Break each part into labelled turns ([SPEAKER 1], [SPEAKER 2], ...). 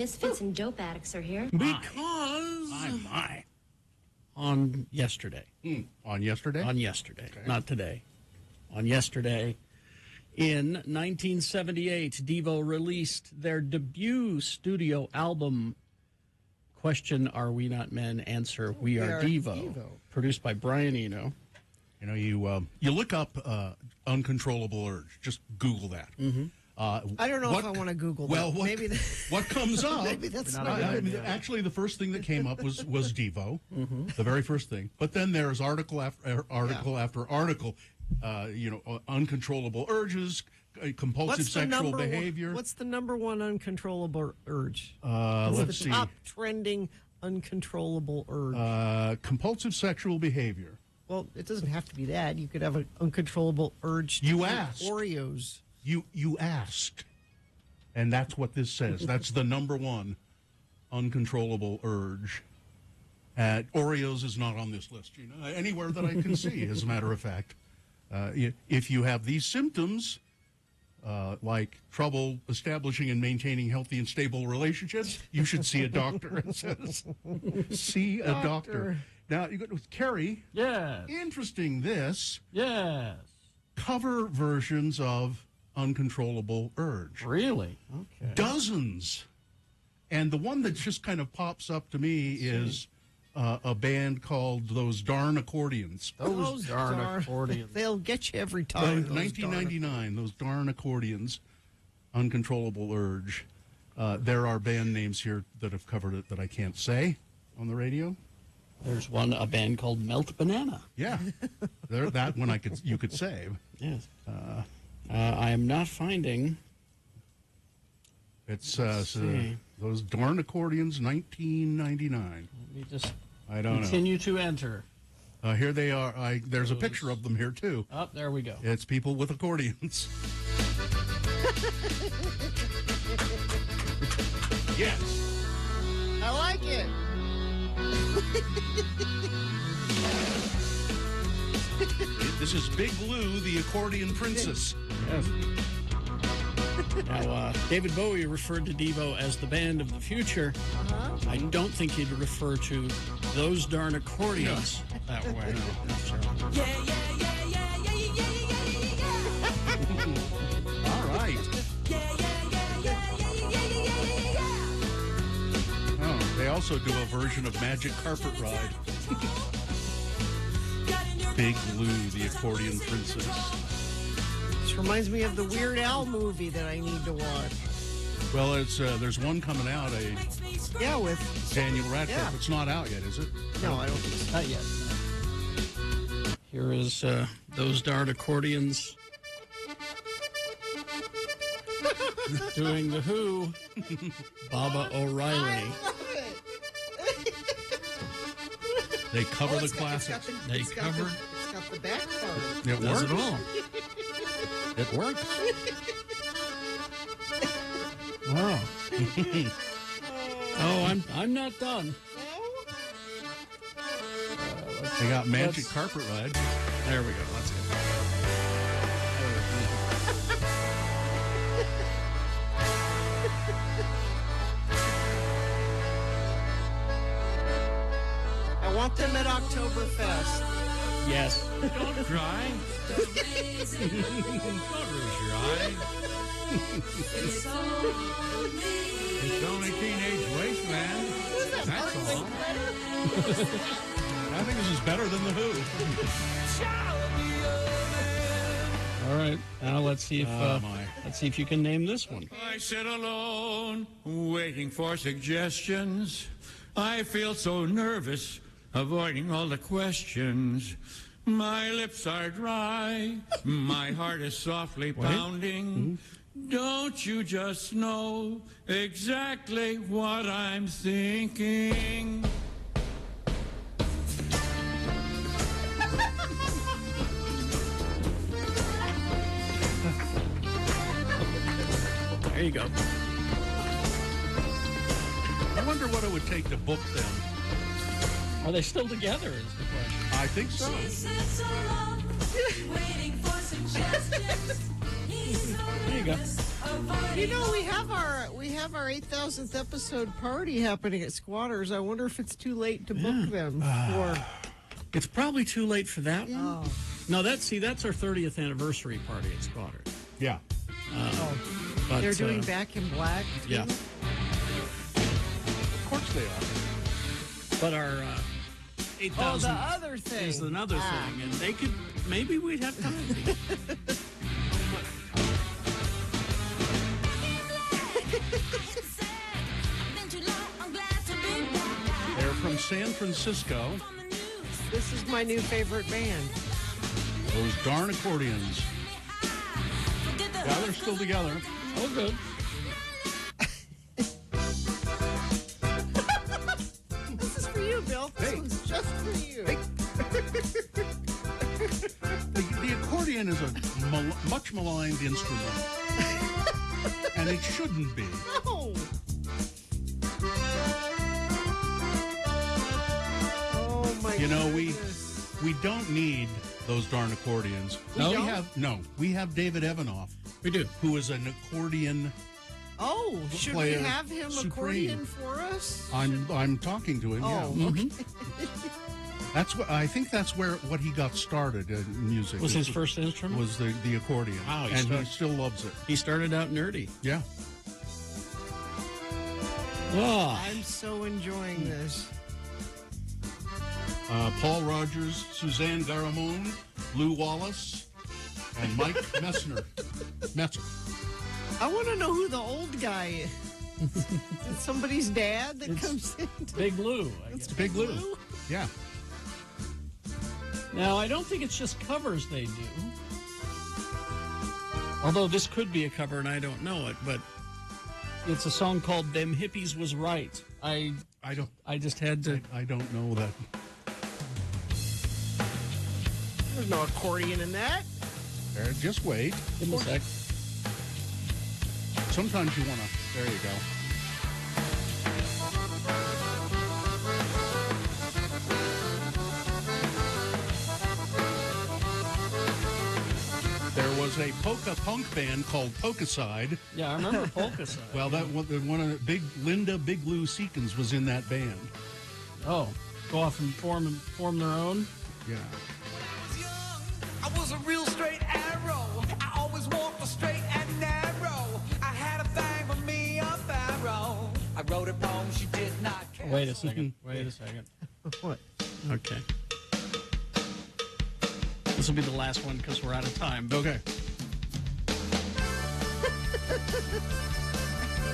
[SPEAKER 1] Misfits and dope addicts are here.
[SPEAKER 2] Because
[SPEAKER 3] On yesterday.
[SPEAKER 2] On yesterday?
[SPEAKER 3] On yesterday.
[SPEAKER 2] Okay.
[SPEAKER 3] Not today. On yesterday. In 1978, Devo released their debut studio album. Question, are we not men? Answer, we are Devo. Produced by Brian Eno.
[SPEAKER 2] You know, you look up Uncontrollable Urge. Just Google that.
[SPEAKER 3] Mm-hmm.
[SPEAKER 4] I don't know if I want to Google that.
[SPEAKER 2] Well,
[SPEAKER 4] maybe
[SPEAKER 2] what comes up?
[SPEAKER 4] Maybe that's
[SPEAKER 3] Not
[SPEAKER 4] not
[SPEAKER 3] a
[SPEAKER 4] a
[SPEAKER 3] good
[SPEAKER 4] good
[SPEAKER 3] idea.
[SPEAKER 2] Actually, the first thing that came up was Devo, the very first thing. But then there's article after article. Uncontrollable urges, compulsive sexual behavior.
[SPEAKER 4] What's the number one uncontrollable urge?
[SPEAKER 2] Let's see.
[SPEAKER 4] Top trending uncontrollable urge.
[SPEAKER 2] Compulsive sexual behavior.
[SPEAKER 4] Well, it doesn't have to be that. You could have an uncontrollable urge to
[SPEAKER 2] You
[SPEAKER 4] eat
[SPEAKER 2] asked.
[SPEAKER 4] Oreos.
[SPEAKER 2] You asked, and that's what this says. That's the number one uncontrollable urge. Oreos is not on this list. You know, anywhere that I can see, as a matter of fact. If you have these symptoms, like trouble establishing and maintaining healthy and stable relationships, you should see a doctor. It says, see a doctor. Now, you got with Carrie.
[SPEAKER 3] Yes.
[SPEAKER 2] Interesting. This
[SPEAKER 3] Yes.
[SPEAKER 2] cover versions of Uncontrollable Urge.
[SPEAKER 3] Really? Okay.
[SPEAKER 2] Dozens. And the one that just kind of pops up to me is a band called Those Darn Accordions.
[SPEAKER 3] Those darn accordions.
[SPEAKER 4] They'll get you every time.
[SPEAKER 2] 1999, Those Darn Accordions, Uncontrollable Urge. There are band names here that have covered it that I can't say on the radio.
[SPEAKER 3] There's a band called Melt Banana.
[SPEAKER 2] Yeah, that one you could say.
[SPEAKER 3] Yes. I am not finding.
[SPEAKER 2] It's
[SPEAKER 3] see.
[SPEAKER 2] Those Darn Accordions, 1999.
[SPEAKER 3] Let me just
[SPEAKER 2] I don't know.
[SPEAKER 3] continue to enter.
[SPEAKER 2] Here they are. There's a picture of them here too.
[SPEAKER 3] Oh, there we go.
[SPEAKER 2] It's people with accordions. Yes.
[SPEAKER 4] I like it.
[SPEAKER 2] This is Big Lou, the accordion princess.
[SPEAKER 3] Yes. Now, David Bowie referred to Devo as the band of the future. I don't think he'd refer to those darn accordions that way. No, necessarily.
[SPEAKER 2] All right. Oh, they also do a version of Magic Carpet Ride. Big Lou, the accordion princess.
[SPEAKER 4] This reminds me of the Weird Al movie that I need to watch.
[SPEAKER 2] Well, there's one coming out,
[SPEAKER 4] Yeah, with
[SPEAKER 2] Daniel Radcliffe.
[SPEAKER 4] Yeah.
[SPEAKER 2] It's not out yet, is it?
[SPEAKER 4] no, I don't think so.
[SPEAKER 3] Not yet. Here is those darn accordions doing the Who, Baba O'Reilly.
[SPEAKER 2] They cover the classics.
[SPEAKER 3] They cover.
[SPEAKER 4] It's got the back part.
[SPEAKER 2] It
[SPEAKER 3] Does
[SPEAKER 2] works.
[SPEAKER 3] it all. It works. Oh. Oh, I'm not done.
[SPEAKER 2] They got Magic
[SPEAKER 3] Let's-
[SPEAKER 2] Carpet Ride.
[SPEAKER 3] There we go. Let's get that.
[SPEAKER 4] I want them at Oktoberfest.
[SPEAKER 3] Yes.
[SPEAKER 5] Don't cry. Don't raise your eye. It's only Teenage Wasteland. That's all.
[SPEAKER 2] I think this is better than The Who.
[SPEAKER 3] All right. Now let's see if
[SPEAKER 2] Oh, my.
[SPEAKER 3] let's see if you can name this one.
[SPEAKER 5] I sit alone, waiting for suggestions. I feel so nervous, avoiding all the questions. My lips are dry, my heart is softly pounding. Don't you just know exactly what I'm thinking?
[SPEAKER 3] There you go.
[SPEAKER 2] I wonder what it would take to book them.
[SPEAKER 3] Are they still together? Is the question.
[SPEAKER 2] I think so.
[SPEAKER 3] There you go.
[SPEAKER 4] You know, we have our 8,000th episode party happening at Squatters. I wonder if it's too late to book them for.
[SPEAKER 3] It's probably too late for that one.
[SPEAKER 4] Oh.
[SPEAKER 3] No, that's our 30th anniversary party at Squatters.
[SPEAKER 2] Yeah.
[SPEAKER 3] But,
[SPEAKER 4] They're doing Back in Black. Too?
[SPEAKER 3] Yeah.
[SPEAKER 2] Of course they are.
[SPEAKER 3] But our 8,000
[SPEAKER 4] Oh, the other thing
[SPEAKER 3] is another thing, and they could maybe we'd have time.
[SPEAKER 2] They're from San Francisco.
[SPEAKER 4] This is my new favorite band.
[SPEAKER 2] Those darn accordions. Yeah, they're still together.
[SPEAKER 3] Oh, good.
[SPEAKER 4] This is for you, Bill. This one's just for you.
[SPEAKER 2] The accordion is a much maligned instrument. And it shouldn't be.
[SPEAKER 4] No. Oh my
[SPEAKER 2] You know,
[SPEAKER 4] goodness.
[SPEAKER 2] we don't need those darn accordions.
[SPEAKER 3] No?
[SPEAKER 2] We have David Evanoff,
[SPEAKER 3] We do.
[SPEAKER 2] who is an accordion.
[SPEAKER 4] Oh, should we
[SPEAKER 2] player
[SPEAKER 4] have him
[SPEAKER 2] supreme.
[SPEAKER 4] accordion for us?
[SPEAKER 2] I'm talking to him.
[SPEAKER 4] Oh,
[SPEAKER 2] yeah.
[SPEAKER 4] okay.
[SPEAKER 2] That's what I think. That's what he got started in music.
[SPEAKER 3] Was his first instrument?
[SPEAKER 2] was the accordion.
[SPEAKER 3] Wow, he
[SPEAKER 2] and he
[SPEAKER 3] started-
[SPEAKER 2] still loves it.
[SPEAKER 3] He started out nerdy.
[SPEAKER 2] Yeah.
[SPEAKER 3] Oh,
[SPEAKER 4] I'm so enjoying this.
[SPEAKER 2] Paul Rogers, Suzanne Garamond, Lou Wallace, and Mike Messer.
[SPEAKER 4] I want to know who the old guy is. Is it somebody's dad that comes in?
[SPEAKER 3] Big Lou. I guess.
[SPEAKER 2] Big Lou. Yeah.
[SPEAKER 3] Now, I don't think it's just covers they do. Although this could be a cover and I don't know it, but it's a song called Them Hippies Was Right. I just had to.
[SPEAKER 2] I don't know that.
[SPEAKER 4] There's no accordion in that.
[SPEAKER 2] Just wait.
[SPEAKER 3] Give him a sec.
[SPEAKER 2] Sometimes you want to. There you go. There was a polka punk band called Polkaside.
[SPEAKER 3] Yeah, I remember Polka Side.
[SPEAKER 2] Well, that one of the Linda Big Lou Seekins was in that band.
[SPEAKER 3] Oh, go off and form their own?
[SPEAKER 2] Yeah.
[SPEAKER 6] I was a real straight arrow. I always walked the straight and narrow. I had a thing for me, a pharaoh. I wrote a poem she did not care.
[SPEAKER 3] Wait a second. Wait a second.
[SPEAKER 4] What?
[SPEAKER 3] Okay. This will be the last one because we're out of time.
[SPEAKER 2] Okay.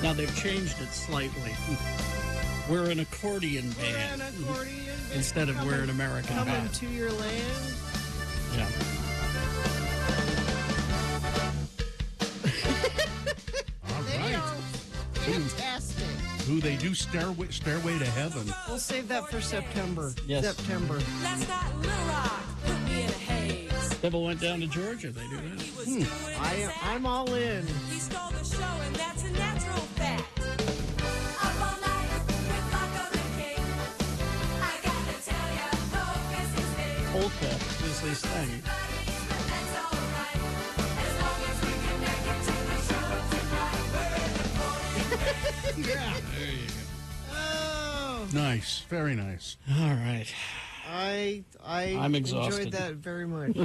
[SPEAKER 3] Now they've changed it slightly. We're an accordion
[SPEAKER 4] We're
[SPEAKER 3] band
[SPEAKER 4] an accordion band.
[SPEAKER 3] instead of we're an American
[SPEAKER 4] Coming
[SPEAKER 3] band.
[SPEAKER 4] to your land.
[SPEAKER 3] Yeah.
[SPEAKER 2] All
[SPEAKER 4] They
[SPEAKER 2] right.
[SPEAKER 4] are fantastic.
[SPEAKER 2] Who they do Stairway to Heaven.
[SPEAKER 4] We'll save that for September.
[SPEAKER 3] Yes.
[SPEAKER 4] September.
[SPEAKER 7] Last night, Little Rock put me in a haze.
[SPEAKER 3] People went down to Georgia. They do that.
[SPEAKER 7] He was doing his
[SPEAKER 4] I'm all in.
[SPEAKER 7] He stole the show, and that's a natural fact. Up all night with Marco the King. I gotta tell ya, focus his name.
[SPEAKER 3] Polka is his thing.
[SPEAKER 7] That's alright, as long as we can make it to the show tonight.
[SPEAKER 4] Yeah.
[SPEAKER 3] There you
[SPEAKER 4] Oh,
[SPEAKER 2] Nice. Very nice.
[SPEAKER 3] go. All right.
[SPEAKER 4] I'm
[SPEAKER 3] exhausted.
[SPEAKER 4] enjoyed that very much.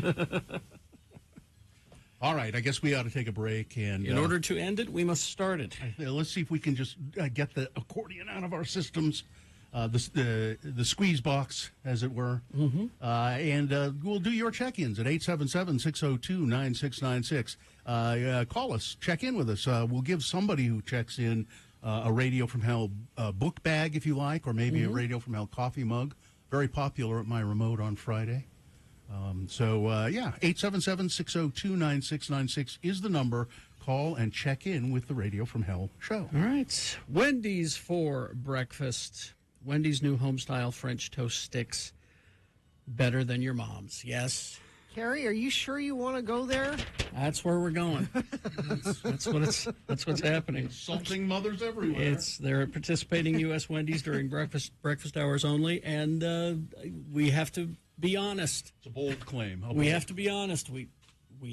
[SPEAKER 2] All right. I guess we ought to take a break. And
[SPEAKER 3] In order to end it, we must start it.
[SPEAKER 2] let's see if we can just get the accordion out of our systems. The squeeze box, as it were. Mm-hmm. And we'll do your check-ins at 877-602-9696. Call us. Check in with us. We'll give somebody who checks in a Radio from Hell book bag, if you like, or maybe a Radio from Hell coffee mug. Very popular at my remote on Friday. 877-602-9696 is the number. Call and check in with the Radio from Hell show.
[SPEAKER 3] All right. Wendy's for breakfast. Wendy's new home-style French toast sticks. Better than your mom's. Yes.
[SPEAKER 4] Carrie, are you sure you want to go there?
[SPEAKER 3] That's where we're going. That's what's happening.
[SPEAKER 2] Insulting mothers everywhere.
[SPEAKER 3] They're at participating U.S. Wendy's during breakfast hours only, and we have to be honest.
[SPEAKER 2] It's a bold claim.
[SPEAKER 3] We have to be honest. We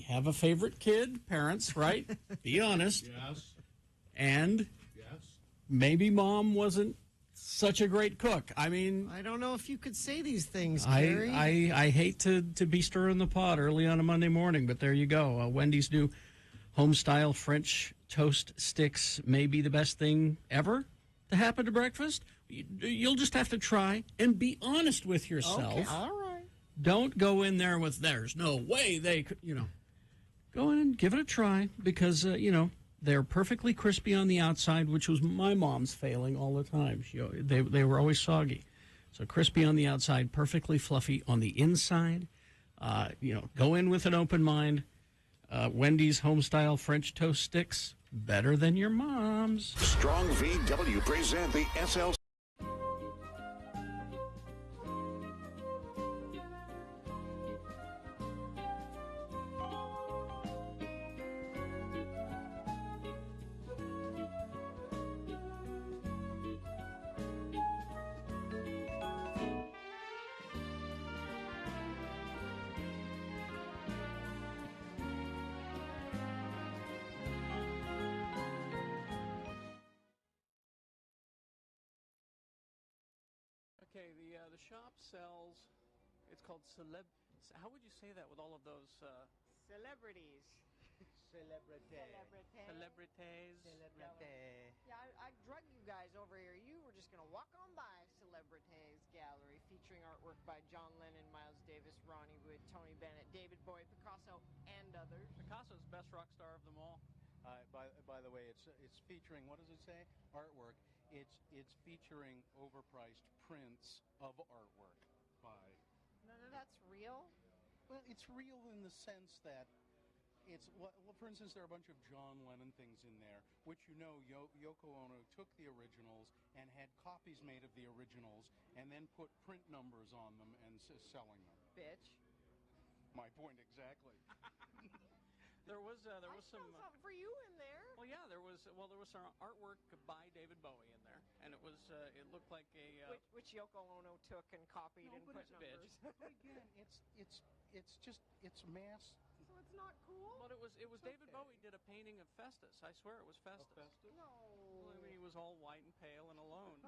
[SPEAKER 3] have a favorite kid, parents, right? Be honest.
[SPEAKER 2] Yes.
[SPEAKER 3] And
[SPEAKER 2] Yes.
[SPEAKER 3] maybe Mom wasn't such a great cook. I mean,
[SPEAKER 4] I don't know if you could say these things, Carrie.
[SPEAKER 3] I hate to be stirring the pot early on a Monday morning, but there you go. Wendy's new home-style French toast sticks may be the best thing ever to happen to breakfast. You'll just have to try and be honest with yourself.
[SPEAKER 4] Okay, all right.
[SPEAKER 3] Don't go in there with there's no way they could, Go in and give it a try because, they're perfectly crispy on the outside, which was my mom's failing all the time. They were always soggy. So crispy on the outside, perfectly fluffy on the inside. Go in with an open mind. Wendy's home-style French toast sticks, better than your mom's.
[SPEAKER 8] Strong VW present the SL.
[SPEAKER 3] Okay, the shop sells. It's called Celeb. How would you say that with all of those
[SPEAKER 4] Celebrities.
[SPEAKER 3] celebrities?
[SPEAKER 4] Yeah, I drug you guys over here. You were just going to walk on by Celebrities Gallery featuring artwork by John Lennon, Miles Davis, Ronnie Wood, Tony Bennett, David Bowie, Picasso, and others.
[SPEAKER 3] Picasso's best rock star of them all.
[SPEAKER 9] By the way, it's featuring, what does it say? Artwork. It's featuring overpriced prints of artwork by.
[SPEAKER 4] None of that's real?
[SPEAKER 9] Well, it's real in the sense that it's, well, for instance, there are a bunch of John Lennon things in there, which Yoko Ono took the originals and had copies made of the originals and then put print numbers on them and selling them.
[SPEAKER 4] Bitch.
[SPEAKER 9] My point exactly.
[SPEAKER 3] There was some.
[SPEAKER 4] Found something for you in there.
[SPEAKER 3] Well, yeah, there was some artwork by David Bowie in there, and it looked like a.
[SPEAKER 4] Which Yoko Ono took and copied and put numbers.
[SPEAKER 9] But again, it's mass.
[SPEAKER 4] So it's not cool?
[SPEAKER 3] But it was David
[SPEAKER 9] okay.
[SPEAKER 3] Bowie did a painting of Festus. I swear it was Festus.
[SPEAKER 4] No.
[SPEAKER 3] Well, I mean, he was all white and pale and alone.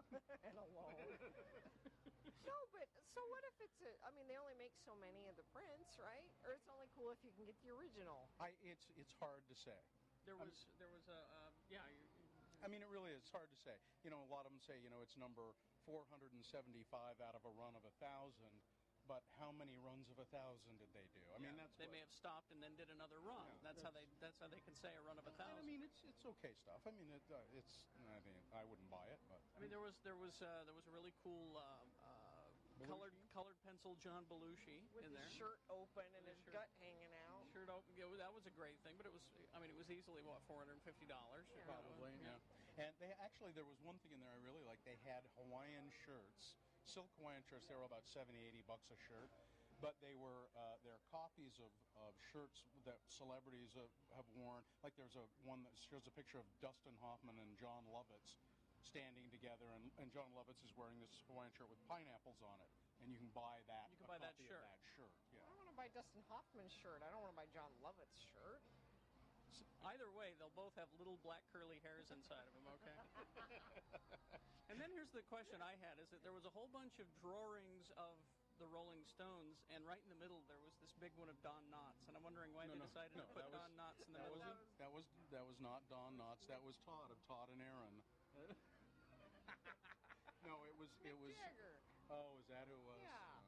[SPEAKER 4] And alone. No, but so what if it's they only make so many of the prints, right? Or it's only cool if you can get the original.
[SPEAKER 9] It's hard to say.
[SPEAKER 3] There was a yeah.
[SPEAKER 9] I mean, it really is hard to say. A lot of them say, it's number 475 out of a run of 1,000. But how many runs of 1,000 did they do? I mean,
[SPEAKER 3] they may have stopped and then did another run.
[SPEAKER 9] Yeah,
[SPEAKER 3] that's how they can say a run of 1,000.
[SPEAKER 9] I mean, it's okay stuff. I mean, I wouldn't buy it, but
[SPEAKER 3] I mean, there was a really cool colored pencil John Belushi
[SPEAKER 4] With
[SPEAKER 3] in
[SPEAKER 4] his
[SPEAKER 3] there.
[SPEAKER 4] shirt open and
[SPEAKER 3] With
[SPEAKER 4] his
[SPEAKER 3] his
[SPEAKER 4] gut hanging out.
[SPEAKER 3] Shirt open. Yeah, that was a great thing, but it was easily $450.
[SPEAKER 9] probably, yeah. And there was one thing in there I really liked. They had Hawaiian shirts, silk Hawaiian shirts. They were about $70-80 a shirt, but they were they're copies of shirts that celebrities have worn. Like there's one that shows a picture of Dustin Hoffman and John Lovitz standing together, and John Lovitz is wearing this Hawaiian shirt with pineapples on it, and you can buy that.
[SPEAKER 3] You can buy that
[SPEAKER 9] copy
[SPEAKER 3] shirt.
[SPEAKER 9] Of that shirt. Yeah.
[SPEAKER 4] I want to buy Dustin Hoffman's shirt. I don't want to buy John Lovett's shirt.
[SPEAKER 3] Either way, they'll both have little black curly hairs inside of them, okay? And then here's the question I had, is that there was a whole bunch of drawings of the Rolling Stones, and right in the middle there was this big one of Don Knotts, and I'm wondering why they decided to put Don Knotts in the middle.
[SPEAKER 9] That was not Don Knotts. That was Todd of Todd and Aaron. No, it was.
[SPEAKER 4] Jagger.
[SPEAKER 9] Oh, is that who it was?
[SPEAKER 4] Yeah.
[SPEAKER 9] Oh.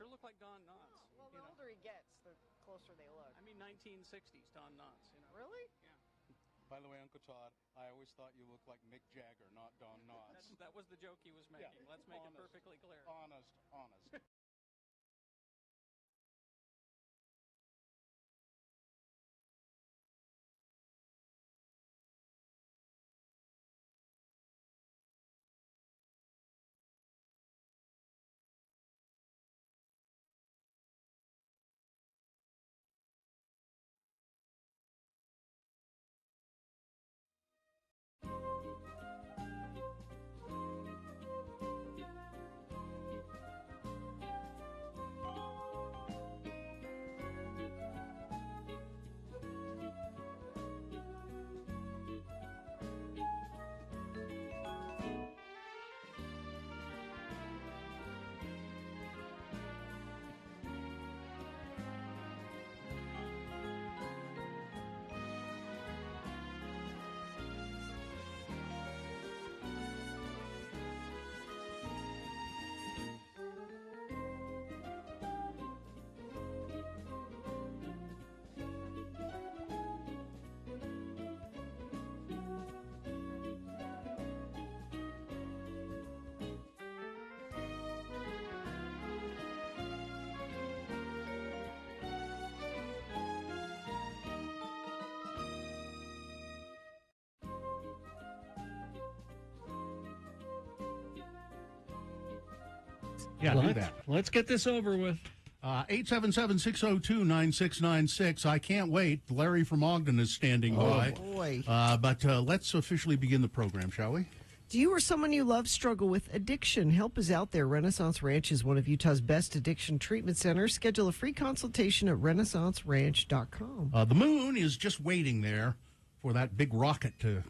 [SPEAKER 3] Sure looked like Don Knotts.
[SPEAKER 4] Well, the older he gets, the closer they look.
[SPEAKER 3] I mean, 1960s Don Knotts.
[SPEAKER 4] Really?
[SPEAKER 3] Yeah.
[SPEAKER 9] By the way, Uncle Todd, I always thought you looked like Mick Jagger, not Don Knotts.
[SPEAKER 3] That was the joke he was making.
[SPEAKER 9] Yeah.
[SPEAKER 3] Let's make
[SPEAKER 9] Honest.
[SPEAKER 3] it perfectly clear.
[SPEAKER 9] Honest.
[SPEAKER 2] Yeah, do that.
[SPEAKER 3] Let's get this over with.
[SPEAKER 2] 877-602-9696. I can't wait. Larry from Ogden is standing by.
[SPEAKER 4] Boy.
[SPEAKER 2] But let's officially begin the program, shall we?
[SPEAKER 4] Do you or someone you love struggle with addiction? Help is out there. Renaissance Ranch is one of Utah's best addiction treatment centers. Schedule a free consultation at renaissanceranch.com.
[SPEAKER 2] The moon is just waiting there for that big rocket to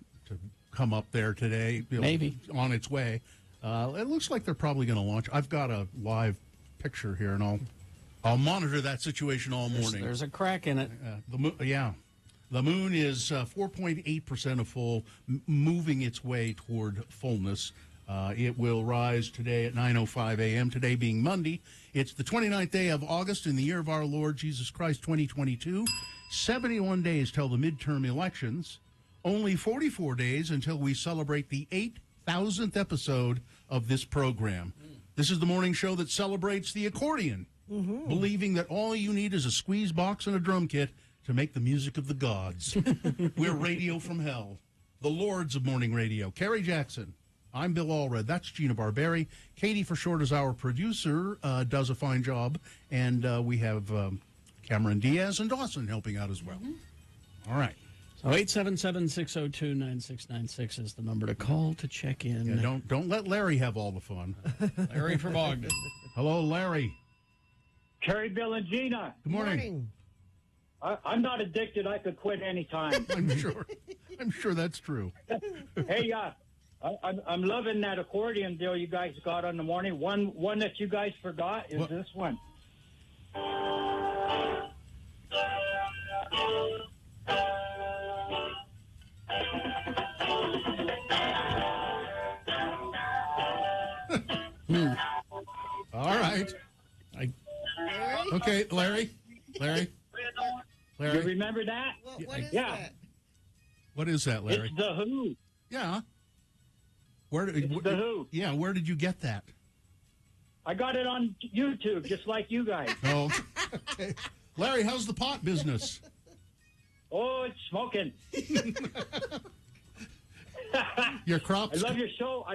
[SPEAKER 2] come up there today.
[SPEAKER 3] Maybe.
[SPEAKER 2] On its way. It looks like they're probably going to launch. I've got a live picture here, and I'll monitor that situation all morning.
[SPEAKER 3] There's a crack in it.
[SPEAKER 2] The moon is 4.8% of full, moving its way toward fullness. It will rise today at 9:05 a.m., today being Monday. It's the 29th day of August in the year of our Lord Jesus Christ, 2022. 71 days till the midterm elections. Only 44 days until we celebrate the 8,000th episode of this program. This is the morning show that celebrates the accordion, believing that all you need is a squeeze box and a drum kit to make the music of the gods. We're Radio from Hell, the lords of morning radio. Kerry Jackson, I'm Bill Allred. That's Gina Barberi. Katie, for short, is our producer, does a fine job. And we have Cameron Diaz and Dawson helping out as well. All right.
[SPEAKER 3] So 877-602-9696 is the number to call to check in.
[SPEAKER 2] Yeah, don't let Larry have all the fun.
[SPEAKER 3] Larry from Ogden.
[SPEAKER 2] Hello, Larry.
[SPEAKER 10] Kerry, Bill, and Gina.
[SPEAKER 2] Good morning.
[SPEAKER 10] I'm not addicted. I could quit anytime.
[SPEAKER 2] I'm sure that's true.
[SPEAKER 10] Hey, I'm loving that accordion deal you guys got on the morning. One that you guys forgot is this one.
[SPEAKER 2] All right. Okay, Larry.
[SPEAKER 10] You remember that?
[SPEAKER 4] What is that?
[SPEAKER 2] What is that, Larry?
[SPEAKER 10] It's The Who.
[SPEAKER 2] Yeah.
[SPEAKER 10] The Who.
[SPEAKER 2] Yeah, where did you get that?
[SPEAKER 10] I got it on YouTube, just like you guys.
[SPEAKER 2] Oh, okay. Larry, how's the pot business?
[SPEAKER 10] Oh, it's smoking.
[SPEAKER 2] Your crops.
[SPEAKER 10] I love your show.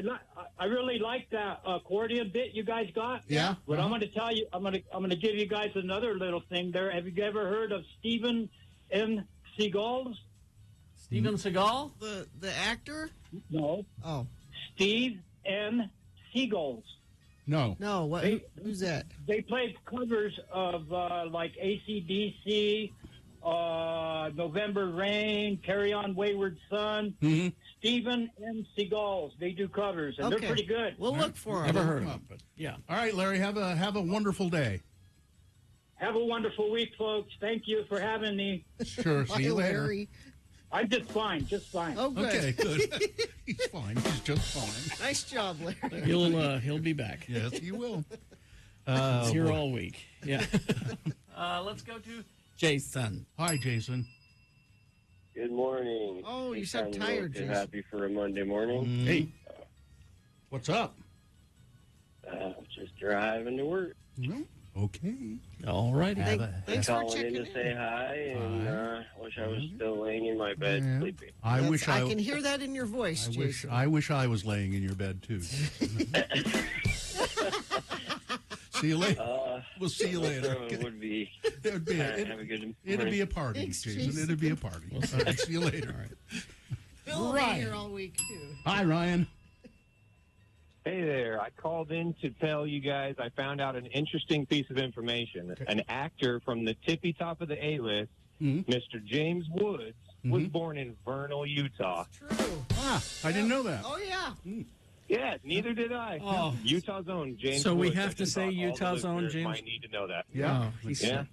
[SPEAKER 10] I really like that accordion bit you guys got.
[SPEAKER 2] Yeah.
[SPEAKER 10] But I'm going to tell you, I'm going to give you guys another little thing there. Have you ever heard of Steven N. Seagulls?
[SPEAKER 3] Steven Seagal?
[SPEAKER 4] The actor?
[SPEAKER 10] No.
[SPEAKER 4] Oh.
[SPEAKER 10] Steve N. Seagulls.
[SPEAKER 2] No.
[SPEAKER 4] No, who's that?
[SPEAKER 10] They played covers of like AC/DC, November Rain, Carry On Wayward Son.
[SPEAKER 2] Mm-hmm.
[SPEAKER 10] Stephen M. Seagulls. They do covers, and they're pretty good.
[SPEAKER 4] We'll look for them.
[SPEAKER 3] Never heard of them, but yeah.
[SPEAKER 2] All right, Larry, have a wonderful day.
[SPEAKER 10] Have a wonderful week, folks. Thank you for having me.
[SPEAKER 2] Sure. See you later.
[SPEAKER 4] Larry.
[SPEAKER 10] I'm just fine.
[SPEAKER 4] Oh, good.
[SPEAKER 2] Okay, good. He's fine. He's just fine.
[SPEAKER 4] Nice job, Larry.
[SPEAKER 3] He'll be back.
[SPEAKER 2] Yes, he will.
[SPEAKER 3] He's here all week. Yeah. Let's go to Jason.
[SPEAKER 2] Hi, Jason.
[SPEAKER 11] Good morning.
[SPEAKER 4] Oh, you sound
[SPEAKER 11] I'm
[SPEAKER 4] tired,
[SPEAKER 11] really
[SPEAKER 4] Jason.
[SPEAKER 11] happy for a Monday morning.
[SPEAKER 2] Hey. What's up?
[SPEAKER 11] Just driving to work.
[SPEAKER 2] Okay.
[SPEAKER 3] All righty.
[SPEAKER 4] Thanks for
[SPEAKER 11] Calling in
[SPEAKER 4] checking
[SPEAKER 11] to say hi, and wish I was still laying in my bed sleeping.
[SPEAKER 2] I
[SPEAKER 4] can hear that in your voice, Jason.
[SPEAKER 2] I wish I was laying in your bed too. See you later. We'll see you later.
[SPEAKER 11] It would be.
[SPEAKER 2] It'd be a party,
[SPEAKER 4] Thanks,
[SPEAKER 2] Jason.
[SPEAKER 4] Jason.
[SPEAKER 2] It'd be a party. See you later. All right.
[SPEAKER 4] Bill will be here all week, too.
[SPEAKER 2] Hi, Ryan.
[SPEAKER 12] Hey there. I called in to tell you guys I found out an interesting piece of information. Okay. An actor from the tippy top of the A-list, Mr. James Woods, was born in Vernal, Utah.
[SPEAKER 4] True.
[SPEAKER 2] I didn't know that.
[SPEAKER 4] Oh, yeah.
[SPEAKER 12] Yeah, neither did I.
[SPEAKER 3] Oh.
[SPEAKER 12] Utah's own James
[SPEAKER 3] So
[SPEAKER 12] Woods.
[SPEAKER 3] we have to say Utah's own James?
[SPEAKER 12] Might need to know that.
[SPEAKER 2] Yeah.
[SPEAKER 3] Oh, he's
[SPEAKER 12] if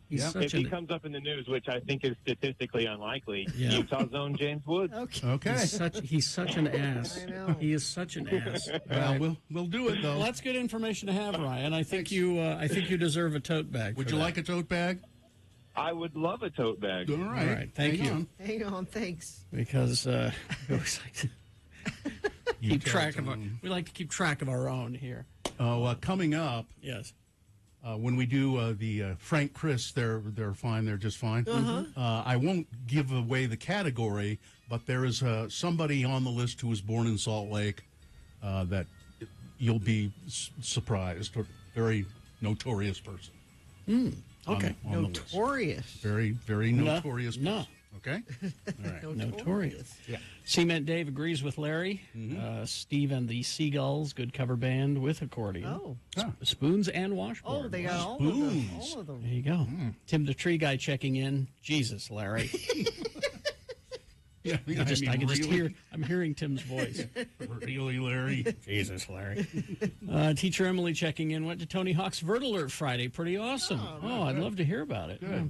[SPEAKER 12] he comes up in the news, which I think is statistically unlikely, Utah's own James Woods.
[SPEAKER 2] Okay.
[SPEAKER 3] He's such an ass.
[SPEAKER 4] I know.
[SPEAKER 3] He is such an ass.
[SPEAKER 2] Well, we'll do it though.
[SPEAKER 3] Well, that's good information to have, Ryan. I think you deserve a tote bag.
[SPEAKER 2] Would you like a tote bag?
[SPEAKER 12] I would love a tote bag.
[SPEAKER 2] All right.
[SPEAKER 3] Thank you.
[SPEAKER 4] Hang on, thanks.
[SPEAKER 3] Because we always like to keep track of we like to keep track of our own here.
[SPEAKER 2] Coming up.
[SPEAKER 3] Yes.
[SPEAKER 2] When we do the Frank Chris, they're fine. They're just fine. I won't give away the category, but there is somebody on the list who was born in Salt Lake that you'll be surprised. very notorious person.
[SPEAKER 3] Okay.
[SPEAKER 2] On the list.
[SPEAKER 4] Notorious.
[SPEAKER 2] Very, very notorious
[SPEAKER 3] No.
[SPEAKER 2] person. Okay? All right.
[SPEAKER 3] Notorious.
[SPEAKER 2] Yeah.
[SPEAKER 3] Cement Dave agrees with Larry. Steve and the Seagulls, good cover band with accordion.
[SPEAKER 4] Oh.
[SPEAKER 3] Spoons and washboard.
[SPEAKER 4] Oh, they got all of them.
[SPEAKER 3] There you go. Tim the Tree Guy checking in. Jesus, Larry.
[SPEAKER 2] Yeah,
[SPEAKER 3] I'm hearing Tim's voice.
[SPEAKER 2] Really, Larry?
[SPEAKER 3] Jesus, Larry. Teacher Emily checking in. Went to Tony Hawk's Vert Alert Friday. Pretty awesome. I'd love to hear about it.
[SPEAKER 2] Good.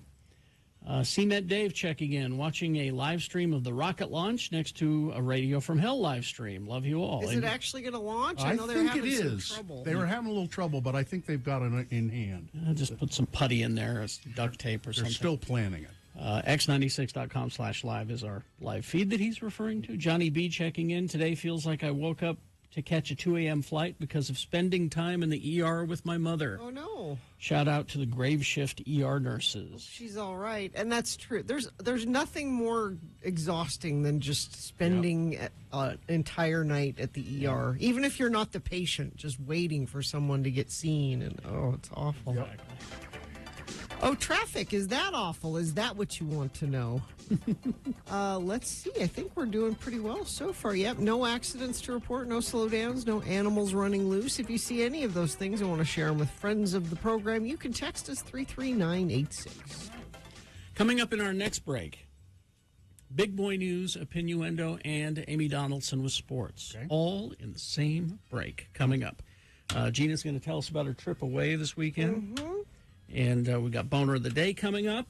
[SPEAKER 3] Cement Dave checking in, watching a live stream of the rocket launch next to a Radio from Hell live stream. Love you all.
[SPEAKER 4] Is it actually going to launch?
[SPEAKER 2] I
[SPEAKER 4] know they're
[SPEAKER 2] think
[SPEAKER 4] having
[SPEAKER 2] it
[SPEAKER 4] some
[SPEAKER 2] is.
[SPEAKER 4] trouble.
[SPEAKER 2] They were having a little trouble, but I think they've got it in hand.
[SPEAKER 3] Just put some putty in there, as duct tape or
[SPEAKER 2] They're
[SPEAKER 3] something.
[SPEAKER 2] still planning it.
[SPEAKER 3] X96.com/live is our live feed that he's referring to. Johnny B checking in. Today feels like I woke up to catch a 2 a.m. flight because of spending time in the ER with my mother.
[SPEAKER 4] Oh, no.
[SPEAKER 3] Shout out to the grave shift ER nurses.
[SPEAKER 4] She's all right. And that's true. There's nothing more exhausting than just spending an entire night at the ER. Even if you're not the patient, just waiting for someone to get seen. And, it's awful.
[SPEAKER 3] Exactly.
[SPEAKER 4] Oh, traffic. Is that awful? Is that what you want to know? Let's see. I think we're doing pretty well so far. Yep. No accidents to report, no slowdowns, no animals running loose. If you see any of those things and want to share them with friends of the program, you can text us 33986.
[SPEAKER 3] Coming up in our next break, Big Boy News, Opinnuendo, and Amy Donaldson with sports.
[SPEAKER 2] Okay.
[SPEAKER 3] All in the same break coming up. Gina's going to tell us about her trip away this weekend.
[SPEAKER 4] Mm-hmm.
[SPEAKER 3] And we got Boner of the Day coming up.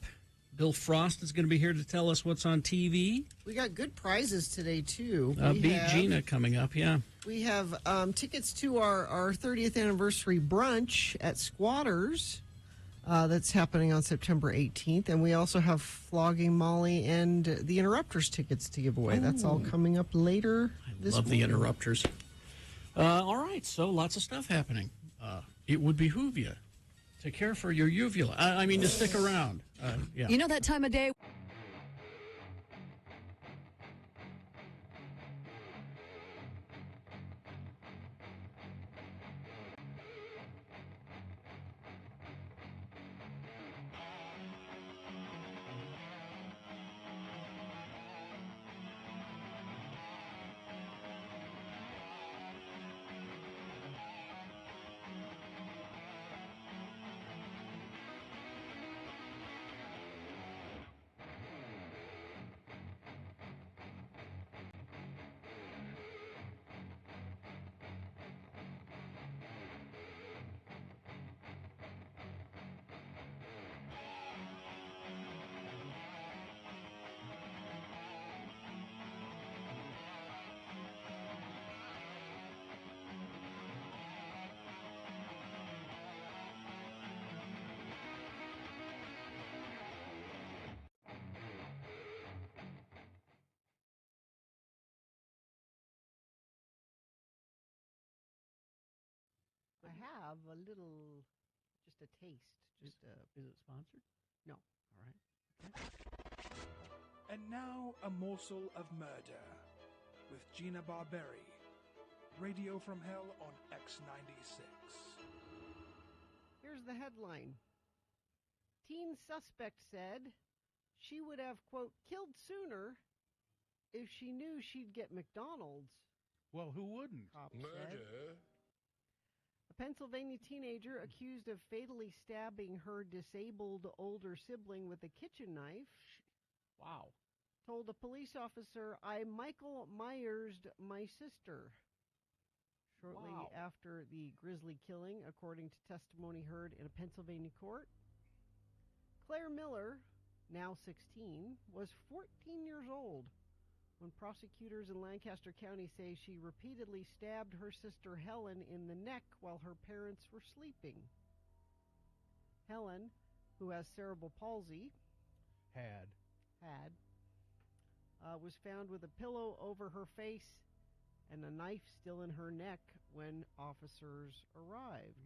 [SPEAKER 3] Bill Frost is going to be here to tell us what's on TV.
[SPEAKER 4] We got good prizes today, too.
[SPEAKER 3] Beat Gina coming up, yeah.
[SPEAKER 4] We have tickets to our 30th anniversary brunch at Squatters. That's happening on September 18th. And we also have Flogging Molly and the Interrupters tickets to give away. That's all coming up later this
[SPEAKER 3] Love the
[SPEAKER 4] morning.
[SPEAKER 3] Interrupters. All right, so lots of stuff happening. It would behoove you to care for your uvula. I mean, to stick around. Yeah.
[SPEAKER 13] You know that time of day?
[SPEAKER 4] I have a little, just a taste.
[SPEAKER 3] Is it sponsored?
[SPEAKER 4] No.
[SPEAKER 3] All right.
[SPEAKER 14] And now, a morsel of murder with Gina Barberi. Radio from Hell on X96.
[SPEAKER 4] Here's the headline. Teen suspect said she would have, quote, killed sooner if she knew she'd get McDonald's.
[SPEAKER 2] Well, who wouldn't?
[SPEAKER 4] Cop said. A Pennsylvania teenager accused of fatally stabbing her disabled older sibling with a kitchen knife.
[SPEAKER 3] Wow.
[SPEAKER 4] Told a police officer, I Michael Myers'd my sister. Shortly after the grisly killing, according to testimony heard in a Pennsylvania court, Claire Miller, now 16, was 14 years old when prosecutors in Lancaster County say she repeatedly stabbed her sister Helen in the neck while her parents were sleeping. Helen, who has cerebral palsy, was found with a pillow over her face and a knife still in her neck when officers arrived.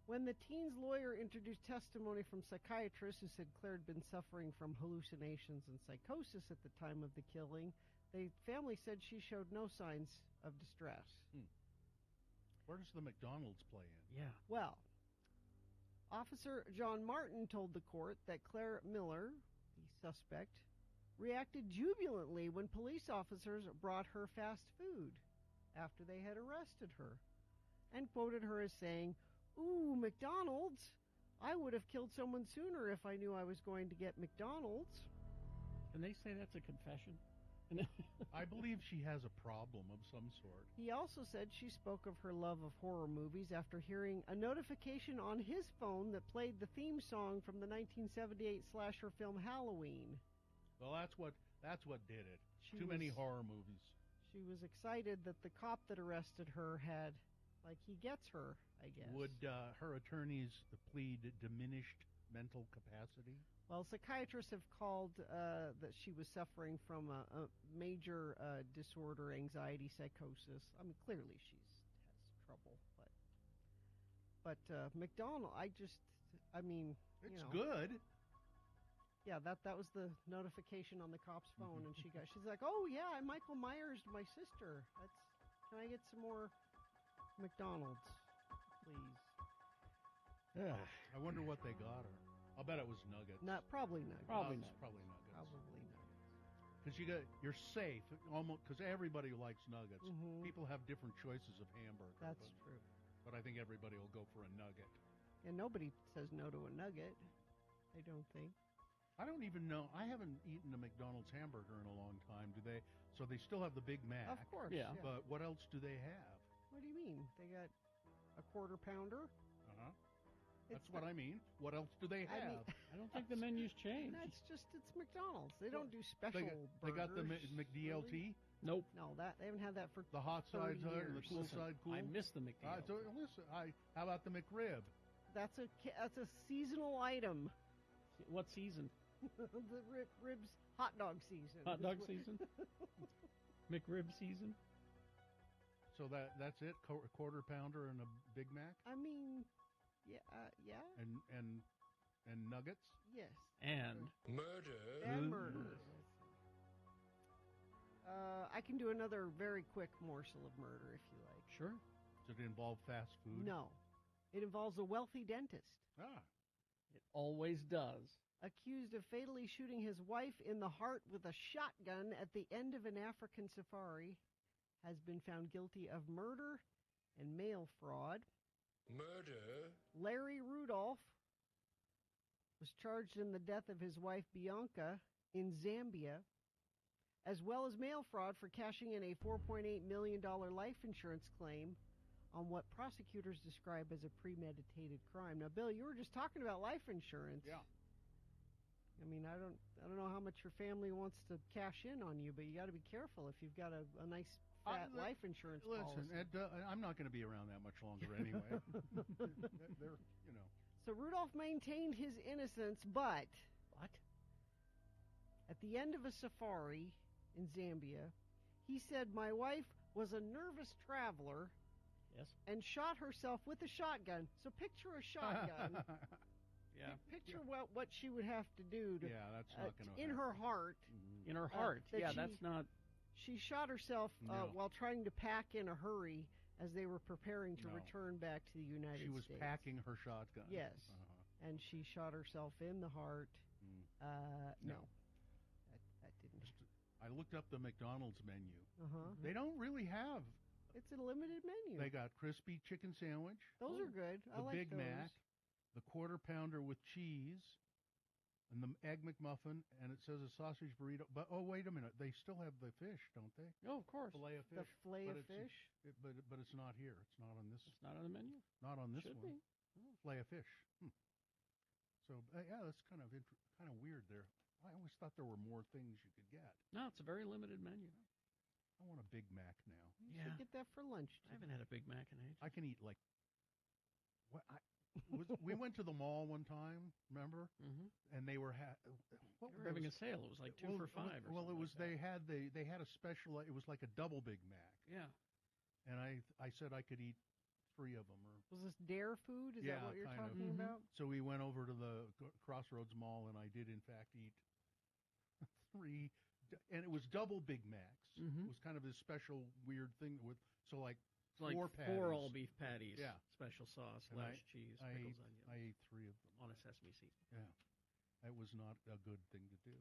[SPEAKER 4] When the teen's lawyer introduced testimony from psychiatrists who said Claire had been suffering from hallucinations and psychosis at the time of the killing, the family said she showed no signs of distress.
[SPEAKER 2] Where does the McDonald's play in?
[SPEAKER 3] Yeah.
[SPEAKER 4] Well, Officer John Martin told the court that Claire Miller, the suspect, reacted jubilantly when police officers brought her fast food after they had arrested her, and quoted her as saying, "Ooh, McDonald's! I would have killed someone sooner if I knew I was going to get McDonald's."
[SPEAKER 3] Can they say that's a confession?
[SPEAKER 2] I believe she has a problem of some sort.
[SPEAKER 4] He also said she spoke of her love of horror movies after hearing a notification on his phone that played the theme song from the 1978 slasher film Halloween.
[SPEAKER 2] Well, that's what did it.
[SPEAKER 4] She
[SPEAKER 2] Too many
[SPEAKER 4] was-
[SPEAKER 2] horror movies.
[SPEAKER 4] She was excited that the cop that arrested her had, he gets her, I guess.
[SPEAKER 2] Would her attorneys plead diminished mental capacity?
[SPEAKER 4] Well, psychiatrists have called that she was suffering from a major disorder, anxiety, psychosis. I mean, clearly she has trouble, but McDonald,
[SPEAKER 2] It's good.
[SPEAKER 4] Yeah, that was the notification on the cop's phone, and she's like, "Oh yeah, I Michael Myers my sister. Can I get some more McDonald's, please?"
[SPEAKER 2] Yeah. I wonder what they got her. I'll bet it was nuggets.
[SPEAKER 4] Probably nuggets.
[SPEAKER 2] Probably nuggets.
[SPEAKER 4] Probably nuggets.
[SPEAKER 2] Because you're safe, almost, because everybody likes nuggets.
[SPEAKER 4] Mhm.
[SPEAKER 2] People have different choices of hamburger.
[SPEAKER 4] That's true.
[SPEAKER 2] But I think everybody will go for a nugget.
[SPEAKER 4] And nobody says no to a nugget. I don't think.
[SPEAKER 2] I don't even know. I haven't eaten a McDonald's hamburger in a long time. Do they? So they still have the Big Mac.
[SPEAKER 4] Of course.
[SPEAKER 3] Yeah.
[SPEAKER 2] But what else do they have?
[SPEAKER 4] What do you mean? They got a quarter pounder?
[SPEAKER 2] Uh-huh. That's what I mean. What else do they have?
[SPEAKER 3] I don't think the menu's changed.
[SPEAKER 4] It's McDonald's. They don't do special
[SPEAKER 2] They got the
[SPEAKER 4] burgers,
[SPEAKER 2] McDLT?
[SPEAKER 4] really.
[SPEAKER 3] Nope.
[SPEAKER 4] No, they haven't had that for
[SPEAKER 2] The hot side
[SPEAKER 4] 30
[SPEAKER 2] and the
[SPEAKER 4] years.
[SPEAKER 2] cool
[SPEAKER 3] Listen,
[SPEAKER 2] side cool?
[SPEAKER 3] I miss the McDLT.
[SPEAKER 2] So listen, how about the McRib?
[SPEAKER 4] That's a seasonal item.
[SPEAKER 3] What season?
[SPEAKER 4] The ribs hot dog season.
[SPEAKER 3] Hot dog season? McRib season?
[SPEAKER 2] So that's it? A quarter pounder and a Big Mac?
[SPEAKER 4] I mean, yeah.
[SPEAKER 2] And nuggets?
[SPEAKER 4] Yes.
[SPEAKER 3] And
[SPEAKER 5] Murder.
[SPEAKER 4] And murder. I can do another very quick morsel of murder if you like.
[SPEAKER 3] Sure.
[SPEAKER 2] Does it involve fast food?
[SPEAKER 4] No. It involves a wealthy dentist.
[SPEAKER 2] Ah.
[SPEAKER 3] It always does.
[SPEAKER 4] Accused of fatally shooting his wife in the heart with a shotgun at the end of an African safari, has been found guilty of murder and mail fraud.
[SPEAKER 5] Murder.
[SPEAKER 4] Larry Rudolph was charged in the death of his wife Bianca in Zambia, as well as mail fraud for cashing in a $4.8 million life insurance claim on what prosecutors describe as a premeditated crime. Now, Bill, you were just talking about life insurance.
[SPEAKER 2] Yeah.
[SPEAKER 4] I mean, I don't know how much your family wants to cash in on you, but you got to be careful if you've got a nice fat life insurance policy.
[SPEAKER 2] Listen, I'm not going to be around that much longer anyway. They're,
[SPEAKER 4] So Rudolph maintained his innocence, but at the end of a safari in Zambia, he said, "My wife was a nervous traveler."
[SPEAKER 3] Yes.
[SPEAKER 4] And shot herself with a shotgun. So picture a shotgun.
[SPEAKER 3] Yeah.
[SPEAKER 4] Picture what she would have to do to.
[SPEAKER 2] Yeah, that's not going to
[SPEAKER 4] in her heart.
[SPEAKER 3] In her heart.
[SPEAKER 4] that
[SPEAKER 3] That's not.
[SPEAKER 4] She shot herself
[SPEAKER 2] No.
[SPEAKER 4] while trying to pack in a hurry as they were preparing to
[SPEAKER 2] No.
[SPEAKER 4] return back to the United States.
[SPEAKER 2] She was packing her shotgun.
[SPEAKER 4] Yes.
[SPEAKER 2] Uh-huh.
[SPEAKER 4] And she shot herself in the heart. No. That didn't.
[SPEAKER 2] I looked up the McDonald's menu.
[SPEAKER 4] Uh-huh.
[SPEAKER 2] They don't really have.
[SPEAKER 4] It's a limited menu.
[SPEAKER 2] They got crispy chicken sandwich.
[SPEAKER 4] Those are good. I
[SPEAKER 2] The
[SPEAKER 4] like
[SPEAKER 2] Big
[SPEAKER 4] those.
[SPEAKER 2] Mac, the quarter pounder with cheese, and the egg McMuffin, and it says a sausage burrito. But wait a minute, they still have the fish, don't they?
[SPEAKER 3] Oh, of course.
[SPEAKER 2] Fillet of fish.
[SPEAKER 4] The fillet
[SPEAKER 2] But
[SPEAKER 4] of
[SPEAKER 2] it's-
[SPEAKER 4] fish?
[SPEAKER 2] But it's not here. It's not on this.
[SPEAKER 3] It's not on the menu?
[SPEAKER 2] Not on this
[SPEAKER 3] Should
[SPEAKER 2] one.
[SPEAKER 3] be. Oh.
[SPEAKER 2] Fillet of fish. So yeah, that's kind of weird there. I always thought there were more things you could get.
[SPEAKER 3] No, it's a very limited menu.
[SPEAKER 2] I want a Big Mac now.
[SPEAKER 4] You should get that for lunch.
[SPEAKER 3] I haven't had a Big Mac in ages.
[SPEAKER 2] I can eat like we went to the mall one time, remember?
[SPEAKER 3] Mm-hmm.
[SPEAKER 2] And they were
[SPEAKER 3] They were having a sale. It was like 2 for $5. Or
[SPEAKER 2] Well, it
[SPEAKER 3] something
[SPEAKER 2] was
[SPEAKER 3] like that.
[SPEAKER 2] they had a special. It was like a double Big Mac.
[SPEAKER 3] Yeah.
[SPEAKER 2] And I said I could eat 3 of them. Or
[SPEAKER 4] Was this Dare food? Is that what you're
[SPEAKER 2] kind of.
[SPEAKER 4] talking about?
[SPEAKER 2] So we went over to the Crossroads Mall, and I did in fact eat 3, and it was double Big Macs.
[SPEAKER 3] Mhm.
[SPEAKER 2] It was kind of this special weird thing with. So like
[SPEAKER 3] It's like
[SPEAKER 2] 4 patties.
[SPEAKER 3] 4 all-beef patties.
[SPEAKER 2] Yeah.
[SPEAKER 3] Special sauce,
[SPEAKER 2] And
[SPEAKER 3] lettuce, cheese,
[SPEAKER 2] I
[SPEAKER 3] pickles,
[SPEAKER 2] ate,
[SPEAKER 3] onions.
[SPEAKER 2] I ate 3 of them.
[SPEAKER 3] On a sesame seed.
[SPEAKER 2] Yeah. That was not a good thing to do.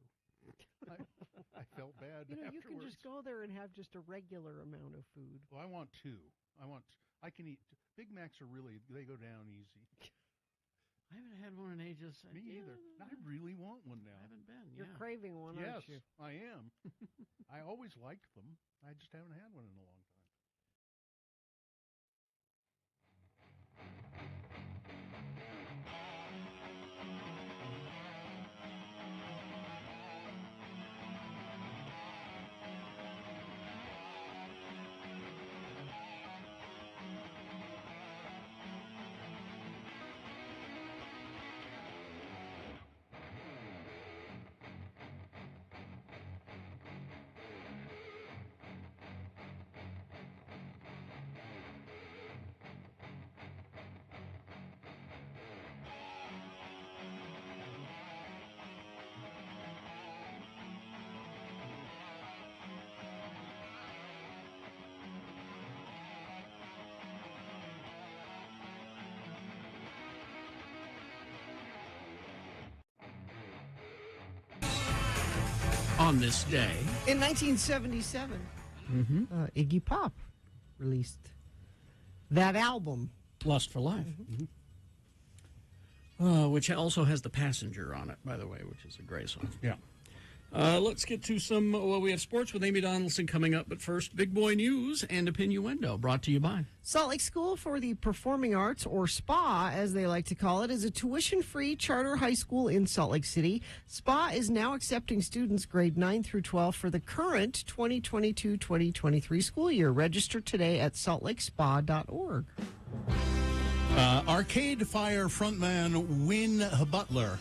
[SPEAKER 2] I felt bad
[SPEAKER 4] You know,
[SPEAKER 2] afterwards.
[SPEAKER 4] you can just go there and have just a regular amount of food.
[SPEAKER 2] Well, I want 2. I can eat. Big Macs are really, they go down easy.
[SPEAKER 3] I haven't had one in ages.
[SPEAKER 2] Me either. I really want one now.
[SPEAKER 3] I haven't been.
[SPEAKER 4] You're
[SPEAKER 3] yeah.
[SPEAKER 4] craving one,
[SPEAKER 2] Yes,
[SPEAKER 4] aren't you?
[SPEAKER 2] I am. I always liked them. I just haven't had one in a long time.
[SPEAKER 3] On this day,
[SPEAKER 4] In 1977, Iggy Pop released that album.
[SPEAKER 3] Lust for Life. Which also has The Passenger on it, by the way, which is a great song.
[SPEAKER 2] Yeah.
[SPEAKER 3] Let's get to some, we have sports with Amy Donaldson coming up, but first, Big Boy News and Opinioendo, brought to you by
[SPEAKER 4] Salt Lake School for the Performing Arts, or SPA, as they like to call it, is a tuition-free charter high school in Salt Lake City. SPA is now accepting students grade 9 through 12 for the current 2022-2023 school year. Register today at saltlakespa.org.
[SPEAKER 2] Arcade Fire frontman Win Butler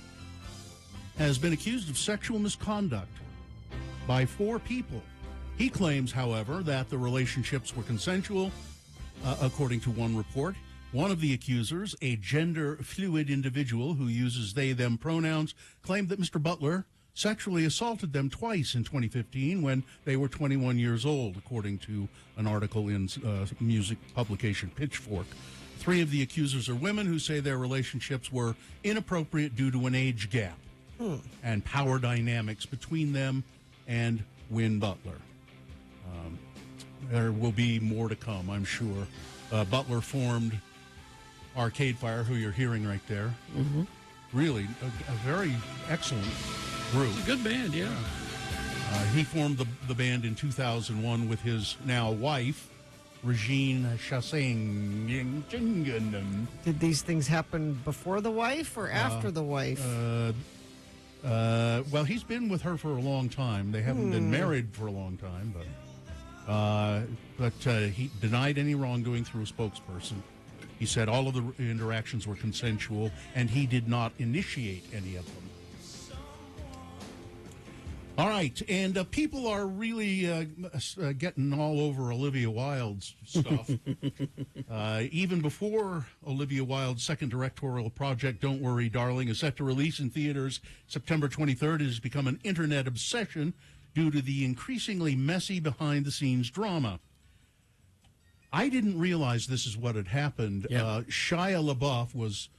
[SPEAKER 2] has been accused of sexual misconduct by 4 people. He claims, however, that the relationships were consensual, according to one report. One of the accusers, a gender-fluid individual who uses they-them pronouns, claimed that Mr. Butler sexually assaulted them twice in 2015 when they were 21 years old, according to an article in music publication Pitchfork. 3 of the accusers are women who say their relationships were inappropriate due to an age gap and power dynamics between them and Win Butler. There will be more to come, I'm sure. Butler formed Arcade Fire, who you're hearing right there. Really, a very excellent group.
[SPEAKER 3] It's a good band, yeah.
[SPEAKER 2] He formed the band in 2001 with his now wife, Regine Chassaing.
[SPEAKER 4] Did these things happen before the wife or after the wife?
[SPEAKER 2] Well, he's been with her for a long time. They haven't been married for a long time, but he denied any wrongdoing through a spokesperson. He said all of the interactions were consensual, and he did not initiate any of them. All right, and people are really getting all over Olivia Wilde's stuff. Even before Olivia Wilde's second directorial project, Don't Worry, Darling, is set to release in theaters September 23rd, it has become an internet obsession due to the increasingly messy behind-the-scenes drama. I didn't realize this is what had happened.
[SPEAKER 3] Yeah.
[SPEAKER 2] Shia LaBeouf was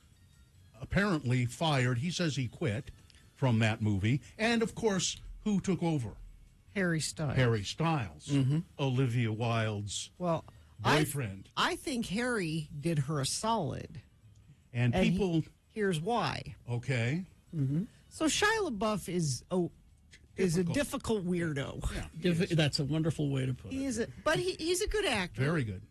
[SPEAKER 2] apparently fired. He says he quit from that movie. And, of course, who took over?
[SPEAKER 4] Harry Styles.
[SPEAKER 2] Harry Styles, Olivia Wilde's boyfriend.
[SPEAKER 4] I think Harry did her a solid.
[SPEAKER 2] And people...
[SPEAKER 4] Here's why.
[SPEAKER 2] Okay.
[SPEAKER 4] So Shia LaBeouf is a difficult weirdo.
[SPEAKER 2] Yeah,
[SPEAKER 3] That's a wonderful way to put it.
[SPEAKER 4] He's a good actor.
[SPEAKER 2] Very good.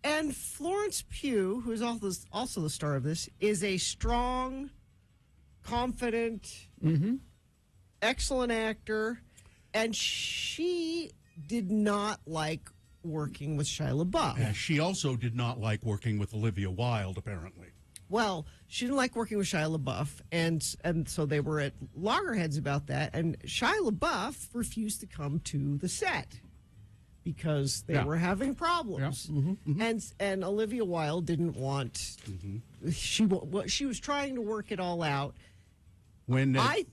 [SPEAKER 4] And Florence Pugh, who is also the star of this, is a strong, confident, excellent actor, and she did not like working with Shia LaBeouf.
[SPEAKER 2] She also did not like working with Olivia Wilde, apparently.
[SPEAKER 4] Well, she didn't like working with Shia LaBeouf, and so they were at loggerheads about that, and Shia LaBeouf refused to come to the set because they were having problems. And Olivia Wilde didn't want... She was trying to work it all out. I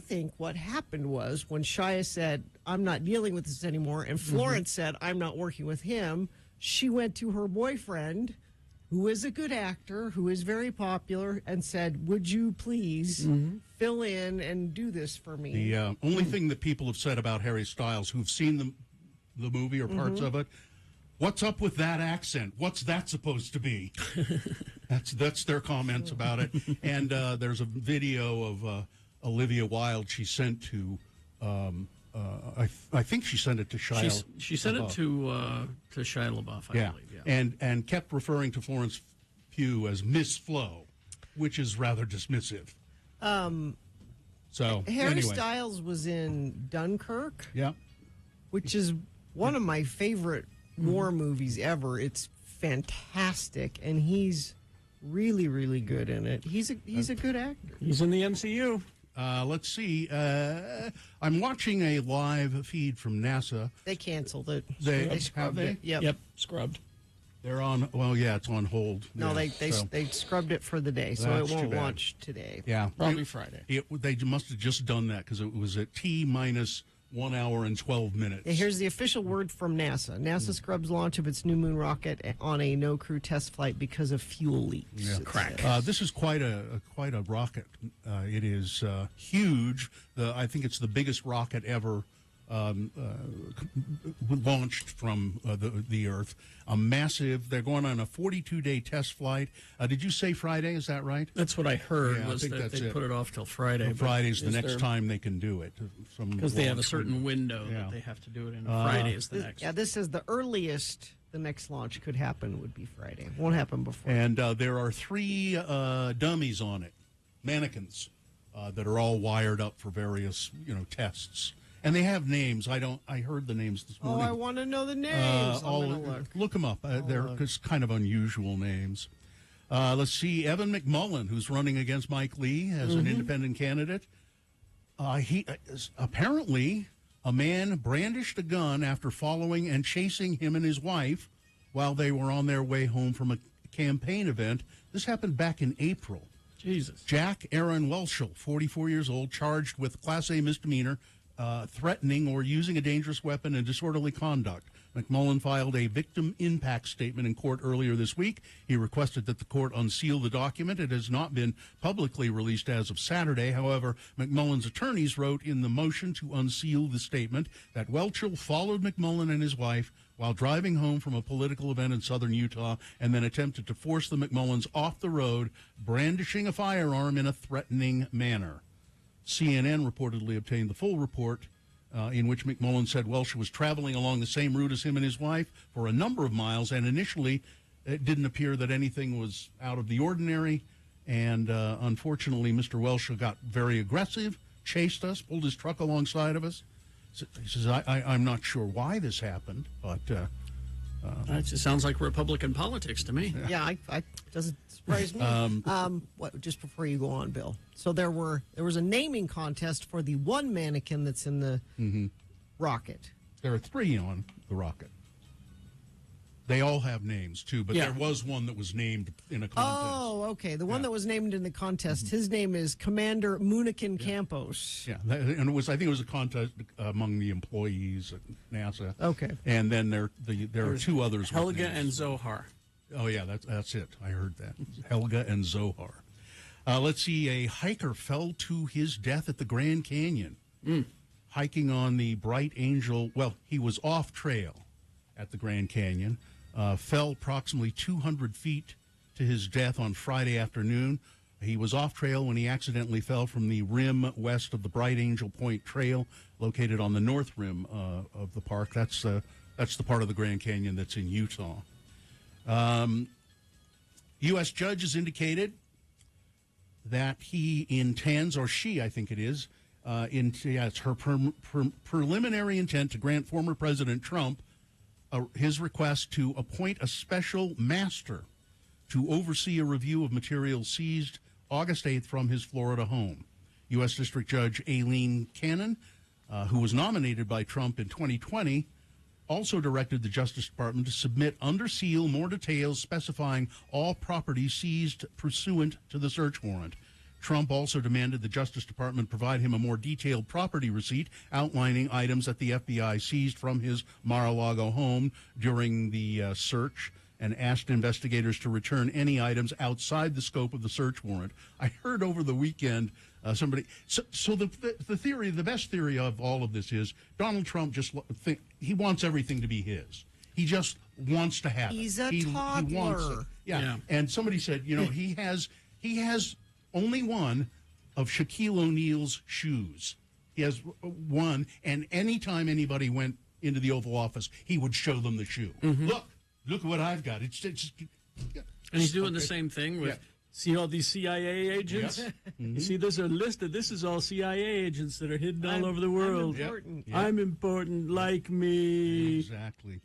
[SPEAKER 4] think what happened was when Shia said, I'm not dealing with this anymore, and Florence said, I'm not working with him, she went to her boyfriend, who is a good actor, who is very popular, and said, "Would you please fill in and do this for me?"
[SPEAKER 2] The only thing that people have said about Harry Styles who've seen the movie or parts of it, what's up with that accent? What's that supposed to be? That's their comments about it. And there's a video of Olivia Wilde she sent to, I think she sent it to Shia.
[SPEAKER 3] She sent it to Shia LaBeouf, I believe. Yeah.
[SPEAKER 2] And kept referring to Florence Pugh as Miss Flo, which is rather dismissive. So
[SPEAKER 4] Harry
[SPEAKER 2] anyway.
[SPEAKER 4] Styles was in Dunkirk,
[SPEAKER 2] Yeah.
[SPEAKER 4] which is one of my favorite war movies ever. It's fantastic, and he's really, really good in it. He's a good actor.
[SPEAKER 3] He's in the MCU.
[SPEAKER 2] Let's see. I'm watching a live feed from NASA.
[SPEAKER 4] They canceled it.
[SPEAKER 2] They
[SPEAKER 4] scrubbed
[SPEAKER 2] have
[SPEAKER 4] it.
[SPEAKER 2] they?
[SPEAKER 4] Yep.
[SPEAKER 3] Scrubbed.
[SPEAKER 2] They're on. Well, yeah, it's on hold.
[SPEAKER 4] No,
[SPEAKER 2] Yeah,
[SPEAKER 4] they scrubbed it for the day, so
[SPEAKER 2] That's
[SPEAKER 4] it
[SPEAKER 2] too
[SPEAKER 4] won't
[SPEAKER 2] bad.
[SPEAKER 4] launch today.
[SPEAKER 2] Yeah,
[SPEAKER 3] Probably Friday.
[SPEAKER 2] They must have just done that because it was at T minus 1 hour and 12 minutes.
[SPEAKER 4] Yeah, here's the official word from NASA. NASA scrubs launch of its new moon rocket on a no-crew test flight because of fuel leaks.
[SPEAKER 2] Yeah.
[SPEAKER 4] it says.
[SPEAKER 2] This is quite a rocket. It is huge. I think it's the biggest rocket ever launched from the Earth. A massive. They're going on a 42-day test flight. Did you say Friday? Is that right?
[SPEAKER 3] That's what I heard.
[SPEAKER 2] Yeah, I
[SPEAKER 3] was
[SPEAKER 2] think
[SPEAKER 3] that
[SPEAKER 2] that's
[SPEAKER 3] they
[SPEAKER 2] it.
[SPEAKER 3] put it off till Friday. but
[SPEAKER 2] Friday's the
[SPEAKER 3] is
[SPEAKER 2] next
[SPEAKER 3] there-
[SPEAKER 2] time they can do it.
[SPEAKER 3] Because they have a certain window
[SPEAKER 2] Yeah.
[SPEAKER 3] that they have to do it in. Friday is the next.
[SPEAKER 4] Yeah, this is the earliest the next launch could happen would be Friday. Won't happen before.
[SPEAKER 2] And there are 3 dummies on it, mannequins, that are all wired up for various, tests. And they have names. I heard the names this
[SPEAKER 4] Oh,
[SPEAKER 2] morning.
[SPEAKER 4] I want to know the names. I'm gonna look.
[SPEAKER 2] Them up. They're just kind of unusual names. Let's see. Evan McMullen, who's running against Mike Lee as an independent candidate. He apparently a man brandished a gun after following and chasing him and his wife while they were on their way home from a campaign event. This happened back in April.
[SPEAKER 3] Jesus.
[SPEAKER 2] Jack Aaron Welshel, 44 years old, charged with Class A misdemeanor, threatening or using a dangerous weapon and disorderly conduct. McMullen filed a victim impact statement in court earlier this week. He requested that the court unseal the document. It has not been publicly released as of Saturday. However, McMullen's attorneys wrote in the motion to unseal the statement that Welchel followed McMullen and his wife while driving home from a political event in southern Utah and then attempted to force the McMullens off the road, brandishing a firearm in a threatening manner. CNN reportedly obtained the full report in which McMullen said Welsh was traveling along the same route as him and his wife for a number of miles, and initially it didn't appear that anything was out of the ordinary, and unfortunately Mr. Welsh got very aggressive, chased us, pulled his truck alongside of us. So he says, I'm not sure why this happened, but...
[SPEAKER 3] That just sounds like Republican politics to me.
[SPEAKER 4] Yeah, I doesn't surprise me. What, just before you go on, Bill. So there was a naming contest for the one mannequin that's in the rocket.
[SPEAKER 2] There are 3 on the rocket. They all have names, too, but
[SPEAKER 3] Yeah.
[SPEAKER 2] there was one that was named in a contest.
[SPEAKER 4] Oh, okay. The one that was named in the contest, his name is Commander Munikin Campos.
[SPEAKER 2] Yeah, and I think it was a contest among the employees at NASA.
[SPEAKER 4] Okay.
[SPEAKER 2] And then there are 2 others. with
[SPEAKER 3] Helga
[SPEAKER 2] names.
[SPEAKER 3] and Zohar.
[SPEAKER 2] Oh, yeah, that's it. I heard that. Helga and Zohar. Let's see. A hiker fell to his death at the Grand Canyon. Hiking on the Bright Angel. Well, he was off trail at the Grand Canyon. Fell approximately 200 feet to his death on Friday afternoon. He was off trail when he accidentally fell from the rim west of the Bright Angel Point Trail, located on the north rim of the park. That's the part of the Grand Canyon that's in Utah. U.S. judge has indicated that he intends, or she, I think it is, it's her preliminary intent to grant former President Trump his request to appoint a special master to oversee a review of materials seized August 8th from his Florida home. U.S. District Judge Aileen Cannon, who was nominated by Trump in 2020, also directed the Justice Department to submit under seal more details specifying all property seized pursuant to the search warrant. Trump also demanded the Justice Department provide him a more detailed property receipt outlining items that the FBI seized from his Mar-a-Lago home during the search, and asked investigators to return any items outside the scope of the search warrant. I heard over the weekend somebody. So the theory, the best theory of all of this is Donald Trump he wants everything to be his. He just wants to have
[SPEAKER 13] He's
[SPEAKER 2] it.
[SPEAKER 13] a
[SPEAKER 2] He wants it.
[SPEAKER 13] toddler.
[SPEAKER 2] Yeah. And somebody said, he has only one of Shaquille O'Neal's shoes. He has one, and anytime anybody went into the Oval Office, he would show them the shoe. Look what I've got. It's
[SPEAKER 3] and he's doing the same thing with, see all these CIA agents?
[SPEAKER 2] Yes.
[SPEAKER 3] You see, there's a list of, this is all CIA agents that are hidden all over the world.
[SPEAKER 13] I'm important.
[SPEAKER 3] I'm important, like me.
[SPEAKER 2] Exactly.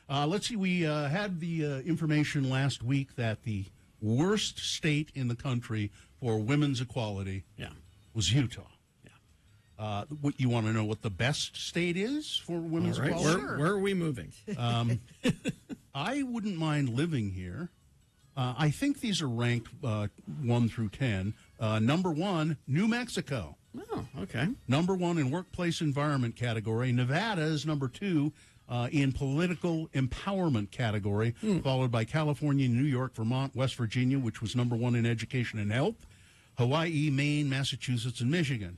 [SPEAKER 2] Let's see, we had the information last week that the worst state in the country for women's equality was Utah. What you want to know what the best state is for women's equality?
[SPEAKER 3] Where are we moving?
[SPEAKER 2] I wouldn't mind living here. I think these are ranked 1 through 10. Number 1, New Mexico.
[SPEAKER 3] Oh, okay.
[SPEAKER 2] Number 1 in workplace environment category. Nevada is number 2 in political empowerment category, followed by California, New York, Vermont, West Virginia, which was number 1 in education and health, Hawaii, Maine, Massachusetts, and Michigan.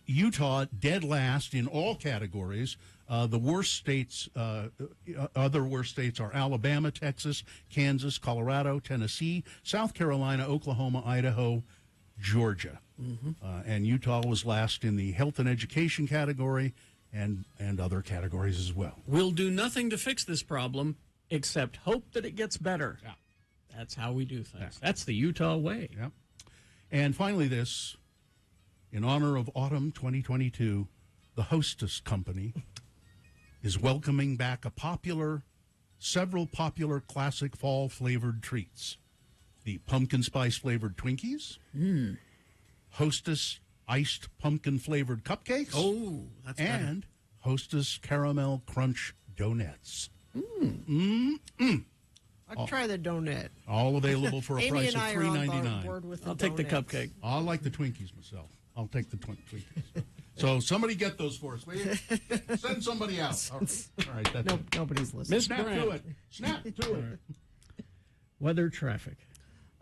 [SPEAKER 2] Utah, dead last in all categories. The worst states, other worst states are Alabama, Texas, Kansas, Colorado, Tennessee, South Carolina, Oklahoma, Idaho, Georgia. And Utah was last in the health and education category and other categories as well.
[SPEAKER 3] We'll do nothing to fix this problem except hope that it gets better.
[SPEAKER 2] Yeah.
[SPEAKER 3] That's how we do things. That's the Utah way.
[SPEAKER 2] Yeah. And finally, this, in honor of autumn 2022, the Hostess Company is welcoming back several popular classic fall-flavored treats. The pumpkin spice-flavored Twinkies, Hostess iced pumpkin-flavored cupcakes,
[SPEAKER 3] Oh, that's better.
[SPEAKER 2] and Hostess caramel crunch donuts.
[SPEAKER 13] I'd try the donut.
[SPEAKER 2] All available for a
[SPEAKER 13] Amy
[SPEAKER 2] price
[SPEAKER 13] and
[SPEAKER 2] of
[SPEAKER 13] I are on
[SPEAKER 2] $3.99.
[SPEAKER 13] board with the
[SPEAKER 3] I'll take the
[SPEAKER 13] donuts.
[SPEAKER 3] cupcake.
[SPEAKER 2] I like the Twinkies myself. I'll take the Twinkies. So somebody get those for us, will you? Send somebody out. All right, that's it.
[SPEAKER 13] Nobody's listening.
[SPEAKER 2] Snap to it. Snap to it.
[SPEAKER 3] Weather, traffic.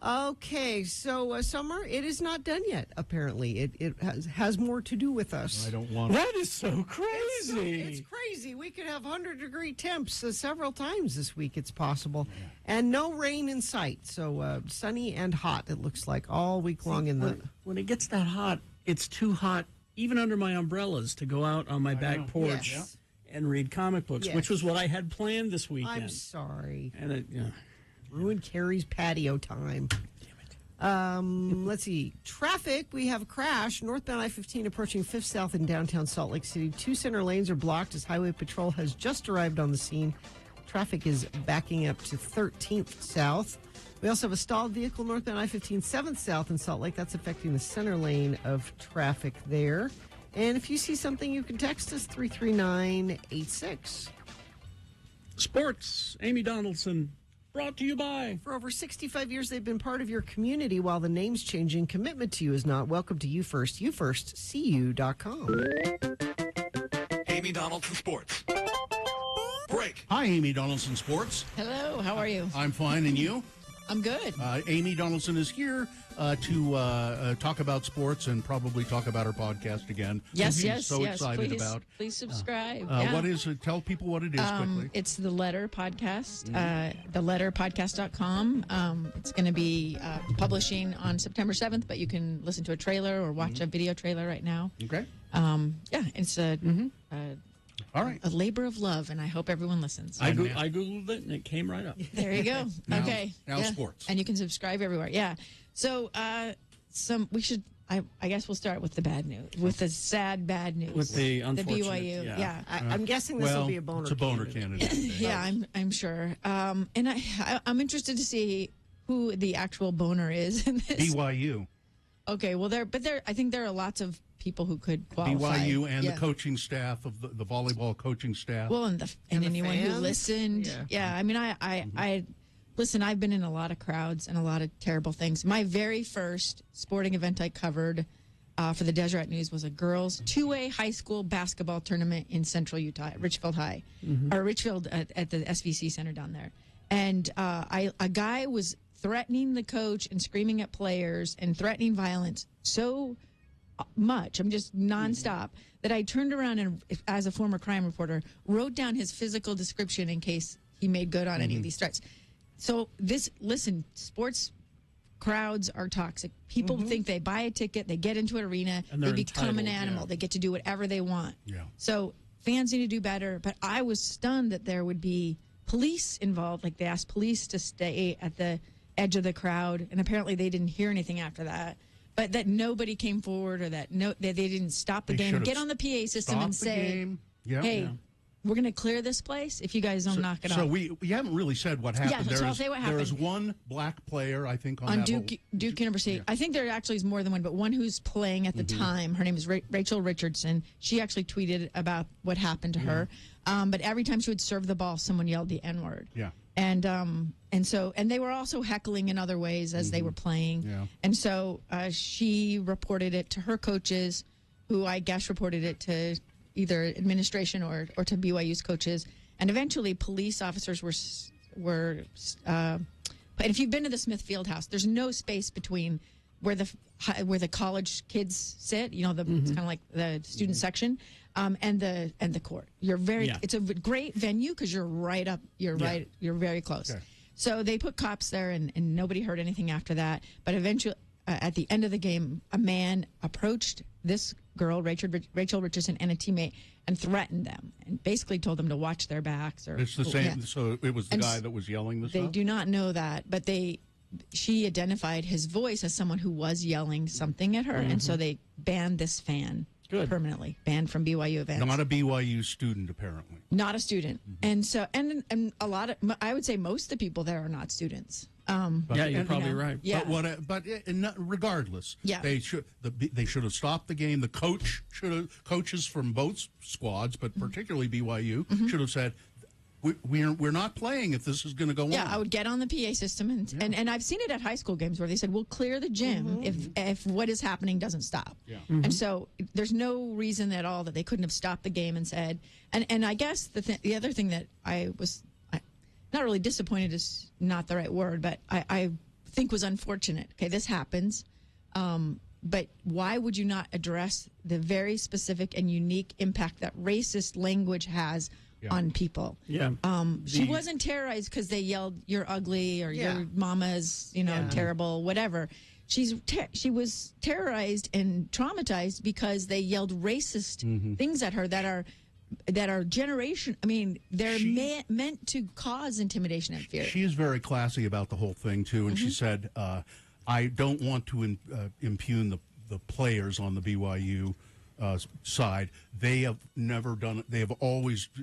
[SPEAKER 13] Okay, so Summer, it is not done yet, apparently. It has more to do with us.
[SPEAKER 2] I don't want
[SPEAKER 3] That is so crazy.
[SPEAKER 13] It's crazy. We could have 100-degree temps several times this week, it's possible. And no rain in sight. So sunny and hot, it looks like, all week long.
[SPEAKER 3] When it gets that hot, it's too hot, even under my umbrellas, to go out on my back porch and read comic books,
[SPEAKER 13] Yes.
[SPEAKER 3] which was what I had planned this weekend.
[SPEAKER 13] I'm sorry.
[SPEAKER 3] And it,
[SPEAKER 13] Ruined Carrie's patio time. Let's see. Traffic, we have a crash. Northbound I-15 approaching 5th South in downtown Salt Lake City. 2 center lanes are blocked as Highway Patrol has just arrived on the scene. Traffic is backing up to 13th South. We also have a stalled vehicle northbound I-15 7th South in Salt Lake. That's affecting the center lane of traffic there. And if you see something, you can text us 33986.
[SPEAKER 3] Sports, Amy Donaldson. Brought to you by.
[SPEAKER 13] For over 65 years, they've been part of your community. While the name's changing, commitment to you is not. Welcome to You First. YouFirstCU.com.
[SPEAKER 15] Amy Donaldson Sports. Break.
[SPEAKER 2] Hi, Amy Donaldson Sports.
[SPEAKER 16] Hello, how are you?
[SPEAKER 2] I'm fine, and you?
[SPEAKER 16] I'm good.
[SPEAKER 2] Amy Donaldson is here to talk about sports and probably talk about her podcast again.
[SPEAKER 16] Yes,
[SPEAKER 2] which she's so excited
[SPEAKER 16] please,
[SPEAKER 2] about.
[SPEAKER 16] Please subscribe.
[SPEAKER 2] What is it? Tell people what it is quickly.
[SPEAKER 16] It's The Letter Podcast, theletterpodcast.com. It's going to be publishing on September 7th, but you can listen to a trailer or watch a video trailer right now.
[SPEAKER 2] Okay.
[SPEAKER 16] It's
[SPEAKER 2] all right.
[SPEAKER 16] A labor of love, and I hope everyone listens.
[SPEAKER 3] I Googled it, and it came right up.
[SPEAKER 16] There you go. Okay.
[SPEAKER 2] Now sports.
[SPEAKER 16] And you can subscribe everywhere. Yeah. So we should, I guess we'll start with the bad news, with the sad bad news.
[SPEAKER 3] With the unfortunate.
[SPEAKER 16] BYU. Yeah.
[SPEAKER 13] I'm guessing this will be a boner.
[SPEAKER 2] It's a boner candidate.
[SPEAKER 16] Yeah, I'm sure. And I'm interested to see who the actual boner is in this.
[SPEAKER 2] BYU.
[SPEAKER 16] Okay, well, I think there are lots of people who could qualify.
[SPEAKER 2] BYU and the coaching staff of the volleyball coaching staff.
[SPEAKER 16] Well, and anyone who
[SPEAKER 13] fans?
[SPEAKER 16] listened. Yeah, I mean, I Listen, I've been in a lot of crowds and a lot of terrible things. My very first sporting event I covered for the Deseret News was a girls' two-way high school basketball tournament in Central Utah, at Richfield High, or Richfield at the SVC Center down there. And a guy was threatening the coach and screaming at players and threatening violence so much, I'm just nonstop, that I turned around and, as a former crime reporter, wrote down his physical description in case he made good on any of these threats. So listen, sports crowds are toxic. People think they buy a ticket, they get into an arena,
[SPEAKER 3] And
[SPEAKER 16] they
[SPEAKER 3] they're
[SPEAKER 16] become an
[SPEAKER 3] entitled,
[SPEAKER 16] animal.
[SPEAKER 3] yeah.
[SPEAKER 16] They get to do whatever they want.
[SPEAKER 2] Yeah.
[SPEAKER 16] So fans need to do better. But I was stunned that there would be police involved. Like, they asked police to stay at the edge of the crowd, and apparently they didn't hear anything after that. But that nobody came forward, or that they didn't stop the
[SPEAKER 2] They
[SPEAKER 16] game and
[SPEAKER 2] should
[SPEAKER 16] get
[SPEAKER 2] have
[SPEAKER 16] on the PA system and
[SPEAKER 2] stopped the
[SPEAKER 16] say,
[SPEAKER 2] game. Yeah.
[SPEAKER 16] hey,
[SPEAKER 2] Yeah.
[SPEAKER 16] we're going to clear this place if you guys don't knock it
[SPEAKER 2] So
[SPEAKER 16] off.
[SPEAKER 2] we haven't really said what happened.
[SPEAKER 16] Yeah, so I'll say what
[SPEAKER 2] There is
[SPEAKER 16] happened.
[SPEAKER 2] one black player, I think, on
[SPEAKER 16] on
[SPEAKER 2] that
[SPEAKER 16] Duke University. I think there actually is more than one, but one who's playing at the time. Her name is Rachel Richardson. She actually tweeted about what happened to her. But every time she would serve the ball, someone yelled the N-word.
[SPEAKER 2] Yeah.
[SPEAKER 16] And they were also heckling in other ways as they were playing.
[SPEAKER 2] Yeah.
[SPEAKER 16] And so she reported it to her coaches, who I guess reported it to either administration or to BYU's coaches. And eventually police officers were and if you've been to the Smith Fieldhouse, there's no space between where the college kids sit, it's kind of like the student section, and the court. It's a great venue because you're right up, you're very close.
[SPEAKER 2] Okay.
[SPEAKER 16] So they put cops there, and nobody heard anything after that. But eventually, at the end of the game, a man approached this girl, Rachel Richardson, and a teammate, and threatened them, and basically told them to watch their backs.
[SPEAKER 2] It's the same.
[SPEAKER 16] Yeah.
[SPEAKER 2] So it was the
[SPEAKER 16] And
[SPEAKER 2] guy that was yelling this
[SPEAKER 16] They
[SPEAKER 2] stuff?
[SPEAKER 16] do not know that, but she identified his voice as someone who was yelling something at her, and so they banned this fan permanently, banned from BYU events.
[SPEAKER 2] Not a BYU student, apparently.
[SPEAKER 16] Not a student. And so, and a lot of, I would say most of the people there are not students.
[SPEAKER 3] You're probably right.
[SPEAKER 16] Yeah.
[SPEAKER 2] Regardless,
[SPEAKER 16] Yeah.
[SPEAKER 2] they should have stopped the game. The coaches from both squads, but particularly BYU, should have said, we're not playing if this is going to go on.
[SPEAKER 16] Yeah, I would get on the PA system, and I've seen it at high school games where they said, we'll clear the gym if what is happening doesn't stop.
[SPEAKER 2] Yeah.
[SPEAKER 16] And so there's no reason at all that they couldn't have stopped the game and said, and I guess the other thing that I was not really disappointed is not the right word, but I think was unfortunate. Okay, this happens, but why would you not address the very specific and unique impact that racist language has on people?
[SPEAKER 3] Yeah.
[SPEAKER 16] She wasn't terrorized because they yelled, "You're ugly" or "Your mama's, terrible," whatever. She was terrorized and traumatized because they yelled racist things at her that are generation. I mean, they're meant to cause intimidation and fear.
[SPEAKER 2] She is very classy about the whole thing, too, and she said, I don't want to impugn the players on the BYU side. They have never done it.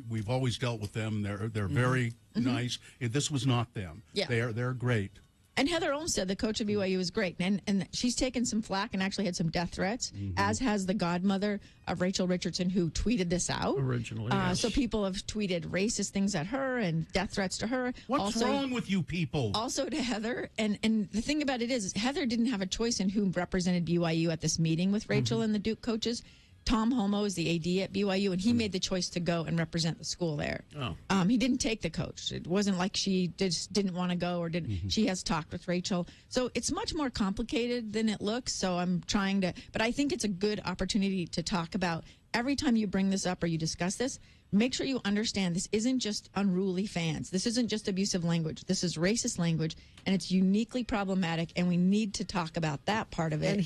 [SPEAKER 2] We've always dealt with them. They're very nice. This was not them.
[SPEAKER 16] Yeah.
[SPEAKER 2] They're great.
[SPEAKER 16] And Heather Olmstead, the coach of BYU, is great. And she's taken some flack and actually had some death threats, as has the godmother of Rachel Richardson, who tweeted this out.
[SPEAKER 3] Originally, yes.
[SPEAKER 16] So people have tweeted racist things at her and death threats to her.
[SPEAKER 2] What's wrong with you people?
[SPEAKER 16] Also to Heather. And the thing about it is Heather didn't have a choice in who represented BYU at this meeting with Rachel and the Duke coaches. Tom Holmoe is the AD at BYU, and he made the choice to go and represent the school there.
[SPEAKER 3] Oh.
[SPEAKER 16] He didn't take the coach. It wasn't like she just didn't want to go or didn't. She has talked with Rachel. So it's much more complicated than it looks. So I'm trying to, but I think it's a good opportunity to talk about every time you bring this up or you discuss this, make sure you understand this isn't just unruly fans. This isn't just abusive language. This is racist language, and it's uniquely problematic, and we need to talk about that part of it.
[SPEAKER 13] And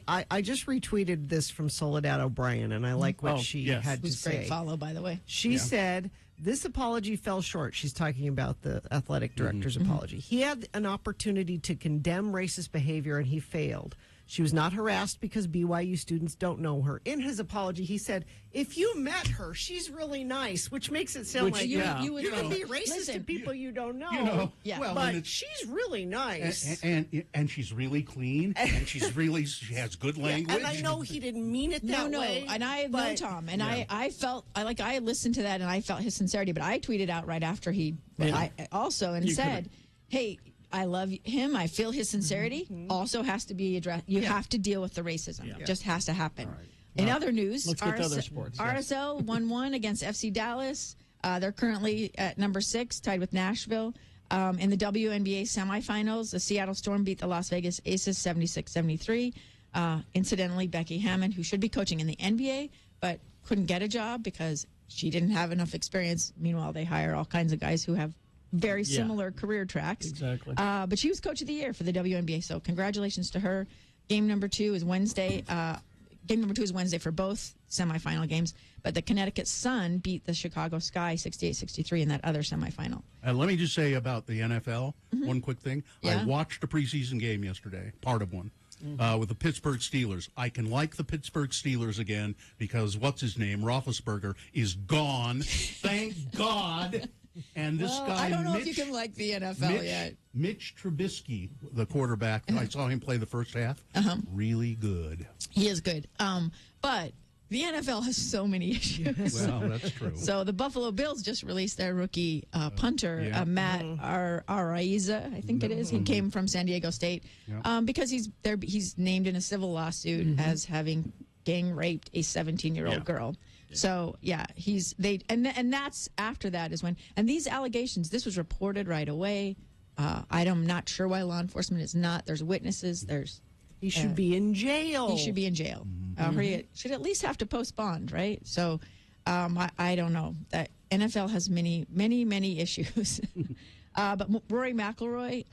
[SPEAKER 13] I just retweeted this from Soledad O'Brien, and I like what she had to
[SPEAKER 16] Who's
[SPEAKER 13] say.
[SPEAKER 16] great follow, by the way.
[SPEAKER 13] She said, this apology fell short. She's talking about the athletic director's apology. He had an opportunity to condemn racist behavior, and he failed. She was not harassed because BYU students don't know her. In his apology, he said, if you met her, she's really nice, which makes it sound like you can be racist to people you don't know. But she's really nice.
[SPEAKER 2] And she's really clean, and she has good language.
[SPEAKER 13] And I know he didn't mean it that way.
[SPEAKER 16] And I know Tom, and I felt I listened to that, and I felt his sincerity. But I tweeted out right after he said, Hey, I love him. I feel his sincerity. Also has to be addressed. You have to deal with the racism. It just has to happen. In other news,
[SPEAKER 3] let's get to other sports.
[SPEAKER 16] RSL 1-1 against FC Dallas. They're currently at number 6, tied with Nashville. In the WNBA semifinals, the Seattle Storm beat the Las Vegas Aces 76-73. Incidentally, Becky Hammon, who should be coaching in the NBA, but couldn't get a job because she didn't have enough experience. Meanwhile, they hire all kinds of guys who have very similar career tracks.
[SPEAKER 3] Exactly.
[SPEAKER 16] But she was coach of the year for the WNBA, so congratulations to her. Game number 2 is Wednesday. Game number 2 is Wednesday for both semifinal games, but the Connecticut Sun beat the Chicago Sky 68-63 in that other semifinal.
[SPEAKER 2] Let me just say about the NFL, one quick thing.
[SPEAKER 16] Yeah.
[SPEAKER 2] I watched a preseason game yesterday, part of one, with the Pittsburgh Steelers. I can like the Pittsburgh Steelers again because what's his name, Roethlisberger, is gone. Thank God. And this guy,
[SPEAKER 16] I don't know
[SPEAKER 2] Mitch,
[SPEAKER 16] if you can like the NFL yet.
[SPEAKER 2] Mitch Trubisky, the quarterback, I saw him play the first half. Really good.
[SPEAKER 16] He is good. But the NFL has so many issues.
[SPEAKER 2] Well, that's true.
[SPEAKER 16] So the Buffalo Bills just released their rookie punter, Matt Araiza, I think it is. He came from San Diego State because he's named in a civil lawsuit as having gang raped a 17-year-old girl. So and that's after that is when, and these allegations, this was reported right away. I'm not sure why law enforcement is not. There's witnesses.
[SPEAKER 13] He should be in jail.
[SPEAKER 16] He should be in jail. Or he should at least have to post bond, right? So I don't know. That NFL has many, many, many issues. But Rory McIlroy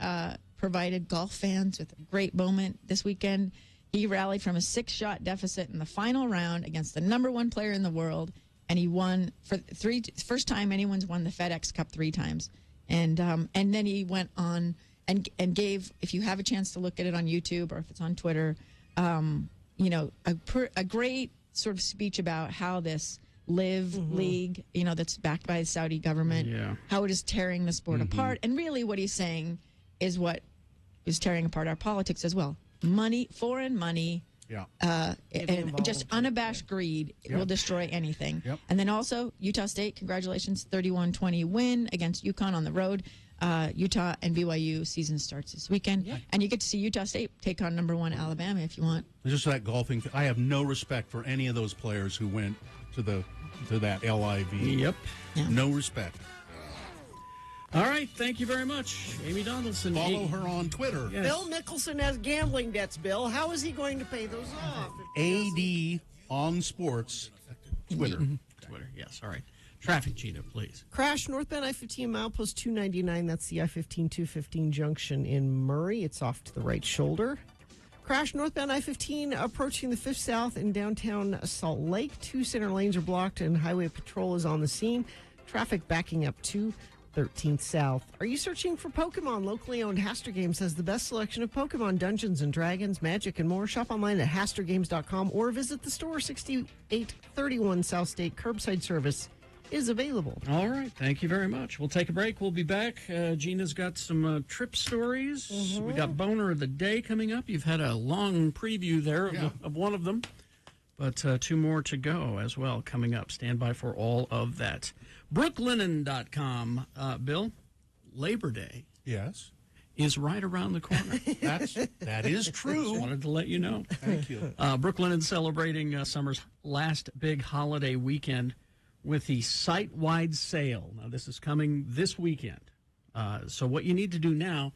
[SPEAKER 16] provided golf fans with a great moment this weekend. He rallied from a 6-shot deficit in the final round against the number 1 player in the world, and he won for first time anyone's won the FedEx Cup 3 times. And then he went on and gave, if you have a chance to look at it on YouTube or if it's on Twitter, a great sort of speech about how this Live League, that's backed by the Saudi government, how it is tearing the sport apart. And really what he's saying is what is tearing apart our politics as well. Money, foreign money, and just unabashed greed will destroy anything. And then also, Utah State, congratulations, 31-20 win against UConn on the road. Utah and BYU season starts this weekend. And you get to see Utah State take on number 1 Alabama if you want.
[SPEAKER 2] Just that golfing. I have no respect for any of those players who went to that LIV.
[SPEAKER 3] Yep.
[SPEAKER 2] No respect.
[SPEAKER 3] All right, thank you very much, Amy Donaldson.
[SPEAKER 2] Follow her on Twitter.
[SPEAKER 3] Yes.
[SPEAKER 13] Bill Nicholson has gambling debts, Bill. How is he going to pay those off?
[SPEAKER 2] AD on Sports, Twitter.
[SPEAKER 3] Twitter, yes, all right. Traffic, Gina, please.
[SPEAKER 13] Crash northbound I-15 milepost 299. That's the I-15-215 junction in Murray. It's off to the right shoulder. Crash northbound I-15 approaching the 5th South in downtown Salt Lake. 2 center lanes are blocked and highway patrol is on the scene. Traffic backing up to 13th South. Are you searching for Pokemon? Locally owned Haster Games has the best selection of Pokemon, Dungeons and Dragons, Magic, and more. Shop online at HasterGames.com or visit the store. 6831 South State. Curbside service is available.
[SPEAKER 3] All right, thank you very much. We'll take a break. We'll be back. Gina's got some trip stories. We got Boner of the Day coming up. You've had a long preview there of one of them, but 2 more to go as well coming up. Stand by for all of that. Brooklinen.com, Bill, Labor Day.
[SPEAKER 2] Yes.
[SPEAKER 3] Is right around the corner.
[SPEAKER 2] That is true.
[SPEAKER 3] Just wanted to let you know.
[SPEAKER 2] Thank you.
[SPEAKER 3] Brooklinen celebrating summer's last big holiday weekend with the site-wide sale. Now, this is coming this weekend. So what you need to do now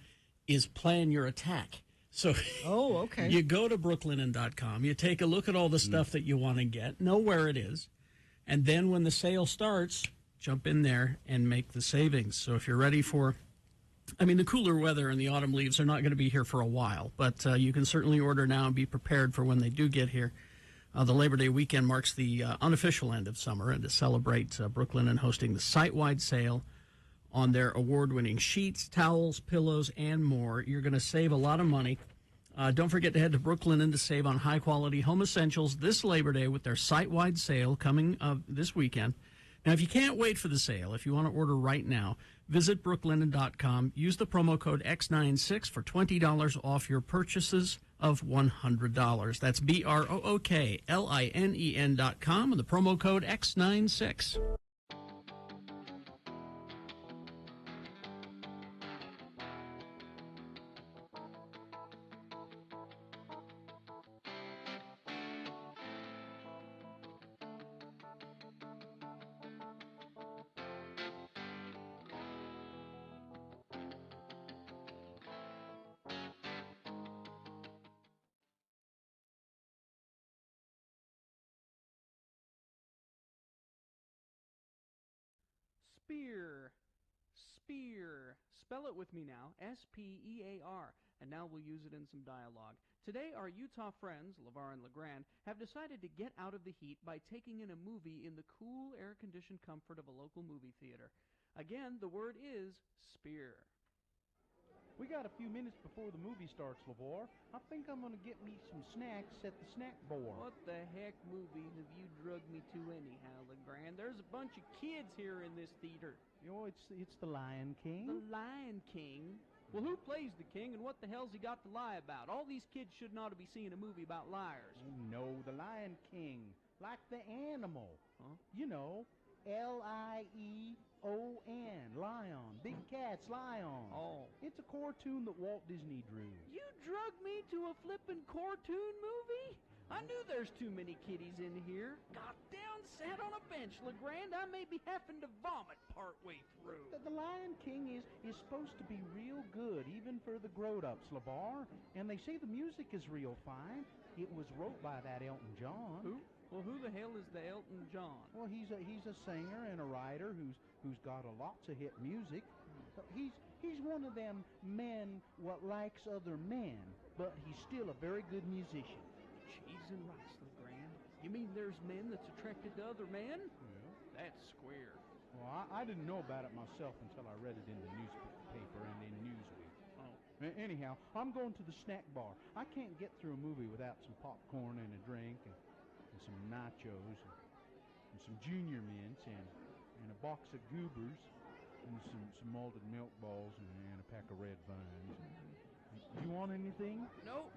[SPEAKER 3] is plan your attack. So
[SPEAKER 13] okay.
[SPEAKER 3] You go to brooklinen.com, you take a look at all the stuff that you want to get, know where it is, and then when the sale starts, jump in there and make the savings. So if you're ready for, the cooler weather and the autumn leaves are not going to be here for a while, but you can certainly order now and be prepared for when they do get here. The Labor Day weekend marks the unofficial end of summer, and to celebrate, Brooklinen hosting the site-wide sale on their award-winning sheets, towels, pillows, and more. You're going to save a lot of money. Don't forget to head to Brooklinen to save on high-quality home essentials this Labor Day with their site-wide sale coming this weekend. Now, if you can't wait for the sale, if you want to order right now, visit brooklinen.com. Use the promo code X96 for $20 off your purchases of $100. That's BROOKLINEN.com and the promo code X96. Spear. Spear. Spell it with me now. S-P-E-A-R. And now we'll use it in some dialogue. Today, our Utah friends, LeVar and LeGrand, have decided to get out of the heat by taking in a movie in the cool, air-conditioned comfort of a local movie theater. Again, the word is spear.
[SPEAKER 17] We got a few minutes before the movie starts, LeVar. I think I'm going to get me some snacks at the snack bar.
[SPEAKER 3] What the heck movie have you drugged me to anyhow, LeGrand? There's a bunch of kids here in this theater.
[SPEAKER 17] Oh, it's The Lion King.
[SPEAKER 3] The Lion King? Well, who plays the king, and what the hell's he got to lie about? All these kids shouldn't ought to be seeing a movie about liars.
[SPEAKER 17] Oh, no, The Lion King. Like the animal.
[SPEAKER 3] Huh?
[SPEAKER 17] You know, L-I-E-O-N. Lion. Big cats, lion.
[SPEAKER 3] Oh.
[SPEAKER 17] It's a cartoon that Walt Disney drew.
[SPEAKER 3] You drugged me to a flippin' cartoon movie? I knew there's too many kiddies in here. Got down, sat on a bench, LeGrand. I may be having to vomit partway through.
[SPEAKER 17] The Lion King is supposed to be real good, even for the grown-ups, LeVar. And they say the music is real fine. It was wrote by that Elton John.
[SPEAKER 3] Who? Well, who the hell is the Elton John?
[SPEAKER 17] Well, he's a singer and a writer who's got lots of hit music. But he's one of them men what likes other men, but he's still a very good musician.
[SPEAKER 3] Cheese and rice, LeGrand. You mean there's men that's attracted to other men?
[SPEAKER 17] Yeah.
[SPEAKER 3] That's square.
[SPEAKER 17] Well, I didn't know about it myself until I read it in the newspaper and in Newsweek.
[SPEAKER 3] Oh.
[SPEAKER 17] Anyhow, I'm going to the snack bar. I can't get through a movie without some popcorn and a drink and some nachos and some Junior Mints and a box of Goobers and some malted milk balls and a pack of red vines. You want anything?
[SPEAKER 3] Nope.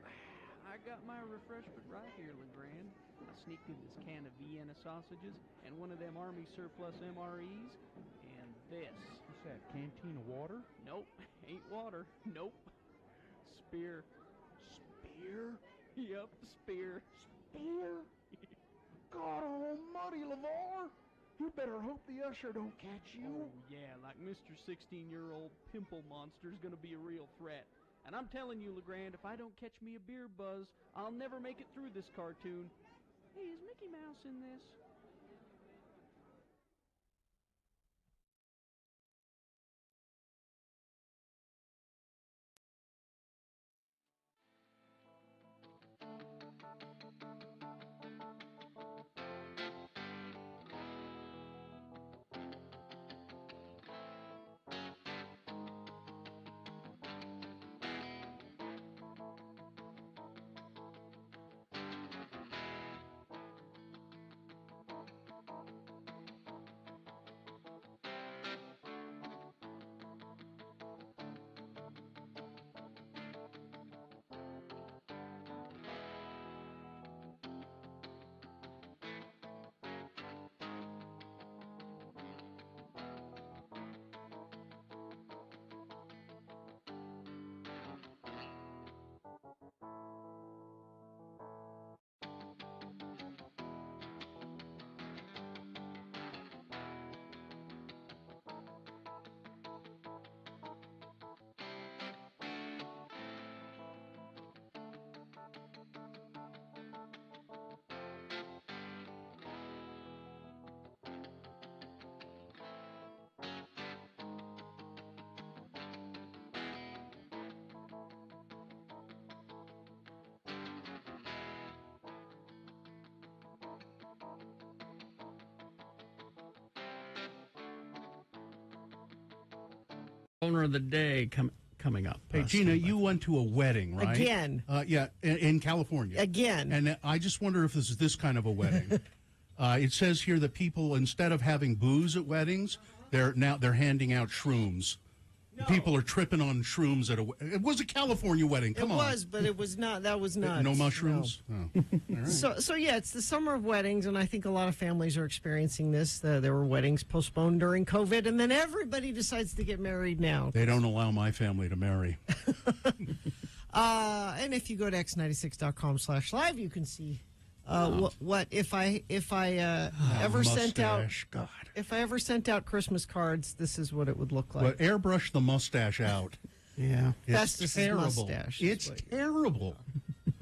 [SPEAKER 3] I got my refreshment right here, LeGrand. I sneaked in this can of Vienna sausages and one of them Army surplus MREs, and this.
[SPEAKER 17] What's that, canteen of water?
[SPEAKER 3] Nope, ain't water. Nope. Spear.
[SPEAKER 17] Spear?
[SPEAKER 3] Yep, spear.
[SPEAKER 17] Spear? God almighty, LeVar! You better hope the usher don't catch you.
[SPEAKER 3] Oh, yeah, like Mr. 16-year-old pimple monster's gonna be a real threat. And I'm telling you, LeGrand, if I don't catch me a beer buzz, I'll never make it through this cartoon. Hey, is Mickey Mouse in this? Owner of the day coming up.
[SPEAKER 2] Hey, Gina, you went to a wedding, right?
[SPEAKER 13] Again.
[SPEAKER 2] Yeah, in California.
[SPEAKER 13] Again.
[SPEAKER 2] And I just wonder if this is this kind of a wedding. It says here that people, instead of having booze at weddings, they're handing out shrooms. No. People are tripping on shrooms at it was a California wedding. Come on.
[SPEAKER 13] It was, but it was not. That was not.
[SPEAKER 2] No mushrooms? No. Oh. All right.
[SPEAKER 13] So yeah, it's the summer of weddings, and I think a lot of families are experiencing this. There were weddings postponed during COVID, and then everybody decides to get married now.
[SPEAKER 2] They don't allow my family to marry.
[SPEAKER 13] And if you go to x96.com/live, you can see what if I ever sent out.
[SPEAKER 2] God.
[SPEAKER 13] If I ever sent out Christmas cards, this is what it would look like.
[SPEAKER 2] But airbrush the mustache out.
[SPEAKER 3] Yeah,
[SPEAKER 2] it's terrible.
[SPEAKER 13] Mustache.
[SPEAKER 2] It's terrible.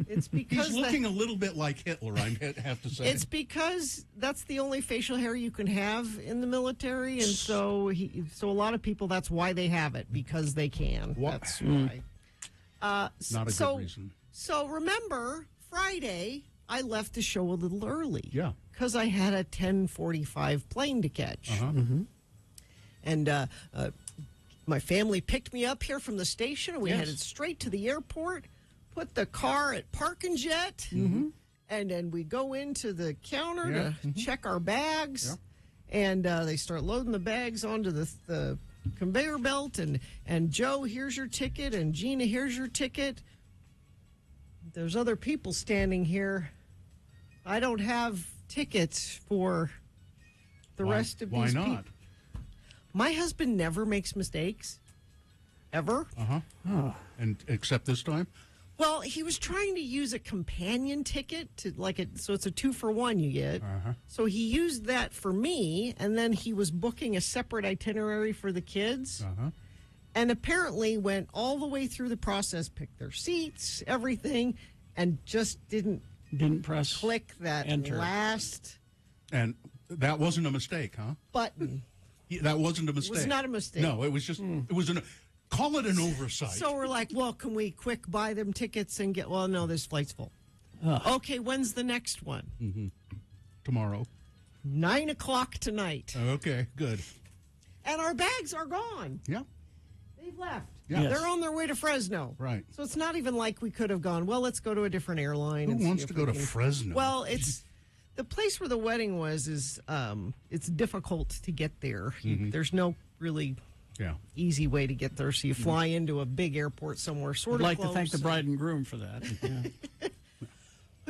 [SPEAKER 13] It's because
[SPEAKER 2] He's looking a little bit like Hitler, I have to say.
[SPEAKER 13] It's because that's the only facial hair you can have in the military, and so a lot of people, that's why they have it, because they can. That's why.
[SPEAKER 2] Not a good reason.
[SPEAKER 13] So remember, Friday, I left the show a little early.
[SPEAKER 2] Yeah.
[SPEAKER 13] Because I had a 10:45 plane to catch. And my family picked me up here from the station, and we headed straight to the airport, put the car at Park and Jet, and then we go into the counter to check our bags, and they start loading the bags onto the conveyor belt, and Joe, here's your ticket, and Gina, here's your ticket. There's other people standing here. I don't have tickets for the rest of these people.
[SPEAKER 2] Why not?
[SPEAKER 13] My husband never makes mistakes, ever.
[SPEAKER 2] And except this time?
[SPEAKER 13] Well, he was trying to use a companion ticket so it's a 2-for-1 you get. So he used that for me, and then he was booking a separate itinerary for the kids. And apparently went all the way through the process, picked their seats, everything, and just didn't
[SPEAKER 3] press
[SPEAKER 13] click that
[SPEAKER 3] enter.
[SPEAKER 13] last
[SPEAKER 2] And that wasn't a mistake, huh?
[SPEAKER 13] button.
[SPEAKER 2] That wasn't a mistake.
[SPEAKER 13] It was not a mistake.
[SPEAKER 2] No, it was just, it was call it an oversight.
[SPEAKER 13] So we're like, well, can we quick buy them tickets and get, well, no, this flight's full. Okay, when's the next one?
[SPEAKER 2] Tomorrow.
[SPEAKER 13] 9 o'clock tonight.
[SPEAKER 2] Okay, good.
[SPEAKER 13] And our bags are gone.
[SPEAKER 2] Yeah.
[SPEAKER 13] They've left.
[SPEAKER 2] Yeah. Yes.
[SPEAKER 13] They're on their way to Fresno.
[SPEAKER 2] Right.
[SPEAKER 13] So it's not even like we could have gone, well, let's go to a different airline.
[SPEAKER 2] Who
[SPEAKER 13] and see
[SPEAKER 2] wants
[SPEAKER 13] if
[SPEAKER 2] to
[SPEAKER 13] we
[SPEAKER 2] go to
[SPEAKER 13] can-"
[SPEAKER 2] Fresno?
[SPEAKER 13] Well, it's the place where the wedding was is it's difficult to get there. There's no really easy way to get there. So you fly into a big airport somewhere sort
[SPEAKER 3] I'd
[SPEAKER 13] of
[SPEAKER 3] like
[SPEAKER 13] close.
[SPEAKER 3] to thank the bride and groom for that.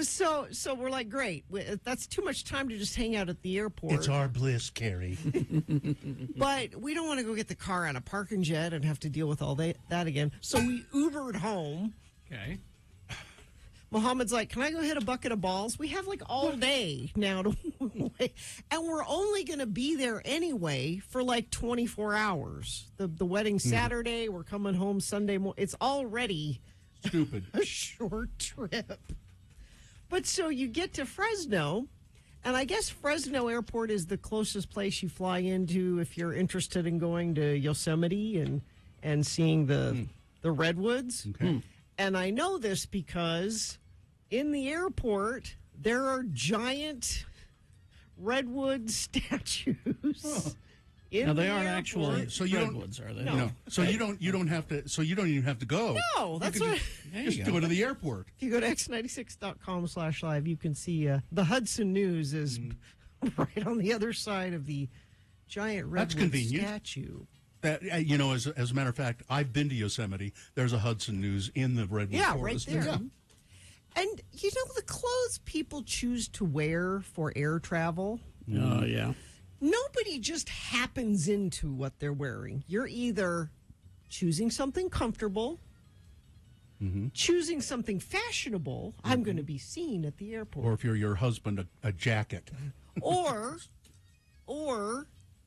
[SPEAKER 13] So we're like, great. That's too much time to just hang out at the airport.
[SPEAKER 2] It's our bliss, Carrie.
[SPEAKER 13] But we don't want to go get the car on a Park and Jet and have to deal with all that again. So we Ubered home.
[SPEAKER 3] Okay.
[SPEAKER 13] Mohammed's like, can I go hit a bucket of balls? We have like all day now to wait. And we're only going to be there anyway for like 24 hours. The wedding Saturday, we're coming home Sunday morning. It's already
[SPEAKER 2] stupid.
[SPEAKER 13] A short trip. But so you get to Fresno, and I guess Fresno Airport is the closest place you fly into if you're interested in going to Yosemite and seeing the redwoods.
[SPEAKER 2] Okay.
[SPEAKER 13] And I know this because in the airport, there are giant redwood statues.
[SPEAKER 3] Now they aren't actually
[SPEAKER 2] so you
[SPEAKER 3] redwoods, are they?
[SPEAKER 2] No. So you don't have to. So you don't even have to go.
[SPEAKER 13] No, that's
[SPEAKER 2] you
[SPEAKER 13] what.
[SPEAKER 2] Just go to the airport.
[SPEAKER 13] If you go to x96.com/live, you can see the Hudson News is right on the other side of the giant redwood
[SPEAKER 2] convenient.
[SPEAKER 13] statue.
[SPEAKER 2] That as a matter of fact, I've been to Yosemite. There's a Hudson News in the redwood forest.
[SPEAKER 13] Right there.
[SPEAKER 2] Yeah.
[SPEAKER 13] And the clothes people choose to wear for air travel.
[SPEAKER 3] Oh yeah.
[SPEAKER 13] Nobody just happens into what they're wearing. You're either choosing something comfortable, choosing something fashionable. I'm going to be seen at the airport.
[SPEAKER 2] Or if you're your husband, a jacket.
[SPEAKER 13] or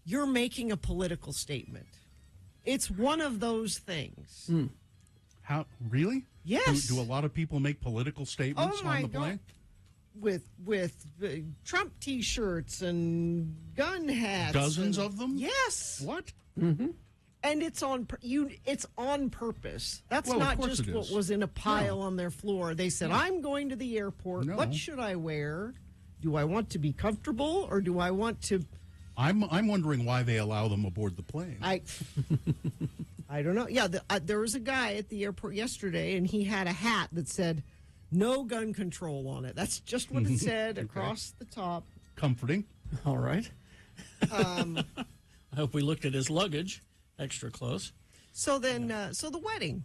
[SPEAKER 13] you're making a political statement. It's one of those things.
[SPEAKER 2] How really?
[SPEAKER 13] Yes.
[SPEAKER 2] Do a lot of people make political statements on the plane?
[SPEAKER 13] With Trump T-shirts and gun hats,
[SPEAKER 2] Dozens of them.
[SPEAKER 13] Yes.
[SPEAKER 2] What?
[SPEAKER 13] And it's on It's on purpose. That's
[SPEAKER 2] Well, of
[SPEAKER 13] not
[SPEAKER 2] course
[SPEAKER 13] just
[SPEAKER 2] it
[SPEAKER 13] what
[SPEAKER 2] is.
[SPEAKER 13] was in a pile on their floor. They said, "I'm going to the airport.
[SPEAKER 2] No.
[SPEAKER 13] What should I wear? Do I want to be comfortable or do I want to?"
[SPEAKER 2] I'm wondering why they allow them aboard the plane.
[SPEAKER 13] I don't know. Yeah, there was a guy at the airport yesterday, and he had a hat that said, "No gun control" on it. That's just what it said across the top.
[SPEAKER 2] Comforting.
[SPEAKER 3] All right. I hope we looked at his luggage extra close.
[SPEAKER 13] So then, so the wedding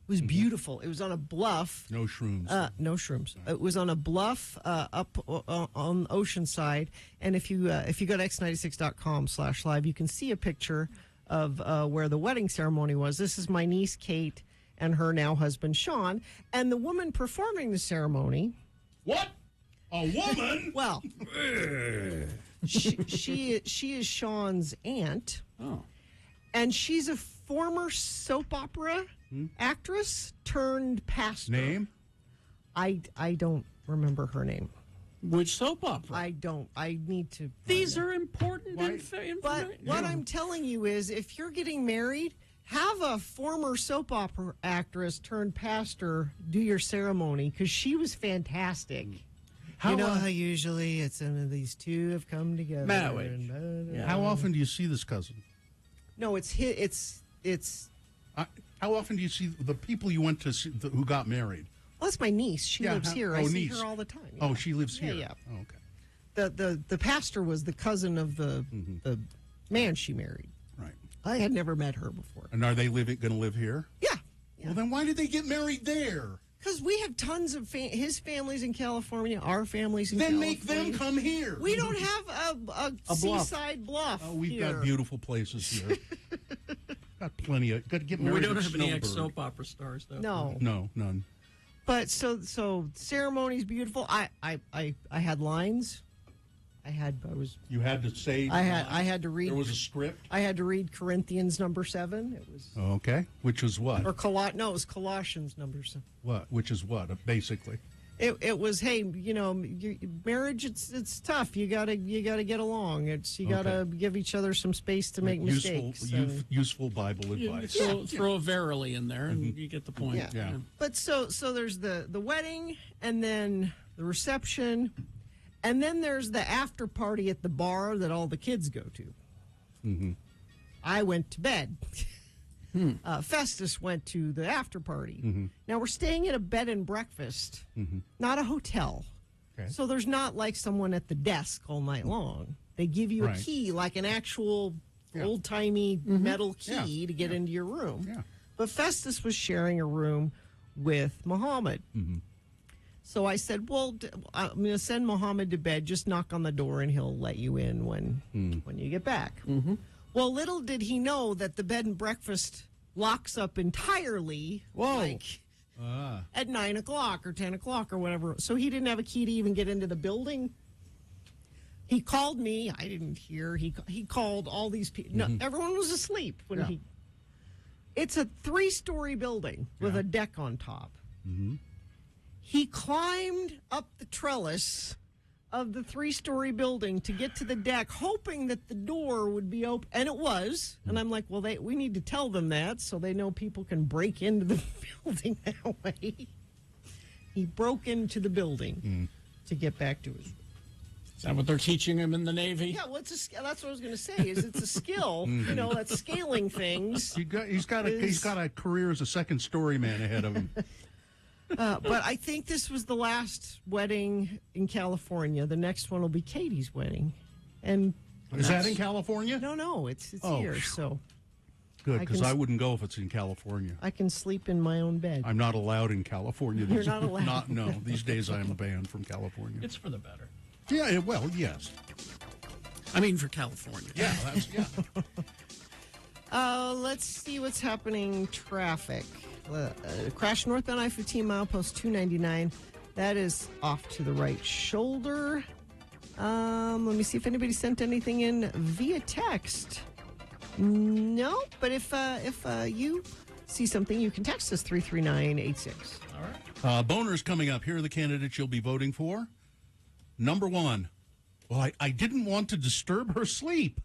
[SPEAKER 13] was beautiful. It was on a bluff.
[SPEAKER 2] No shrooms.
[SPEAKER 13] No shrooms. It was on a bluff up on Oceanside. And if you go to x96.com/live, you can see a picture of where the wedding ceremony was. This is my niece, Kate, and her now husband, Sean. And the woman performing the ceremony.
[SPEAKER 2] What? A woman?
[SPEAKER 13] Well, she is Sean's aunt.
[SPEAKER 3] Oh.
[SPEAKER 13] And she's a former soap opera actress turned pastor.
[SPEAKER 2] Name?
[SPEAKER 13] I don't remember her name.
[SPEAKER 3] Which soap opera?
[SPEAKER 13] I don't. I need to.
[SPEAKER 3] These are important.
[SPEAKER 13] But what I'm telling you is, if you're getting married, have a former soap opera actress turned pastor do your ceremony, because she was fantastic.
[SPEAKER 2] How,
[SPEAKER 13] you know how usually it's these two have come together.
[SPEAKER 3] Marriage.
[SPEAKER 2] How often do you see this cousin?
[SPEAKER 13] No, it's.
[SPEAKER 2] How often do you see the people you went to see, who got married?
[SPEAKER 13] Well, that's my niece. She lives here. I see her all the time.
[SPEAKER 2] Oh, she lives here.
[SPEAKER 13] Yeah.
[SPEAKER 2] Oh, okay.
[SPEAKER 13] The pastor was the cousin of the man she married.
[SPEAKER 2] Right.
[SPEAKER 13] I had never met her before.
[SPEAKER 2] And are they going to live here?
[SPEAKER 13] Yeah.
[SPEAKER 2] Well, then why did they get married there?
[SPEAKER 13] Because we have tons of his family's in California, our family's in
[SPEAKER 2] then
[SPEAKER 13] California.
[SPEAKER 2] Then make them come here.
[SPEAKER 13] We don't have a seaside bluff.
[SPEAKER 2] Oh, we've
[SPEAKER 13] here.
[SPEAKER 2] got beautiful places here. Got plenty of. Got to get married.
[SPEAKER 3] We don't
[SPEAKER 2] at
[SPEAKER 3] have any
[SPEAKER 2] Snowbird.
[SPEAKER 3] ex-soap opera stars, though.
[SPEAKER 13] No,
[SPEAKER 2] none.
[SPEAKER 13] But so ceremony's beautiful. I had lines.
[SPEAKER 2] You had to say.
[SPEAKER 13] I had to read.
[SPEAKER 2] There was a script.
[SPEAKER 13] I had to read Corinthians number 7. It was.
[SPEAKER 2] Okay, which was what?
[SPEAKER 13] Or it was Colossians number 7.
[SPEAKER 2] What? Which is what? Basically.
[SPEAKER 13] It was, hey, marriage. It's tough. You gotta get along. You gotta give each other some space to make mistakes.
[SPEAKER 2] Useful Bible advice.
[SPEAKER 3] Throw a verily in there, and you get the point.
[SPEAKER 13] Yeah. But so there's the wedding, and then the reception, and then there's the after party at the bar that all the kids go to.
[SPEAKER 2] Mm-hmm.
[SPEAKER 13] I went to bed. Festus went to the after party.
[SPEAKER 2] Mm-hmm.
[SPEAKER 13] Now we're staying at a bed and breakfast, not a hotel.
[SPEAKER 2] Okay.
[SPEAKER 13] So there's not like someone at the desk all night long. They give you a
[SPEAKER 2] Right.
[SPEAKER 13] key, like an actual old-timey metal key to get into your room.
[SPEAKER 2] Yeah.
[SPEAKER 13] But Festus was sharing a room with Muhammad.
[SPEAKER 2] Mm-hmm.
[SPEAKER 13] So I said, well, I'm going to send Muhammad to bed. Just knock on the door and he'll let you in when you get back.
[SPEAKER 3] Mm-hmm.
[SPEAKER 13] Well, little did he know that the bed and breakfast locks up entirely. Like at 9 o'clock or 10 o'clock or whatever. So he didn't have a key to even get into the building. He called me. I didn't hear. He called all these people. No, everyone was asleep when he. It's a 3-story building with a deck on top.
[SPEAKER 2] Mm-hmm.
[SPEAKER 13] He climbed up the trellis of the 3-story building to get to the deck, hoping that the door would be open, and it was. And I'm like, well, we need to tell them that so they know people can break into the building that way. He broke into the building to get back to his room.
[SPEAKER 3] Is that what they're teaching him in the Navy?
[SPEAKER 13] Yeah, well, that's what I was going to say. It's a skill, that's scaling things.
[SPEAKER 2] He's got a career as a second-story man ahead of him.
[SPEAKER 13] But I think this was the last wedding in California. The next one will be Katie's wedding, and
[SPEAKER 2] is that in California?
[SPEAKER 13] No, it's
[SPEAKER 2] Oh,
[SPEAKER 13] here. So
[SPEAKER 2] good, because I wouldn't go if it's in California.
[SPEAKER 13] I can sleep in my own bed.
[SPEAKER 2] I'm not allowed in California.
[SPEAKER 13] You're not allowed.
[SPEAKER 2] No, these days I am banned from California.
[SPEAKER 3] It's for the better.
[SPEAKER 2] Yeah, well, yes.
[SPEAKER 3] I mean, for California.
[SPEAKER 2] Yeah,
[SPEAKER 13] let's see what's happening. Traffic. Crash northbound I-15 milepost 299. That is off to the right shoulder. Let me see if anybody sent anything in via text. No, but if you see something, you can text us 33986.
[SPEAKER 3] All right.
[SPEAKER 2] Boner's coming up. Here are the candidates you'll be voting for. Number 1, well, I didn't want to disturb her sleep.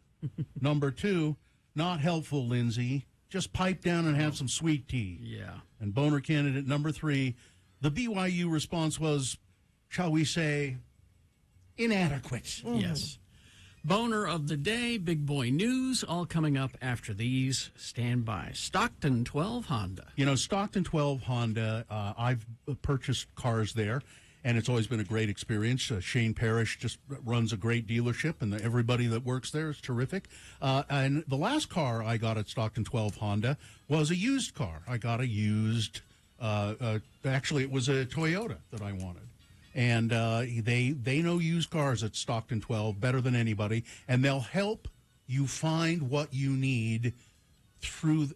[SPEAKER 2] Number 2, not helpful, Lindsay. Just pipe down and have some sweet tea.
[SPEAKER 3] Yeah.
[SPEAKER 2] And boner candidate number 3, the BYU response was, shall we say, inadequate.
[SPEAKER 3] Yes. Boner of the day, big boy news, all coming up after these. Stand by. Stockton 12 Honda.
[SPEAKER 2] Stockton 12 Honda, I've purchased cars there, and it's always been a great experience. Shane Parrish just runs a great dealership, and everybody that works there is terrific. And the last car I got at Stockton 12 Honda was a used car. I got a used, actually it was a Toyota that I wanted. And they know used cars at Stockton 12 better than anybody, and they'll help you find what you need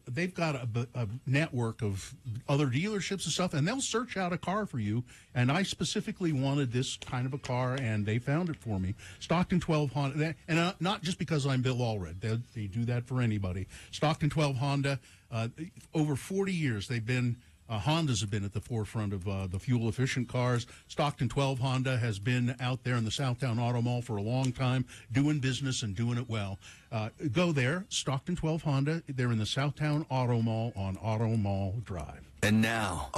[SPEAKER 2] they've got a network of other dealerships and stuff, and they'll search out a car for you. And I specifically wanted this kind of a car, and they found it for me. Stockton 12 Honda, and not just because I'm Bill Allred. They do that for anybody. Stockton 12 Honda, over 40 years they've been Hondas have been at the forefront of the fuel-efficient cars. Stockton 12 Honda has been out there in the Southtown Auto Mall for a long time, doing business and doing it well. Go there, Stockton 12 Honda. They're in the Southtown Auto Mall on Auto Mall Drive.
[SPEAKER 15] And now,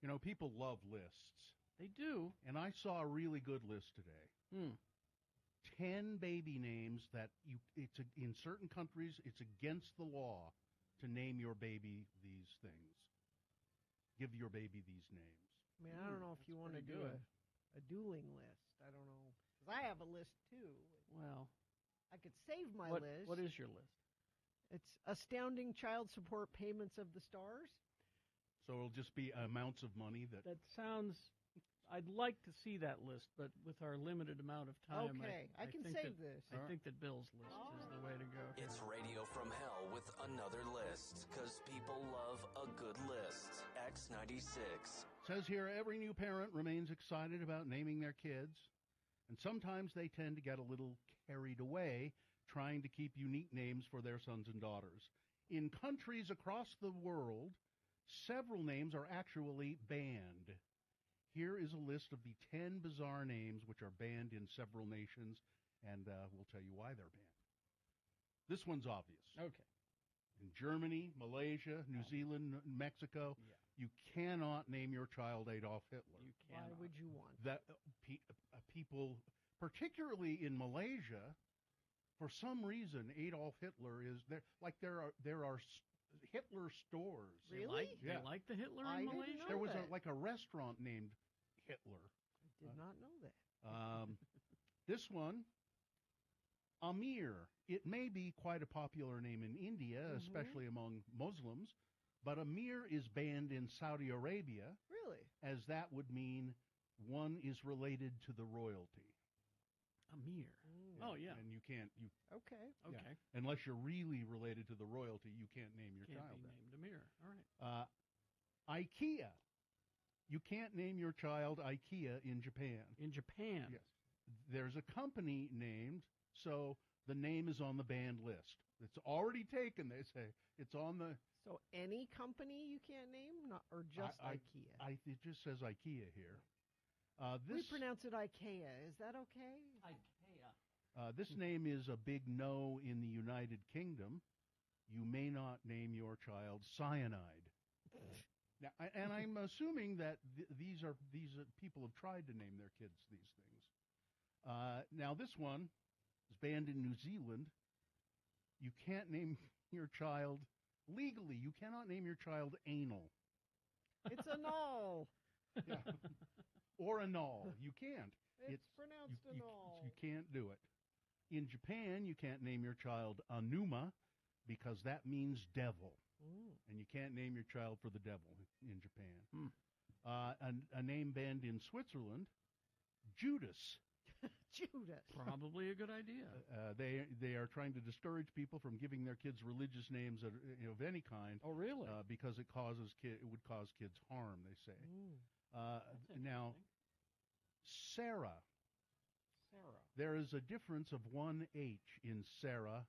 [SPEAKER 2] You know, people love lists.
[SPEAKER 3] They do.
[SPEAKER 2] And I saw a really good list today. 10 baby names that in certain countries, it's against the law to name your baby these things. Give your baby these names.
[SPEAKER 13] I mean, I don't know if you want to do a dueling list. I don't know. Because I have a list, too.
[SPEAKER 3] Well,
[SPEAKER 13] I could save my
[SPEAKER 3] what,
[SPEAKER 13] list.
[SPEAKER 3] what is your list?
[SPEAKER 13] It's astounding child support payments of the stars.
[SPEAKER 2] So it'll just be amounts of money that...
[SPEAKER 3] That sounds... I'd like to see that list, but with our limited amount of time,
[SPEAKER 13] Okay, I can
[SPEAKER 3] think
[SPEAKER 13] save
[SPEAKER 3] that,
[SPEAKER 13] this.
[SPEAKER 3] I think that Bill's list is the way to go.
[SPEAKER 18] It's Radio from Hell with another list, because people love a good list. X96.
[SPEAKER 2] Says here, every new parent remains excited about naming their kids, and sometimes they tend to get a little carried away trying to keep unique names for their sons and daughters. In countries across the world, several names are actually banned. Here is a list of the 10 bizarre names which are banned in several nations, and we'll tell you why they're banned. This one's obvious.
[SPEAKER 3] Okay.
[SPEAKER 2] In Germany, Malaysia, New Zealand, Mexico, you cannot name your child Adolf Hitler.
[SPEAKER 3] You
[SPEAKER 13] Why would you want
[SPEAKER 2] that? People, particularly in Malaysia, for some reason, Adolf Hitler is there. Like there are Hitler stores.
[SPEAKER 13] Really?
[SPEAKER 3] They like the Hitler
[SPEAKER 13] I
[SPEAKER 3] in
[SPEAKER 13] didn't
[SPEAKER 3] Malaysia?
[SPEAKER 13] know
[SPEAKER 2] There was
[SPEAKER 13] that.
[SPEAKER 2] a restaurant named Hitler.
[SPEAKER 13] I did not know that.
[SPEAKER 2] This one, Amir. It may be quite a popular name in India, especially among Muslims, but Amir is banned in Saudi Arabia,
[SPEAKER 13] Really?
[SPEAKER 2] as that would mean one is related to the royalty.
[SPEAKER 3] Amir. Oh, yeah.
[SPEAKER 2] And you can't,
[SPEAKER 13] Okay.
[SPEAKER 3] Okay.
[SPEAKER 2] unless you're really related to the royalty, you can't name your
[SPEAKER 3] Can't
[SPEAKER 2] child
[SPEAKER 3] be
[SPEAKER 2] that.
[SPEAKER 3] named Amir. All right.
[SPEAKER 2] IKEA. You can't name your child IKEA in Japan.
[SPEAKER 3] In Japan.
[SPEAKER 2] Yes. There's a company named, so the name is on the banned list. It's already taken, they say. It's on the...
[SPEAKER 13] So any company you can't name, not or just IKEA?
[SPEAKER 2] It just says IKEA here.
[SPEAKER 13] We pronounce it IKEA. Is that okay?
[SPEAKER 3] IKEA.
[SPEAKER 2] This name is a big no in the United Kingdom. You may not name your child Cyanide. Now, and I'm assuming that these people have tried to name their kids these things. Now, this one is banned in New Zealand. You can't name your child legally. You cannot name your child Anal.
[SPEAKER 13] It's a null.
[SPEAKER 2] Yeah. Or a null. You can't.
[SPEAKER 13] It's pronounced a null.
[SPEAKER 2] You can't do it. In Japan, you can't name your child Anuma because that means devil. And you can't name your child for the devil in Japan. A name banned in Switzerland, Judas.
[SPEAKER 13] Judas.
[SPEAKER 3] Probably a good idea.
[SPEAKER 2] They are trying to discourage people from giving their kids religious names of any kind.
[SPEAKER 3] Oh, really?
[SPEAKER 2] Because it would cause kids harm, they say. Now, Sarah. There is a difference of one H in Sarah,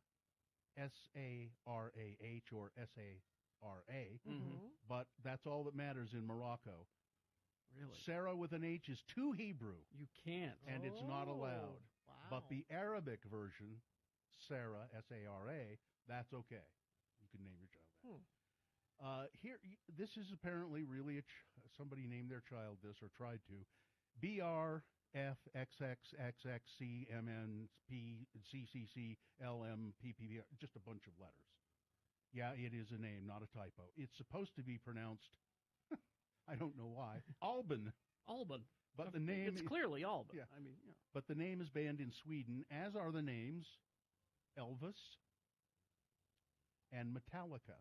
[SPEAKER 2] S-A-R-A-H or S-A-R-A, but that's all that matters in Morocco.
[SPEAKER 3] Really?
[SPEAKER 2] Sarah with an H is too Hebrew.
[SPEAKER 3] You can't.
[SPEAKER 2] And it's not allowed.
[SPEAKER 13] Wow.
[SPEAKER 2] But the Arabic version, Sarah, S-A-R-A, that's okay. You can name your child that. Here, this is apparently really somebody named their child this or tried to. FXXXCMNPCCCLMPPP, just a bunch of letters. Yeah, it is a name, not a typo. It's supposed to be pronounced, I don't know why, Alban.
[SPEAKER 3] Alban.
[SPEAKER 2] But the name
[SPEAKER 3] It's clearly Alban.
[SPEAKER 2] Yeah.
[SPEAKER 3] I mean, yeah.
[SPEAKER 2] But the name is banned in Sweden, as are the names Elvis and Metallica.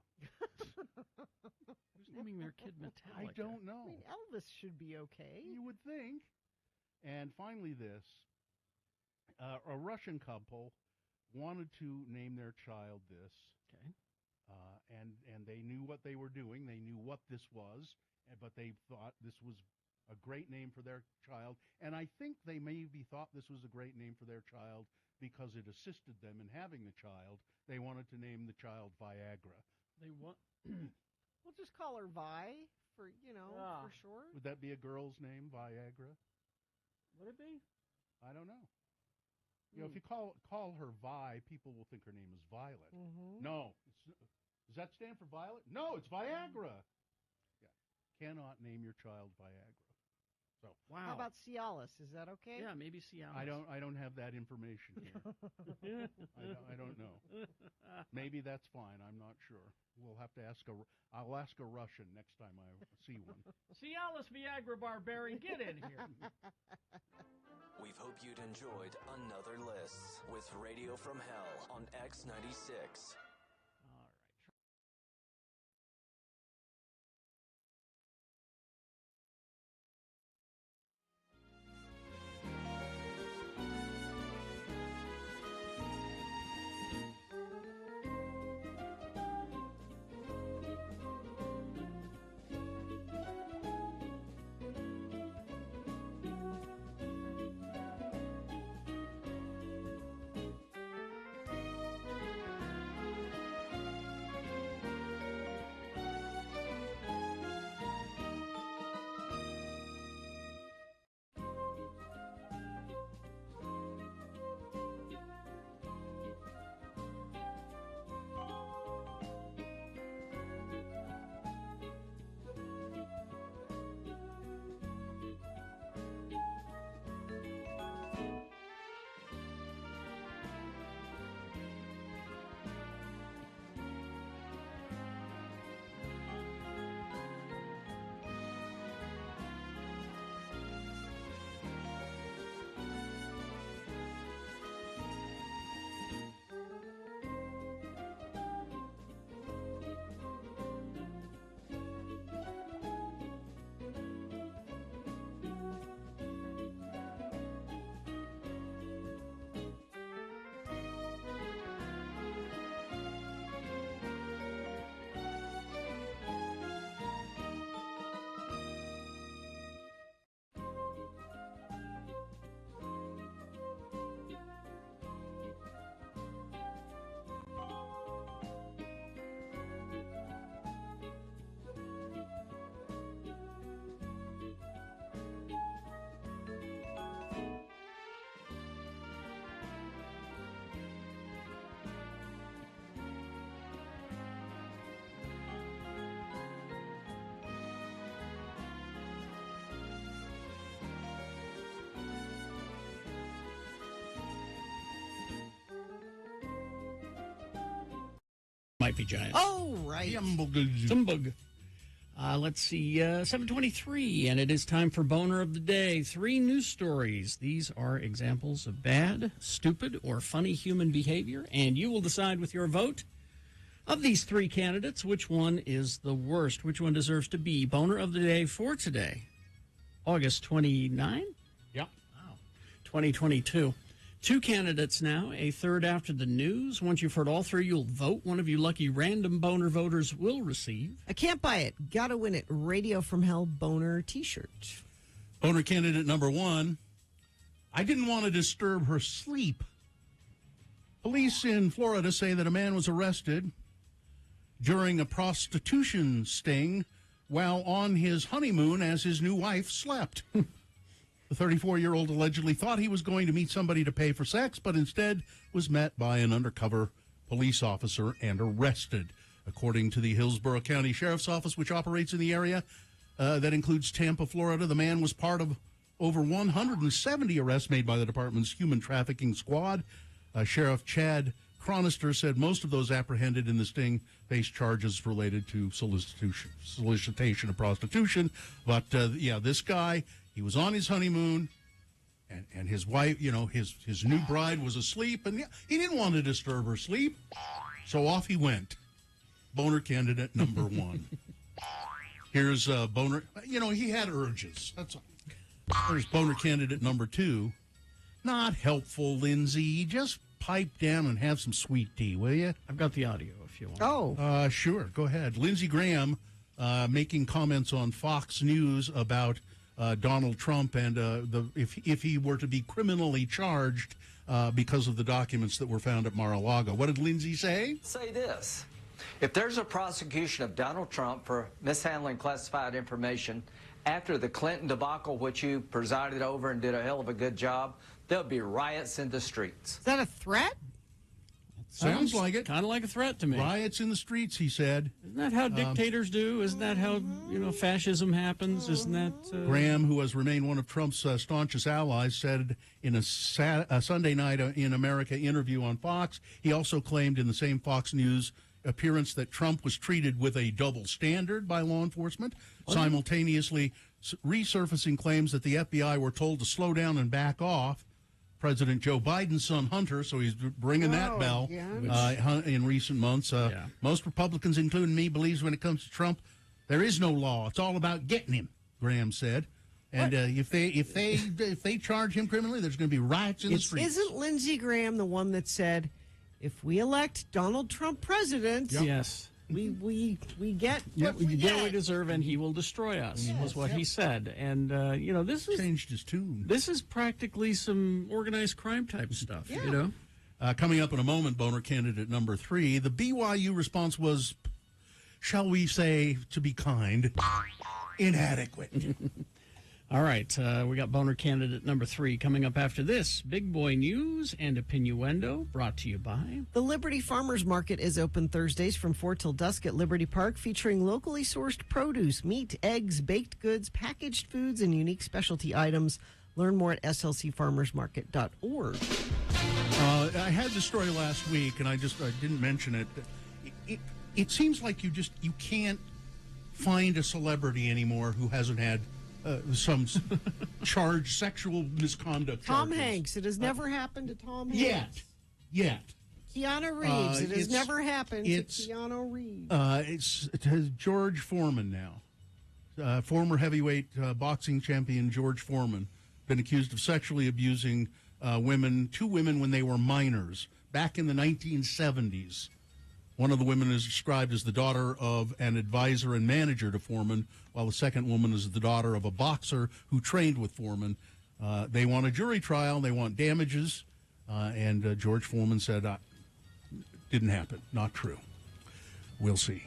[SPEAKER 3] Who's naming their kid Metallica?
[SPEAKER 2] I don't know.
[SPEAKER 13] I mean, Elvis should be okay.
[SPEAKER 2] You would think. And finally this, a Russian couple wanted to name their child this.
[SPEAKER 3] Okay.
[SPEAKER 2] And they knew what they were doing. They knew what this was, but they thought this was a great name for their child. And I think they maybe thought this was a great name for their child because it assisted them in having the child. They wanted to name the child Viagra.
[SPEAKER 3] They want.
[SPEAKER 13] We'll just call her Vi for for short.
[SPEAKER 2] Would that be a girl's name, Viagra?
[SPEAKER 3] Would it be?
[SPEAKER 2] I don't know. You know, if you call her Vi, people will think her name is Violet.
[SPEAKER 13] Mm-hmm.
[SPEAKER 2] No. Does that stand for Violet? No, it's Viagra. Yeah. Cannot name your child Viagra. So
[SPEAKER 3] Wow.
[SPEAKER 13] How about Cialis? Is that okay?
[SPEAKER 3] Yeah, maybe Cialis.
[SPEAKER 2] I don't have that information here. I don't know. Maybe that's fine. I'm not sure. We'll have to ask I'll ask a Russian next time I see one.
[SPEAKER 3] Cialis Viagra Barbarian, get in here.
[SPEAKER 18] We hope you'd enjoyed another list with Radio from Hell on X96.
[SPEAKER 3] Might be giant.
[SPEAKER 13] Oh, right.
[SPEAKER 3] Zumbug. Let's see, 7:23, and it is time for Boner of the Day. 3 news stories. These are examples of bad, stupid, or funny human behavior, and you will decide with your vote of these 3 candidates which one is the worst, which one deserves to be Boner of the Day for today, August 29?
[SPEAKER 2] Yeah.
[SPEAKER 3] Wow. 2022. 2 candidates now, a third after the news. Once you've heard all 3, you'll vote. One of you lucky random Boner voters will receive.
[SPEAKER 13] I can't buy it. Gotta win it. Radio from Hell Boner t-shirt.
[SPEAKER 2] Boner candidate number 1. I didn't want to disturb her sleep. Police in Florida say that a man was arrested during a prostitution sting while on his honeymoon as his new wife slept. The 34-year-old allegedly thought he was going to meet somebody to pay for sex, but instead was met by an undercover police officer and arrested. According to the Hillsborough County Sheriff's Office, which operates in the area that includes Tampa, Florida, the man was part of over 170 arrests made by the department's human trafficking squad. Sheriff Chad Chronister said most of those apprehended in the sting faced charges related to solicitation of prostitution. But, this guy, he was on his honeymoon, and his wife, his new bride was asleep, and he didn't want to disturb her sleep, so off he went. Boner candidate number one. Here's Boner. He had urges. That's all. There's Boner candidate number two. Not helpful, Lindsay. Just pipe down and have some sweet tea, will you?
[SPEAKER 3] I've got the audio if you want.
[SPEAKER 13] Oh.
[SPEAKER 2] Sure. Go ahead. Lindsey Graham making comments on Fox News about Donald Trump and if he were to be criminally charged because of the documents that were found at Mar-a-Lago. What did Lindsey say?
[SPEAKER 19] Say this. If there's a prosecution of Donald Trump for mishandling classified information after the Clinton debacle, which you presided over and did a hell of a good job, there'll be riots in the streets.
[SPEAKER 13] Is that a threat?
[SPEAKER 2] Sounds like it.
[SPEAKER 3] Kind of like a threat to me.
[SPEAKER 2] Riots in the streets, he said.
[SPEAKER 3] Isn't that how dictators do? Isn't that how, fascism happens? Isn't that...
[SPEAKER 2] Graham, who has remained one of Trump's staunchest allies, said in a Sunday Night in America interview on Fox, he also claimed in the same Fox News appearance that Trump was treated with a double standard by law enforcement, simultaneously resurfacing claims that the FBI were told to slow down and back off. President Joe Biden's son, Hunter, so he's ringing that bell in recent months. Most Republicans, including me, believes when it comes to Trump, there is no law. It's all about getting him, Graham said. And if they charge him criminally, there's going to be riots in the streets.
[SPEAKER 13] Isn't Lindsey Graham the one that said, if we elect Donald Trump president,
[SPEAKER 3] yes,
[SPEAKER 13] we get
[SPEAKER 3] what we deserve, and he will destroy us, was what he said. And, this is...
[SPEAKER 2] Changed his tune.
[SPEAKER 3] This is practically some organized crime type stuff,
[SPEAKER 2] Coming up in a moment, Boner candidate number three, the BYU response was, shall we say, to be kind, inadequate.
[SPEAKER 3] All right, we got Boner candidate number three coming up after this. Big Boy News and Opinioendo, brought to you by...
[SPEAKER 13] The Liberty Farmers Market is open Thursdays from 4 till dusk at Liberty Park, featuring locally sourced produce, meat, eggs, baked goods, packaged foods, and unique specialty items. Learn more at slcfarmersmarket.org.
[SPEAKER 2] I had the story last week, and I didn't mention it. It seems like you can't find a celebrity anymore who hasn't had some charged sexual misconduct.
[SPEAKER 13] Tom Hanks. It has never happened to Tom Hanks.
[SPEAKER 2] Yet.
[SPEAKER 13] Keanu Reeves. It has never happened to Keanu Reeves.
[SPEAKER 2] It's George Foreman now. Former heavyweight boxing champion George Foreman been accused of sexually abusing two women when they were minors back in the 1970s. One of the women is described as the daughter of an advisor and manager to Foreman, while the second woman is the daughter of a boxer who trained with Foreman. They want a jury trial. They want damages. And George Foreman said, didn't happen. Not true. We'll see.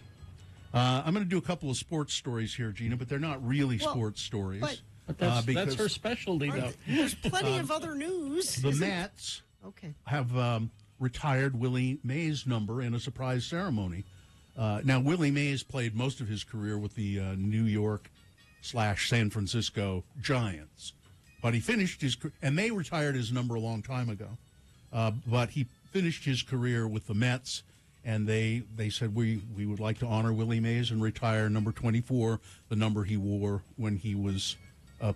[SPEAKER 2] I'm going to do a couple of sports stories here, Gina, but they're not really sports stories.
[SPEAKER 3] But that's her specialty, though.
[SPEAKER 13] There's plenty of other news.
[SPEAKER 2] The Mets have retired Willie Mays' number in a surprise ceremony. Now, Willie Mays played most of his career with the New York/San Francisco Giants, but he finished and they retired his number a long time ago. But he finished his career with the Mets, and they said we would like to honor Willie Mays and retire number 24, the number he wore when he was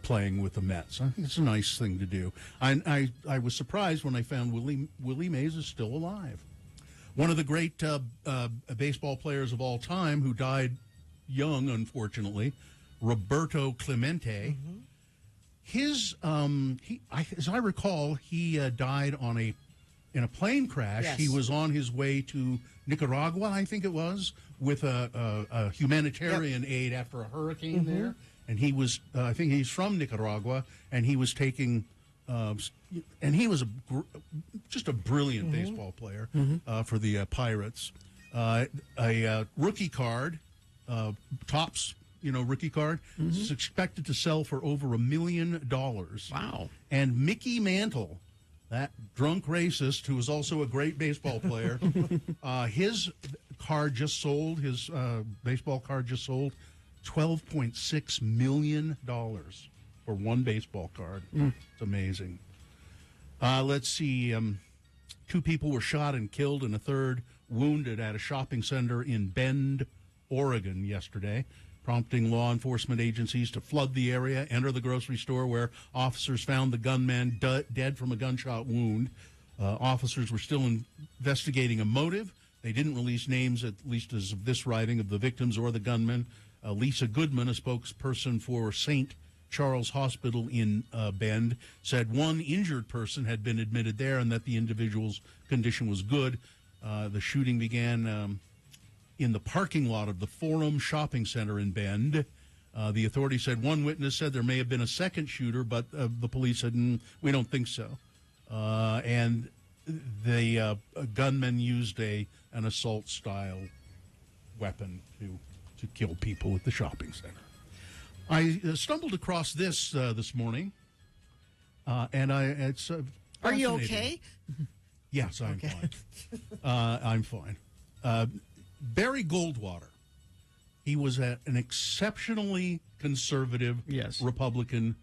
[SPEAKER 2] playing with the Mets. I think it's a nice thing to do. I was surprised when I found Willie Mays is still alive. One of the great baseball players of all time who died young, unfortunately, Roberto Clemente. As I recall, he died in a plane crash.
[SPEAKER 13] Yes.
[SPEAKER 2] He was on his way to Nicaragua, I think it was, with a humanitarian aid after a hurricane there. And he was, I think he's from Nicaragua, and he was taking, and he was just a brilliant baseball player for the Pirates. A rookie card, Topps, rookie card, is expected to sell for over $1 million.
[SPEAKER 3] Wow.
[SPEAKER 2] And Mickey Mantle, that drunk racist who was also a great baseball player, his card just sold, his baseball card just sold $12.6 million. for one baseball card.
[SPEAKER 3] Mm.
[SPEAKER 2] It's amazing. Let's see. 2 people were shot and killed and a third wounded at a shopping center in Bend, Oregon yesterday, prompting law enforcement agencies to flood the area, enter the grocery store where officers found the gunman dead from a gunshot wound. Officers were still investigating a motive. They didn't release names, at least as of this writing, of the victims or the gunman. Lisa Goodman, a spokesperson for St. Charles Hospital in Bend, said one injured person had been admitted there and that the individual's condition was good. The shooting began in the parking lot of the Forum Shopping Center in Bend. The authorities said one witness said there may have been a second shooter, but the police said, we don't think so. And the gunman used an assault-style weapon to kill people at the shopping center. I stumbled across this this morning, and it's
[SPEAKER 13] Are you
[SPEAKER 2] fascinating.
[SPEAKER 13] okay?
[SPEAKER 2] Yes, I'm fine. I'm fine. Barry Goldwater, he was an exceptionally conservative Republican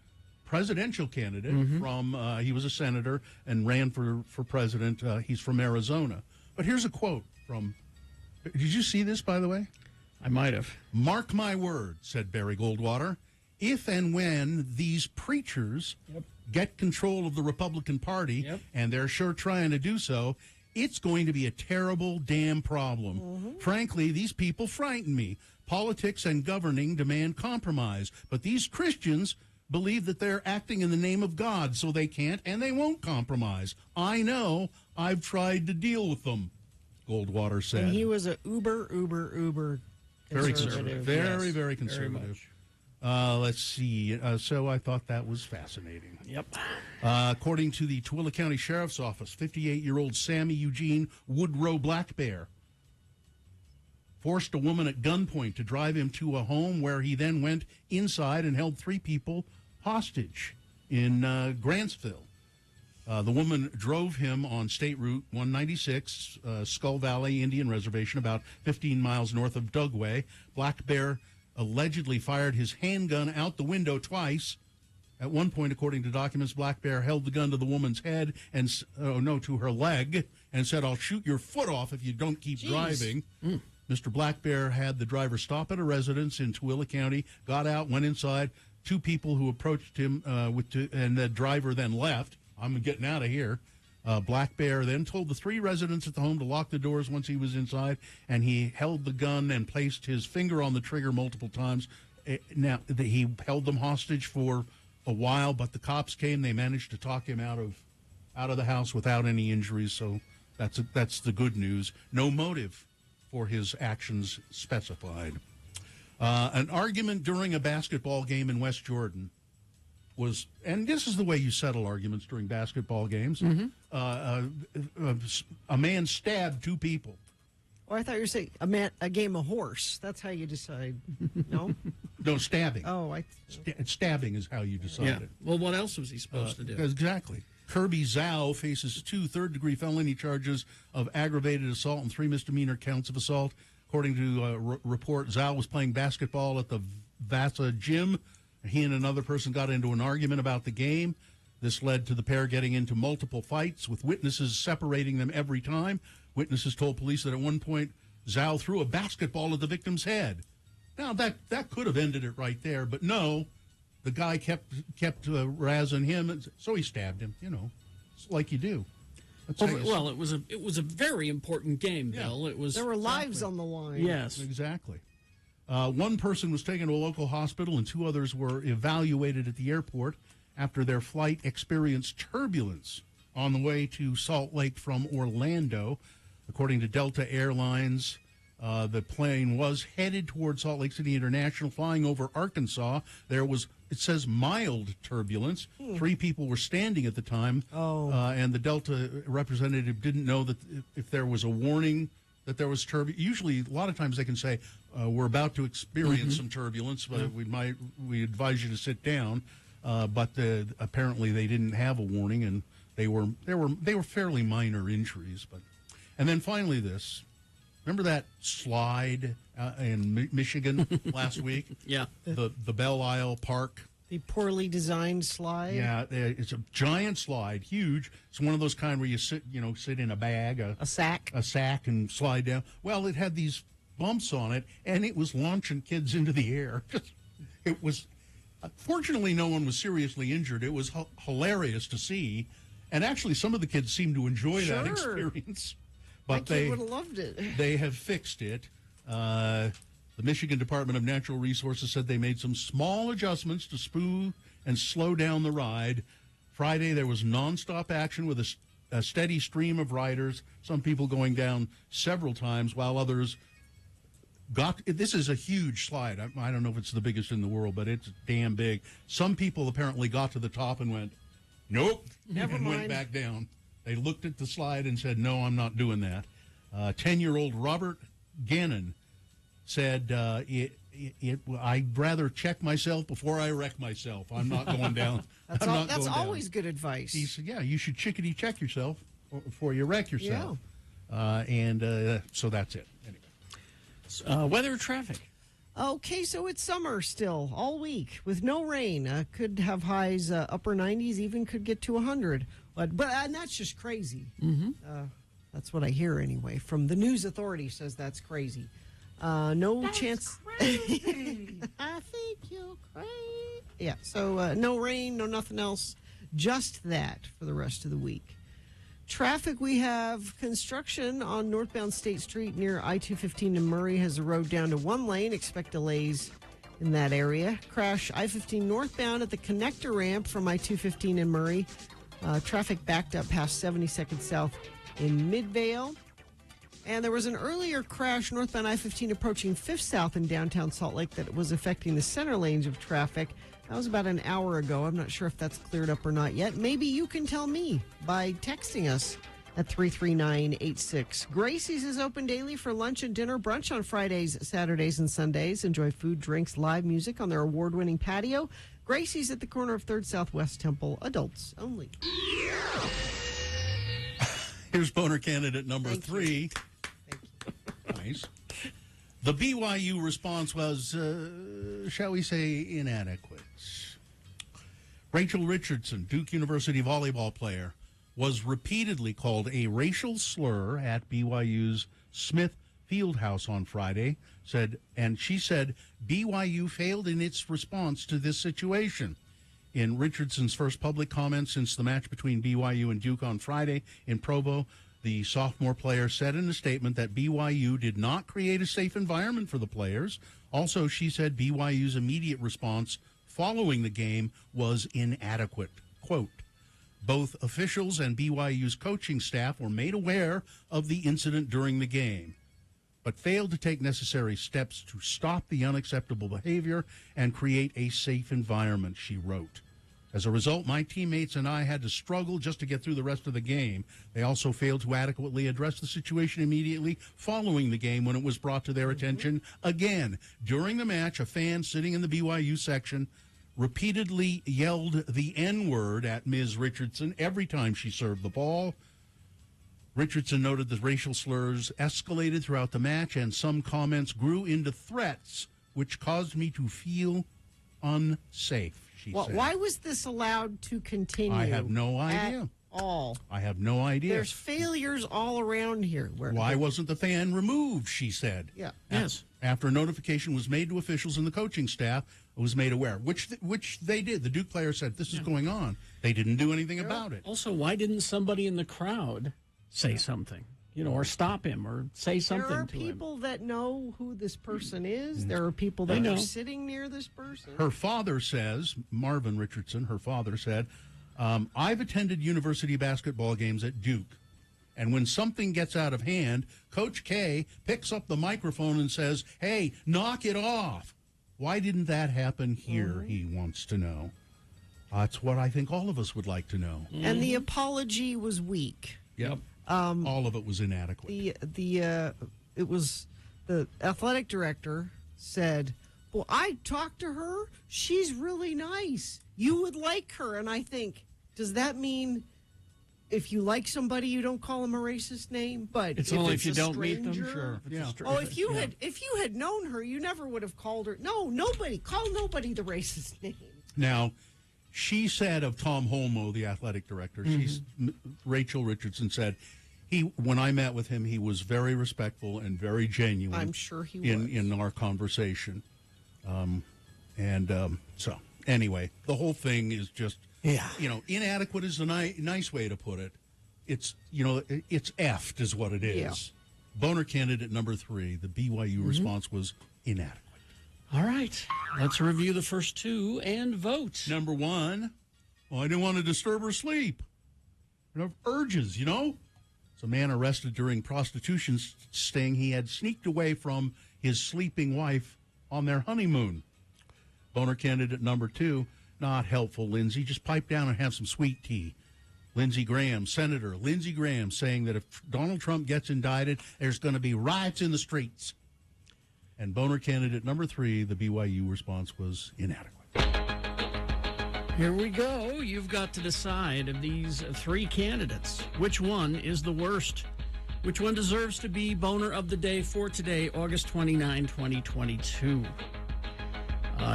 [SPEAKER 2] presidential candidate from, he was a senator and ran for president. He's from Arizona. But here's a quote from, did you see this, by the way?
[SPEAKER 3] I might have.
[SPEAKER 2] Mark my word, said Barry Goldwater, if and when these preachers get control of the Republican Party, and they're sure trying to do so, it's going to be a terrible damn problem. Frankly, these people frighten me. Politics and governing demand compromise, but these Christians believe that they're acting in the name of God, so they can't and they won't compromise. I know. I've tried to deal with them, Goldwater said.
[SPEAKER 13] And he was a uber
[SPEAKER 2] Very conservative. Very, very conservative. Let's see. So I thought that was fascinating.
[SPEAKER 3] Yep.
[SPEAKER 2] According to the Tooele County Sheriff's Office, 58-year-old Sammy Eugene Woodrow Black Bear forced a woman at gunpoint to drive him to a home where he then went inside and held 3 people hostage in Grantsville. The woman drove him on State Route 196, Skull Valley Indian Reservation, about 15 miles north of Dugway. Black Bear allegedly fired his handgun out the window twice. At one point, according to documents, Black Bear held the gun to the woman's head and, to her leg, and said, "I'll shoot your foot off if you don't keep driving." Mr. Black Bear had the driver stop at a residence in Tooele County, got out, went inside. 2 people who approached him, and the driver then left. I'm getting out of here. Black Bear then told the 3 residents at the home to lock the doors once he was inside, and he held the gun and placed his finger on the trigger multiple times. Now, he held them hostage for a while, but the cops came. They managed to talk him out of the house without any injuries, so that's the good news. No motive for his actions specified. An argument during a basketball game in West Jordan was, and this is the way you settle arguments during basketball games, a man stabbed 2 people.
[SPEAKER 13] Oh, I thought you were saying a game of horse. That's how you decide. No?
[SPEAKER 2] No, stabbing.
[SPEAKER 13] Oh,
[SPEAKER 2] stabbing is how you decide
[SPEAKER 3] Yeah.
[SPEAKER 2] it.
[SPEAKER 3] Well, what else was he supposed to do?
[SPEAKER 2] Exactly. Kirby Zhao faces 2 third-degree felony charges of aggravated assault and 3 misdemeanor counts of assault. According to a report, Zhao was playing basketball at the Vasa gym. He and another person got into an argument about the game. This led to the pair getting into multiple fights, with witnesses separating them every time. Witnesses told police that at one point, Zhao threw a basketball at the victim's head. Now, that could have ended it right there, but no. The guy kept razzing him, and so he stabbed him. It's like you do.
[SPEAKER 3] Well, it was a very important game, Bill. It was.
[SPEAKER 13] There were lives on the line.
[SPEAKER 3] Yes,
[SPEAKER 2] exactly. One person was taken to a local hospital, and 2 others were evaluated at the airport after their flight experienced turbulence on the way to Salt Lake from Orlando. According to Delta Airlines, the plane was headed toward Salt Lake City International, flying over Arkansas. There was, it says, mild turbulence. 3 people were standing at the time, and the Delta representative didn't know that if there was a warning that there was turbulence. Usually, a lot of times they can say, we're about to experience some turbulence, but we advise you to sit down. But apparently they didn't have a warning, and they were fairly minor injuries. And then finally this. Remember that slide in Michigan last week?
[SPEAKER 3] Yeah.
[SPEAKER 2] The Belle Isle Park
[SPEAKER 13] The poorly designed slide.
[SPEAKER 2] Yeah, it's a giant slide, huge. It's one of those kind where you sit in a bag,
[SPEAKER 13] a sack,
[SPEAKER 2] and slide down. Well, it had these bumps on it, and it was launching kids into the air. It was. Fortunately, no one was seriously injured. It was hilarious to see, and actually, some of the kids seemed to enjoy that experience. But
[SPEAKER 13] they would have loved it.
[SPEAKER 2] They have fixed it. The Michigan Department of Natural Resources said they made some small adjustments to smooth and slow down the ride. Friday, there was nonstop action with a steady stream of riders, some people going down several times, while others this is a huge slide. I don't know if it's the biggest in the world, but it's damn big. Some people apparently got to the top and went, nope,
[SPEAKER 13] Never mind.
[SPEAKER 2] Went back down. They looked at the slide and said, no, I'm not doing that. 10-year-old Robert Gannon said, I'd rather check myself before I wreck myself. I'm not going down.
[SPEAKER 13] That's always good advice.
[SPEAKER 2] He said, yeah, you should chickadee check yourself before you wreck yourself. Yeah. So that's it. Anyway.
[SPEAKER 3] Weather, traffic.
[SPEAKER 13] Okay, so it's summer still all week with no rain. Could have highs upper 90s, even could get to 100. But and that's just crazy.
[SPEAKER 3] Mm-hmm.
[SPEAKER 13] That's what I hear anyway. From the news authority says that's crazy. No chance. I think you're crazy. Yeah, so no rain, no nothing else. Just that for the rest of the week. Traffic, we have construction on northbound State Street near I-215 in Murray has the road down to one lane. Expect delays in that area. Crash I-15 northbound at the connector ramp from I-215 in Murray. Traffic backed up past 72nd South in Midvale. And there was an earlier crash northbound I-15 approaching 5th South in downtown Salt Lake that was affecting the center lanes of traffic. That was about an hour ago. I'm not sure if that's cleared up or not yet. Maybe you can tell me by texting us at 33986. Gracie's is open daily for lunch and dinner, brunch on Fridays, Saturdays, and Sundays. Enjoy food, drinks, live music on their award-winning patio. Gracie's at the corner of 3rd Southwest Temple. Adults only.
[SPEAKER 2] Here's boner candidate number 3. Nice. The BYU response was, shall we say, inadequate. Rachel Richardson, Duke University volleyball player, was repeatedly called a racial slur at BYU's Smith Fieldhouse on Friday. She said BYU failed in its response to this situation. In Richardson's first public comment since the match between BYU and Duke on Friday in Provo, the sophomore player said in a statement that BYU did not create a safe environment for the players. Also, she said BYU's immediate response following the game was inadequate. Quote, both officials and BYU's coaching staff were made aware of the incident during the game, but failed to take necessary steps to stop the unacceptable behavior and create a safe environment, she wrote. As a result, my teammates and I had to struggle just to get through the rest of the game. They also failed to adequately address the situation immediately following the game when it was brought to their attention. Again, during the match, a fan sitting in the BYU section repeatedly yelled the N-word at Ms. Richardson every time she served the ball. Richardson noted the racial slurs escalated throughout the match, and some comments grew into threats, which caused me to feel unsafe.
[SPEAKER 13] Why was this allowed to continue?
[SPEAKER 2] I have no idea.
[SPEAKER 13] At all.
[SPEAKER 2] I have no idea.
[SPEAKER 13] There's failures all around here.
[SPEAKER 2] Why wasn't the fan removed, she said.
[SPEAKER 13] Yeah.
[SPEAKER 3] Yes.
[SPEAKER 2] After a notification was made to officials and the coaching staff, it was made aware, which they did. The Duke player said, this is going on. They didn't do anything about it.
[SPEAKER 3] Also, why didn't somebody in the crowd say something? Or stop him or say something to him.
[SPEAKER 13] There are people that know who this person is. There are people that are sitting near this person.
[SPEAKER 2] Her father says, Marvin Richardson, her father said, I've attended university basketball games at Duke, and when something gets out of hand, Coach K picks up the microphone and says, hey, knock it off. Why didn't that happen here, he wants to know. That's what I think all of us would like to know.
[SPEAKER 13] And the apology was weak.
[SPEAKER 2] Yep. All of it was inadequate.
[SPEAKER 13] It was the athletic director said, well, I talked to her. She's really nice. You would like her. And I think, does that mean if you like somebody, you don't call them a racist name? But
[SPEAKER 3] it's only if you don't meet them.
[SPEAKER 13] Sure.
[SPEAKER 3] Yeah.
[SPEAKER 13] If you had known her, you never would have called her. No, nobody. Call nobody the racist name.
[SPEAKER 2] Now, she said of Tom Holmoe, the athletic director, Rachel Richardson said, when I met with him, he was very respectful and very genuine.
[SPEAKER 13] I'm sure he was.
[SPEAKER 2] In our conversation. So, anyway, the whole thing is just, inadequate is a nice way to put it. It's effed is what it is.
[SPEAKER 13] Yeah.
[SPEAKER 2] Boner candidate number 3, the BYU response was inadequate.
[SPEAKER 3] All right, let's review the first two and vote.
[SPEAKER 2] Number 1, I didn't want to disturb her sleep. Urges, It's a man arrested during prostitution sting he had sneaked away from his sleeping wife on their honeymoon. Boner candidate number 2, not helpful, Lindsay. Just pipe down and have some sweet tea. Senator Lindsey Graham, saying that if Donald Trump gets indicted, there's going to be riots in the streets. And Boner candidate number 3, the BYU response was inadequate.
[SPEAKER 3] Here we go. You've got to decide of these 3 candidates, which one is the worst? Which one deserves to be Boner of the Day for today, August 29, 2022?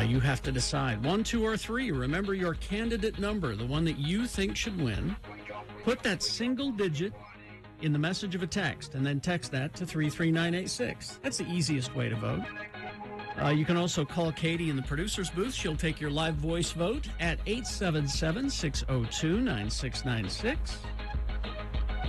[SPEAKER 3] You have to decide 1, 2, or 3. Remember your candidate number, the one that you think should win. Put that single digit in the message of a text, and then text that to 33986. That's the easiest way to vote. You can also call Katie in the producer's booth. She'll take your live voice vote at 877-602-9696.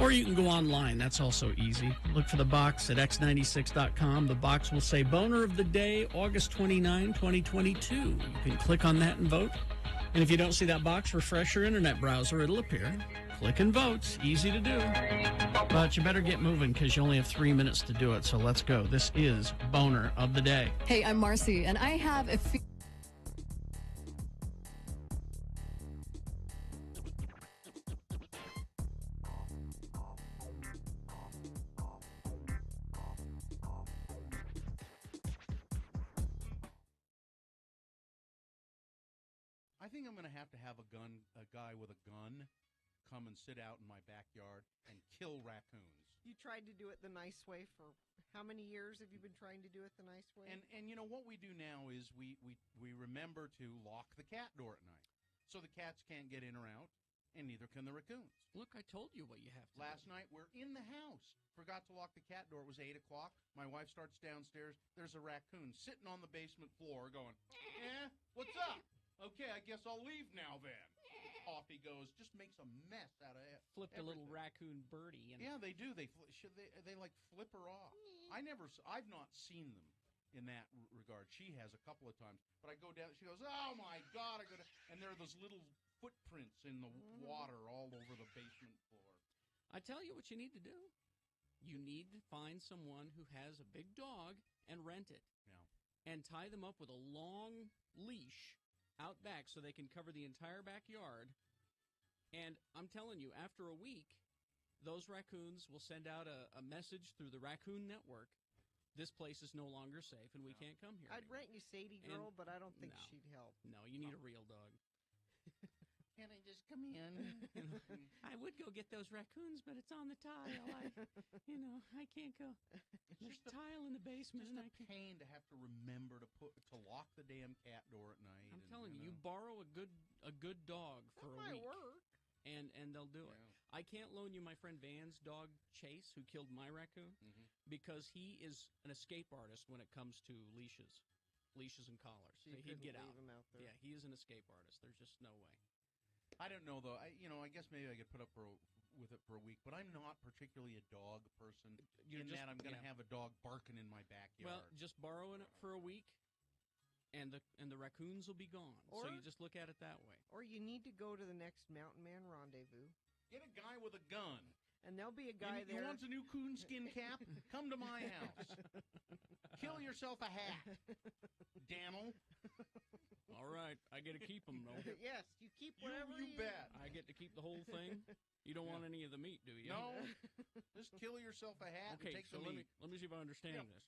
[SPEAKER 3] Or you can go online. That's also easy. Look for the box at x96.com. The box will say Boner of the Day, August 29, 2022. You can click on that and vote. And if you don't see that box, refresh your internet browser. It'll appear. Click and vote. Easy to do. But you better get moving because you only have 3 minutes to do it. So let's go. This is Boner of the Day.
[SPEAKER 20] Hey, I'm Marcy, and I have a
[SPEAKER 2] I think I'm going to have a guy with a gun come and sit out in my backyard and kill raccoons.
[SPEAKER 13] You tried to do it the nice way for how many years have you been trying to do it the nice way?
[SPEAKER 2] And what we do now is we remember to lock the cat door at night. So the cats can't get in or out, and neither can the raccoons.
[SPEAKER 3] Look, I told you what you have to
[SPEAKER 2] Last night, we're in the house. Forgot to lock the cat door. It was 8 o'clock. My wife starts downstairs. There's a raccoon sitting on the basement floor going, what's up? Okay, I guess I'll leave now then. Off he goes. Just makes a mess out of it.
[SPEAKER 3] Flipped a little raccoon birdie.
[SPEAKER 2] Yeah, they do. They like flip her off. I've not seen them in that regard. She has a couple of times, but I go down. She goes, "Oh my God!" and there are those little footprints in the water all over the basement floor.
[SPEAKER 3] I tell you what you need to do. You need to find someone who has a big dog and rent it.
[SPEAKER 2] Yeah.
[SPEAKER 3] And tie them up with a long leash out back so they can cover the entire backyard. And I'm telling you, after a week, those raccoons will send out a message through the Raccoon Network. This place is no longer safe, and we can't come here.
[SPEAKER 13] I'd rent you Sadie Girl, but I don't think she'd help.
[SPEAKER 3] No, you need a real dog.
[SPEAKER 2] Can I just come in?
[SPEAKER 3] I would go get those raccoons, but it's on the tile. I can't go. There's tile in the basement.
[SPEAKER 2] It's just a pain to have to remember to lock the damn cat door at night.
[SPEAKER 3] I'm telling you, you borrow a good dog for a week.
[SPEAKER 13] Work.
[SPEAKER 3] And they'll do it. I can't loan you my friend Van's dog, Chase, who killed my raccoon, because he is an escape artist when it comes to leashes and collars.
[SPEAKER 13] So
[SPEAKER 3] he'd get
[SPEAKER 13] leave him out there.
[SPEAKER 3] Yeah, he is an escape artist. There's just no way.
[SPEAKER 2] I don't know, though. I guess maybe I could put up with it for a week, but I'm not particularly a dog person. That I'm going to have a dog barking in my backyard.
[SPEAKER 3] Well, just borrow it for a week, and the raccoons will be gone. So you just look at it that way.
[SPEAKER 13] Or you need to go to the next Mountain Man Rendezvous.
[SPEAKER 2] Get a guy with a gun.
[SPEAKER 13] And there'll be a guy there.
[SPEAKER 2] You want a new coonskin cap? Come to my house. Kill yourself a hat, Daniel.
[SPEAKER 3] All right, I get to keep them, though.
[SPEAKER 13] Yes, you keep whatever
[SPEAKER 2] you bet.
[SPEAKER 3] I get to keep the whole thing? You don't want any of the meat, do you?
[SPEAKER 2] No. Just kill yourself a hat and take the meat.
[SPEAKER 3] Let me see if I understand this.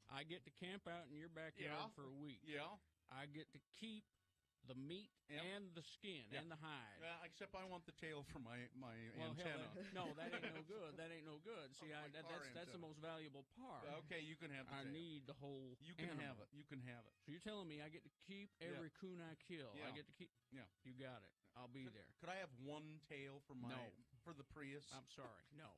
[SPEAKER 3] I get to camp out in your backyard for a week.
[SPEAKER 2] Yeah.
[SPEAKER 3] I get to keep the meat and the skin
[SPEAKER 2] Yeah.
[SPEAKER 3] and the hide.
[SPEAKER 2] Except I want the tail for my
[SPEAKER 3] Well,
[SPEAKER 2] antenna.
[SPEAKER 3] hell, no, that ain't no good. That ain't no good. See,
[SPEAKER 2] my car
[SPEAKER 3] that's the
[SPEAKER 2] antenna.
[SPEAKER 3] most valuable part.
[SPEAKER 2] Okay, you can have the
[SPEAKER 3] I
[SPEAKER 2] tail.
[SPEAKER 3] need the whole.
[SPEAKER 2] You can
[SPEAKER 3] animal.
[SPEAKER 2] have it. You can have it.
[SPEAKER 3] So you're telling me I get to keep every coon I kill?
[SPEAKER 2] Yeah.
[SPEAKER 3] I get to keep.
[SPEAKER 2] Yeah.
[SPEAKER 3] You got it. I'll be there.
[SPEAKER 2] Could I have one tail for for the Prius?
[SPEAKER 3] I'm sorry. No.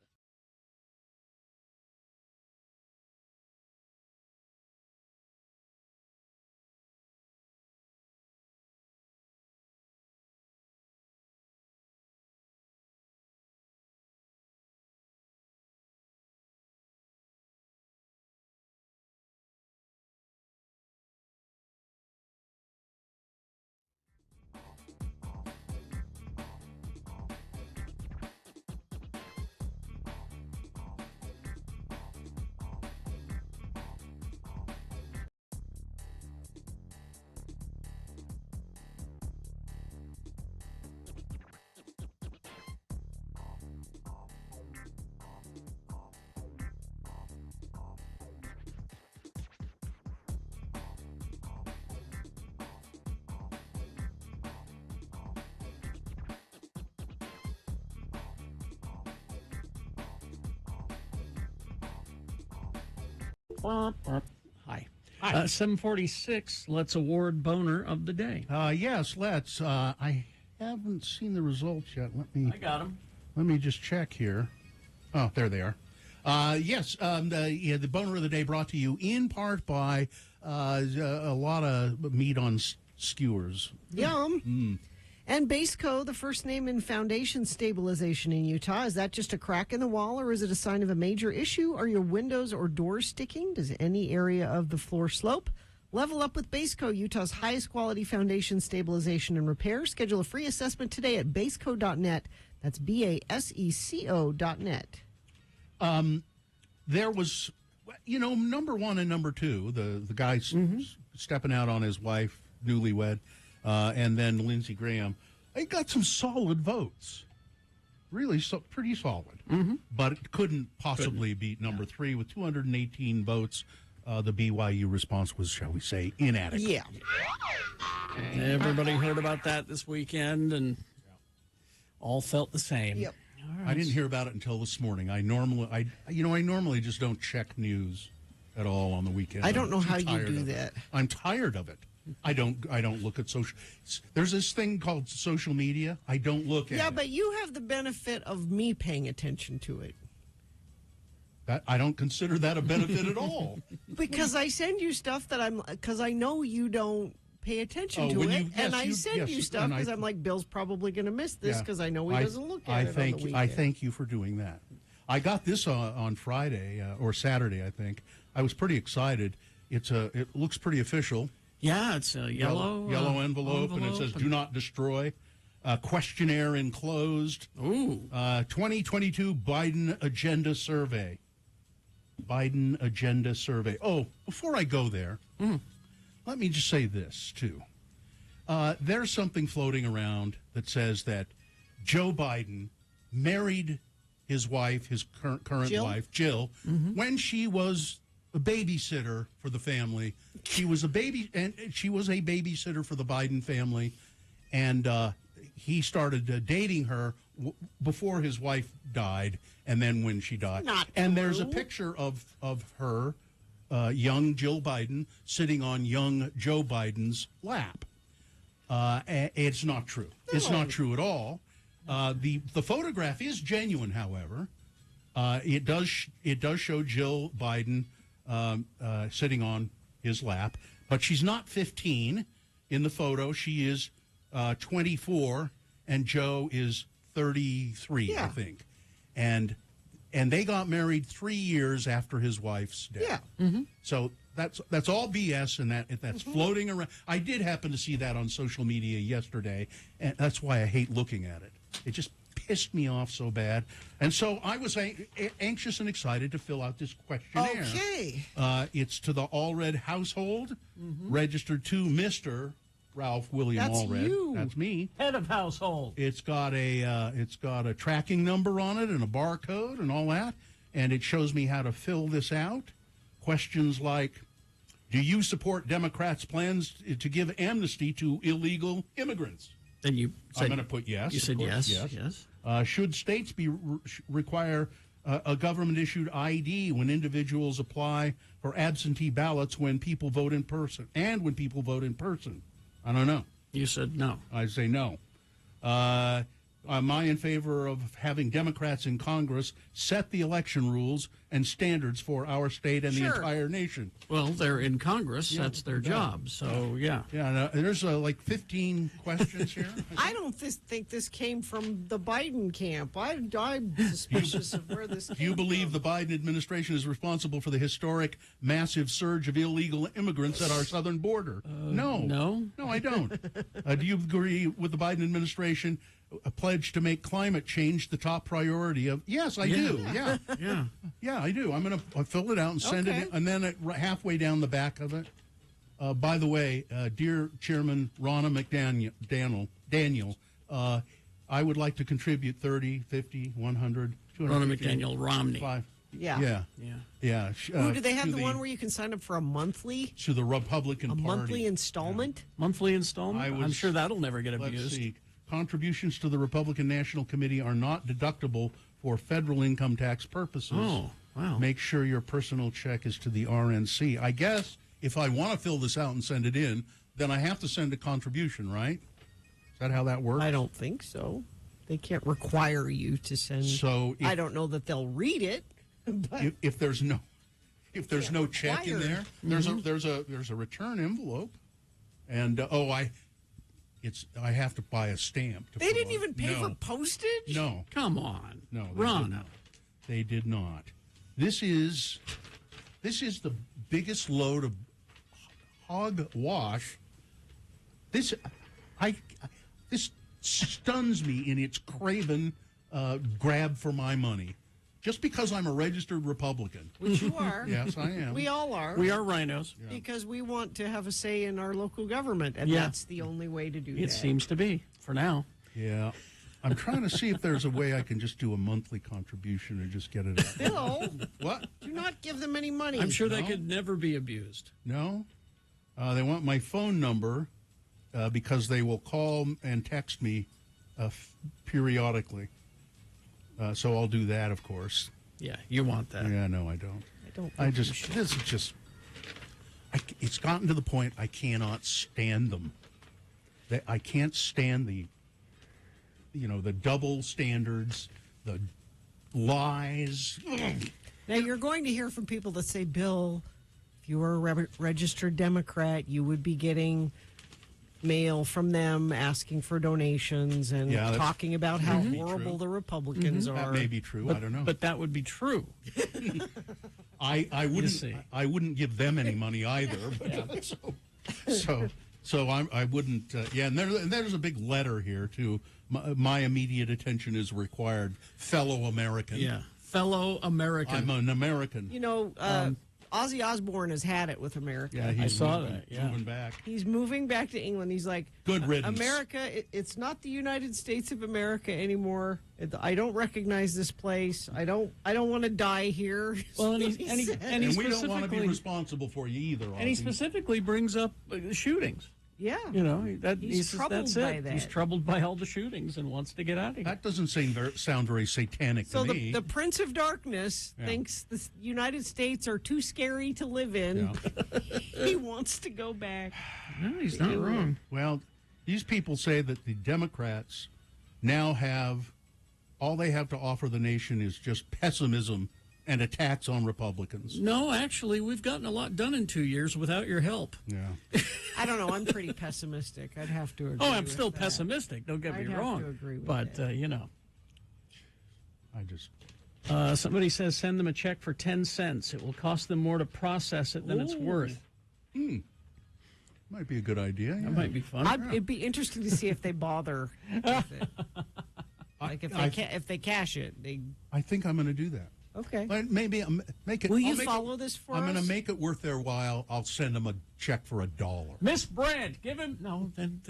[SPEAKER 3] Hi. 746, let's award boner of the day.
[SPEAKER 2] Yes, let's. I haven't seen the results yet.
[SPEAKER 3] I got them.
[SPEAKER 2] Let me just check here. Oh, there they are. Yes, the boner of the day brought to you in part by a lot of meat on skewers.
[SPEAKER 13] Yum. And Baseco, the first name in foundation stabilization in Utah. Is that just a crack in the wall, or is it a sign of a major issue? Are your windows or doors sticking? Does any area of the floor slope? Level up with Baseco, Utah's highest quality foundation stabilization and repair. Schedule a free assessment today at baseco.net. That's BASECO.net.
[SPEAKER 2] There was, number one and number two, the guy stepping out on his wife, newlywed, and then Lindsey Graham. They got some solid votes. Really, pretty solid. But it couldn't possibly beat number three with 218 votes. The BYU response was, shall we say, inadequate.
[SPEAKER 13] Yeah.
[SPEAKER 3] Everybody heard about that this weekend and all felt the same.
[SPEAKER 13] Yep.
[SPEAKER 2] I didn't hear about it until this morning. I normally just don't check news at all on the weekend.
[SPEAKER 13] I don't know
[SPEAKER 2] I'm too
[SPEAKER 13] how you
[SPEAKER 2] tired
[SPEAKER 13] do
[SPEAKER 2] of it.
[SPEAKER 13] that.
[SPEAKER 2] I'm tired of it. I don't look at social. There's this thing called social media. I don't look at
[SPEAKER 13] Yeah,
[SPEAKER 2] it.
[SPEAKER 13] but you have the benefit of me paying attention to it.
[SPEAKER 2] I don't consider that a benefit at all.
[SPEAKER 13] Because I send you stuff because I know you don't pay attention to
[SPEAKER 2] when
[SPEAKER 13] it,
[SPEAKER 2] you-
[SPEAKER 13] and
[SPEAKER 2] yes,
[SPEAKER 13] I send you stuff
[SPEAKER 2] and I-
[SPEAKER 13] because I'm like, Bill's probably going to miss this
[SPEAKER 2] Yeah.
[SPEAKER 13] because I know he doesn't look at
[SPEAKER 2] I
[SPEAKER 13] it on
[SPEAKER 2] thank
[SPEAKER 13] the
[SPEAKER 2] you.
[SPEAKER 13] weekend.
[SPEAKER 2] I thank you for doing that. I got this on Friday or Saturday, I think. I was pretty excited. It looks pretty official.
[SPEAKER 3] Yeah, it's a yellow
[SPEAKER 2] envelope, and it says "Do not destroy." Questionnaire enclosed.
[SPEAKER 3] Ooh.
[SPEAKER 2] 2022 Biden Agenda Survey. Biden Agenda Survey. Oh, before I go there, let me just say this too. There's something floating around that says that Joe Biden married his wife, his current
[SPEAKER 13] Jill?
[SPEAKER 2] wife, Jill, when she was a babysitter for the family. She was a babysitter for the Biden family, and he started dating her before his wife died, and then when she died.
[SPEAKER 13] Not
[SPEAKER 2] and there's a
[SPEAKER 13] true.
[SPEAKER 2] picture of her, young Jill Biden, sitting on young Joe Biden's lap. It's not true. It's not true at all. The photograph is genuine, however. It does show Jill Biden sitting on his lap, but she's not 15 in the photo. She is 24, and Joe is 33, I think. And they got married 3 years after his wife's death.
[SPEAKER 13] Yeah.
[SPEAKER 2] So that's all BS, and that's floating around. I did happen to see that on social media yesterday, and that's why I hate looking at it. It just pissed me off so bad. And so I was anxious and excited to fill out this questionnaire.
[SPEAKER 13] Okay.
[SPEAKER 2] It's to the Allred household, registered to Mr. Ralph William
[SPEAKER 3] That's
[SPEAKER 2] Allred.
[SPEAKER 3] you.
[SPEAKER 2] That's me.
[SPEAKER 3] Head of household.
[SPEAKER 2] It's got a tracking number on it and a barcode and all that, and it shows me how to fill this out. Questions like, Do you support Democrats' plans to give amnesty to illegal immigrants?
[SPEAKER 3] Then you said,
[SPEAKER 2] I'm going to put yes.
[SPEAKER 3] You
[SPEAKER 2] of
[SPEAKER 3] said
[SPEAKER 2] course,
[SPEAKER 3] yes.
[SPEAKER 2] Should states require a government-issued ID when individuals apply for absentee ballots when people vote in person? And when people vote in person? I don't know.
[SPEAKER 3] You said no.
[SPEAKER 2] I say no. Am I in favor of having Democrats in Congress set the election rules and standards for our state and the entire nation?
[SPEAKER 3] Well, they're in Congress.
[SPEAKER 2] Yeah,
[SPEAKER 3] that's their
[SPEAKER 2] yeah.
[SPEAKER 3] job. So, yeah.
[SPEAKER 2] Yeah, there's like 15 questions here.
[SPEAKER 13] I don't think this came from the Biden camp. I'm suspicious of where this came
[SPEAKER 2] Do you believe
[SPEAKER 13] from.
[SPEAKER 2] the Biden administration is responsible for the historic massive surge of illegal immigrants at our southern border? No.
[SPEAKER 3] No,
[SPEAKER 2] I don't. Do you agree with the Biden administration a pledge to make climate change the top priority of? Yes, I do. Yeah. Yeah, I do. I'm going to fill it out and send it in, and then halfway down the back of it. By the way, dear Chairman Ronna Daniel, I would like to contribute 30, 50, 100, 200.
[SPEAKER 3] Ronna McDaniel Romney.
[SPEAKER 13] Yeah.
[SPEAKER 2] Yeah.
[SPEAKER 13] Who do they have the one where you can sign up for a monthly?
[SPEAKER 2] To the Republican Party.
[SPEAKER 13] Monthly installment?
[SPEAKER 3] Monthly installment? I'm sure that'll never get
[SPEAKER 2] Let's
[SPEAKER 3] abused.
[SPEAKER 2] see. Contributions to the Republican National Committee are not deductible for federal income tax purposes.
[SPEAKER 3] Oh, wow.
[SPEAKER 2] Make sure your personal check is to the RNC. I guess if I want to fill this out and send it in, then I have to send a contribution, right? Is that how that works?
[SPEAKER 13] I don't think so. They can't require you to send.
[SPEAKER 2] So
[SPEAKER 13] I don't know that they'll read it. But
[SPEAKER 2] if there's no check in there, there's a return envelope, and I have to buy a stamp.
[SPEAKER 13] They didn't even pay for postage?
[SPEAKER 2] No.
[SPEAKER 3] Come on.
[SPEAKER 2] No.
[SPEAKER 3] Ron.
[SPEAKER 2] They did not. This is the biggest load of hogwash. This stuns me in its craven grab for my money. Just because I'm a registered Republican.
[SPEAKER 13] Which you are.
[SPEAKER 2] Yes, I am.
[SPEAKER 13] We all are.
[SPEAKER 3] We are rhinos.
[SPEAKER 13] Because we want to have a say in our local government, and that's the only way to do that.
[SPEAKER 3] It seems to be, for now.
[SPEAKER 2] Yeah. I'm trying to see if there's a way I can just do a monthly contribution and just get it out.
[SPEAKER 13] Bill,
[SPEAKER 2] what?
[SPEAKER 13] Do not give them any money.
[SPEAKER 3] I'm sure they could never be abused.
[SPEAKER 2] No? They want my phone number because they will call and text me periodically. So I'll do that, of course.
[SPEAKER 3] Yeah, you want that.
[SPEAKER 2] Yeah, no, I don't. This is just, it's gotten to the point I cannot stand them. I can't stand the double standards, the lies.
[SPEAKER 13] Now, you're going to hear from people that say, Bill, if you were a registered Democrat, you would be getting mail from them asking for donations and talking about how horrible the Republicans are.
[SPEAKER 2] That may be true. I don't know.
[SPEAKER 3] But that would be true.
[SPEAKER 2] I wouldn't give them any money either. So I wouldn't. And there's a big letter here too. My immediate attention is required, fellow American.
[SPEAKER 3] Yeah, fellow American.
[SPEAKER 2] I'm an American.
[SPEAKER 13] You know, Ozzy Osbourne has had it with America.
[SPEAKER 2] Yeah,
[SPEAKER 3] I saw that. Yeah,
[SPEAKER 2] moving back.
[SPEAKER 13] He's moving back to England. He's like,
[SPEAKER 2] good riddance.
[SPEAKER 13] America, it's not the United States of America anymore. I don't recognize this place. I don't want to die here.
[SPEAKER 3] Well, and
[SPEAKER 2] we don't want to be responsible for you either.
[SPEAKER 3] And he specifically brings up shootings.
[SPEAKER 13] Yeah,
[SPEAKER 3] he's
[SPEAKER 13] troubled by that.
[SPEAKER 3] He's troubled by all the shootings and wants to get out of here.
[SPEAKER 2] That doesn't sound very satanic to me.
[SPEAKER 13] So the Prince of Darkness thinks the United States are too scary to live in. Yeah. He wants to go back.
[SPEAKER 3] No, he's not wrong.
[SPEAKER 2] Well, these people say that the Democrats now all they have to offer the nation is just pessimism and attacks on Republicans.
[SPEAKER 3] No, actually, we've gotten a lot done in 2 years without your help.
[SPEAKER 2] Yeah.
[SPEAKER 13] I don't know. I'm pretty pessimistic. I'd have to agree.
[SPEAKER 3] Oh, I'm still pessimistic. Don't get me wrong.
[SPEAKER 13] To agree with
[SPEAKER 3] but,
[SPEAKER 13] that.
[SPEAKER 2] I just...
[SPEAKER 3] somebody says send them a check for 10 cents. It will cost them more to process it than it's worth.
[SPEAKER 2] Might be a good idea.
[SPEAKER 3] That might be fun.
[SPEAKER 13] It'd be interesting to see if they bother with it. Like if they cash it.
[SPEAKER 2] I think I'm going to do that.
[SPEAKER 13] Okay.
[SPEAKER 2] Maybe make it.
[SPEAKER 13] Will you follow this for us?
[SPEAKER 2] I'm going to make it worth their while. I'll send them a check for $1.
[SPEAKER 3] Miss Brand, give him. No, then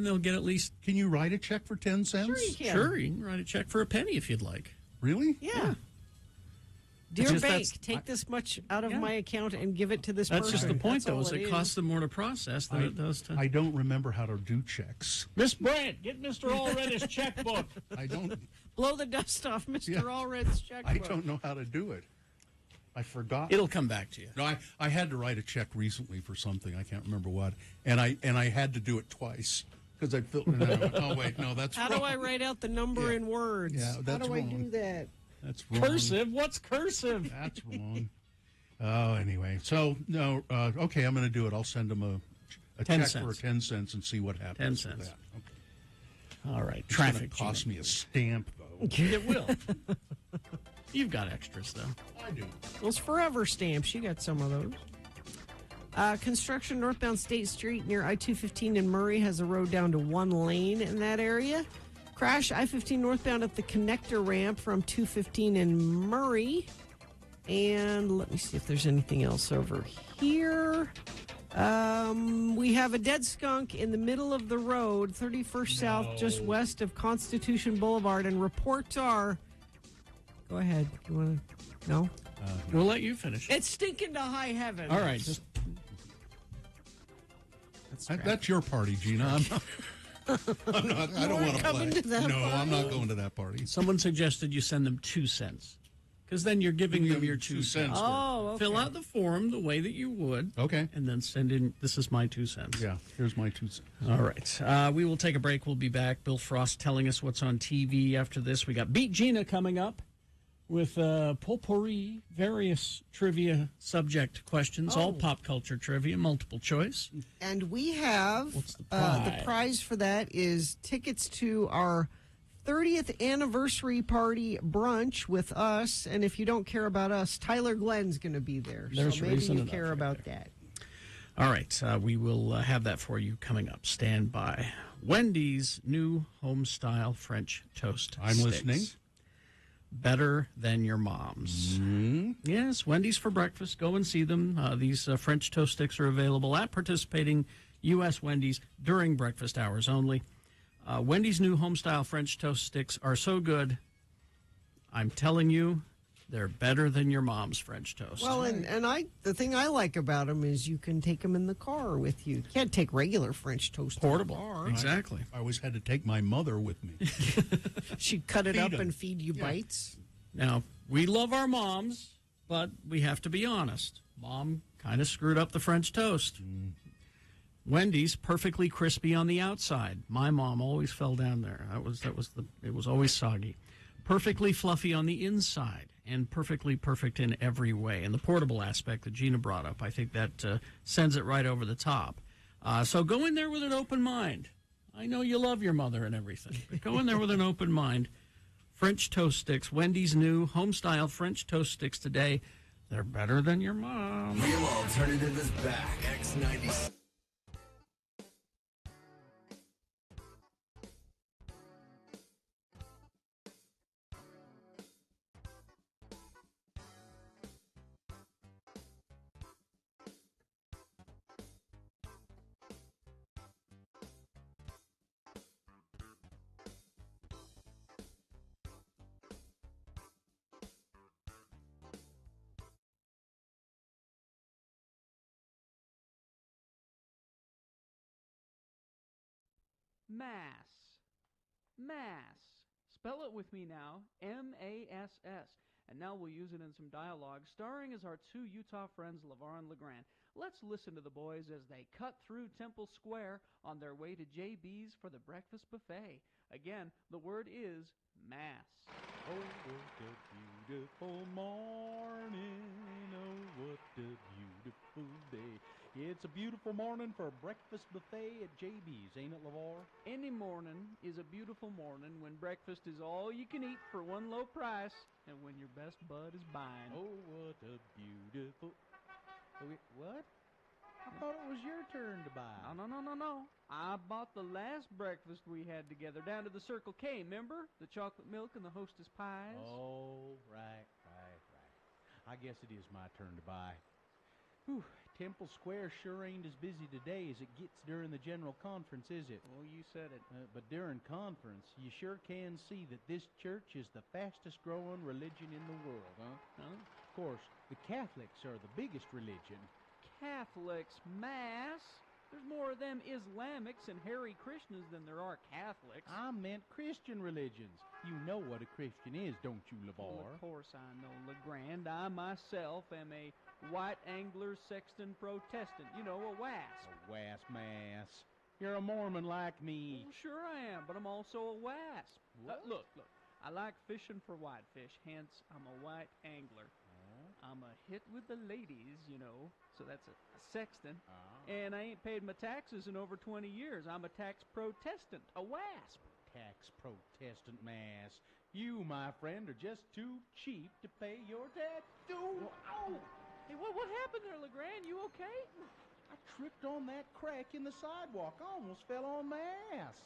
[SPEAKER 3] they'll get at least.
[SPEAKER 2] Can you write a check for 10 cents?
[SPEAKER 13] Sure, you can.
[SPEAKER 3] Sure, you can write a check for a penny if you'd like.
[SPEAKER 2] Really?
[SPEAKER 13] Yeah. Dear
[SPEAKER 3] Just
[SPEAKER 13] bank,
[SPEAKER 3] that's-
[SPEAKER 13] take this much out of
[SPEAKER 3] Yeah.
[SPEAKER 13] my account and give it to this
[SPEAKER 3] That's
[SPEAKER 13] person.
[SPEAKER 3] just the point, though,
[SPEAKER 13] all
[SPEAKER 3] is it costs them more to process than it does to...
[SPEAKER 2] I don't remember how to do checks.
[SPEAKER 3] Miss Brandt, get Mr. Allred's checkbook.
[SPEAKER 2] I don't.
[SPEAKER 13] Blow the dust off Mr.
[SPEAKER 2] Yeah.
[SPEAKER 13] Allred's checkbook.
[SPEAKER 2] I don't know how to do it. I forgot.
[SPEAKER 3] It'll come back to you.
[SPEAKER 2] No, I had to write a check recently for something. I can't remember what, and I had to do it twice because I filled. Oh wait, no, that's
[SPEAKER 13] How
[SPEAKER 2] wrong.
[SPEAKER 13] do I write out the number in words?
[SPEAKER 2] Yeah, that's
[SPEAKER 13] How do I
[SPEAKER 2] wrong.
[SPEAKER 13] do that?
[SPEAKER 2] That's wrong.
[SPEAKER 3] Cursive? What's cursive?
[SPEAKER 2] That's wrong. Oh, anyway. So, no, okay, I'm going to do it. I'll send them a
[SPEAKER 3] 10
[SPEAKER 2] check
[SPEAKER 3] cents.
[SPEAKER 2] for 10 cents and see what happens.
[SPEAKER 3] 10
[SPEAKER 2] with
[SPEAKER 3] cents.
[SPEAKER 2] that. Okay.
[SPEAKER 3] All right.
[SPEAKER 2] It's gonna
[SPEAKER 3] Traffic.
[SPEAKER 2] cost me a stamp, though.
[SPEAKER 3] It will. You've got extras, though.
[SPEAKER 2] I do.
[SPEAKER 13] Those forever stamps. You got some of those. Construction northbound State Street near I-215 in Murray has a road down to one lane in that area. Crash I-15 northbound at the connector ramp from 215 in Murray. And let me see if there's anything else over here. We have a dead skunk in the middle of the road, 31st South, just west of Constitution Boulevard. And reports are... Go ahead. You want to... No?
[SPEAKER 3] We'll let you finish.
[SPEAKER 13] It's stinking to high heaven.
[SPEAKER 3] All right. Just...
[SPEAKER 2] That's your party, Gina. I'm not. I don't want to play. No, I'm not going to that party.
[SPEAKER 3] Someone suggested you send them 2 cents. Because then you're giving them your 2 cents.
[SPEAKER 13] Oh, okay.
[SPEAKER 3] Fill out the form the way that you would.
[SPEAKER 2] Okay.
[SPEAKER 3] And then send in, this is my 2 cents.
[SPEAKER 2] Yeah, here's my 2 cents.
[SPEAKER 3] All right. We will take a break. We'll be back. Bill Frost telling us what's on TV after this. We got Beat Gina coming up with potpourri, various trivia subject questions, all pop culture trivia, multiple choice.
[SPEAKER 13] And we have
[SPEAKER 3] What's the
[SPEAKER 13] the prize for that is tickets to our 30th anniversary party brunch with us. And if you don't care about us, Tyler Glenn's going to be there.
[SPEAKER 3] There's
[SPEAKER 13] so maybe
[SPEAKER 3] reason
[SPEAKER 13] you
[SPEAKER 3] enough
[SPEAKER 13] care
[SPEAKER 3] right
[SPEAKER 13] about that.
[SPEAKER 3] All right. We will have that for you coming up. Stand by. Wendy's new home-style French toast
[SPEAKER 2] I'm
[SPEAKER 3] sticks.
[SPEAKER 2] listening.
[SPEAKER 3] Better than your mom's. Yes, Wendy's for breakfast. Go and see them. These French toast sticks are available at participating U.S. Wendy's during breakfast hours only. Wendy's new home-style French toast sticks are so good, I'm telling you, they're better than your mom's French toast.
[SPEAKER 13] Well, and the thing I like about them is you can take them in the car with you. You can't take regular French toast
[SPEAKER 3] Portable.
[SPEAKER 13] in the car.
[SPEAKER 3] Exactly.
[SPEAKER 2] I always had to take my mother with me.
[SPEAKER 13] She'd cut it
[SPEAKER 2] Feed
[SPEAKER 13] up
[SPEAKER 2] 'em.
[SPEAKER 13] and feed you bites.
[SPEAKER 3] Now, we love our moms, but we have to be honest. Mom kind of screwed up the French toast. Wendy's perfectly crispy on the outside. My mom always fell down there. It was always soggy. Perfectly fluffy on the inside and perfectly perfect in every way. And the portable aspect that Gina brought up, I think that sends it right over the top. So go in there with an open mind. I know you love your mother and everything, but go in there with an open mind. French toast sticks, Wendy's new home-style French toast sticks today. They're better than your mom.
[SPEAKER 15] Real alternative is back. X96.
[SPEAKER 21] Mass. Mass. Spell it with me now. M-A-S-S. And now we'll use it in some dialogue, starring as our two Utah friends, LeVar and LeGrand. Let's listen to the boys as they cut through Temple Square on their way to JB's for the breakfast buffet. Again, the word is mass.
[SPEAKER 17] Oh, what a beautiful morning. Oh, what a beautiful day. It's a beautiful morning for a breakfast buffet at JB's, ain't it, LeVar?
[SPEAKER 21] Any morning is a beautiful morning when breakfast is all you can eat for one low price and when your best bud is buying.
[SPEAKER 17] Oh, what a beautiful... What? I thought it was your turn to buy.
[SPEAKER 21] No. I bought the last breakfast we had together down to the Circle K, remember? The chocolate milk and the Hostess pies.
[SPEAKER 17] Oh, right. I guess it is my turn to buy. Whew. Temple Square sure ain't as busy today as it gets during the general conference, is it?
[SPEAKER 21] Well, you said it.
[SPEAKER 17] But during conference, you sure can see that this church is the fastest growing religion in the world, huh? Of course, the Catholics are the biggest religion.
[SPEAKER 21] Catholics, Mass. There's more of them Islamics and Hare Krishnas than there are Catholics.
[SPEAKER 17] I meant Christian religions. You know what a Christian is, don't you, LeVar?
[SPEAKER 21] Well, of course I know, LeGrand. I myself am a White Angler Sexton Protestant. You know, a WASP.
[SPEAKER 17] A WASP, Mass. You're a Mormon like me.
[SPEAKER 21] Well, sure I am, but I'm also a WASP. Look. I like fishing for whitefish, hence I'm a white angler. I'm a hit with the ladies, you know, so that's a sexton. And I ain't paid my taxes in over 20 years. I'm a tax protestant, a WASP.
[SPEAKER 17] Tax protestant, Mass. You, my friend, are just too cheap to pay your tax. Ow!
[SPEAKER 21] Hey, what happened there, LeGrand? You okay?
[SPEAKER 17] I tripped on that crack in the sidewalk. I almost fell on my ass.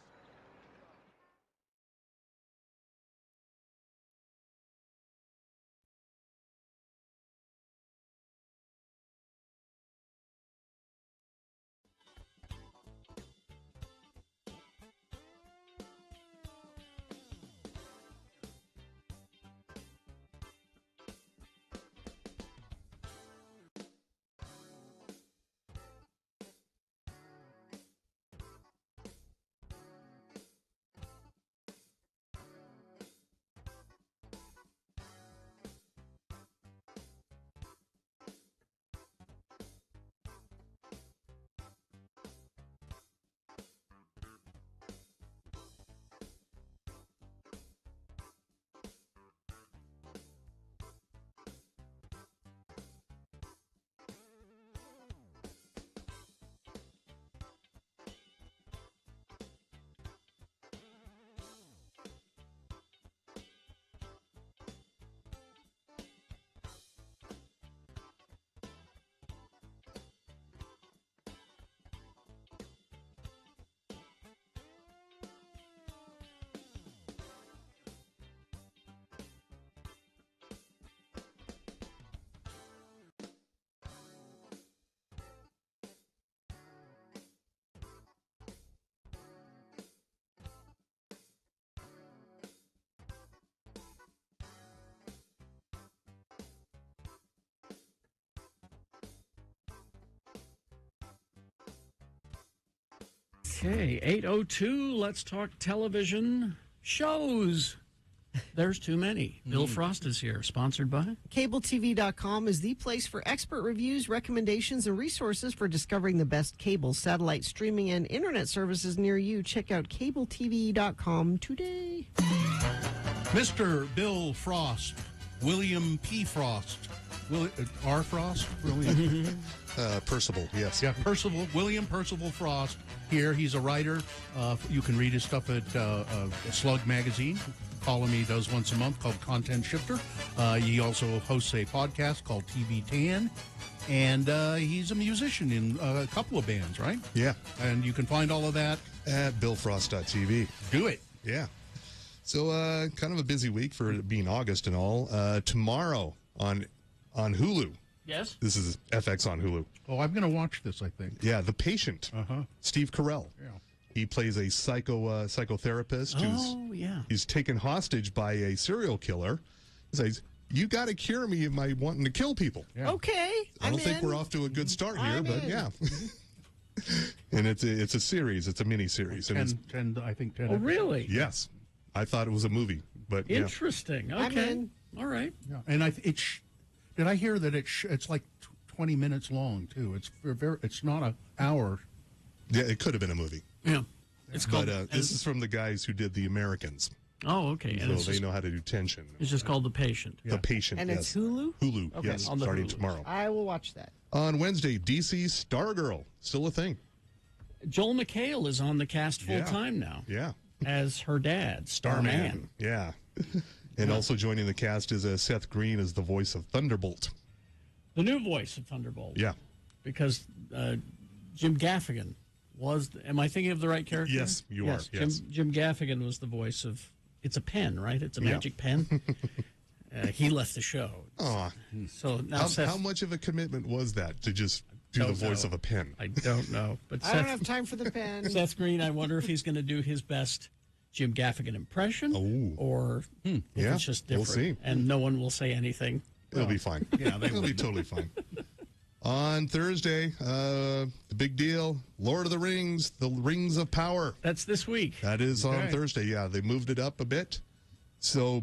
[SPEAKER 3] Okay, 8:02. Let's talk television shows. There's too many. Bill Frost is here, sponsored by
[SPEAKER 13] CableTV.com is the place for expert reviews, recommendations, and resources for discovering the best cable, satellite, streaming, and internet services near you. Check out CableTV.com today.
[SPEAKER 2] Mr. Bill Frost, William P. Frost, R. Frost, William
[SPEAKER 1] Percival, yes.
[SPEAKER 2] Yeah, Percival, William Percival Frost. Here, he's a writer. You can read his stuff at Slug Magazine. Column he does once a month called Content Shifter. He also hosts a podcast called TV Tan. And he's a musician in a couple of bands, right?
[SPEAKER 1] Yeah.
[SPEAKER 2] And you can find all of that
[SPEAKER 1] at BillFrost.tv.
[SPEAKER 2] Do it.
[SPEAKER 1] Yeah. So kind of a busy week for it being August and all. Tomorrow on Hulu.
[SPEAKER 3] Yes.
[SPEAKER 1] This is FX on Hulu.
[SPEAKER 2] Oh, I'm going to watch this, I think.
[SPEAKER 1] Yeah, The Patient. Steve Carell.
[SPEAKER 2] Yeah.
[SPEAKER 1] He plays a psychotherapist he's taken hostage by a serial killer. He says, "You got to cure me of my wanting to kill people."
[SPEAKER 2] Yeah.
[SPEAKER 13] Okay.
[SPEAKER 1] I don't think we're off to a good start here, but yeah. And it's a series. It's a mini series.
[SPEAKER 2] 10.
[SPEAKER 3] Oh, really?
[SPEAKER 1] Yes. I thought it was a movie, but
[SPEAKER 3] Interesting.
[SPEAKER 1] Yeah.
[SPEAKER 3] Okay. All right.
[SPEAKER 2] Yeah. And did I hear that it's like 20 minutes long too? It's not an hour.
[SPEAKER 1] Yeah, it could have been a movie.
[SPEAKER 3] Yeah. It's called.
[SPEAKER 1] But this is from the guys who did The Americans.
[SPEAKER 3] Oh, okay.
[SPEAKER 1] So they know how to do tension.
[SPEAKER 3] It's just called The Patient.
[SPEAKER 1] The Patient.
[SPEAKER 13] And
[SPEAKER 1] yes.
[SPEAKER 13] it's Hulu?
[SPEAKER 1] Hulu.
[SPEAKER 13] Okay.
[SPEAKER 1] Yes.
[SPEAKER 13] On the
[SPEAKER 1] Starting
[SPEAKER 13] Hulu.
[SPEAKER 1] tomorrow.
[SPEAKER 13] I will watch that.
[SPEAKER 1] On Wednesday, DC's Stargirl. Still a thing.
[SPEAKER 3] Joel McHale is on the cast full time now.
[SPEAKER 1] Yeah.
[SPEAKER 3] As her dad, Starman.
[SPEAKER 1] Yeah. And also joining the cast is Seth Green as the voice of Thunderbolt.
[SPEAKER 3] The new voice of Thunderbolt.
[SPEAKER 1] Yeah.
[SPEAKER 3] Because Jim Gaffigan was. Am I thinking of the right character?
[SPEAKER 1] Yes, you are. Yes.
[SPEAKER 3] Jim Gaffigan was the voice of. It's a pen, right? It's a magic pen. He left the show.
[SPEAKER 1] Oh.
[SPEAKER 3] So now
[SPEAKER 1] how much of a commitment was that to just do the
[SPEAKER 3] Don't
[SPEAKER 1] voice
[SPEAKER 3] know.
[SPEAKER 1] of a pen.
[SPEAKER 3] I don't know. But
[SPEAKER 13] I don't have time for the pen.
[SPEAKER 3] Seth Green, I wonder if he's going to do his best Jim Gaffigan impression or if
[SPEAKER 1] Yeah,
[SPEAKER 3] it's just
[SPEAKER 1] we'll
[SPEAKER 3] different.
[SPEAKER 1] see.
[SPEAKER 3] And no one will say anything.
[SPEAKER 1] It'll be fine.
[SPEAKER 3] Yeah, they
[SPEAKER 1] It'll be
[SPEAKER 3] will.
[SPEAKER 1] totally fine. On Thursday, the big deal, Lord of the Rings, The Rings of Power.
[SPEAKER 3] That's this week.
[SPEAKER 1] That is on
[SPEAKER 3] Okay.
[SPEAKER 1] Thursday, yeah. They moved it up a bit. So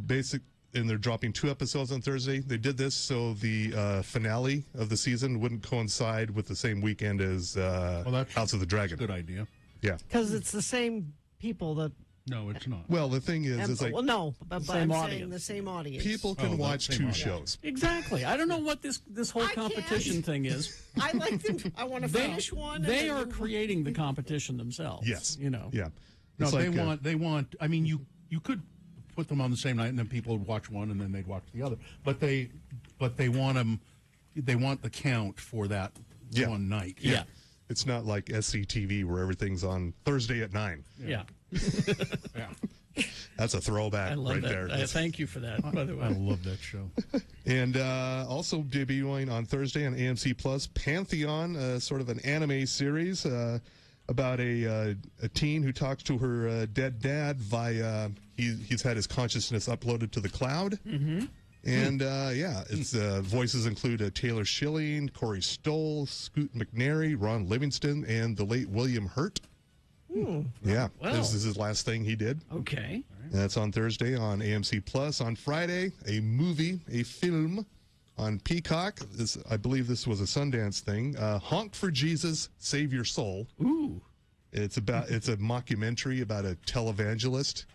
[SPEAKER 1] and they're dropping 2 episodes on Thursday. They did this so the finale of the season wouldn't coincide with the same weekend as House of the Dragon.
[SPEAKER 2] Good idea.
[SPEAKER 1] Yeah.
[SPEAKER 13] Because it's the same people that.
[SPEAKER 2] No, it's not.
[SPEAKER 1] Well, the thing is, it's like
[SPEAKER 13] well, no, but
[SPEAKER 3] Same
[SPEAKER 13] I'm saying
[SPEAKER 3] audience.
[SPEAKER 13] the same audience.
[SPEAKER 1] people can watch 2 shows.
[SPEAKER 3] Exactly. I don't know what this whole competition thing is.
[SPEAKER 13] I like them. I want to finish one. and
[SPEAKER 3] They
[SPEAKER 13] then
[SPEAKER 3] are
[SPEAKER 13] move on.
[SPEAKER 3] creating the competition themselves.
[SPEAKER 1] Yes.
[SPEAKER 3] You know.
[SPEAKER 1] Yeah.
[SPEAKER 2] No,
[SPEAKER 1] It's
[SPEAKER 2] they
[SPEAKER 1] like,
[SPEAKER 2] want. I mean, you could put them on the same night, and then people would watch one, and then they'd watch the other. But they want them. They want the count for that one night.
[SPEAKER 3] Yeah.
[SPEAKER 1] It's not like SCTV where everything's on Thursday at 9.
[SPEAKER 3] Yeah.
[SPEAKER 2] Yeah.
[SPEAKER 1] That's a throwback
[SPEAKER 3] I love
[SPEAKER 1] right
[SPEAKER 3] that.
[SPEAKER 1] there.
[SPEAKER 3] Thank you for that, by the way.
[SPEAKER 2] I love that show.
[SPEAKER 1] And also debuting on Thursday on AMC Plus, Pantheon, sort of an anime series about a teen who talks to her dead dad via he's had his consciousness uploaded to the cloud.
[SPEAKER 3] Mm-hmm.
[SPEAKER 1] And its voices include Taylor Schilling, Corey Stoll, Scoot McNairy, Ron Livingston, and the late William Hurt. Yeah,
[SPEAKER 3] Well.
[SPEAKER 1] this is his last thing he did.
[SPEAKER 3] Okay.
[SPEAKER 1] And that's on Thursday on AMC Plus. On Friday, a film on Peacock. I believe this was a Sundance thing. Honk for Jesus, Save Your Soul.
[SPEAKER 3] Ooh.
[SPEAKER 1] It's a mockumentary about a televangelist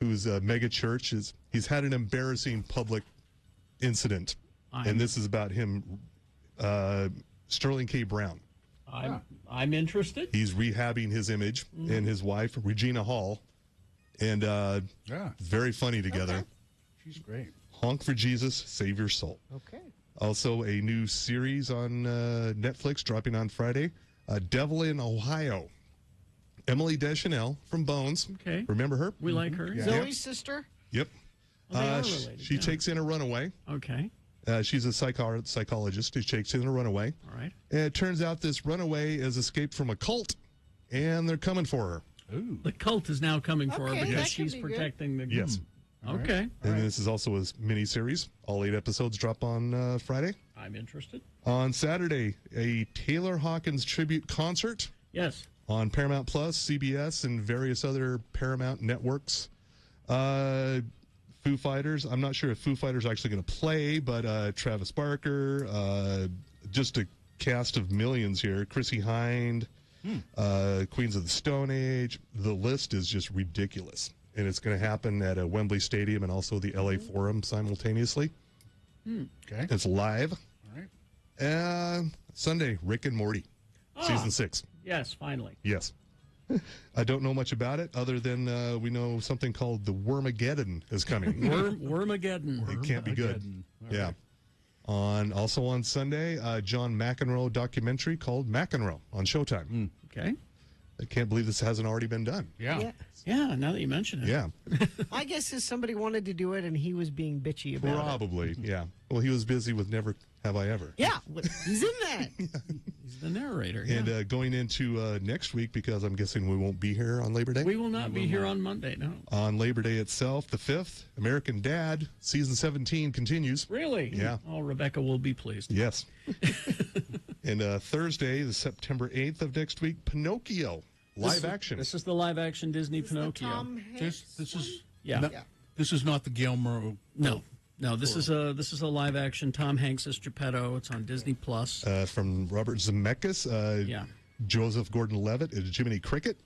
[SPEAKER 1] whose mega church he's had an embarrassing public incident, and this is about him. Sterling K. Brown.
[SPEAKER 3] I'm interested.
[SPEAKER 1] He's rehabbing his image and his wife Regina Hall, and very funny together.
[SPEAKER 2] She's great.
[SPEAKER 1] Honk for Jesus, Save Your Soul.
[SPEAKER 13] Okay.
[SPEAKER 1] Also, a new series on Netflix dropping on Friday, Devil in Ohio. Emily Deschanel from Bones.
[SPEAKER 3] Okay.
[SPEAKER 1] Remember her?
[SPEAKER 3] We like her.
[SPEAKER 13] Zoe's sister.
[SPEAKER 1] Yep.
[SPEAKER 3] Oh, they are related,
[SPEAKER 1] she
[SPEAKER 3] yeah.
[SPEAKER 1] takes in a runaway.
[SPEAKER 3] Okay.
[SPEAKER 1] She's a psychologist who takes in a runaway.
[SPEAKER 3] All right.
[SPEAKER 1] And it turns out this runaway has escaped from a cult, and they're coming for her.
[SPEAKER 2] Ooh.
[SPEAKER 3] The cult is now coming for her
[SPEAKER 13] Okay,
[SPEAKER 3] because
[SPEAKER 13] that could
[SPEAKER 3] she's
[SPEAKER 13] be good.
[SPEAKER 3] protecting the.
[SPEAKER 1] Yes.
[SPEAKER 3] Okay.
[SPEAKER 1] And this is also a mini-series. All 8 episodes drop on Friday.
[SPEAKER 3] I'm interested.
[SPEAKER 1] On Saturday, a Taylor Hawkins tribute concert.
[SPEAKER 3] Yes.
[SPEAKER 1] On Paramount Plus, CBS, and various other Paramount networks. Foo Fighters. I'm not sure if Foo Fighters are actually going to play, but Travis Barker, just a cast of millions here. Chrissy Hind, Queens of the Stone Age. The list is just ridiculous. And it's going to happen at Wembley Stadium and also the LA Forum simultaneously.
[SPEAKER 2] Okay.
[SPEAKER 1] It's live.
[SPEAKER 2] All right.
[SPEAKER 1] Sunday, Rick and Morty, season 6.
[SPEAKER 3] Yes, finally.
[SPEAKER 1] Yes. I don't know much about it other than we know something called the Wormageddon is coming.
[SPEAKER 3] Wormageddon.
[SPEAKER 1] It can't be good.
[SPEAKER 2] All
[SPEAKER 1] Yeah.
[SPEAKER 2] right.
[SPEAKER 1] Also on Sunday, John McEnroe documentary called McEnroe on Showtime.
[SPEAKER 3] Okay.
[SPEAKER 1] I can't believe this hasn't already been done.
[SPEAKER 2] Yeah.
[SPEAKER 3] Yeah, now that you mention it.
[SPEAKER 1] Yeah.
[SPEAKER 13] My guess is somebody wanted to do it and he was being bitchy about it.
[SPEAKER 1] Probably. Yeah. Well, he was busy with Never Have I Ever.
[SPEAKER 13] Yeah, he's in that.
[SPEAKER 3] He's the narrator.
[SPEAKER 1] And
[SPEAKER 3] yeah.
[SPEAKER 1] going into next week, because I'm guessing we won't be here on Labor Day.
[SPEAKER 3] We will not be here on Monday, no.
[SPEAKER 1] On Labor Day itself, the 5th, American Dad, season 17 continues.
[SPEAKER 3] Really?
[SPEAKER 1] Yeah.
[SPEAKER 3] Oh, Rebecca will be pleased.
[SPEAKER 1] Yes. And Thursday, the September 8th of next week, Pinocchio, live action.
[SPEAKER 3] This is the live action Disney Pinocchio.
[SPEAKER 13] Tom Hanks
[SPEAKER 2] This is
[SPEAKER 3] Yeah.
[SPEAKER 2] no- This is not the Guillermo.
[SPEAKER 3] No, this is a live action Tom Hanks as Geppetto. It's on Disney Plus.
[SPEAKER 1] From Robert Zemeckis.
[SPEAKER 3] Yeah.
[SPEAKER 1] Joseph Gordon-Levitt is Jiminy Cricket.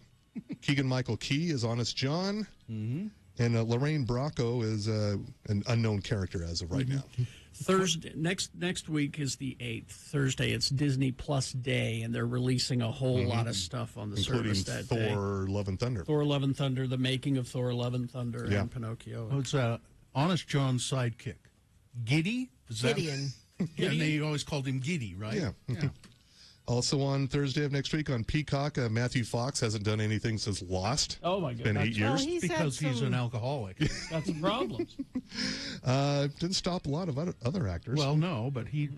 [SPEAKER 1] Keegan-Michael Key is Honest John.
[SPEAKER 2] Mm-hmm.
[SPEAKER 1] And Lorraine Bracco is an unknown character as of right now.
[SPEAKER 3] Thursday next week is the 8th. Thursday it's Disney Plus Day, and they're releasing a whole lot of stuff on the
[SPEAKER 1] Including
[SPEAKER 3] service that
[SPEAKER 1] Thor,
[SPEAKER 3] day.
[SPEAKER 1] Love and Thunder.
[SPEAKER 3] Thor: Love and Thunder, the making of Thor: Love and Thunder,
[SPEAKER 1] Yeah.
[SPEAKER 3] and Pinocchio.
[SPEAKER 2] Oh, it's Honest John's sidekick. Giddy? Is that-
[SPEAKER 13] Gideon.
[SPEAKER 2] Yeah, and they always called him Giddy, right?
[SPEAKER 1] Yeah. Also on Thursday of next week on Peacock, Matthew Fox hasn't done anything since Lost.
[SPEAKER 3] Oh, my
[SPEAKER 1] It's been
[SPEAKER 3] goodness.
[SPEAKER 1] 8 years.
[SPEAKER 13] he's
[SPEAKER 2] Because
[SPEAKER 13] had
[SPEAKER 2] he's
[SPEAKER 13] some-
[SPEAKER 2] an alcoholic.
[SPEAKER 3] Got some problems.
[SPEAKER 1] Didn't stop a lot of other actors.
[SPEAKER 2] Well, no, but he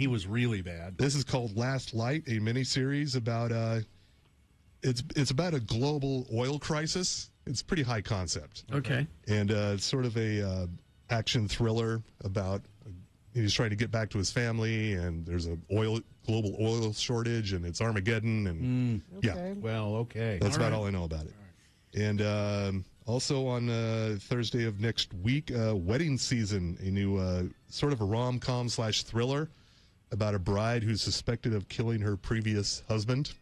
[SPEAKER 2] was really bad.
[SPEAKER 1] This is called Last Light, a miniseries about it's about a global oil crisis. It's pretty high concept.
[SPEAKER 3] Okay.
[SPEAKER 1] And it's sort of a action thriller about he's trying to get back to his family, and there's a global oil shortage, and it's Armageddon, and yeah.
[SPEAKER 2] Well, okay.
[SPEAKER 1] That's about all I know about it. And also on Thursday of next week, Wedding Season, a new sort of a rom-com / thriller about a bride who's suspected of killing her previous husband.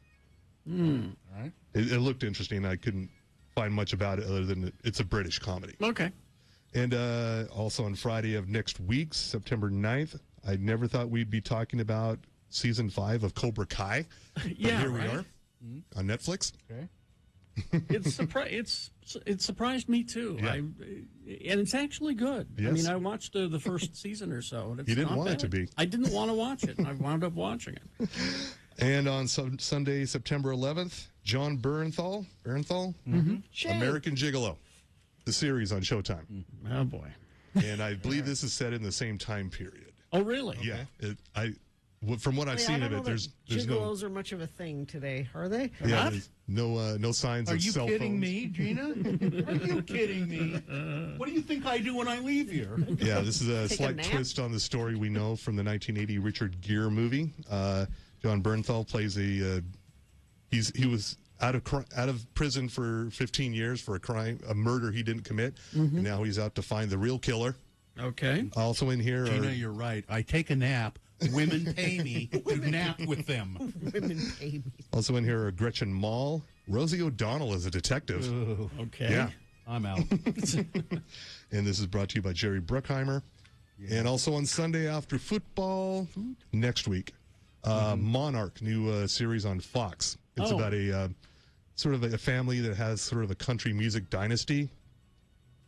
[SPEAKER 2] All right.
[SPEAKER 1] It looked interesting. I couldn't find much about it other than it's a British comedy.
[SPEAKER 3] Okay.
[SPEAKER 1] And also on Friday of next week, September 9th, I never thought we'd be talking about Season 5 of Cobra Kai. But
[SPEAKER 3] Yeah,
[SPEAKER 1] here we
[SPEAKER 3] right.
[SPEAKER 1] are on Netflix.
[SPEAKER 2] Okay.
[SPEAKER 3] It surprised me too.
[SPEAKER 1] Yeah.
[SPEAKER 3] And it's actually good. I
[SPEAKER 1] Yes.
[SPEAKER 3] mean, I watched the first season or so. And it's
[SPEAKER 1] You didn't
[SPEAKER 3] not
[SPEAKER 1] want it
[SPEAKER 3] bad.
[SPEAKER 1] to be.
[SPEAKER 3] I didn't want to watch it, and I wound up watching it.
[SPEAKER 1] And on Sunday, September 11th, John Bernthal, American Gigolo, the series on Showtime.
[SPEAKER 3] Oh boy!
[SPEAKER 1] And I believe this is set in the same time period.
[SPEAKER 3] Oh really?
[SPEAKER 1] Yeah. From what I've
[SPEAKER 13] I
[SPEAKER 1] seen
[SPEAKER 13] don't
[SPEAKER 1] of
[SPEAKER 13] know
[SPEAKER 1] it,
[SPEAKER 13] that
[SPEAKER 1] there's no
[SPEAKER 13] gigolos are much of a thing today, are they?
[SPEAKER 1] there's no signs
[SPEAKER 2] Are
[SPEAKER 1] of
[SPEAKER 2] you
[SPEAKER 1] cell
[SPEAKER 2] kidding
[SPEAKER 1] phones.
[SPEAKER 2] me, Gina? Are you kidding me? What do you think I do when I leave here?
[SPEAKER 1] Yeah, this is a
[SPEAKER 13] Take a
[SPEAKER 1] slight
[SPEAKER 13] nap?
[SPEAKER 1] twist on the story we know from the 1980 Richard Gere movie. John Bernthal plays he was out of prison for 15 years for a murder he didn't commit. And now he's out to find the real killer.
[SPEAKER 3] Okay.
[SPEAKER 1] Also in here
[SPEAKER 2] Gina,
[SPEAKER 1] are
[SPEAKER 2] you're right. I take a nap. Women pay me to nap with them.
[SPEAKER 13] Women pay me.
[SPEAKER 1] Also in here are Gretchen Mol, Rosie O'Donnell as a detective.
[SPEAKER 2] Ooh,
[SPEAKER 3] Okay.
[SPEAKER 1] Yeah.
[SPEAKER 2] I'm out.
[SPEAKER 1] And this is brought to you by Jerry Bruckheimer. And also on Sunday after football next week, Monarch, new series on Fox. It's
[SPEAKER 3] Oh.
[SPEAKER 1] about a sort of a family that has sort of a country music dynasty.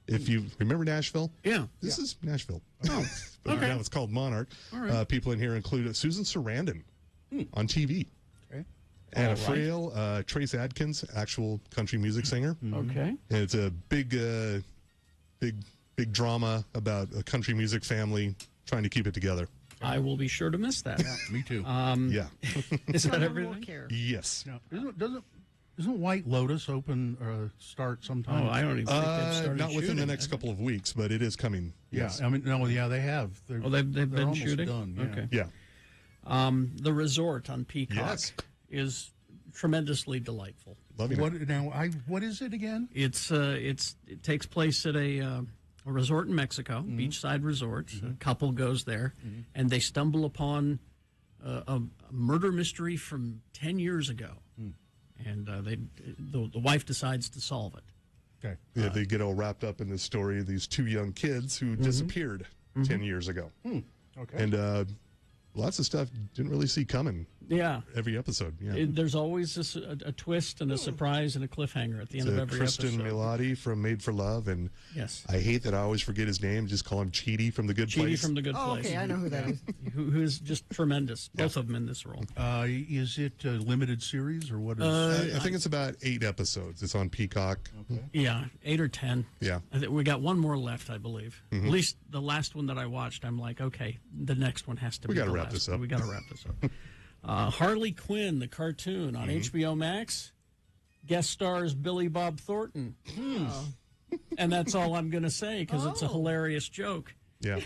[SPEAKER 1] If you remember Nashville,
[SPEAKER 3] Yeah.
[SPEAKER 1] this is Nashville.
[SPEAKER 3] Oh,
[SPEAKER 1] But
[SPEAKER 3] okay.
[SPEAKER 1] now it's called Monarch.
[SPEAKER 3] All right.
[SPEAKER 1] People in here include Susan Sarandon on TV.
[SPEAKER 2] Okay.
[SPEAKER 1] Anna
[SPEAKER 3] All right.
[SPEAKER 1] Frail, Trace Adkins, actual country music singer.
[SPEAKER 3] Okay.
[SPEAKER 1] And it's a big drama about a country music family trying to keep it together.
[SPEAKER 3] I will be sure to miss that.
[SPEAKER 2] Me too.
[SPEAKER 1] Yeah.
[SPEAKER 3] Is that
[SPEAKER 13] Someone will
[SPEAKER 3] everything?
[SPEAKER 13] care.
[SPEAKER 1] Yes.
[SPEAKER 2] Now, isn't White Lotus open start sometime?
[SPEAKER 3] Oh, I don't even think they've started
[SPEAKER 1] Not within the
[SPEAKER 3] shooting,
[SPEAKER 1] next
[SPEAKER 3] have
[SPEAKER 1] couple of weeks, but it is coming.
[SPEAKER 2] Yeah,
[SPEAKER 1] Yes.
[SPEAKER 2] I mean, no, yeah, they have. They're,
[SPEAKER 3] Oh, they've
[SPEAKER 2] they're
[SPEAKER 3] been
[SPEAKER 2] almost
[SPEAKER 3] shooting?
[SPEAKER 2] Done, yeah.
[SPEAKER 3] Okay.
[SPEAKER 1] Yeah.
[SPEAKER 3] The Resort on Peacock
[SPEAKER 1] Yes.
[SPEAKER 3] is tremendously delightful.
[SPEAKER 1] Loving
[SPEAKER 2] What
[SPEAKER 1] it.
[SPEAKER 2] now? What is it again?
[SPEAKER 3] It takes place at a resort in Mexico, beachside resort. A couple goes there, and they stumble upon a murder mystery from 10 years ago, and the wife decides to solve it.
[SPEAKER 2] Okay.
[SPEAKER 1] Yeah, they get all wrapped up in this story of these two young kids who disappeared 10 years ago.
[SPEAKER 2] Okay.
[SPEAKER 1] And lots of stuff didn't really see coming
[SPEAKER 3] Yeah.
[SPEAKER 1] every episode. Yeah.
[SPEAKER 3] There's always a twist and a surprise and a cliffhanger at the end of every
[SPEAKER 1] Kristen
[SPEAKER 3] episode.
[SPEAKER 1] Milotti from Made for Love, and
[SPEAKER 3] Yes.
[SPEAKER 1] I hate that I always forget his name. Just call him Chidi from The Good
[SPEAKER 3] Chidi
[SPEAKER 1] Place.
[SPEAKER 3] from The Good
[SPEAKER 13] Oh,
[SPEAKER 3] Place.
[SPEAKER 13] okay, I know who that is.
[SPEAKER 3] Who is just tremendous. Both of them in this role.
[SPEAKER 2] Is it a limited series or what is?
[SPEAKER 1] I think it's about 8 episodes. It's on Peacock.
[SPEAKER 3] Yeah, 8 or 10.
[SPEAKER 1] Yeah.
[SPEAKER 3] I think we got one more left, I believe. At least the last one that I watched, I'm like, okay, the next one has to
[SPEAKER 1] We
[SPEAKER 3] be
[SPEAKER 1] gotta
[SPEAKER 3] the
[SPEAKER 1] wrap
[SPEAKER 3] last
[SPEAKER 1] this
[SPEAKER 3] one.
[SPEAKER 1] up.
[SPEAKER 3] We got to wrap this up. Harley Quinn, the cartoon on HBO Max, guest stars Billy Bob Thornton. And that's all I'm going to say because it's a hilarious joke.
[SPEAKER 1] Yeah.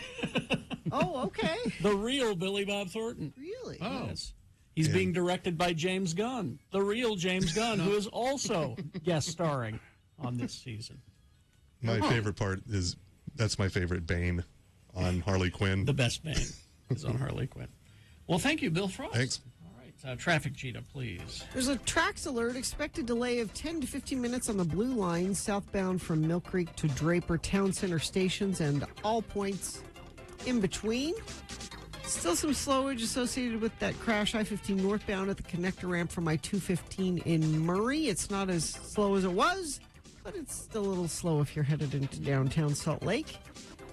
[SPEAKER 13] Oh, okay.
[SPEAKER 3] The real Billy Bob Thornton.
[SPEAKER 13] Really?
[SPEAKER 3] Oh. Yes. He's
[SPEAKER 1] Yeah.
[SPEAKER 3] being directed by James Gunn, the real James Gunn, who is also guest starring on this season.
[SPEAKER 1] My favorite part is that's my favorite Bane on Harley Quinn.
[SPEAKER 3] The best Bane is on Harley Quinn. Well, thank you, Bill Frost.
[SPEAKER 1] Thanks.
[SPEAKER 3] All right, traffic, Gina, please.
[SPEAKER 13] There's a tracks alert. Expected delay of 10 to 15 minutes on the Blue Line southbound from Mill Creek to Draper Town Center stations and all points in between. Still some slowage associated with that crash I-15 northbound at the connector ramp from I-215 in Murray. It's not as slow as it was, but it's still a little slow if you're headed into downtown Salt Lake.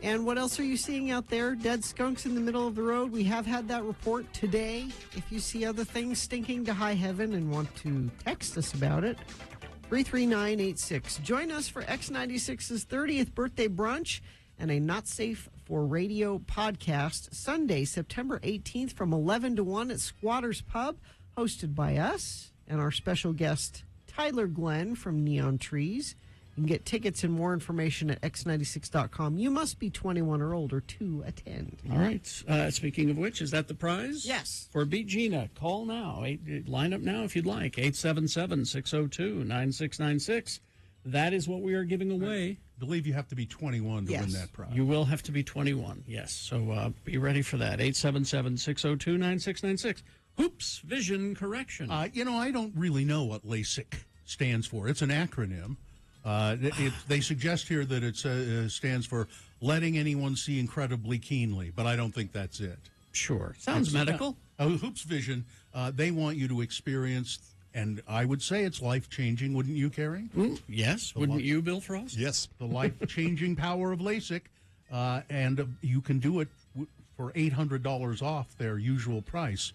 [SPEAKER 13] And what else are you seeing out there? Dead skunks in the middle of the road. We have had that report today. If you see other things stinking to high heaven and want to text us about it, 33986. Join us for X96's 30th birthday brunch and a Not Safe for Radio podcast Sunday, September 18th from 11 to 1 at Squatters Pub, hosted by us and our special guest, Tyler Glenn from Neon Trees. You can get tickets and more information at x96.com. You must be 21 or older to attend.
[SPEAKER 3] All right. Speaking of which, is that the prize?
[SPEAKER 13] Yes.
[SPEAKER 3] For Beat Gina, call now. Line up now if you'd like. 877-602-9696. That is what we are giving away.
[SPEAKER 2] I believe you have to be 21 to win that prize.
[SPEAKER 3] You will have to be 21, yes. So be ready for that. 877-602-9696. Hoops Vision Correction.
[SPEAKER 2] I don't really know what LASIK stands for. It's an acronym. They suggest here that it stands for letting anyone see incredibly keenly, but I don't think that's it.
[SPEAKER 3] Sure. Sounds medical.
[SPEAKER 2] Hoops Vision, they want you to experience, and I would say it's life-changing, wouldn't you, Carrie?
[SPEAKER 3] Yes. Wouldn't you, Bill Frost?
[SPEAKER 1] Yes.
[SPEAKER 2] The life-changing power of LASIK, and you can do it for $800 off their usual price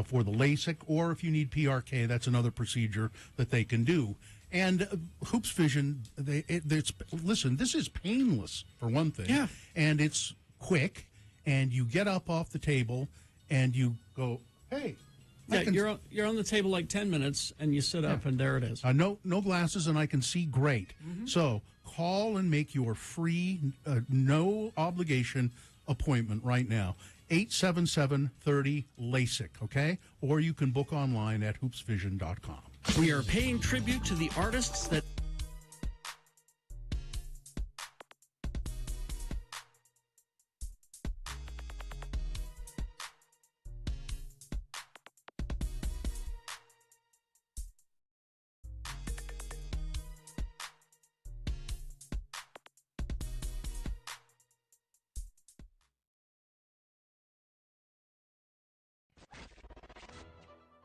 [SPEAKER 2] for the LASIK, or if you need PRK, that's another procedure that they can do. And Hoops Vision, listen, this is painless, for one thing.
[SPEAKER 3] Yeah.
[SPEAKER 2] And it's quick, and you get up off the table, and you go, hey.
[SPEAKER 3] Yeah, you're on the table like 10 minutes, and you sit up, and there it is.
[SPEAKER 2] No glasses, and I can see great. So call and make your free, no-obligation appointment right now. 877-30-LASIK, okay? Or you can book online at hoopsvision.com.
[SPEAKER 3] We are paying tribute to the artists that...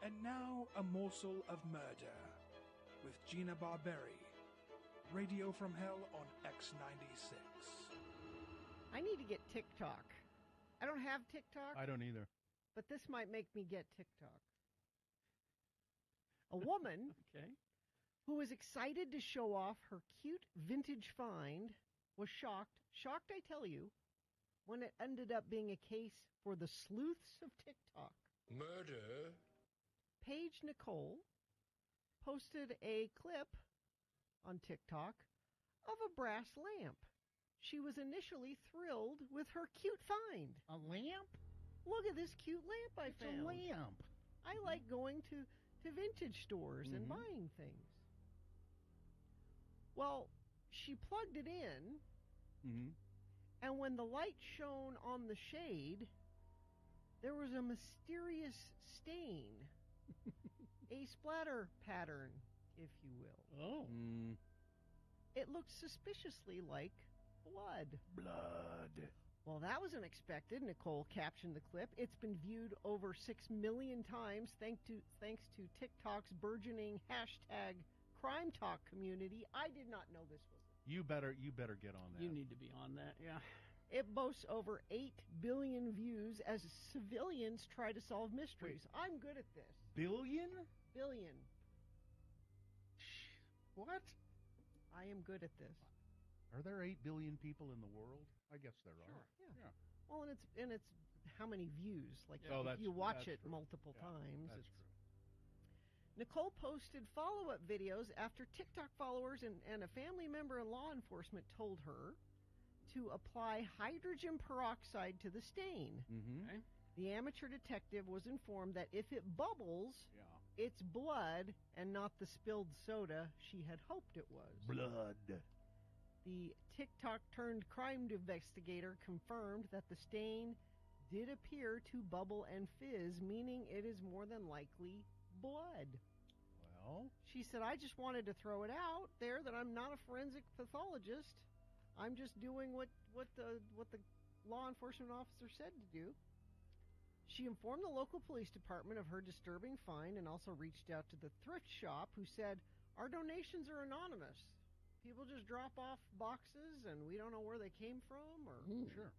[SPEAKER 14] And now, a morsel of murder with Gina Barberi. Radio from Hell on X96.
[SPEAKER 13] I need to get TikTok. I don't have TikTok,
[SPEAKER 2] I don't either.
[SPEAKER 13] but this might make me get TikTok. A woman who was excited to show off her cute vintage find was shocked I tell you, when it ended up being a case for the sleuths of TikTok.
[SPEAKER 6] Murder?
[SPEAKER 13] Paige Nicole posted a clip on TikTok of a brass lamp. She was initially thrilled with her cute find.
[SPEAKER 2] A lamp?
[SPEAKER 13] Look at this cute lamp I found.
[SPEAKER 2] It's a lamp.
[SPEAKER 13] I like going to vintage stores and buying things. Well, she plugged it in, and when the light shone on the shade, there was a mysterious stain. A splatter pattern, if you will.
[SPEAKER 3] Oh.
[SPEAKER 13] It looked suspiciously like blood. Well, that was unexpected, Nicole captioned the clip. It's been viewed over 6 million times thanks to TikTok's burgeoning hashtag crime talk community. I did not know this was it.
[SPEAKER 2] You better get on that.
[SPEAKER 3] You need to be on that, yeah.
[SPEAKER 13] It boasts over 8 billion views as civilians try to solve mysteries. I'm good at this.
[SPEAKER 2] Billion?
[SPEAKER 13] Billion.
[SPEAKER 2] What?
[SPEAKER 13] I am good at this.
[SPEAKER 2] Are there 8 billion people in the world? I guess there are.
[SPEAKER 13] Yeah. Well, and it's how many views? Like if you watch it multiple times.
[SPEAKER 2] That's true.
[SPEAKER 13] Nicole posted follow-up videos after TikTok followers and a family member in law enforcement told her to apply hydrogen peroxide to the stain.
[SPEAKER 3] Okay.
[SPEAKER 13] The amateur detective was informed that if it bubbles, it's blood and not the spilled soda she had hoped it was.
[SPEAKER 2] Blood.
[SPEAKER 13] The TikTok-turned-crime investigator confirmed that the stain did appear to bubble and fizz, meaning it is more than likely blood.
[SPEAKER 2] Well,
[SPEAKER 13] she said, I just wanted to throw it out there that I'm not a forensic pathologist. I'm just doing what the law enforcement officer said to do. She informed the local police department of her disturbing find and also reached out to the thrift shop, who said, our donations are anonymous. people just drop off boxes and we don't know where they came from? Or
[SPEAKER 2] Sure.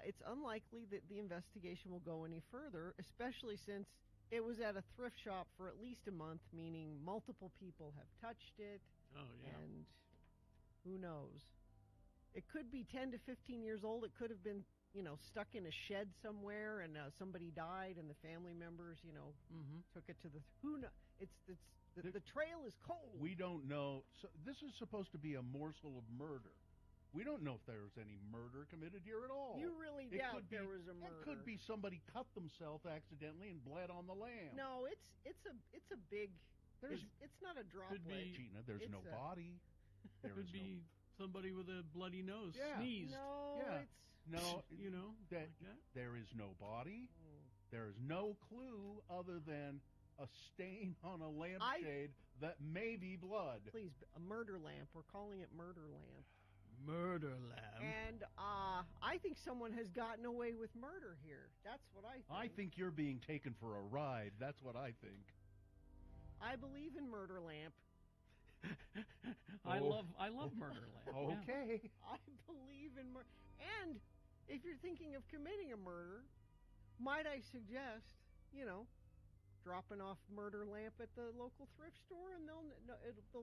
[SPEAKER 13] It's unlikely that the investigation will go any further, especially since it was at a thrift shop for at least a month, meaning multiple people have touched it.
[SPEAKER 3] Oh, yeah.
[SPEAKER 13] And who knows? It could be 10 to 15 years old. It could have been, stuck in a shed somewhere and somebody died and the family members, took it to the... Who knows? The trail is cold.
[SPEAKER 2] We don't know. So this is supposed to be a morsel of murder. We don't know if there's any murder committed here at all.
[SPEAKER 13] You really doubt there was a murder.
[SPEAKER 2] It could be somebody cut themselves accidentally and bled on the lamb.
[SPEAKER 13] No, it's a big... It's not a droplet.
[SPEAKER 3] Could be,
[SPEAKER 2] Gina, there's no body. There
[SPEAKER 3] could
[SPEAKER 2] is
[SPEAKER 3] be somebody with a bloody nose
[SPEAKER 2] Yeah.
[SPEAKER 3] sneezed.
[SPEAKER 13] No,
[SPEAKER 2] Yeah.
[SPEAKER 13] it's...
[SPEAKER 2] No,
[SPEAKER 3] like that.
[SPEAKER 2] There is no body. There is no clue other than a stain on a lampshade that may be blood.
[SPEAKER 13] Please, a murder lamp. We're calling it murder lamp.
[SPEAKER 3] Murder lamp.
[SPEAKER 13] And I think someone has gotten away with murder here. That's what I think.
[SPEAKER 2] I think you're being taken for a ride. That's what I think.
[SPEAKER 13] I believe in murder lamp.
[SPEAKER 3] I love murder lamp.
[SPEAKER 2] Okay.
[SPEAKER 13] Yeah. I believe in murder. And if you're thinking of committing a murder, might I suggest, dropping off murder lamp at the local thrift store, and they'll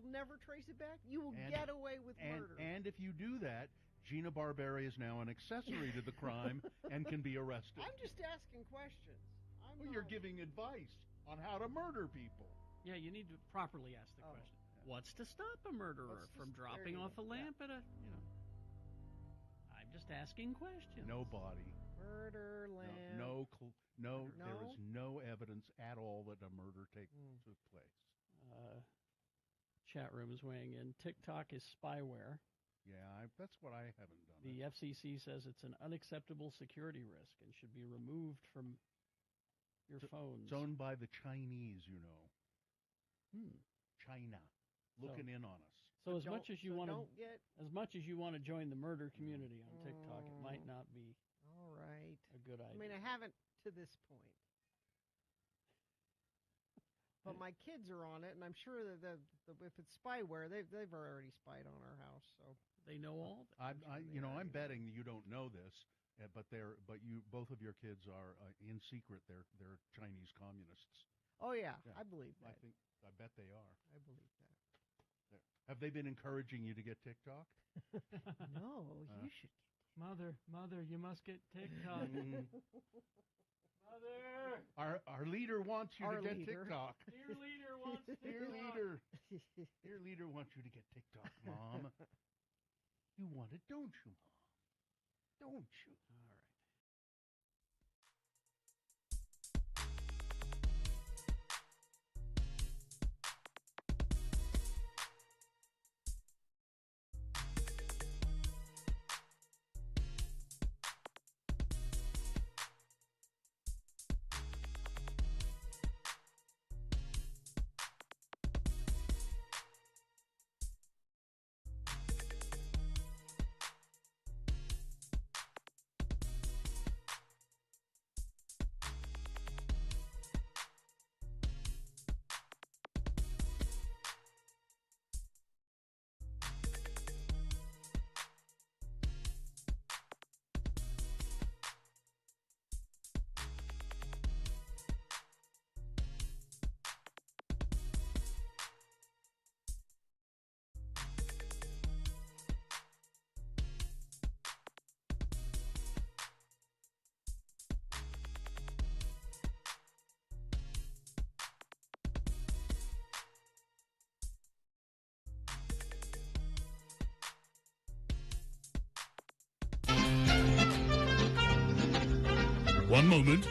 [SPEAKER 13] never trace it back. You will get away with murder.
[SPEAKER 2] And if you do that, Gina Barberi is now an accessory to the crime and can be arrested.
[SPEAKER 13] I'm just asking questions.
[SPEAKER 2] You're giving advice on how to murder people.
[SPEAKER 3] Yeah, you need to properly ask the question. What's to stop a murderer from dropping off a lamp at a, I'm just asking questions.
[SPEAKER 2] No body.
[SPEAKER 13] Murder lamp.
[SPEAKER 2] No, there is no evidence at all that a murder took place.
[SPEAKER 3] Chat room is weighing in. TikTok is spyware.
[SPEAKER 2] Yeah, that's what I haven't done.
[SPEAKER 3] The FCC says it's an unacceptable security risk and should be removed from your phones.
[SPEAKER 2] It's owned by the Chinese, China, looking in on us.
[SPEAKER 3] So as much as you want to join the murder community on TikTok, it might not be
[SPEAKER 13] all right.
[SPEAKER 3] A good idea.
[SPEAKER 13] I mean, I haven't to this point. But my kids are on it, and I'm sure that if it's spyware, they've already spied on our house. So
[SPEAKER 3] they know all.
[SPEAKER 2] I'm betting you don't know this, but both of your kids are in secret. They're Chinese communists.
[SPEAKER 13] Oh yeah, I believe that.
[SPEAKER 2] I bet they are.
[SPEAKER 13] I believe that.
[SPEAKER 2] Have they been encouraging you to get TikTok?
[SPEAKER 13] No, you should.
[SPEAKER 3] Mother, you must get TikTok. Mother,
[SPEAKER 2] our leader wants you to get TikTok.
[SPEAKER 3] Dear leader wants
[SPEAKER 2] Dear leader wants you to get TikTok, Mom. You want it, don't you, Mom? Don't you?
[SPEAKER 3] All right.
[SPEAKER 6] One moment.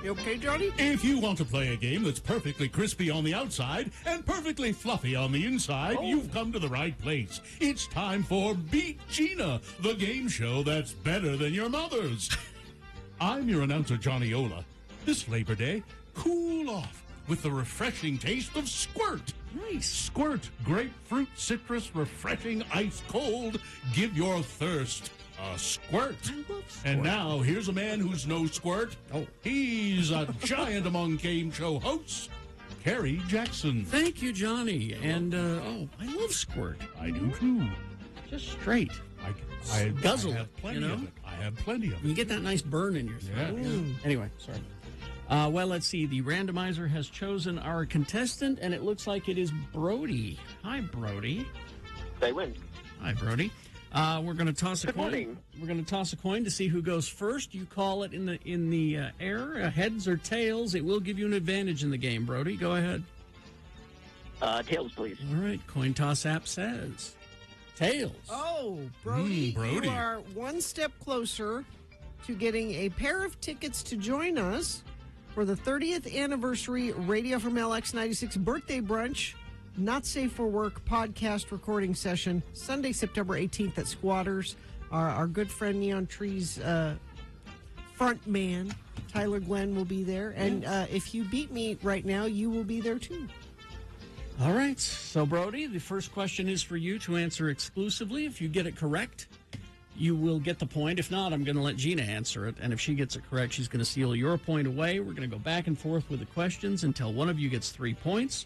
[SPEAKER 13] You okay, Johnny?
[SPEAKER 6] If you want to play a game that's perfectly crispy on the outside and perfectly fluffy on the inside, you've come to the right place. It's time for Beat Gina, the game show that's better than your mother's. I'm your announcer, Johnny Ola. This Labor Day, cool off with the refreshing taste of Squirt.
[SPEAKER 3] Nice.
[SPEAKER 6] Squirt, grapefruit, citrus, refreshing, ice cold. Give your thirst a squirt. And now, here's a man who's no squirt. He's a giant among game show hosts,
[SPEAKER 2] Carrie Jackson.
[SPEAKER 3] Thank you, Johnny. And, I love squirt.
[SPEAKER 2] I do too.
[SPEAKER 3] Just straight.
[SPEAKER 2] I
[SPEAKER 3] guzzle
[SPEAKER 2] have
[SPEAKER 3] it,
[SPEAKER 2] plenty
[SPEAKER 3] you know?
[SPEAKER 2] of it. I have plenty of it.
[SPEAKER 3] You get that nice burn in your throat.
[SPEAKER 2] Yeah.
[SPEAKER 3] Anyway, sorry. Well, let's see. The randomizer has chosen our contestant, and it looks like it is Brody. Hi, Brody.
[SPEAKER 11] They win.
[SPEAKER 3] Hi, Brody. We're going to toss a
[SPEAKER 11] Good
[SPEAKER 3] coin.
[SPEAKER 11] morning.
[SPEAKER 3] We're going to toss a coin to see who goes first. You call it in the air, heads or tails. It will give you an advantage in the game. Brody, go ahead.
[SPEAKER 11] Tails, please.
[SPEAKER 3] All right. Coin toss app says tails.
[SPEAKER 13] Oh, Brody,
[SPEAKER 2] Brody.
[SPEAKER 13] you are one step closer to getting a pair of tickets to join us for the 30th anniversary Radio from LX96 birthday brunch, Not Safe for Work podcast recording session, Sunday, September 18th at Squatters. Our good friend Neon Tree's front man, Tyler Glenn, will be there. And if you beat me right now, you will be there too.
[SPEAKER 3] All right. So, Brody, the first question is for you to answer exclusively. If you get it correct, you will get the point. If not, I'm going to let Gina answer it. And if she gets it correct, she's going to steal your point away. We're going to go back and forth with the questions until one of you gets 3 points.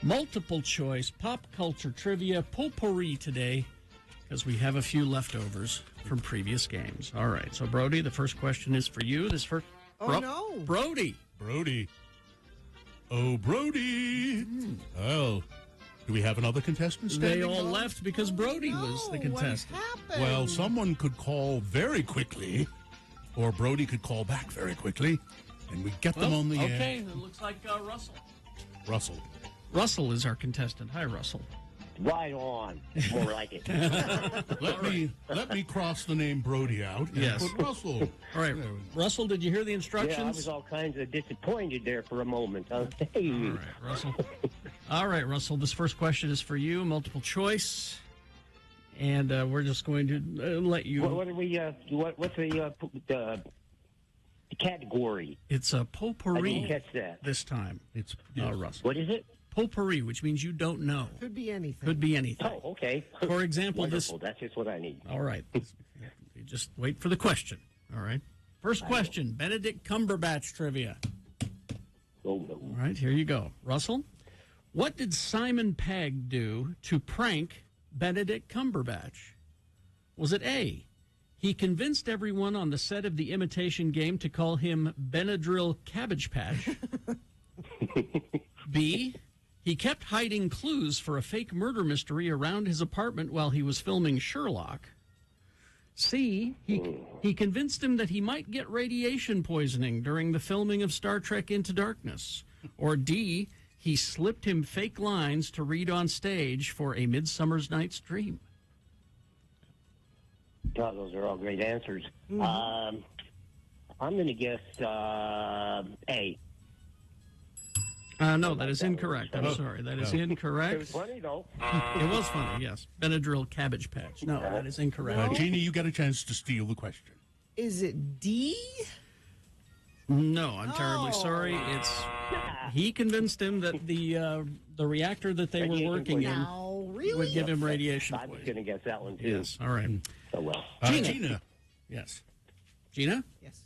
[SPEAKER 3] Multiple choice, pop culture trivia, potpourri today, because we have a few leftovers from previous games. All right. So, Brody, the first question is for you.
[SPEAKER 13] No.
[SPEAKER 3] Brody.
[SPEAKER 2] Brody. Oh, Brody. Oh, do we have another contestant standing?
[SPEAKER 3] They all left because Brody was the contestant.
[SPEAKER 13] What happened?
[SPEAKER 2] Well, someone could call very quickly, or Brody could call back very quickly, and we get them on the air.
[SPEAKER 3] Okay, it looks like Russell.
[SPEAKER 2] Russell.
[SPEAKER 3] Russell is our contestant. Hi, Russell.
[SPEAKER 11] Right on. More like it.
[SPEAKER 2] Let me cross the name Brody out. And
[SPEAKER 3] Yes.
[SPEAKER 2] put Russell.
[SPEAKER 3] All right, Russell, did you hear the instructions?
[SPEAKER 11] Yeah, I was all kinds of disappointed there for a moment. Hey.
[SPEAKER 3] All right, Russell. All right, Russell, this first question is for you, multiple choice. And we're just going to let you...
[SPEAKER 11] What are we, what's the category?
[SPEAKER 3] It's a potpourri.
[SPEAKER 11] I didn't catch that.
[SPEAKER 3] This time. It's Russell.
[SPEAKER 11] What is it?
[SPEAKER 3] Potpourri, which means you don't know.
[SPEAKER 13] Could be anything.
[SPEAKER 3] Could be anything.
[SPEAKER 11] Oh, okay.
[SPEAKER 3] For example,
[SPEAKER 11] Wonderful. That's just what I need.
[SPEAKER 3] All right. You just wait for the question. All right. First question, Benedict Cumberbatch trivia.
[SPEAKER 11] Oh, no.
[SPEAKER 3] All right, here you go. Russell, what did Simon Pegg do to prank Benedict Cumberbatch? Was it A, he convinced everyone on the set of The Imitation Game to call him Benadryl Cabbage Patch? B, he kept hiding clues for a fake murder mystery around his apartment while he was filming Sherlock? C, he convinced him that he might get radiation poisoning during the filming of Star Trek Into Darkness? Or D, he slipped him fake lines to read on stage for A Midsummer Night's Dream?
[SPEAKER 11] God, those are all great answers. I'm going to guess A.
[SPEAKER 3] No, that is incorrect. I'm sorry. That is incorrect.
[SPEAKER 11] It was funny, though.
[SPEAKER 3] It was funny, yes. Benadryl Cabbage Patch. No, that is incorrect.
[SPEAKER 2] Jeannie, you got a chance to steal the question.
[SPEAKER 13] Is it D?
[SPEAKER 3] No, I'm terribly sorry. It's he convinced him that the reactor that they were working in would give him radiation
[SPEAKER 11] I was going to guess that one, too.
[SPEAKER 3] Yes, all right.
[SPEAKER 11] Oh, well.
[SPEAKER 2] Gina.
[SPEAKER 3] Yes. Gina?
[SPEAKER 13] Yes.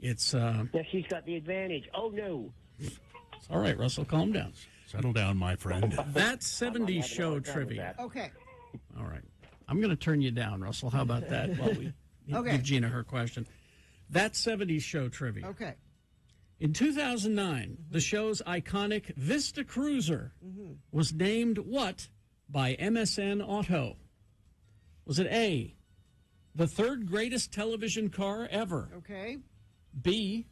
[SPEAKER 3] It's
[SPEAKER 11] Yeah, she's got the advantage. Oh, no.
[SPEAKER 3] all right, Russell, calm down.
[SPEAKER 2] Settle down, my friend.
[SPEAKER 3] That 70s show trivia.
[SPEAKER 13] Okay.
[SPEAKER 3] All right. I'm going to turn you down, Russell. How about that while we give Gina her question? That 70s show trivia.
[SPEAKER 13] Okay.
[SPEAKER 3] In 2009, the show's iconic Vista Cruiser was named what by MSN Auto? Was it A, the third greatest television car ever?
[SPEAKER 13] Okay.
[SPEAKER 3] B,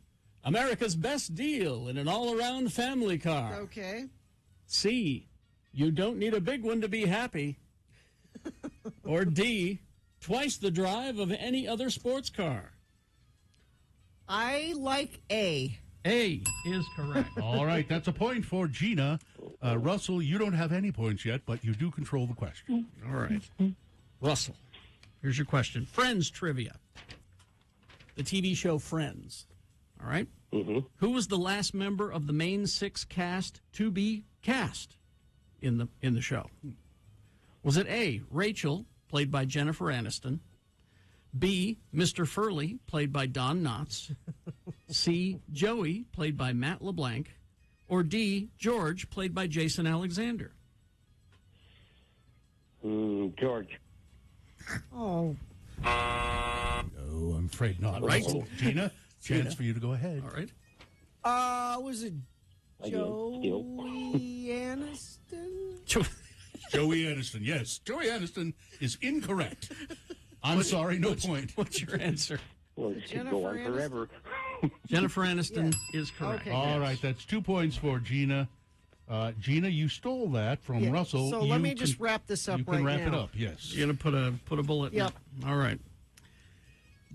[SPEAKER 3] America's best deal in an all-around family car?
[SPEAKER 13] Okay.
[SPEAKER 3] C, you don't need a big one to be happy? Or D, twice the drive of any other sports car?
[SPEAKER 13] I like A.
[SPEAKER 3] A is correct.
[SPEAKER 2] All right, that's a point for Gina. Russell, you don't have any points yet, but you do control the question.
[SPEAKER 3] All right. Russell, here's your question. Friends trivia. The TV show Friends. All right? Who was the last member of the main six cast to be cast in the show? Was it A, Rachel, played by Jennifer Aniston? B, Mr. Furley, played by Don Knotts? C, Joey, played by Matt LeBlanc? or D, George, played by Jason Alexander?
[SPEAKER 11] George.
[SPEAKER 13] Oh.
[SPEAKER 2] No, I'm afraid not.
[SPEAKER 3] Right.
[SPEAKER 2] Russell. Gina, chance for you to go ahead.
[SPEAKER 3] All right.
[SPEAKER 13] Was it
[SPEAKER 11] I
[SPEAKER 13] Joey Aniston?
[SPEAKER 2] Joey Aniston, yes. Joey Aniston is incorrect. I'm sorry, no point.
[SPEAKER 3] What's your answer?
[SPEAKER 11] Well, it should go on forever.
[SPEAKER 3] Jennifer Aniston is correct.
[SPEAKER 13] Okay.
[SPEAKER 2] All right, that's 2 points for Gina. Gina, you stole that from
[SPEAKER 13] Yeah,
[SPEAKER 2] Russell.
[SPEAKER 13] so let me just wrap this up
[SPEAKER 2] You
[SPEAKER 13] right
[SPEAKER 2] can wrap it
[SPEAKER 13] now.
[SPEAKER 2] up, yes.
[SPEAKER 3] You're going to put a bullet
[SPEAKER 13] Yep.
[SPEAKER 3] in it? All right.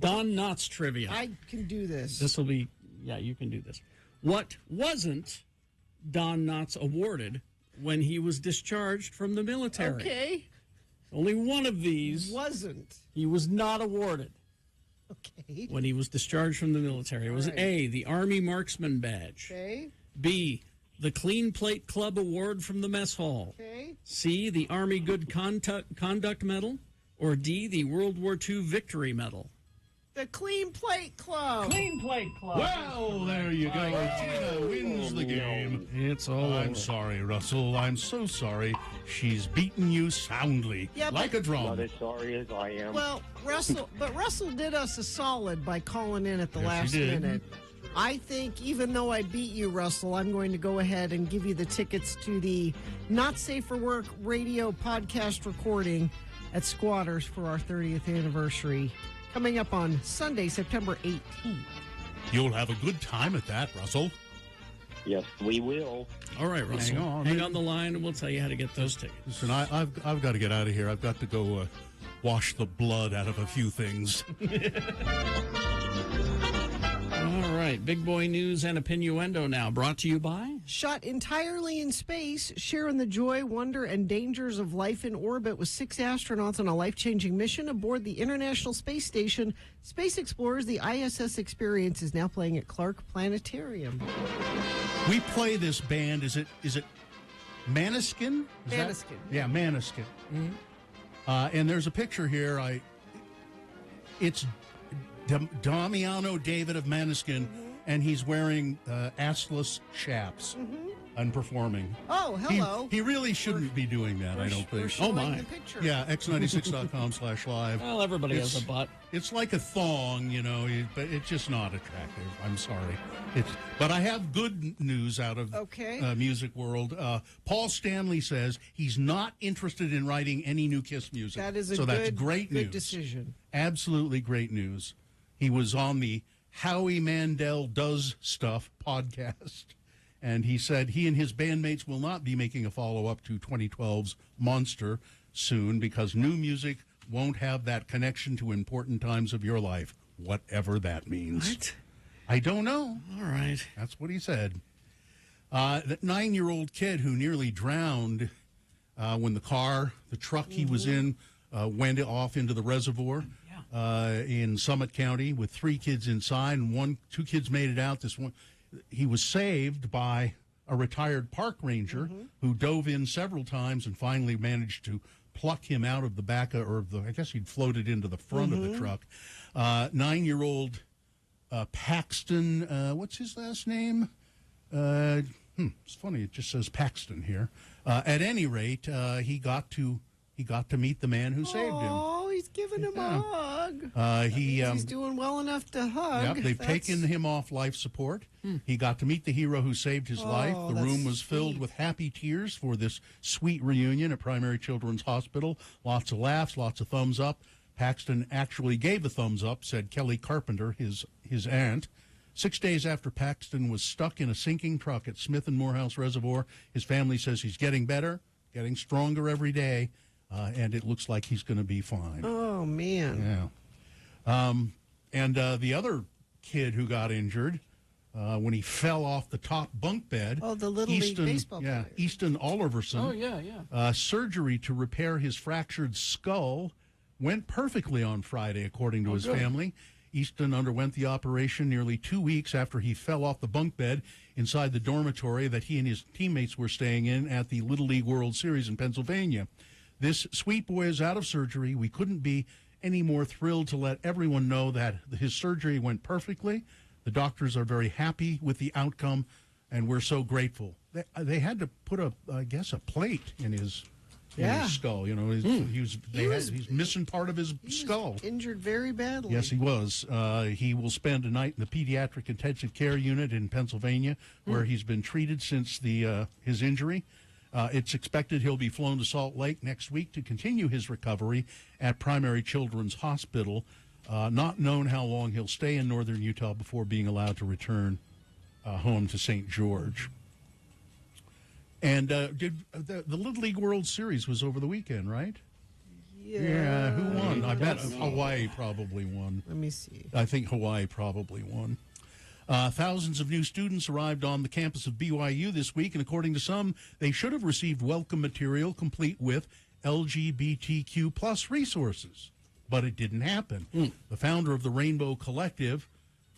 [SPEAKER 3] Don Knotts trivia.
[SPEAKER 13] I can do this.
[SPEAKER 3] This will be, yeah, you can do this. What wasn't Don Knotts awarded when he was discharged from the military?
[SPEAKER 13] Okay.
[SPEAKER 3] Only one of these
[SPEAKER 13] Wasn't.
[SPEAKER 3] he was not awarded
[SPEAKER 13] Okay.
[SPEAKER 3] when he was discharged from the military. It was
[SPEAKER 13] All right.
[SPEAKER 3] A, the Army Marksman Badge.
[SPEAKER 13] Okay.
[SPEAKER 3] B, the Clean Plate Club Award from the Mess Hall.
[SPEAKER 13] Okay.
[SPEAKER 3] C, the Army Good Conduct Medal. Or D, the World War II Victory Medal.
[SPEAKER 13] The Clean Plate Club.
[SPEAKER 3] Clean Plate Club.
[SPEAKER 2] Well, there you go. Gina wins the game.
[SPEAKER 3] It's all
[SPEAKER 2] I'm
[SPEAKER 3] over.
[SPEAKER 2] sorry, Russell. I'm so sorry. She's beaten you soundly,
[SPEAKER 13] Yeah,
[SPEAKER 2] like
[SPEAKER 13] but-
[SPEAKER 2] a drum.
[SPEAKER 11] Not as sorry as I am.
[SPEAKER 13] Well, Russell did us a solid by calling in at the
[SPEAKER 2] Yes,
[SPEAKER 13] last
[SPEAKER 2] he did.
[SPEAKER 13] minute. I think even though I beat you, Russell, I'm going to go ahead and give you the tickets to the Not Safe for Work radio podcast recording at Squatters for our 30th anniversary, coming up on Sunday, September 18th.
[SPEAKER 2] You'll have a good time at that, Russell.
[SPEAKER 11] Yes, we will.
[SPEAKER 3] All right, Russell.
[SPEAKER 2] Hang on.
[SPEAKER 3] on the line, and we'll tell you how to get those tickets.
[SPEAKER 2] Listen, I've got to get out of here. I've got to go wash the blood out of a few things.
[SPEAKER 3] All right, big boy news and opinioendo now, brought to you by...
[SPEAKER 13] Shot entirely in space, sharing the joy, wonder, and dangers of life in orbit with 6 astronauts on a life-changing mission aboard the International Space Station. Space Explorers, the ISS experience, is now playing at Clark Planetarium.
[SPEAKER 2] We play this band. Is it Maneskin? Is that-
[SPEAKER 13] Maneskin.
[SPEAKER 2] Yeah, Maneskin. And there's a picture here. It's Damiano David of Maneskin, and he's wearing assless chaps and performing.
[SPEAKER 13] Oh, hello.
[SPEAKER 2] He really shouldn't be doing that, I don't
[SPEAKER 13] We're
[SPEAKER 2] think.
[SPEAKER 13] showing
[SPEAKER 3] my.
[SPEAKER 13] the picture.
[SPEAKER 2] Yeah, x96.com/live.
[SPEAKER 3] Well, everybody has a butt.
[SPEAKER 2] It's like a thong, but it's just not attractive. I'm sorry. But I have good news out of music world. Paul Stanley says he's not interested in writing any new Kiss music.
[SPEAKER 13] That is a
[SPEAKER 2] so that's
[SPEAKER 13] good,
[SPEAKER 2] great
[SPEAKER 13] good
[SPEAKER 2] news.
[SPEAKER 13] decision.
[SPEAKER 2] Absolutely great news. He was on the Howie Mandel Does Stuff podcast, and he said he and his bandmates will not be making a follow-up to 2012's Monster soon because new music won't have that connection to important times of your life, whatever that means.
[SPEAKER 3] What?
[SPEAKER 2] I don't know.
[SPEAKER 3] All right.
[SPEAKER 2] That's what he said. That 9-year-old kid who nearly drowned when the truck he was in went off into the reservoir in Summit County with 3 kids inside, and 2 kids made it out. He was saved by a retired park ranger who dove in several times and finally managed to pluck him out of the back I guess he'd floated into the front of the truck. 9-year-old Paxton, what's his last name? It's funny, it just says Paxton here. At any rate, he got to meet the man who saved him.
[SPEAKER 13] Oh, he's giving him a hug. He's doing well enough to hug.
[SPEAKER 2] Yep, they've taken him off life support. He got to meet the hero who saved his life. The
[SPEAKER 13] that's
[SPEAKER 2] room was filled
[SPEAKER 13] sweet.
[SPEAKER 2] with happy tears for this sweet reunion at Primary Children's Hospital. Lots of laughs, lots of thumbs up. Paxton actually gave the thumbs up, said Kelly Carpenter, his aunt. 6 days after Paxton was stuck in a sinking truck at Smith and Morehouse Reservoir, his family says he's getting better, getting stronger every day, and it looks like he's going to be fine.
[SPEAKER 13] Oh, man.
[SPEAKER 2] Yeah. And the other kid who got injured when he fell off the top bunk bed.
[SPEAKER 13] Oh, the Little League baseball player.
[SPEAKER 2] Easton Oliverson.
[SPEAKER 3] Oh, yeah.
[SPEAKER 2] Surgery to repair his fractured skull went perfectly on Friday, according to his family. Easton underwent the operation nearly 2 weeks after he fell off the bunk bed inside the dormitory that he and his teammates were staying in at the Little League World Series in Pennsylvania. This sweet boy is out of surgery. We couldn't be any more thrilled to let everyone know that his surgery went perfectly. The doctors are very happy with the outcome, and we're so grateful. They had to put a plate in his skull. You know, he's missing part of his skull.
[SPEAKER 13] Injured very badly.
[SPEAKER 2] Yes, he was. He will spend a night in the pediatric intensive care unit in Pennsylvania, where he's been treated since his injury. It's expected he'll be flown to Salt Lake next week to continue his recovery at Primary Children's Hospital. Not known how long he'll stay in northern Utah before being allowed to return home to St. George. And the Little League World Series was over the weekend, right? Yeah. Who won? I bet Hawaii probably won.
[SPEAKER 13] Let me see.
[SPEAKER 2] I think Hawaii probably won. Thousands of new students arrived on the campus of BYU this week, and according to some, they should have received welcome material complete with LGBTQ plus resources. But it didn't happen. The founder of the Rainbow Collective,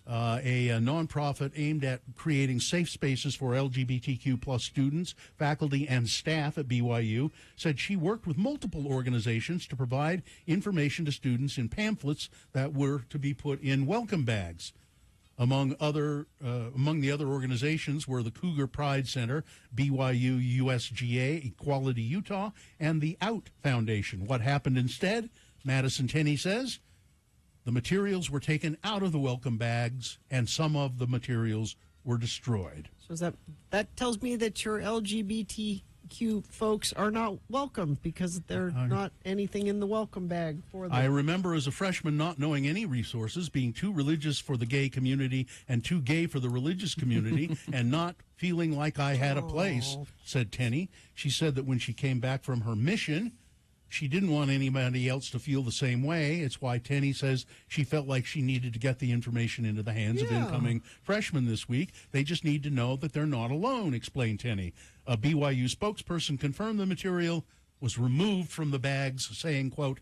[SPEAKER 2] a nonprofit aimed at creating safe spaces for LGBTQ plus students, faculty, and staff at BYU, said she worked with multiple organizations to provide information to students in pamphlets that were to be put in welcome bags. Among the other organizations were the Cougar Pride Center, BYU USGA, Equality Utah, and the OUT Foundation. What happened instead? Madison Tenney says the materials were taken out of the welcome bags, and some of the materials were destroyed.
[SPEAKER 13] So that tells me that your LGBTQ folks are not welcome because there's not anything in the welcome bag for them.
[SPEAKER 2] I remember as a freshman not knowing any resources, being too religious for the gay community and too gay for the religious community, and not feeling like I had a place, said Tenney. She said that when she came back from her mission, she didn't want anybody else to feel the same way. It's why Tenney says she felt like she needed to get the information into the hands of incoming freshmen this week. They just need to know that they're not alone, explained Tenney. A BYU spokesperson confirmed the material was removed from the bags, saying, quote,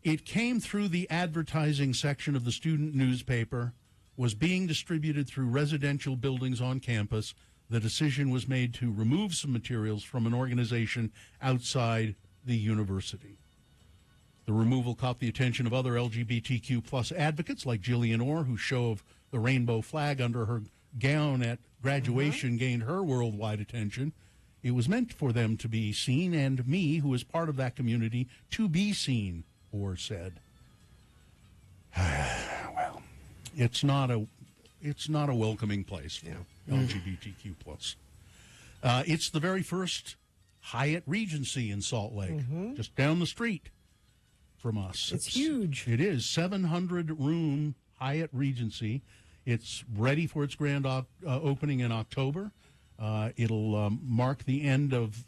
[SPEAKER 2] "It came through the advertising section of the student newspaper, was being distributed through residential buildings on campus. The decision was made to remove some materials from an organization outside the university." The removal caught the attention of other LGBTQ plus advocates like Jillian Orr, whose show of the rainbow flag under her gown at graduation gained her worldwide attention. It was meant for them to be seen, and me, who is part of that community, to be seen, Orr said. Well, it's not a welcoming place for LGBTQ plus. It's the very first Hyatt Regency in Salt Lake, just down the street from us.
[SPEAKER 13] It's huge.
[SPEAKER 2] It is 700-room Hyatt Regency. It's ready for its grand opening in October. It'll mark the end of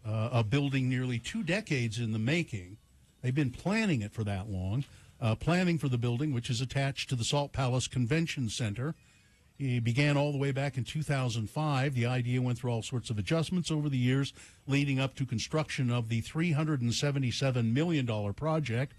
[SPEAKER 2] a building nearly 2 decades in the making. They've been planning it for that long. Planning for the building, which is attached to the Salt Palace Convention Center. It began all the way back in 2005. The idea went through all sorts of adjustments over the years, leading up to construction of the $377 million project.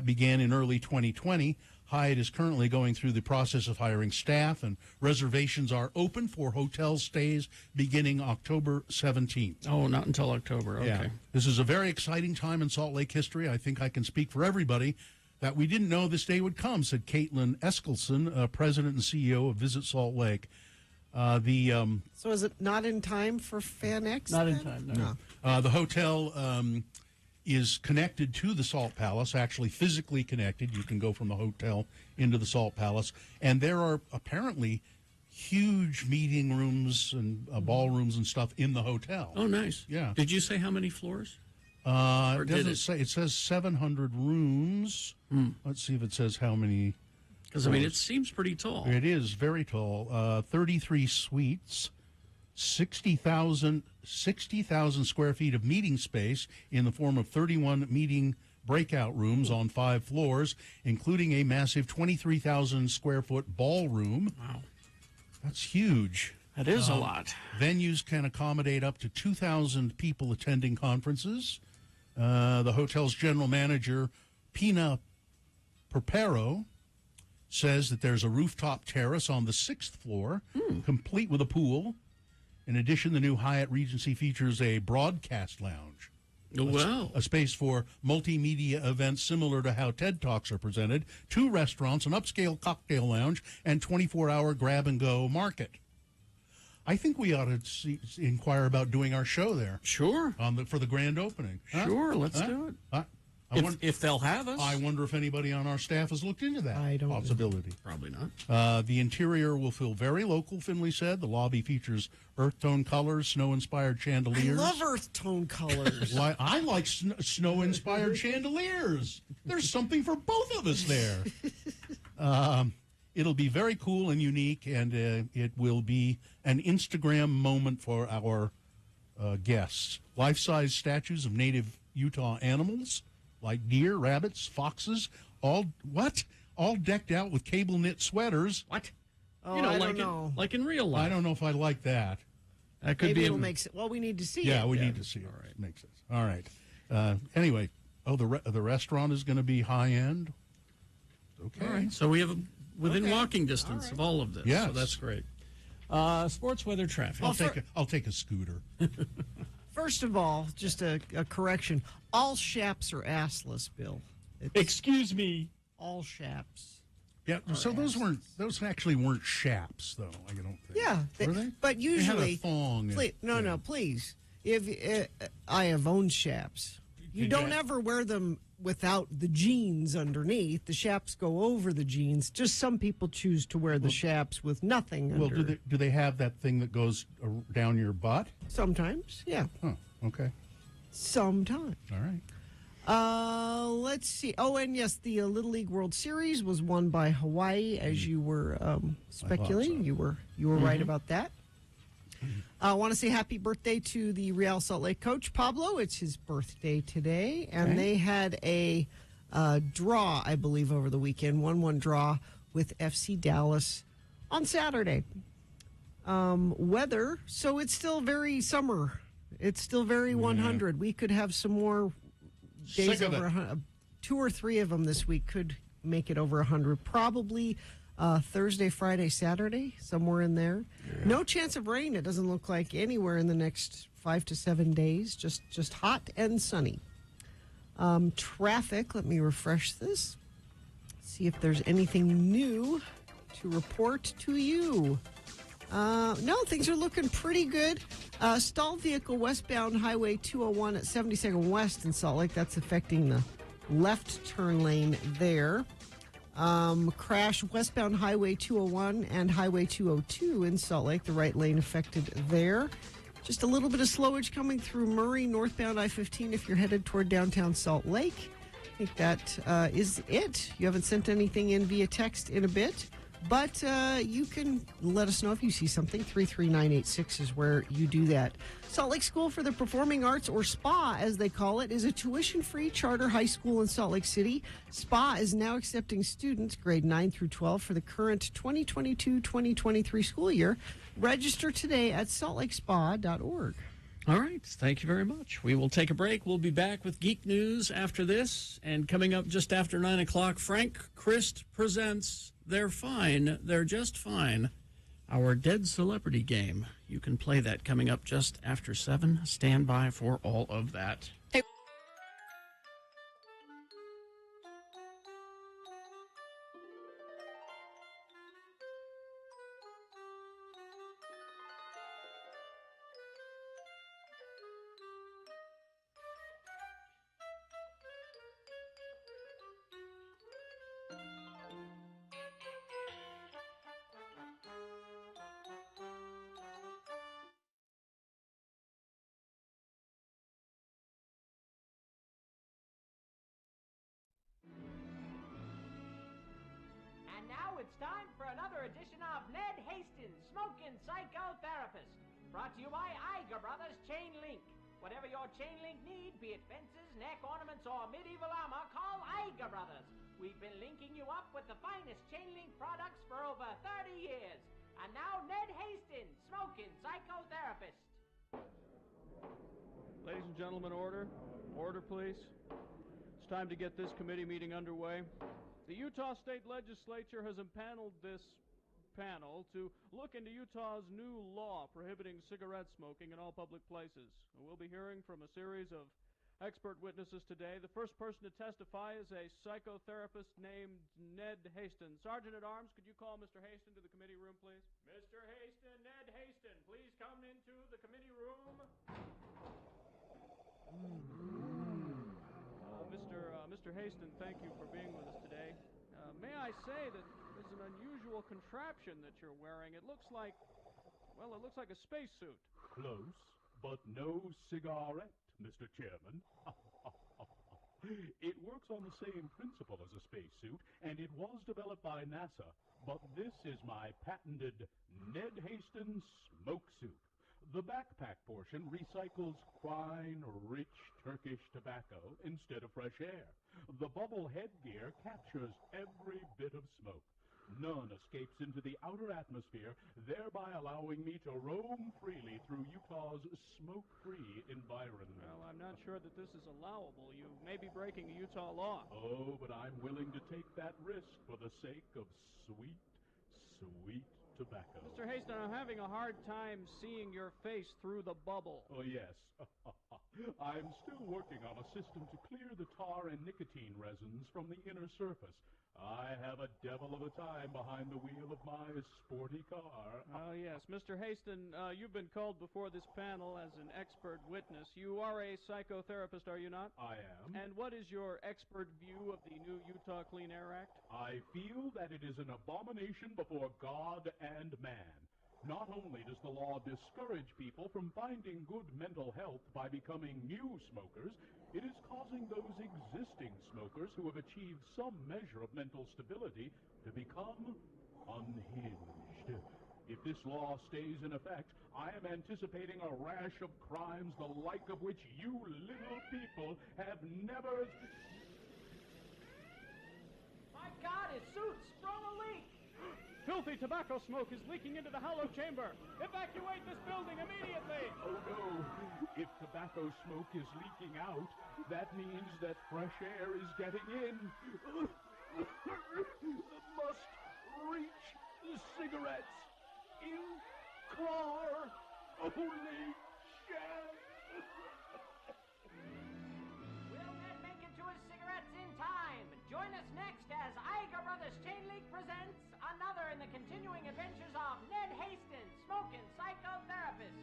[SPEAKER 2] Began in early 2020. Hyatt is currently going through the process of hiring staff, and reservations are open for hotel stays beginning October 17th.
[SPEAKER 3] Oh, not until October. Okay.
[SPEAKER 2] Yeah. This is a very exciting time in Salt Lake history. I think I can speak for everybody that we didn't know this day would come, said Caitlin Eskelson, president and CEO of Visit Salt Lake.
[SPEAKER 13] So is it not in time for FanX?
[SPEAKER 3] Not in time, no.
[SPEAKER 2] The hotel is connected to the Salt Palace, actually physically connected. You can go from the hotel into the Salt Palace. And there are apparently huge meeting rooms and ballrooms and stuff in the hotel.
[SPEAKER 3] Oh, nice.
[SPEAKER 2] Yeah.
[SPEAKER 3] Did you say how many floors?
[SPEAKER 2] It doesn't say. It says 700 rooms. Let's see if it says how many.
[SPEAKER 3] Because, I mean, it seems pretty tall.
[SPEAKER 2] It is very tall. 33 suites, 60,000 square feet of meeting space in the form of 31 meeting breakout rooms on 5 floors, including a massive 23,000 square foot ballroom.
[SPEAKER 3] Wow.
[SPEAKER 2] That's huge.
[SPEAKER 3] That is a lot.
[SPEAKER 2] Venues can accommodate up to 2,000 people attending conferences. The hotel's general manager, Pina Perpero, says that there's a rooftop terrace on the 6th floor, complete with a pool. In addition, the new Hyatt Regency features a broadcast lounge.
[SPEAKER 3] Wow.
[SPEAKER 2] A space for multimedia events similar to how TED Talks are presented, 2 restaurants, an upscale cocktail lounge, and 24-hour grab-and-go market. I think we ought to inquire about doing our show there.
[SPEAKER 3] Sure.
[SPEAKER 2] For the grand opening. Huh?
[SPEAKER 3] Sure, let's do it. If they'll have us.
[SPEAKER 2] I wonder if anybody on our staff has looked into that possibility.
[SPEAKER 3] Probably not.
[SPEAKER 2] The interior will feel very local, Finley said. The lobby features earth tone colors, snow-inspired chandeliers.
[SPEAKER 13] I love earth tone colors.
[SPEAKER 2] Well, I like snow-inspired chandeliers. There's something for both of us there. It'll be very cool and unique, and it will be an Instagram moment for our guests. Life-size statues of native Utah animals, like deer, rabbits, foxes, all decked out with cable knit sweaters.
[SPEAKER 3] What?
[SPEAKER 13] Oh, I don't know.
[SPEAKER 3] Like in real life.
[SPEAKER 2] I don't know if I like that.
[SPEAKER 3] That could
[SPEAKER 13] Maybe
[SPEAKER 3] be.
[SPEAKER 13] It'll make sense. Well, we need to see it.
[SPEAKER 2] Yeah, we need to see it. All right, makes sense. All right. Anyway, the restaurant is going to be high end. Okay.
[SPEAKER 3] All right. So we have within walking distance of all of this.
[SPEAKER 2] Yes.
[SPEAKER 3] So that's great. Sports weather traffic.
[SPEAKER 2] I'll take a scooter.
[SPEAKER 13] First of all, just a correction. All shaps are assless, Bill.
[SPEAKER 3] Excuse me.
[SPEAKER 13] All shaps.
[SPEAKER 2] Yeah, so those actually weren't shaps, though. I don't think.
[SPEAKER 13] Yeah,
[SPEAKER 2] were they?
[SPEAKER 13] But usually,
[SPEAKER 2] they had a thong.
[SPEAKER 13] Please, no, please. If I have owned shaps, you don't ever wear them without the jeans underneath. The shaps go over the jeans. Just some people choose to wear the shaps with nothing
[SPEAKER 2] Well,
[SPEAKER 13] under.
[SPEAKER 2] do they have that thing that goes down your butt?
[SPEAKER 13] Sometimes, yeah.
[SPEAKER 2] Oh, okay.
[SPEAKER 13] Sometimes.
[SPEAKER 2] All right.
[SPEAKER 13] Let's see. Oh, and yes, the Little League World Series was won by Hawaii, as you were speculating. You were right about that. I want to say happy birthday to the Real Salt Lake coach, Pablo. It's his birthday today, and they had a draw, I believe, over the weekend, 1-1 draw with FC Dallas on Saturday. Weather, so it's still very summer. It's still very 100. We could have some more days over 100. 2 or 3 of them this week could make it over 100. Probably Thursday, Friday, Saturday, somewhere in there. Yeah. No chance of rain. It doesn't look like anywhere in the next 5 to 7 days. Just hot and sunny. Traffic. Let me refresh this. See if there's anything new to report to you. No, things are looking pretty good. Stalled vehicle westbound Highway 201 at 72nd West in Salt Lake. That's affecting the left turn lane there. Crash westbound Highway 201 and Highway 202 in Salt Lake. The right lane affected there. Just a little bit of slowage coming through Murray, northbound I-15 if you're headed toward downtown Salt Lake. I think that is it. You haven't sent anything in via text in a bit, but you can let us know if you see something. 33986 is where you do that. Salt Lake School for the Performing Arts, or SPA as they call it, is a tuition-free charter high school in Salt Lake City. SPA is now accepting students grade 9 through 12 for the current 2022-2023 school year. Register today at saltlakespa.org.
[SPEAKER 3] All right. Thank you very much. We will take a break. We'll be back with Geek News after this. And coming up just after 9 o'clock, Frank Christ presents They're Fine, They're Just Fine, our Dead Celebrity game. You can play that coming up just after 7. Stand by for all of that. Hey.
[SPEAKER 4] And now it's time for another edition of Ned Hastings, Smoking Psychotherapist. Brought to you by Iger Brothers Chain Link. Whatever your chain link need, be it fences, neck ornaments, or medieval armor, call Iger Brothers. We've been linking you up with the finest chain link products for over 30 years. And now Ned Hastings, Smoking Psychotherapist.
[SPEAKER 21] Ladies and gentlemen, order. Order, please. It's time to get this committee meeting underway. The Utah State Legislature has impaneled this panel to look into Utah's new law prohibiting cigarette smoking in all public places. We'll be hearing from a series of expert witnesses today. The first person to testify is a psychotherapist named Ned Haston. Sergeant at Arms, could you call Mr. Haston to the committee room, please? Mr. Haston, Ned Haston, please come into the committee room. Mr. Haston, thank you for being with us today. May I say that this is an unusual contraption that you're wearing. It looks like, well, it looks like a spacesuit.
[SPEAKER 6] Close, but no cigarette, Mr. Chairman. It works on the same principle as a spacesuit, and it was developed by NASA. But this is my patented Ned Haston smoke suit. The backpack portion recycles fine, rich Turkish tobacco instead of fresh air. The bubble headgear captures every bit of smoke. None escapes into the outer atmosphere, thereby allowing me to roam freely through Utah's smoke-free environment.
[SPEAKER 21] Well, I'm not sure that this is allowable. You may be breaking a Utah law.
[SPEAKER 6] Oh, but I'm willing to take that risk for the sake of sweet, sweet tobacco.
[SPEAKER 21] Mr. Haston, I'm having a hard time seeing your face through the bubble.
[SPEAKER 6] Oh, yes. I'm still working on a system to clear the tar and nicotine resins from the inner surface. I have a devil of a time behind the wheel of my sporty car.
[SPEAKER 21] Oh, yes. Mr. Haston, you've been called before this panel as an expert witness. You are a psychotherapist, are you not?
[SPEAKER 6] I am.
[SPEAKER 21] And what is your expert view of the new Utah Clean Air Act?
[SPEAKER 6] I feel that it is an abomination before God and man. Not only does the law discourage people from finding good mental health by becoming new smokers, it is causing those existing smokers who have achieved some measure of mental stability to become unhinged. If this law stays in effect, I am anticipating a rash of crimes the like of which you little people have never...
[SPEAKER 21] My God, his suit's sprung a leak! Filthy tobacco smoke is leaking into the hollow chamber. Evacuate this building immediately!
[SPEAKER 6] Oh, no. If tobacco smoke is leaking out, that means that fresh air is getting in. Must reach the cigarettes in car. Holy shit!
[SPEAKER 4] Will Ned make it to his cigarettes in time? Join us next as Iger Brothers Chain League presents another in the continuing adventures of Ned Haston, smoking psychotherapist.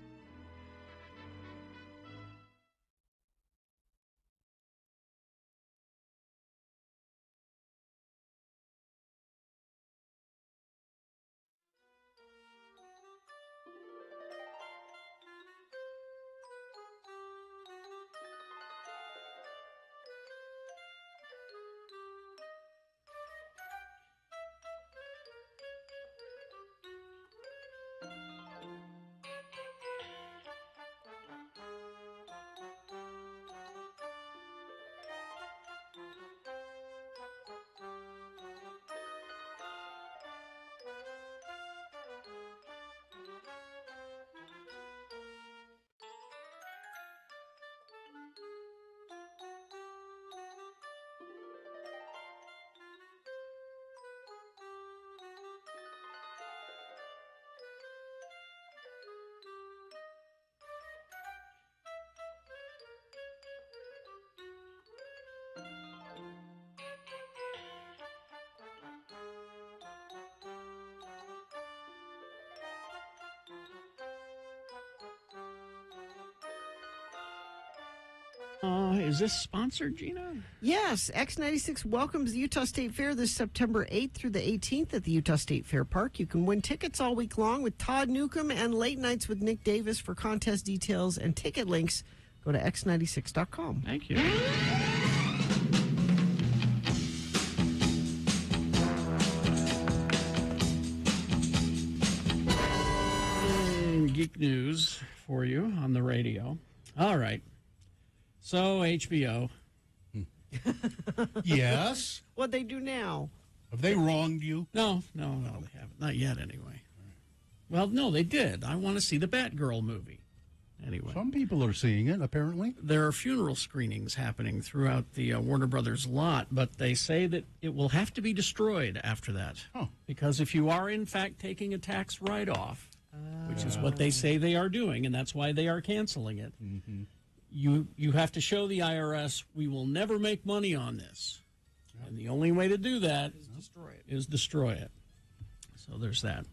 [SPEAKER 3] Is this sponsored, Gina?
[SPEAKER 13] Yes, X96 welcomes the Utah State Fair this September 8th through the 18th at the Utah State Fair Park. You can win tickets all week long with Todd Newcomb and Late Nights with Nick Davis. For contest details and ticket links, go to x96.com.
[SPEAKER 3] Thank you. Geek news for you on the radio. All right. So, HBO.
[SPEAKER 2] Yes?
[SPEAKER 13] What'd they do now?
[SPEAKER 2] Have they wronged you?
[SPEAKER 3] No, they haven't. Not yet, anyway. Well, no, they did. I want to see the Batgirl movie. Anyway.
[SPEAKER 2] Some people are seeing it, apparently.
[SPEAKER 3] There are funeral screenings happening throughout the Warner Brothers lot, but they say that it will have to be destroyed after that.
[SPEAKER 2] Oh.
[SPEAKER 3] Because if you are, in fact, taking a tax write-off, which is what they say they are doing, and that's why they are canceling it, you have to show the IRS we will never make money on this. And the only way to do that is destroy it. So there's that.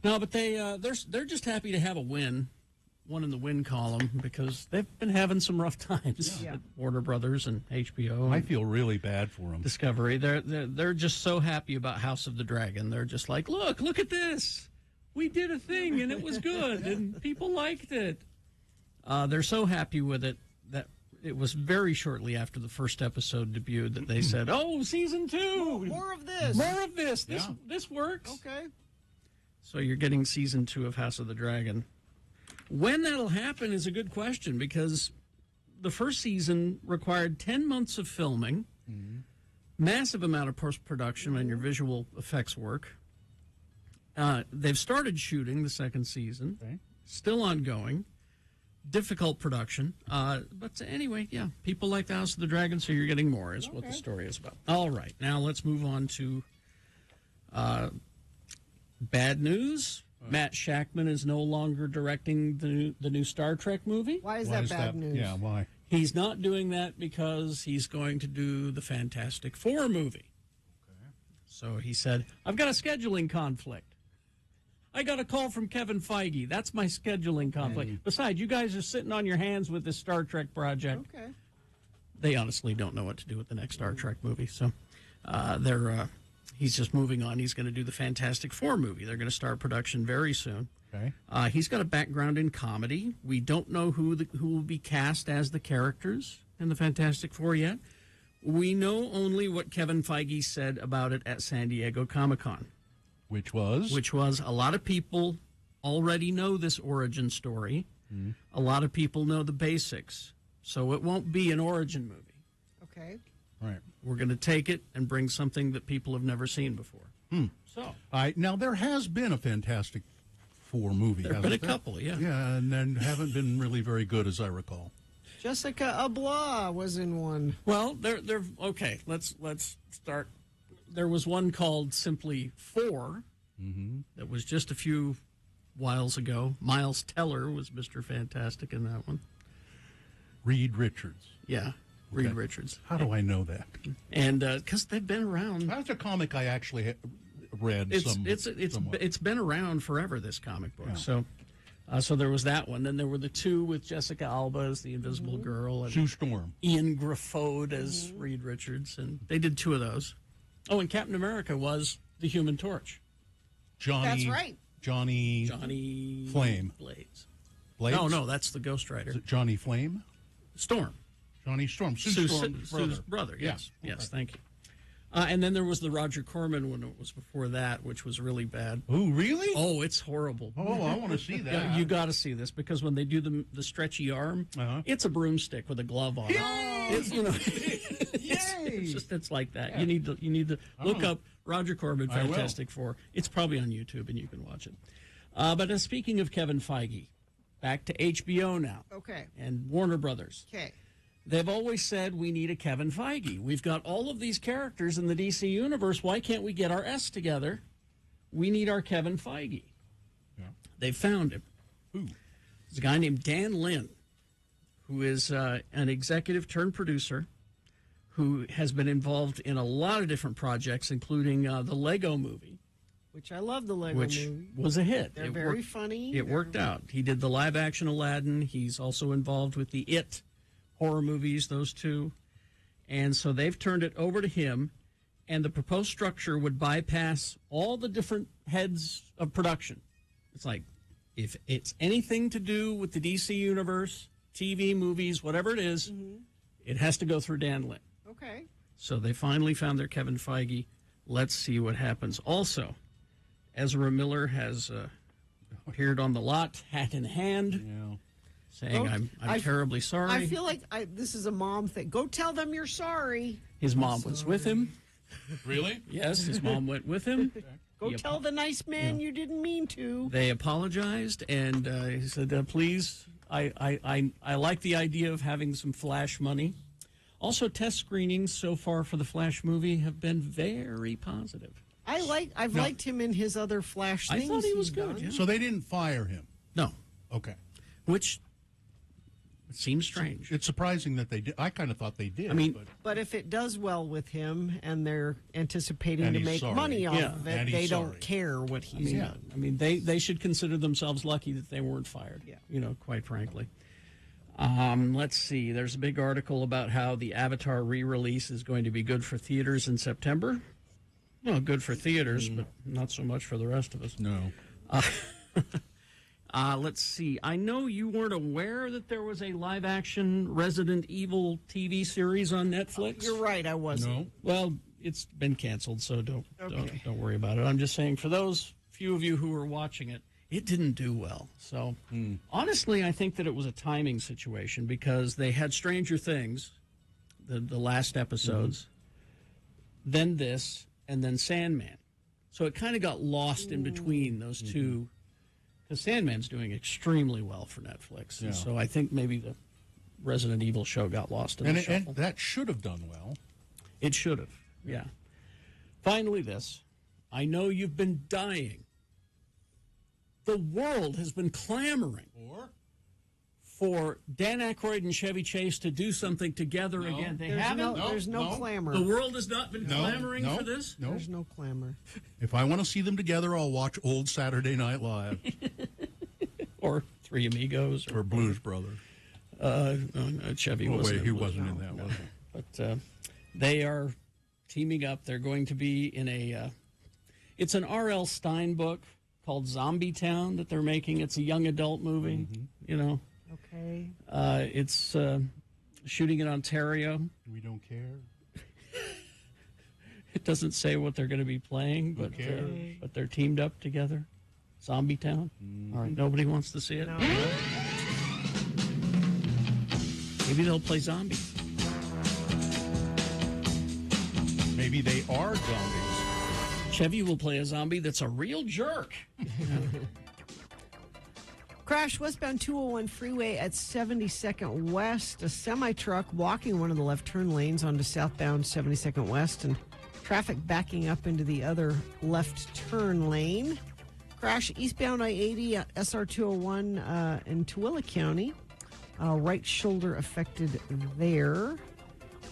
[SPEAKER 3] No, but they're just happy to have a win, one in the win column, because they've been having some rough times at Warner Brothers and HBO.
[SPEAKER 2] I feel really bad for them.
[SPEAKER 3] Discovery. They're just so happy about House of the Dragon. They're just like, look at this. We did a thing and it was good and people liked it. They're so happy with it that it was very shortly after the first episode debuted that they said, "Oh, season 2,
[SPEAKER 13] more of this,
[SPEAKER 3] more of this. This works."
[SPEAKER 13] Okay.
[SPEAKER 3] So you're getting season 2 of House of the Dragon. When that'll happen is a good question, because the first season required 10 months of filming, massive amount of post-production on your visual effects work. They've started shooting the second season, still ongoing. Difficult production. But anyway, yeah, people like the House of the Dragon, so you're getting more is what the story is about. All right, now let's move on to bad news. Matt Shakman is no longer directing the new Star Trek movie.
[SPEAKER 13] Why is that bad news?
[SPEAKER 2] Yeah, why?
[SPEAKER 3] He's not doing that because he's going to do the Fantastic Four movie. Okay. So he said, I've got a scheduling conflict. I got a call from Kevin Feige. That's my scheduling conflict. Besides, you guys are sitting on your hands with this Star Trek project.
[SPEAKER 13] Okay.
[SPEAKER 3] They honestly don't know what to do with the next Star Trek movie. So he's just moving on. He's going to do the Fantastic Four movie. They're going to start production very soon.
[SPEAKER 2] Okay.
[SPEAKER 3] He's got a background in comedy. We don't know who will be cast as the characters in the Fantastic Four yet. We know only what Kevin Feige said about it at San Diego Comic-Con.
[SPEAKER 2] Which was
[SPEAKER 3] a lot of people already know this origin story. A lot of people know the basics. So it won't be an origin movie.
[SPEAKER 13] Okay.
[SPEAKER 2] Right.
[SPEAKER 3] We're going to take it and bring something that people have never seen before. So
[SPEAKER 2] now there has been a Fantastic Four movie.
[SPEAKER 3] There have been a couple, yeah.
[SPEAKER 2] Yeah, and then haven't been really very good, as I recall.
[SPEAKER 13] Jessica Alba was in one.
[SPEAKER 3] Well, they're okay. Let's start. There was one called simply Four that was just a few whiles ago. Miles Teller was Mr. Fantastic in that one.
[SPEAKER 2] Reed Richards.
[SPEAKER 3] Yeah, Reed Richards.
[SPEAKER 2] How do I know that?
[SPEAKER 3] And because they've been around.
[SPEAKER 2] That's a comic I actually read.
[SPEAKER 3] It's been around forever, this comic book.
[SPEAKER 2] Yeah.
[SPEAKER 3] So there was that one. Then there were the two with Jessica Alba as the Invisible Girl and
[SPEAKER 2] Sue Storm.
[SPEAKER 3] Ian Grafode as Reed Richards, and they did 2 of those. Oh, and Captain America was the Human Torch.
[SPEAKER 13] That's right.
[SPEAKER 2] Johnny Flame.
[SPEAKER 3] Blades. No, that's the Ghost Rider.
[SPEAKER 2] Is it Johnny Flame?
[SPEAKER 3] Storm.
[SPEAKER 2] Johnny Storm. Sue's
[SPEAKER 3] brother. Yes,
[SPEAKER 2] okay.
[SPEAKER 3] Thank you. And then there was the Roger Corman one that was before that, which was really bad.
[SPEAKER 2] Oh, really?
[SPEAKER 3] Oh, it's horrible.
[SPEAKER 2] Oh, I want to see that.
[SPEAKER 3] Yeah, you got to see this, because when they do the stretchy arm, it's a broomstick with a glove on it. It's, it's like that. Yeah. You need to look up Roger Corman Fantastic Four. It's probably on YouTube and you can watch it. But speaking of Kevin Feige, back to HBO now.
[SPEAKER 13] Okay.
[SPEAKER 3] And Warner Brothers.
[SPEAKER 13] Okay.
[SPEAKER 3] They've always said we need a Kevin Feige. We've got all of these characters in the DC universe. Why can't we get our S together? We need our Kevin Feige. Yeah. They found him.
[SPEAKER 2] Who?
[SPEAKER 3] There's a guy named Dan Lin, who is an executive turned producer, who has been involved in a lot of different projects, including the Lego movie.
[SPEAKER 13] Which I love, the Lego
[SPEAKER 3] movie.
[SPEAKER 13] Which
[SPEAKER 3] was a hit.
[SPEAKER 13] They're very funny.
[SPEAKER 3] It worked out. He did the live-action Aladdin. He's also involved with the It horror movies, those 2. And so they've turned it over to him, and the proposed structure would bypass all the different heads of production. It's like, if it's anything to do with the DC universe, TV, movies, whatever it is, it has to go through Dan Lin.
[SPEAKER 13] Okay.
[SPEAKER 3] So they finally found their Kevin Feige. Let's see what happens. Also, Ezra Miller has appeared on the lot, hat in hand, saying, I'm terribly sorry.
[SPEAKER 13] I feel like this is a mom thing. Go tell them you're sorry.
[SPEAKER 3] His mom was with him.
[SPEAKER 2] Really?
[SPEAKER 3] Yes, his mom went with him.
[SPEAKER 13] Go tell the nice man you didn't mean to.
[SPEAKER 3] They apologized, and he said, please, I like the idea of having some Flash money. Also, test screenings so far for the Flash movie have been very positive.
[SPEAKER 13] I've liked him in his other Flash things.
[SPEAKER 3] I thought he was good. Yeah.
[SPEAKER 2] So they didn't fire him?
[SPEAKER 3] No.
[SPEAKER 2] Okay.
[SPEAKER 3] Which seems strange.
[SPEAKER 2] It's surprising that they did. I kind of thought they did.
[SPEAKER 3] I mean,
[SPEAKER 13] but if it does well with him and they're anticipating
[SPEAKER 2] And
[SPEAKER 13] to
[SPEAKER 2] he's
[SPEAKER 13] make
[SPEAKER 2] sorry.
[SPEAKER 13] money off
[SPEAKER 3] Yeah.
[SPEAKER 13] of
[SPEAKER 2] And
[SPEAKER 13] it,
[SPEAKER 2] he's
[SPEAKER 13] they
[SPEAKER 2] sorry.
[SPEAKER 13] don't care what he's done.
[SPEAKER 3] I mean, they should consider themselves lucky that they weren't fired. Yeah. Quite frankly. Let's see. There's a big article about how the Avatar re-release is going to be good for theaters in September. Well, good for theaters, but not so much for the rest of us.
[SPEAKER 2] No.
[SPEAKER 3] Let's see. I know you weren't aware that there was a live-action Resident Evil TV series on Netflix.
[SPEAKER 13] You're right, I wasn't.
[SPEAKER 2] No.
[SPEAKER 3] Well, it's been canceled, so don't
[SPEAKER 13] Okay.
[SPEAKER 3] worry about it. I'm just saying, for those few of you who were watching it, it didn't do well. So, honestly, I think that it was a timing situation because they had Stranger Things, the last episodes, then this, and then Sandman. So it kind of got lost in between those two. Because Sandman's doing extremely well for Netflix.
[SPEAKER 2] Yeah.
[SPEAKER 3] And so I think maybe the Resident Evil show got lost in the shuffle.
[SPEAKER 2] And that should have done well.
[SPEAKER 3] It should have, yeah. Finally, this. I know you've been dying. The world has been clamoring for Dan Aykroyd and Chevy Chase to do something together again. They haven't.
[SPEAKER 13] There's no clamor.
[SPEAKER 3] The world has not been clamoring for this?
[SPEAKER 2] No.
[SPEAKER 13] There's no clamor.
[SPEAKER 2] If I want to see them together, I'll watch Old Saturday Night Live.
[SPEAKER 3] Or Three Amigos.
[SPEAKER 2] Or Blues Brothers.
[SPEAKER 3] Chevy
[SPEAKER 2] Oh,
[SPEAKER 3] wasn't
[SPEAKER 2] wait, he
[SPEAKER 3] in Blues.
[SPEAKER 2] wasn't in that, was he?
[SPEAKER 3] But they are teaming up. They're going to be in a... it's an R.L. Stein book called Zombie Town that they're making. It's a young adult movie, you know.
[SPEAKER 13] Okay.
[SPEAKER 3] It's shooting in Ontario.
[SPEAKER 2] We don't care.
[SPEAKER 3] It doesn't say what they're going to be playing,
[SPEAKER 2] Who
[SPEAKER 3] but they're teamed up together. Zombie Town. All right, nobody wants to see it.
[SPEAKER 13] No.
[SPEAKER 3] Maybe they'll play zombies.
[SPEAKER 2] Maybe they are zombies.
[SPEAKER 3] Chevy will play a zombie that's a real jerk.
[SPEAKER 13] Crash westbound 201 freeway at 72nd West. A semi-truck blocking one of the left turn lanes onto southbound 72nd West and traffic backing up into the other left turn lane. Crash eastbound I-80 SR 201 in Tooele County. Right shoulder affected there.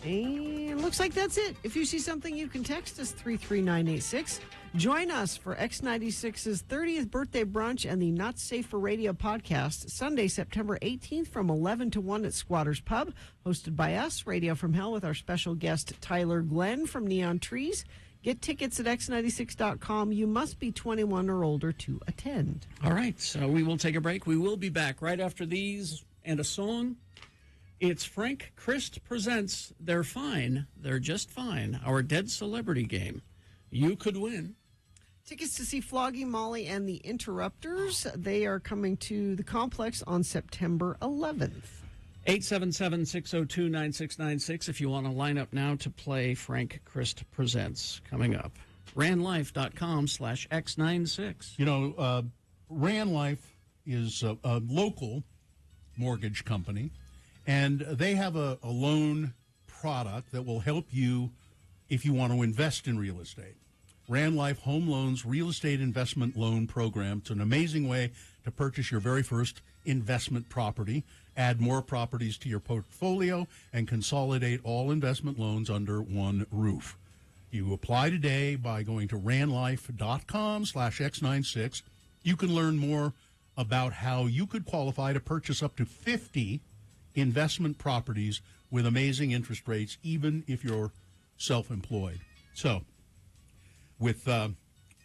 [SPEAKER 13] And looks like that's it. If you see something, you can text us 33986. Join us for X96's 30th birthday brunch and the Not Safe for Radio podcast, Sunday, September 18th from 11 to 1 at Squatters Pub, hosted by us, Radio from Hell, with our special guest Tyler Glenn from Neon Trees. Get tickets at x96.com. You must be 21 or older to attend.
[SPEAKER 3] All right, so we will take a break. We will be back right after these and a song. It's Frank Christ presents They're Fine, They're Just Fine, our Dead Celebrity game. You could win.
[SPEAKER 13] Tickets to see Flogging Molly and the Interrupters. They are coming to the complex on September 11th.
[SPEAKER 3] 877-602-9696 if you want to line up now to play Frank Christ Presents coming up. RandLife.com/X96.
[SPEAKER 2] You know, Rand Life is a local mortgage company, and they have a loan product that will help you if you want to invest in real estate. Rand Life Home Loans Real Estate Investment Loan Program. It's an amazing way to purchase your very first investment property, add more properties to your portfolio, and consolidate all investment loans under one roof. You apply today by going to randlife.com/X96. You can learn more about how you could qualify to purchase up to 50 investment properties with amazing interest rates, even if you're self-employed. So, with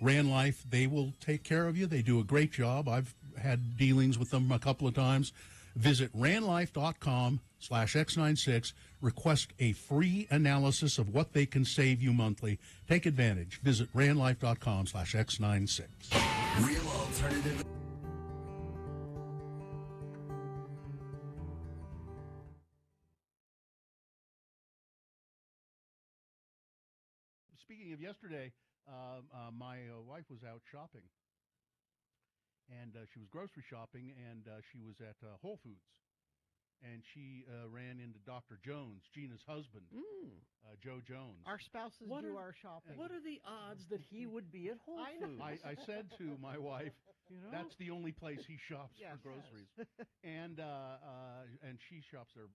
[SPEAKER 2] Rand Life, they will take care of you. They do a great job. I've had dealings with them a couple of times. Visit randlife.com/X96. Request a free analysis of what they can save you monthly. Take advantage. Visit randlife.com/X96.
[SPEAKER 15] Real alternative.
[SPEAKER 2] Speaking of yesterday, my wife was out shopping, and she was grocery shopping, and she was at Whole Foods. and she ran into Dr. Jones, Gina's husband, Joe Jones.
[SPEAKER 13] Our spouses
[SPEAKER 3] What
[SPEAKER 13] do
[SPEAKER 3] are-
[SPEAKER 13] our shopping.
[SPEAKER 3] What are the odds that he would be at Whole
[SPEAKER 13] I know.
[SPEAKER 3] Foods?
[SPEAKER 2] I said to my wife,
[SPEAKER 3] You know?
[SPEAKER 2] that's the only place he shops
[SPEAKER 13] Yes.
[SPEAKER 2] for groceries, and she shops there,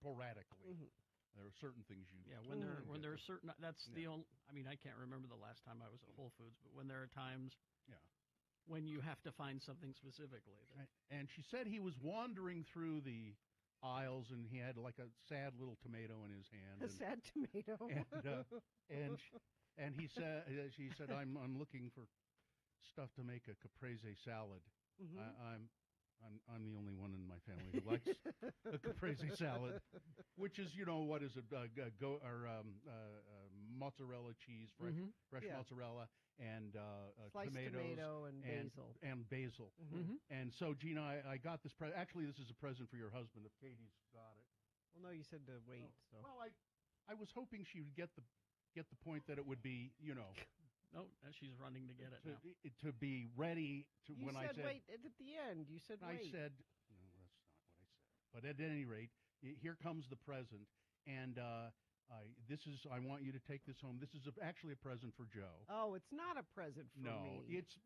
[SPEAKER 2] sporadically.
[SPEAKER 13] Mm-hmm.
[SPEAKER 2] There are certain things you
[SPEAKER 3] when there are certain, that's the only. I mean, I can't remember the last time I was at Whole Foods, but when there are times, when you have to find something specifically.
[SPEAKER 2] And she said he was wandering through the aisles, and he had like a sad little tomato in his hand.
[SPEAKER 13] A sad tomato.
[SPEAKER 2] And he said, she said, I'm looking for stuff to make a caprese salad.
[SPEAKER 13] Mhm.
[SPEAKER 2] I'm the only one in my family who likes a caprese salad, which is, what is it? Mozzarella cheese, fresh
[SPEAKER 13] Yeah.
[SPEAKER 2] mozzarella, and
[SPEAKER 13] Sliced
[SPEAKER 2] tomatoes
[SPEAKER 13] tomato and basil.
[SPEAKER 2] and basil.
[SPEAKER 13] Mhm.
[SPEAKER 2] And so, Gina, I got this. Actually, this is a present for your husband. If Katie's got it.
[SPEAKER 13] Well, no, you said to wait. So.
[SPEAKER 2] Well, I was hoping she would get the point that it would be,
[SPEAKER 3] No, she's running to get it now.
[SPEAKER 2] to be ready to
[SPEAKER 13] You
[SPEAKER 2] when
[SPEAKER 13] said
[SPEAKER 2] I said
[SPEAKER 13] wait at the end. You said
[SPEAKER 2] I
[SPEAKER 13] wait.
[SPEAKER 2] said no, that's not what I said. But at any rate, here comes the present, and I want you to take this home. This is actually a present for Joe.
[SPEAKER 13] Oh, it's not a present for
[SPEAKER 2] No,
[SPEAKER 13] me.
[SPEAKER 2] it's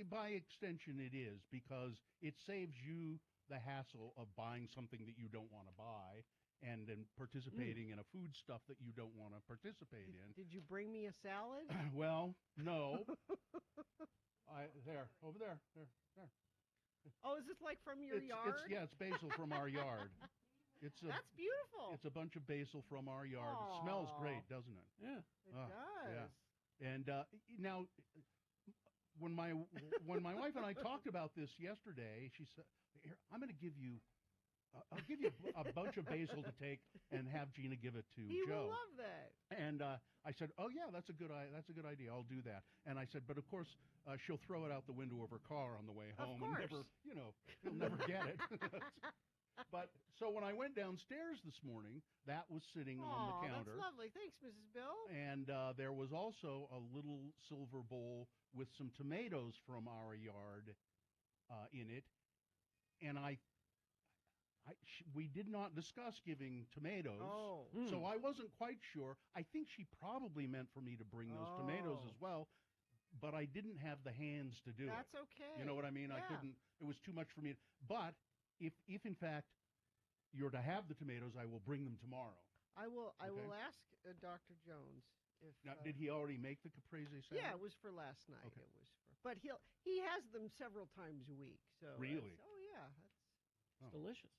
[SPEAKER 2] by extension it is, because it saves you the hassle of buying something that you don't want to buy and then participating in a food stuff that you don't want to participate in.
[SPEAKER 13] Did you bring me a salad?
[SPEAKER 2] Well, no. Over there.
[SPEAKER 13] Oh, is this like from your yard?
[SPEAKER 2] It's basil from our yard.
[SPEAKER 13] That's beautiful.
[SPEAKER 2] It's a bunch of basil from our yard. It smells great, doesn't it?
[SPEAKER 3] Yeah.
[SPEAKER 13] It does.
[SPEAKER 2] Yeah. And now, when my wife and I talked about this yesterday, she said, "Here, I'm going to give you." I'll give you a bunch of basil to take and have Gina give it to
[SPEAKER 13] He
[SPEAKER 2] Joe.
[SPEAKER 13] will love that.
[SPEAKER 2] And I said, "Oh yeah, that's a good idea. I'll do that." And I said, "But of course, she'll throw it out the window of her car on the way home, and never, she'll never get it." But so when I went downstairs this morning, that was sitting on the counter.
[SPEAKER 13] That's lovely. Thanks, Mrs. Bill.
[SPEAKER 2] And there was also a little silver bowl with some tomatoes from our yard in it, and we did not discuss giving tomatoes, so I wasn't quite sure. I think she probably meant for me to bring those tomatoes as well, but I didn't have the hands to do it.
[SPEAKER 13] That's okay.
[SPEAKER 2] You know what I mean? I
[SPEAKER 13] Yeah.
[SPEAKER 2] couldn't. It was too much for me. But if in fact you're to have the tomatoes, I will bring them tomorrow.
[SPEAKER 13] I will
[SPEAKER 2] Okay.
[SPEAKER 13] ask Dr. Jones if.
[SPEAKER 2] Now, did he already make the caprese salad?
[SPEAKER 13] Yeah, it was for last night.
[SPEAKER 2] Okay.
[SPEAKER 13] It was for, but he has them several times a week. So
[SPEAKER 2] Really?
[SPEAKER 13] oh yeah, that's
[SPEAKER 3] It's delicious.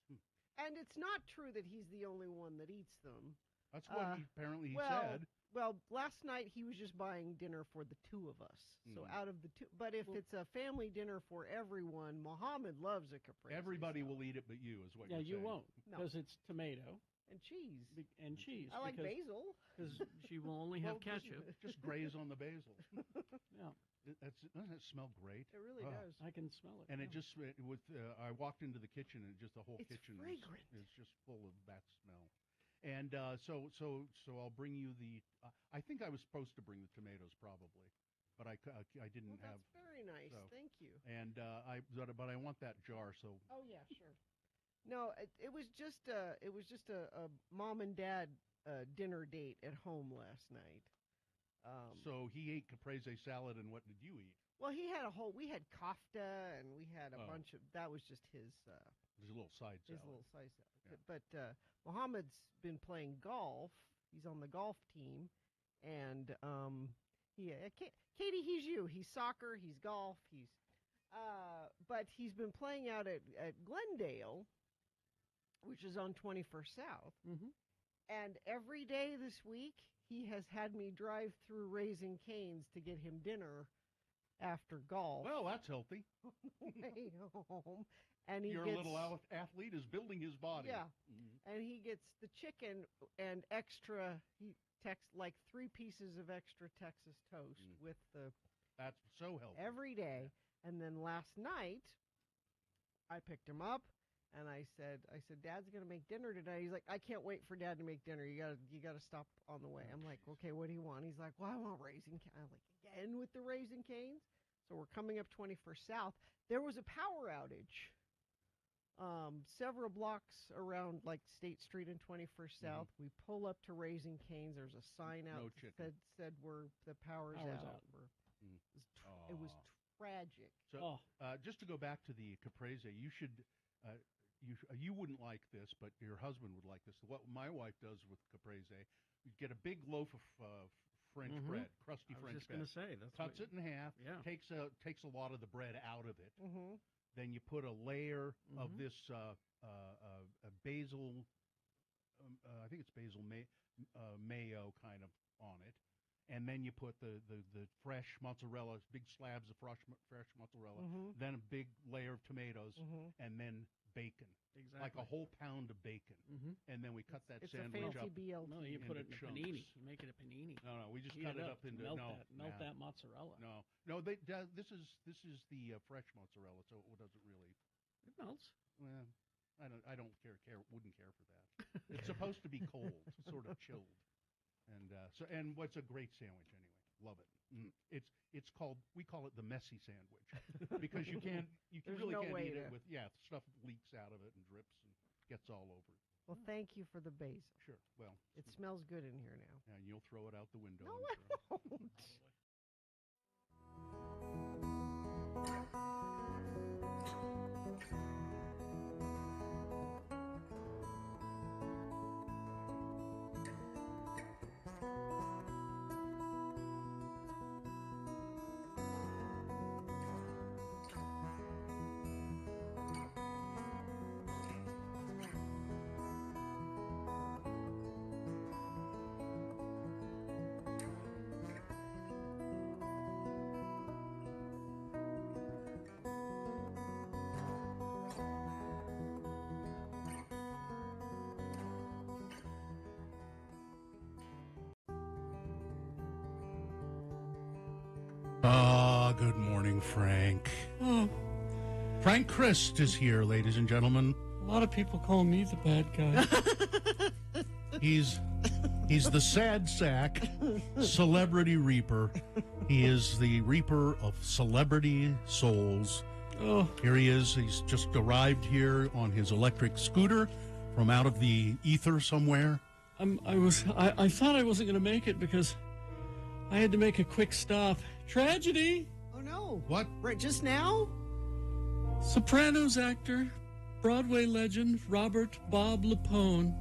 [SPEAKER 13] and it's not true that he's the only one that eats them.
[SPEAKER 2] That's what apparently he
[SPEAKER 13] well,
[SPEAKER 2] said.
[SPEAKER 13] Well, last night he was just buying dinner for the two of us. So out of the two, but if it's a family dinner for everyone, Mohammed loves a caprese.
[SPEAKER 2] Everybody will eat it, but you is what
[SPEAKER 3] Yeah,
[SPEAKER 2] you're
[SPEAKER 3] you
[SPEAKER 2] saying.
[SPEAKER 3] won't,
[SPEAKER 13] No.
[SPEAKER 3] because it's tomato
[SPEAKER 13] and cheese.
[SPEAKER 3] And cheese.
[SPEAKER 13] I like
[SPEAKER 3] because-
[SPEAKER 13] basil.
[SPEAKER 3] Because she will only have
[SPEAKER 2] Well,
[SPEAKER 3] ketchup.
[SPEAKER 2] Just graze on the basil.
[SPEAKER 3] Yeah.
[SPEAKER 2] Doesn't it smell great?
[SPEAKER 13] It really
[SPEAKER 2] Oh.
[SPEAKER 13] does.
[SPEAKER 3] I can smell it.
[SPEAKER 2] And it
[SPEAKER 3] yeah.
[SPEAKER 2] just I walked into the kitchen and just the whole
[SPEAKER 13] It's
[SPEAKER 2] kitchen
[SPEAKER 13] fragrant.
[SPEAKER 2] is just full of that smell. And so I'll bring you the. I think I was supposed to bring the tomatoes probably, but I didn't
[SPEAKER 13] Well,
[SPEAKER 2] have.
[SPEAKER 13] that's very nice.
[SPEAKER 2] so.
[SPEAKER 13] Thank you.
[SPEAKER 2] And but I want that jar. So
[SPEAKER 13] Oh yeah, sure. No, it was just a mom and dad dinner date at home last night.
[SPEAKER 2] so he ate caprese salad, and what did you eat?
[SPEAKER 13] Well, we had kofta, and we had a bunch of, that was just his
[SPEAKER 2] There's a little side salad.
[SPEAKER 13] little side salad. But Mohammed's been playing golf. He's on the golf team, and Katie, he's you. He's soccer, he's golf, but he's been playing out at Glendale, which is on 21st South.
[SPEAKER 3] Mm-hmm.
[SPEAKER 13] And every day this week, he has had me drive through Raising Cane's to get him dinner after golf.
[SPEAKER 2] Well, that's healthy.
[SPEAKER 13] Way home, and he
[SPEAKER 2] Your
[SPEAKER 13] gets,
[SPEAKER 2] little athlete is building his body.
[SPEAKER 13] Yeah,
[SPEAKER 2] Mhm.
[SPEAKER 13] and he gets the chicken and extra. He like 3 pieces of extra Texas toast with the.
[SPEAKER 2] That's so healthy.
[SPEAKER 13] Every day, and then last night, I picked him up. And I said, Dad's gonna make dinner today. He's like, I can't wait for Dad to make dinner. You gotta stop on the way. I'm like, okay, what do you want? He's like, well, I want Raising Cane's. I'm like, again with the Raising Cane's. So we're coming up 21st South. There was a power outage Several blocks around like State Street and 21st South. We pull up to Raising Cane's. There's a sign out that said the power's out. It was tragic.
[SPEAKER 2] So, just to go back to the caprese, you should, you wouldn't like this, but your husband would like this. What my wife does with caprese, you get a big loaf of French bread, crusty French bread.
[SPEAKER 3] I was just going to say, that's
[SPEAKER 2] cuts it in half.
[SPEAKER 3] Yeah.
[SPEAKER 2] Takes a lot of the bread out of it.
[SPEAKER 13] Mm-hmm.
[SPEAKER 2] Then you put a layer of this basil, I think it's basil mayo kind of on it, and then you put the fresh mozzarella, big slabs of fresh mozzarella, then a big layer of tomatoes, and then bacon, like a whole pound of bacon, and then we cut that
[SPEAKER 13] it's
[SPEAKER 2] sandwich
[SPEAKER 13] a fancy
[SPEAKER 2] up.
[SPEAKER 13] BLT.
[SPEAKER 3] No, you put it in a
[SPEAKER 2] chunks.
[SPEAKER 3] panini. You make it a panini.
[SPEAKER 2] No, we just
[SPEAKER 3] Heat
[SPEAKER 2] cut it
[SPEAKER 3] it
[SPEAKER 2] up into
[SPEAKER 3] melt that mozzarella.
[SPEAKER 2] No. This is the fresh mozzarella, so it doesn't really.
[SPEAKER 3] It melts.
[SPEAKER 2] Well, I don't care. Wouldn't care for that. It's supposed to be cold, sort of chilled, and what's a great sandwich anyway. Love it. It's called, we call it the messy sandwich because you really can't eat it with stuff leaks out of it and drips and gets all over it.
[SPEAKER 13] Well, thank you for the basil.
[SPEAKER 2] Sure. Well,
[SPEAKER 13] it smells good in here now.
[SPEAKER 2] And you'll throw it out the window.
[SPEAKER 13] No, I won't.
[SPEAKER 2] Good morning, Frank. Frank Christ is here, ladies and gentlemen.
[SPEAKER 3] A lot of people call me the bad guy.
[SPEAKER 2] He's the sad sack, celebrity reaper. He is the reaper of celebrity souls.
[SPEAKER 3] Oh,
[SPEAKER 2] here he is. He's just arrived here on his electric scooter from out of the ether somewhere.
[SPEAKER 3] I thought I wasn't going to make it because I had to make a quick stop. Tragedy.
[SPEAKER 13] Oh no!
[SPEAKER 2] What?
[SPEAKER 13] Right, just now?
[SPEAKER 3] Sopranos actor, Broadway legend Robert Bob Lapone.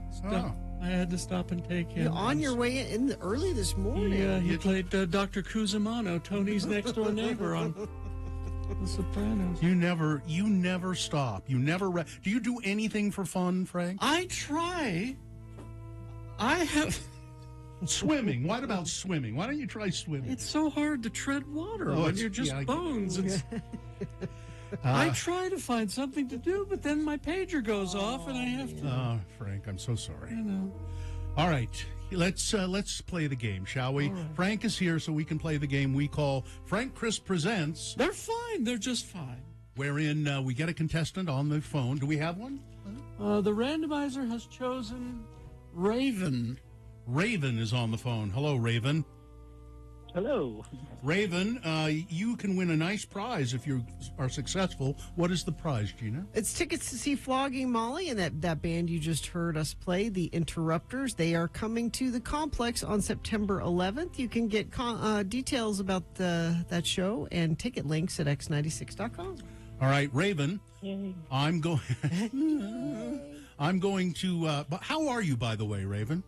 [SPEAKER 3] I had to stop and take him.
[SPEAKER 13] You're on your way in early this morning.
[SPEAKER 3] He played Dr. Cusimano, Tony's next door neighbor on The Sopranos.
[SPEAKER 2] You never stop. You never. Do you do anything for fun, Frank?
[SPEAKER 3] I try. I have.
[SPEAKER 2] Swimming. What about swimming? Why don't you try swimming?
[SPEAKER 3] It's so hard to tread water when you're just bones. I try to find something to do, but then my pager goes off and I have to.
[SPEAKER 2] Oh, Frank, I'm so sorry.
[SPEAKER 3] I know.
[SPEAKER 2] All right, let's play the game, shall we? Right. Frank is here, so we can play the game we call Frank Chris Presents.
[SPEAKER 3] They're fine. They're just fine.
[SPEAKER 2] Wherein we get a contestant on the phone. Do we have one?
[SPEAKER 3] The randomizer has chosen Raven.
[SPEAKER 2] Raven is on the phone. Hello, Raven.
[SPEAKER 7] Hello.
[SPEAKER 2] Raven, you can win a nice prize if you are successful. What is the prize, Gina?
[SPEAKER 13] It's tickets to see Flogging Molly and that band you just heard us play, the Interrupters. They are coming to the Complex on September 11th. You can get details about that show and ticket links at x96.com.
[SPEAKER 2] All right, Raven.
[SPEAKER 7] Yay.
[SPEAKER 2] I'm going to... but how are you, by the way, Raven?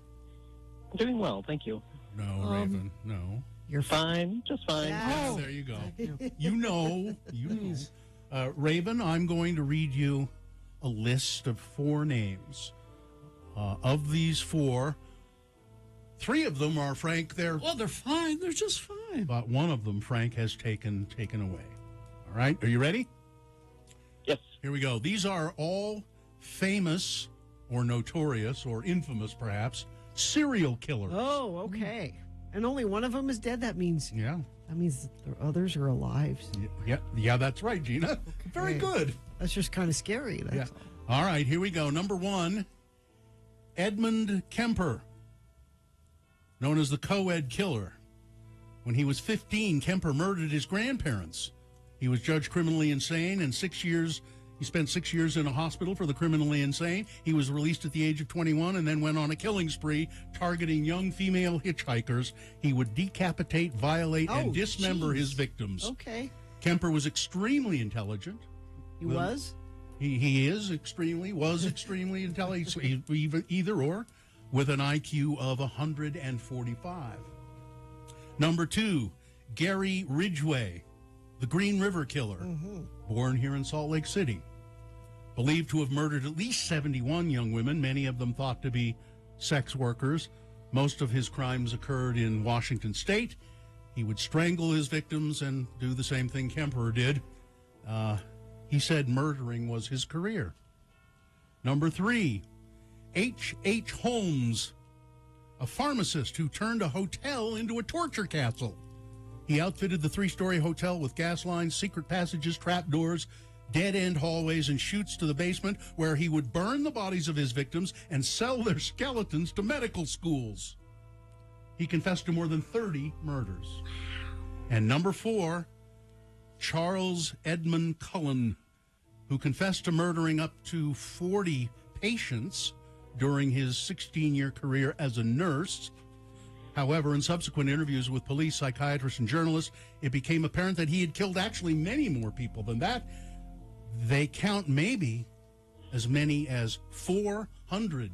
[SPEAKER 7] Doing well, thank you.
[SPEAKER 2] No, Raven, no.
[SPEAKER 13] You're
[SPEAKER 7] fine, just fine.
[SPEAKER 2] Yeah, there you go. You know. Raven, I'm going to read you a list of 4 names. Of these 4, 3 of them are Frank. They're
[SPEAKER 3] fine. They're just fine.
[SPEAKER 2] But one of them Frank has taken away. All right, are you ready?
[SPEAKER 7] Yes.
[SPEAKER 2] Here we go. These are all famous or notorious or infamous, perhaps, serial killers.
[SPEAKER 13] Oh, okay. And only one of them is dead. That means the others are alive.
[SPEAKER 2] Yeah, that's right, Gina. Okay. Very good.
[SPEAKER 13] That's just kind of scary. That's
[SPEAKER 2] all right, here we go. Number 1, Edmund Kemper, known as the co-ed killer. When he was 15, Kemper murdered his grandparents. He was judged criminally insane and 6 years He spent 6 years in a hospital for the criminally insane. He was released at the age of 21 and then went on a killing spree targeting young female hitchhikers. He would decapitate, violate, and dismember his victims.
[SPEAKER 13] Okay.
[SPEAKER 2] Kemper was extremely intelligent.
[SPEAKER 13] He was?
[SPEAKER 2] He was extremely intelligent, either or, with an IQ of 145. Number 2, Gary Ridgway, the Green River Killer, born here in Salt Lake City. Believed to have murdered at least 71 young women, many of them thought to be sex workers. Most of his crimes occurred in Washington State. He would strangle his victims and do the same thing Kemper did. He said murdering was his career. Number 3, H.H. Holmes, a pharmacist who turned a hotel into a torture castle. He outfitted the 3-story hotel with gas lines, secret passages, trapdoors, dead-end hallways, and chutes to the basement where he would burn the bodies of his victims and sell their skeletons to medical schools. He confessed to more than 30 murders. And number 4, Charles Edmund Cullen, who confessed to murdering up to 40 patients during his 16-year career as a nurse. However, in subsequent interviews with police, psychiatrists, and journalists, it became apparent that he had killed actually many more people than that. They count maybe as many as 400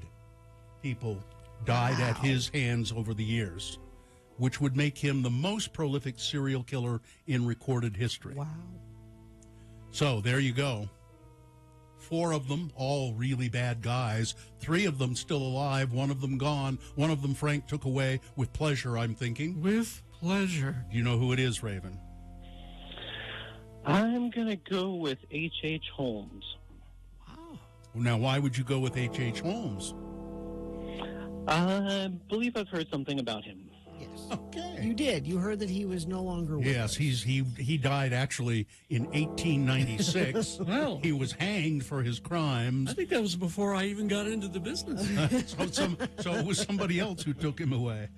[SPEAKER 2] people died at his hands over the years, which would make him the most prolific serial killer in recorded history.
[SPEAKER 13] Wow.
[SPEAKER 2] So there you go. 4 of them, all really bad guys. 3 of them still alive, 1 of them gone. 1 of them Frank took away with pleasure, I'm thinking.
[SPEAKER 3] With pleasure.
[SPEAKER 2] Do you know who it is, Raven?
[SPEAKER 7] I'm going to go with H.H. Holmes.
[SPEAKER 2] Now, why would you go with H.H. Holmes?
[SPEAKER 7] I believe I've heard something about him.
[SPEAKER 13] Yes.
[SPEAKER 2] Okay.
[SPEAKER 13] You did. You heard that he was no longer with
[SPEAKER 2] Yes,
[SPEAKER 13] us.
[SPEAKER 2] he died actually in 1896.
[SPEAKER 3] Well,
[SPEAKER 2] he was hanged for his crimes.
[SPEAKER 3] I think that was before I even got into the business.
[SPEAKER 2] So it was somebody else who took him away.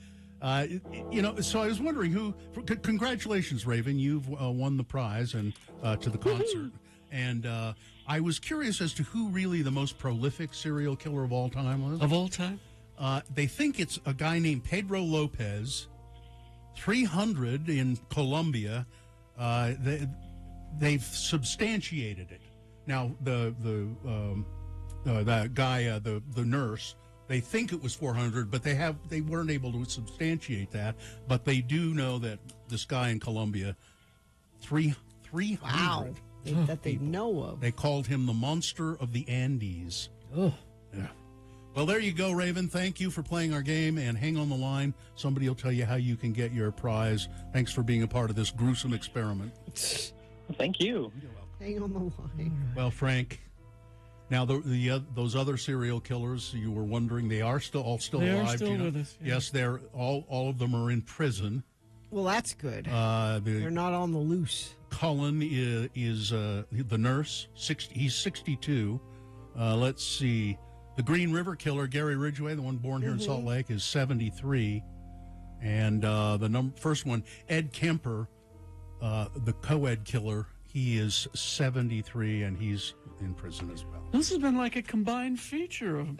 [SPEAKER 2] So I was wondering who. Congratulations, Raven! You've won the prize and to the concert. And I was curious as to who really the most prolific serial killer of all time was.
[SPEAKER 3] Of all time?
[SPEAKER 2] They think it's a guy named Pedro Lopez. 300 in Colombia. They've substantiated it. Now the guy, the nurse, they think it was 400, but they weren't able to substantiate that. But they do know that this guy in Colombia, 300.
[SPEAKER 13] Wow. That they know of.
[SPEAKER 2] They called him the Monster of the Andes.
[SPEAKER 3] Oh.
[SPEAKER 2] Yeah. Well, there you go, Raven. Thank you for playing our game, and hang on the line. Somebody will tell you how you can get your prize. Thanks for being a part of this gruesome experiment.
[SPEAKER 7] Thank you.
[SPEAKER 13] Hang on the line.
[SPEAKER 2] Well, Frank, now those other serial killers, you were wondering, they are still all
[SPEAKER 3] They
[SPEAKER 2] alive.
[SPEAKER 3] are still
[SPEAKER 2] Gina?
[SPEAKER 3] with us, yeah.
[SPEAKER 2] Yes, they're all of them are in prison.
[SPEAKER 13] Well, that's good.
[SPEAKER 2] They're
[SPEAKER 13] not on the loose.
[SPEAKER 2] Cullen is the nurse. He's 62. Let's see. The Green River Killer, Gary Ridgway, the one born here in Salt Lake, is 73. And the first one, Ed Kemper, the co-ed killer, he is 73, and he's in prison as well.
[SPEAKER 3] This has been like a combined feature of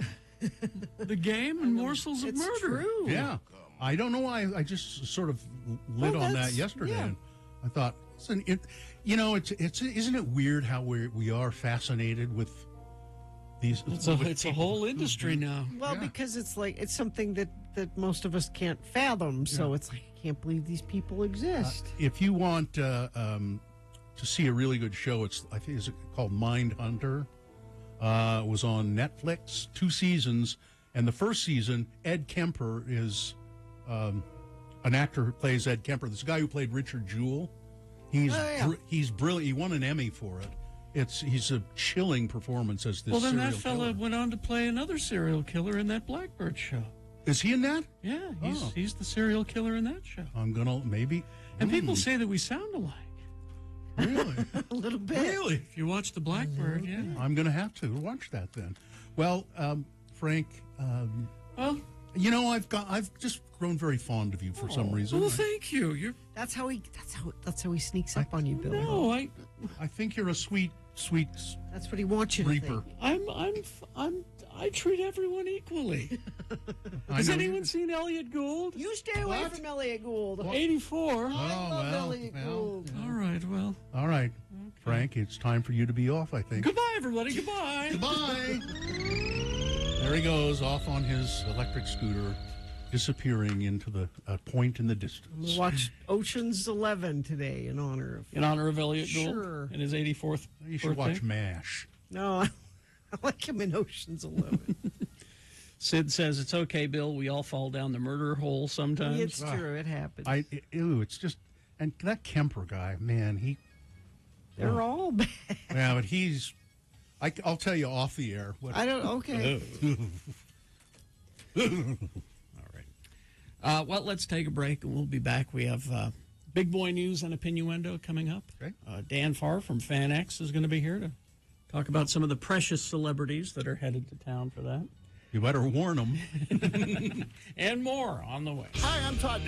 [SPEAKER 3] the game and morsels of murder.
[SPEAKER 13] True.
[SPEAKER 2] Yeah. I don't know why. I just sort of lit on that yesterday.
[SPEAKER 13] yeah.
[SPEAKER 2] And I thought, isn't it weird how we are fascinated with these?
[SPEAKER 3] It's a whole industry now.
[SPEAKER 13] Well, because it's something that most of us can't fathom. So it's like, I can't believe these people exist.
[SPEAKER 2] If you want to see a really good show, I think is called Mindhunter. It was on Netflix, 2 seasons, and the first season, Ed Kemper is an actor who plays Ed Kemper. This guy who played Richard Jewell. He's brilliant. He won an Emmy for it. He's a chilling performance as this.
[SPEAKER 3] Well, then
[SPEAKER 2] serial
[SPEAKER 3] that fella
[SPEAKER 2] killer.
[SPEAKER 3] went on to play another serial killer in that Blackbird show.
[SPEAKER 2] Is he in that?
[SPEAKER 3] Yeah, he's the serial killer in that show.
[SPEAKER 2] I'm gonna maybe.
[SPEAKER 3] And people say that we sound alike.
[SPEAKER 2] Really?
[SPEAKER 13] A little bit.
[SPEAKER 2] Really?
[SPEAKER 3] If you watch the Blackbird, yeah.
[SPEAKER 2] I'm going to have to watch that then. Well, Frank.
[SPEAKER 3] Well,
[SPEAKER 2] I've just grown very fond of you for some reason.
[SPEAKER 3] Well, thank you.
[SPEAKER 13] That's how he sneaks up on you, Bill.
[SPEAKER 3] No,
[SPEAKER 2] I think you're a sweet sweet
[SPEAKER 13] That's what he wants you to
[SPEAKER 2] reaper.
[SPEAKER 13] think.
[SPEAKER 3] I treat everyone equally.
[SPEAKER 2] I
[SPEAKER 3] Has
[SPEAKER 2] know
[SPEAKER 3] anyone
[SPEAKER 2] you-
[SPEAKER 3] seen Elliot Gould?
[SPEAKER 13] You stay away from Elliot Gould.
[SPEAKER 3] 84.
[SPEAKER 13] I love Elliot
[SPEAKER 2] well,
[SPEAKER 13] Gould.
[SPEAKER 3] All right, well.
[SPEAKER 2] All right, Frank, it's time for you to be off, I think.
[SPEAKER 3] Goodbye, everybody. Goodbye.
[SPEAKER 2] Goodbye. There he goes, off on his electric scooter, disappearing into the point in the distance.
[SPEAKER 13] I'm gonna watch Ocean's 11 today in honor of
[SPEAKER 3] Elliot Gould
[SPEAKER 13] Sure.
[SPEAKER 3] and his 84th
[SPEAKER 2] You should
[SPEAKER 3] birthday.
[SPEAKER 2] watch MASH.
[SPEAKER 13] No, I like him in Ocean's 11.
[SPEAKER 3] Sid says it's okay, Bill. We all fall down the murder hole sometimes.
[SPEAKER 13] It's true. It happens.
[SPEAKER 2] It's just, and that Kemper guy, man,
[SPEAKER 13] They're all bad.
[SPEAKER 2] Yeah, but I'll tell you off the air.
[SPEAKER 13] I don't. Okay.
[SPEAKER 3] Well, let's take a break and we'll be back. We have big boy news and opinioendo coming up.
[SPEAKER 2] Okay.
[SPEAKER 3] Dan Farr from FanX is going to be here to talk about some of the precious celebrities that are headed to town for that.
[SPEAKER 2] You better warn them.
[SPEAKER 3] And more on the way.
[SPEAKER 15] Hi, I'm Todd.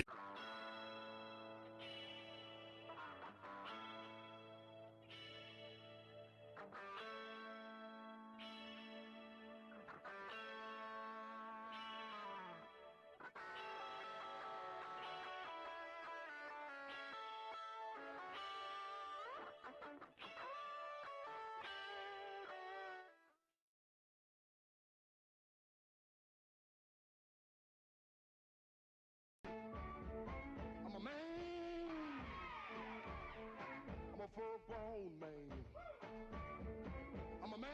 [SPEAKER 8] I'm a man. I'm a full-grown man. I'm a man.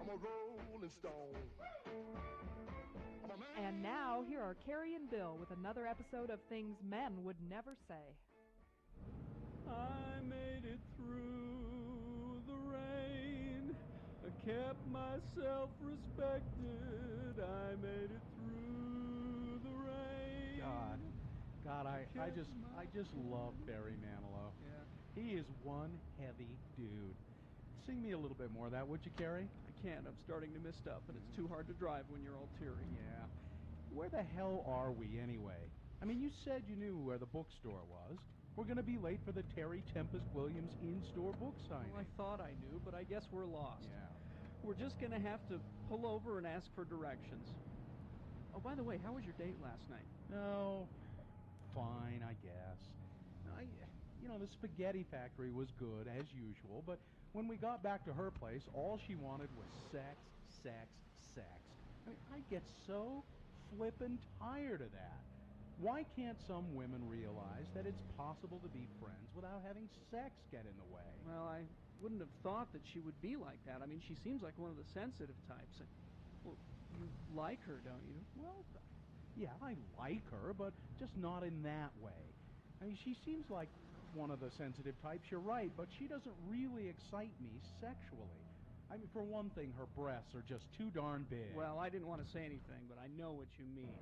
[SPEAKER 8] I'm a rolling stone. I'm a man.
[SPEAKER 22] And now, here are Carrie and Bill with another episode of Things Men Would Never Say.
[SPEAKER 21] I made it through the rain. I kept myself respected. I made it through the rain.
[SPEAKER 17] God, I just love Barry Manilow.
[SPEAKER 21] Yeah.
[SPEAKER 17] He is one heavy dude. Sing me a little bit more of that, would you, Carrie?
[SPEAKER 21] I can't. I'm starting to miss stuff, and it's too hard to drive when you're all teary.
[SPEAKER 17] Yeah. Where the hell are we anyway? I mean, you said you knew where the bookstore was. We're going to be late for the Terry Tempest Williams in-store book signing.
[SPEAKER 21] Well, I thought I knew, but I guess we're lost.
[SPEAKER 17] Yeah.
[SPEAKER 21] We're just going to have to pull over and ask for directions. Oh, by the way, how was your date last night?
[SPEAKER 17] No, fine, I guess. The spaghetti factory was good, as usual, but when we got back to her place, all she wanted was sex, sex, sex. I mean, I get so flippin' tired of that. Why can't some women realize that it's possible to be friends without having sex get in the way?
[SPEAKER 21] Well, I wouldn't have thought that she would be like that. I mean, she seems like one of the sensitive types. Well, you like her, don't you?
[SPEAKER 17] Well, yeah, I like her, but just not in that way. I mean, she seems like one of the sensitive types, you're right, but she doesn't really excite me sexually. I mean, for one thing, her breasts are just too darn big.
[SPEAKER 21] Well, I didn't want to say anything, but I know what you mean.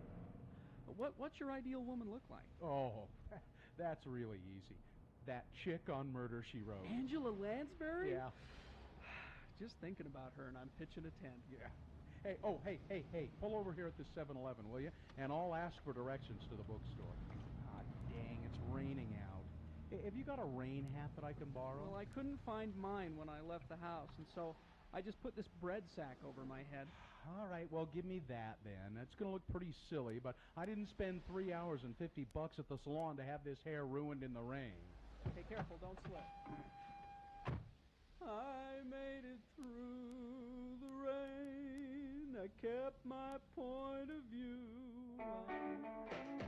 [SPEAKER 21] What's your ideal woman look like?
[SPEAKER 17] Oh, that's really easy. That chick on Murder, She Wrote.
[SPEAKER 21] Angela Lansbury?
[SPEAKER 17] Yeah.
[SPEAKER 21] Just thinking about her, and I'm pitching a tent.
[SPEAKER 17] Yeah. Hey, pull over here at the 7-Eleven, will you? And I'll ask for directions to the bookstore. Ah, dang, it's raining out. Have you got a rain hat that I can borrow?
[SPEAKER 21] Well, I couldn't find mine when I left the house, and so I just put this bread sack over my head.
[SPEAKER 17] All right, well, give me that then. That's going to look pretty silly, but I didn't spend 3 hours and $50 at the salon to have this hair ruined in the rain.
[SPEAKER 21] Hey, careful, don't slip. I made it through the rain. I kept my point of view.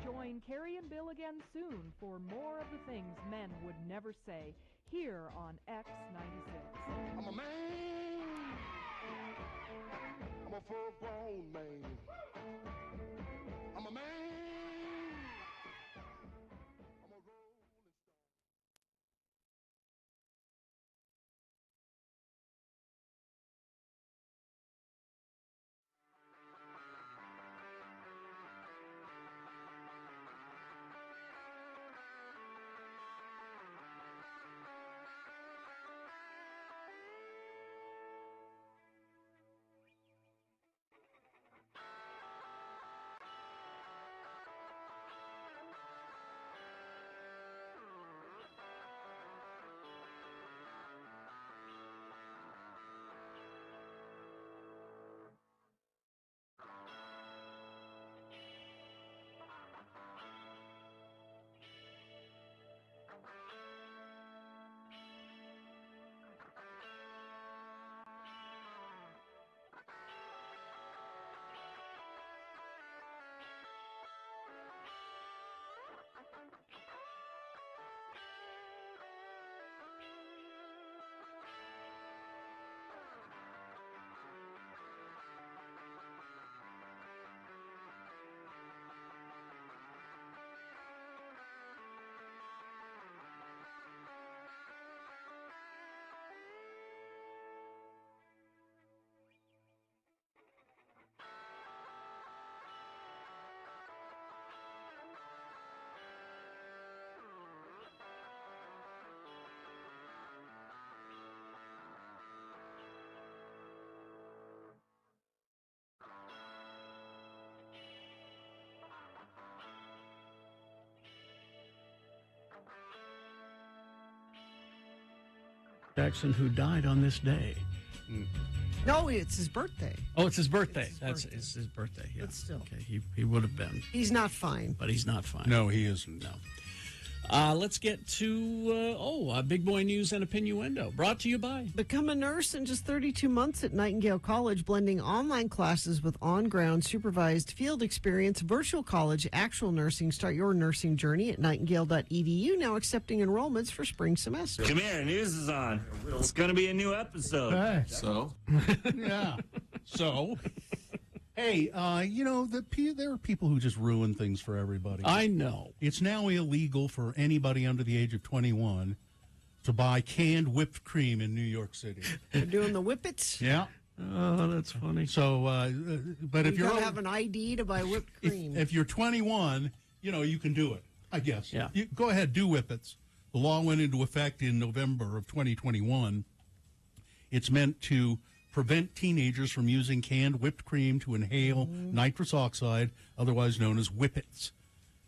[SPEAKER 22] Join Carrie and Bill again soon for more of the things men would never say here on X96.
[SPEAKER 8] I'm a man. I'm a full-grown man. I'm a man.
[SPEAKER 3] Jackson, who died on this day.
[SPEAKER 13] No, it's his birthday.
[SPEAKER 3] Oh, it's his birthday. It's his birthday. Yeah.
[SPEAKER 13] But still.
[SPEAKER 3] Okay, he would have been.
[SPEAKER 13] He's not fine.
[SPEAKER 3] But he's not fine.
[SPEAKER 2] No, he isn't.
[SPEAKER 3] No. Let's get to Big Boy News and Opinioendo, brought to you by.
[SPEAKER 13] Become a nurse in just 32 months at Nightingale College, blending online classes with on-ground supervised field experience, virtual college, actual nursing. Start your nursing journey at nightingale.edu, now accepting enrollments for spring semester.
[SPEAKER 9] Come here, news is on. It's going to be a new episode.
[SPEAKER 2] Hey.
[SPEAKER 9] So?
[SPEAKER 2] Yeah. So? Hey, there are people who just ruin things for everybody.
[SPEAKER 3] I know.
[SPEAKER 2] It's now illegal for anybody under the age of 21 to buy canned whipped cream in New York City.
[SPEAKER 13] They're doing the whippets?
[SPEAKER 2] Yeah.
[SPEAKER 3] Oh, that's funny.
[SPEAKER 2] So, but if
[SPEAKER 13] you
[SPEAKER 2] you're
[SPEAKER 13] gotta have an ID to buy whipped cream.
[SPEAKER 2] If you're 21, you can do it, I guess.
[SPEAKER 3] Yeah.
[SPEAKER 2] Go ahead, do whippets. The law went into effect in November of 2021. It's meant to prevent teenagers from using canned whipped cream to inhale nitrous oxide, otherwise known as whippets.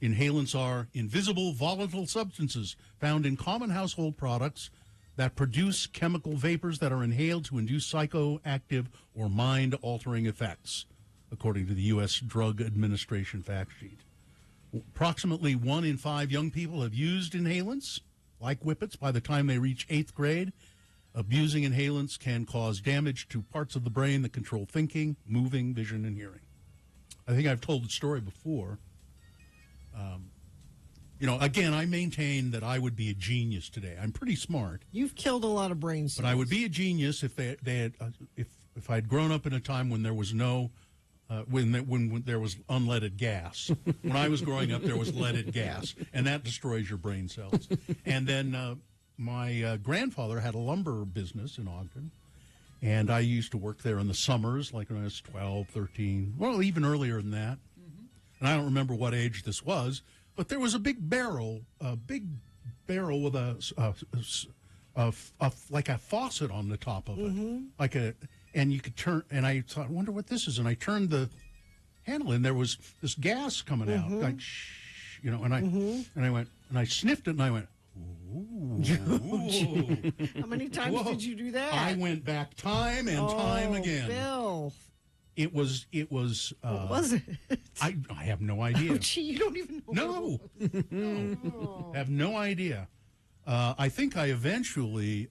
[SPEAKER 2] Inhalants are invisible volatile substances found in common household products that produce chemical vapors that are inhaled to induce psychoactive or mind-altering effects, according to the U.S. Drug Administration fact sheet. Approximately 1 in 5 young people have used inhalants, like whippets, by the time they reach 8th grade. Abusing inhalants can cause damage to parts of the brain that control thinking, moving, vision, and hearing. I think I've told the story before. Again, I maintain that I would be a genius today. I'm pretty smart.
[SPEAKER 13] You've killed a lot of brain cells.
[SPEAKER 2] But I would be a genius if they had, if I'd grown up in a time when there was no, when there was unleaded gas. When I was growing up, there was leaded gas, and that destroys your brain cells. And then my grandfather had a lumber business in Ogden, and I used to work there in the summers, like when I was 12, 13, well, even earlier than that. And I don't remember what age this was, but there was a big barrel with like a faucet on the top of it, and you could turn. And I thought, I wonder what this is. And I turned the handle, and there was this gas coming out, like shh, and I went, and I sniffed it, and I went, ooh.
[SPEAKER 13] How many times did you do that?
[SPEAKER 2] I went back time and time again.
[SPEAKER 13] Bill.
[SPEAKER 2] It was.
[SPEAKER 13] What was it?
[SPEAKER 2] I have no idea.
[SPEAKER 13] Oh, gee, you don't even know.
[SPEAKER 2] No. Have no idea. I think I eventually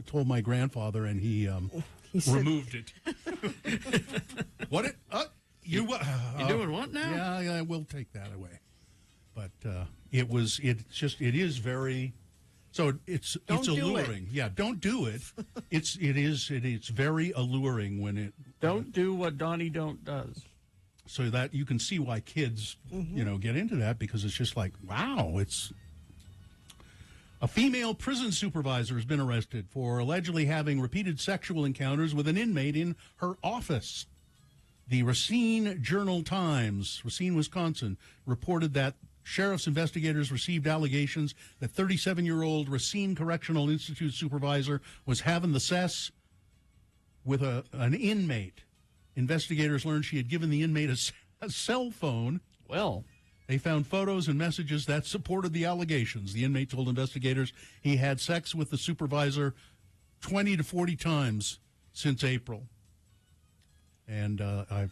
[SPEAKER 2] told my grandfather, and he removed it. What? You
[SPEAKER 3] doing what now?
[SPEAKER 2] Yeah, we'll take that away. But it is very. So it's alluring. Yeah, don't do it. It's very alluring when it.
[SPEAKER 3] Don't do what Donnie Don't does.
[SPEAKER 2] So that you can see why kids, get into that, because it's just like, wow, it's. A female prison supervisor has been arrested for allegedly having repeated sexual encounters with an inmate in her office. The Racine Journal-Times, Racine, Wisconsin, reported that sheriff's investigators received allegations that 37-year-old Racine Correctional Institute supervisor was having the sex with an inmate. Investigators learned she had given the inmate a cell phone.
[SPEAKER 3] Well,
[SPEAKER 2] they found photos and messages that supported the allegations. The inmate told investigators he had sex with the supervisor 20 to 40 times since April. And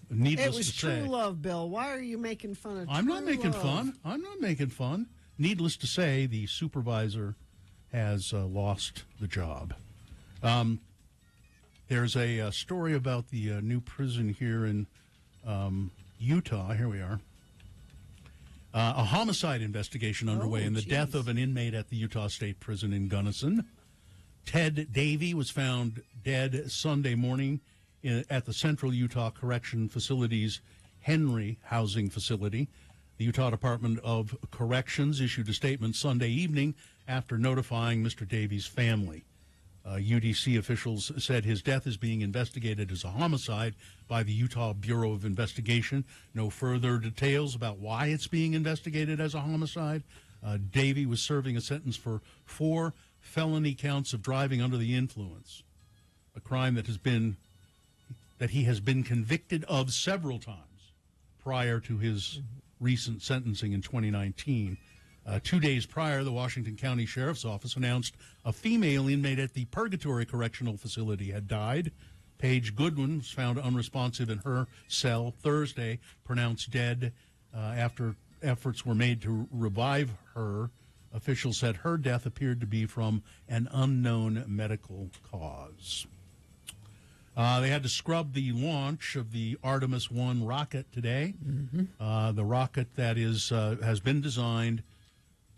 [SPEAKER 2] needless to say,
[SPEAKER 13] it was true love, Bill. Why are you making fun of?
[SPEAKER 2] I'm not making
[SPEAKER 13] love?
[SPEAKER 2] fun. I'm not making fun. Needless to say, the supervisor has lost the job. There's a story about the new prison here in Utah. Here we are. A homicide investigation underway in the death of an inmate at the Utah State Prison in Gunnison. Ted Davey was found dead Sunday morning at the Central Utah Correction Facility's Henry Housing Facility. The Utah Department of Corrections issued a statement Sunday evening after notifying Mr. Davey's family. UDC officials said his death is being investigated as a homicide by the Utah Bureau of Investigation. No further details about why it's being investigated as a homicide. Davey was serving a sentence for 4 felony counts of driving under the influence, a crime that he has been convicted of several times prior to his recent sentencing in 2019. 2 days prior, the Washington County Sheriff's Office announced a female inmate at the Purgatory Correctional Facility had died. Paige Goodwin was found unresponsive in her cell Thursday, pronounced dead after efforts were made to revive her. Officials said her death appeared to be from an unknown medical cause. They had to scrub the launch of the Artemis 1 rocket today. The rocket that has been designed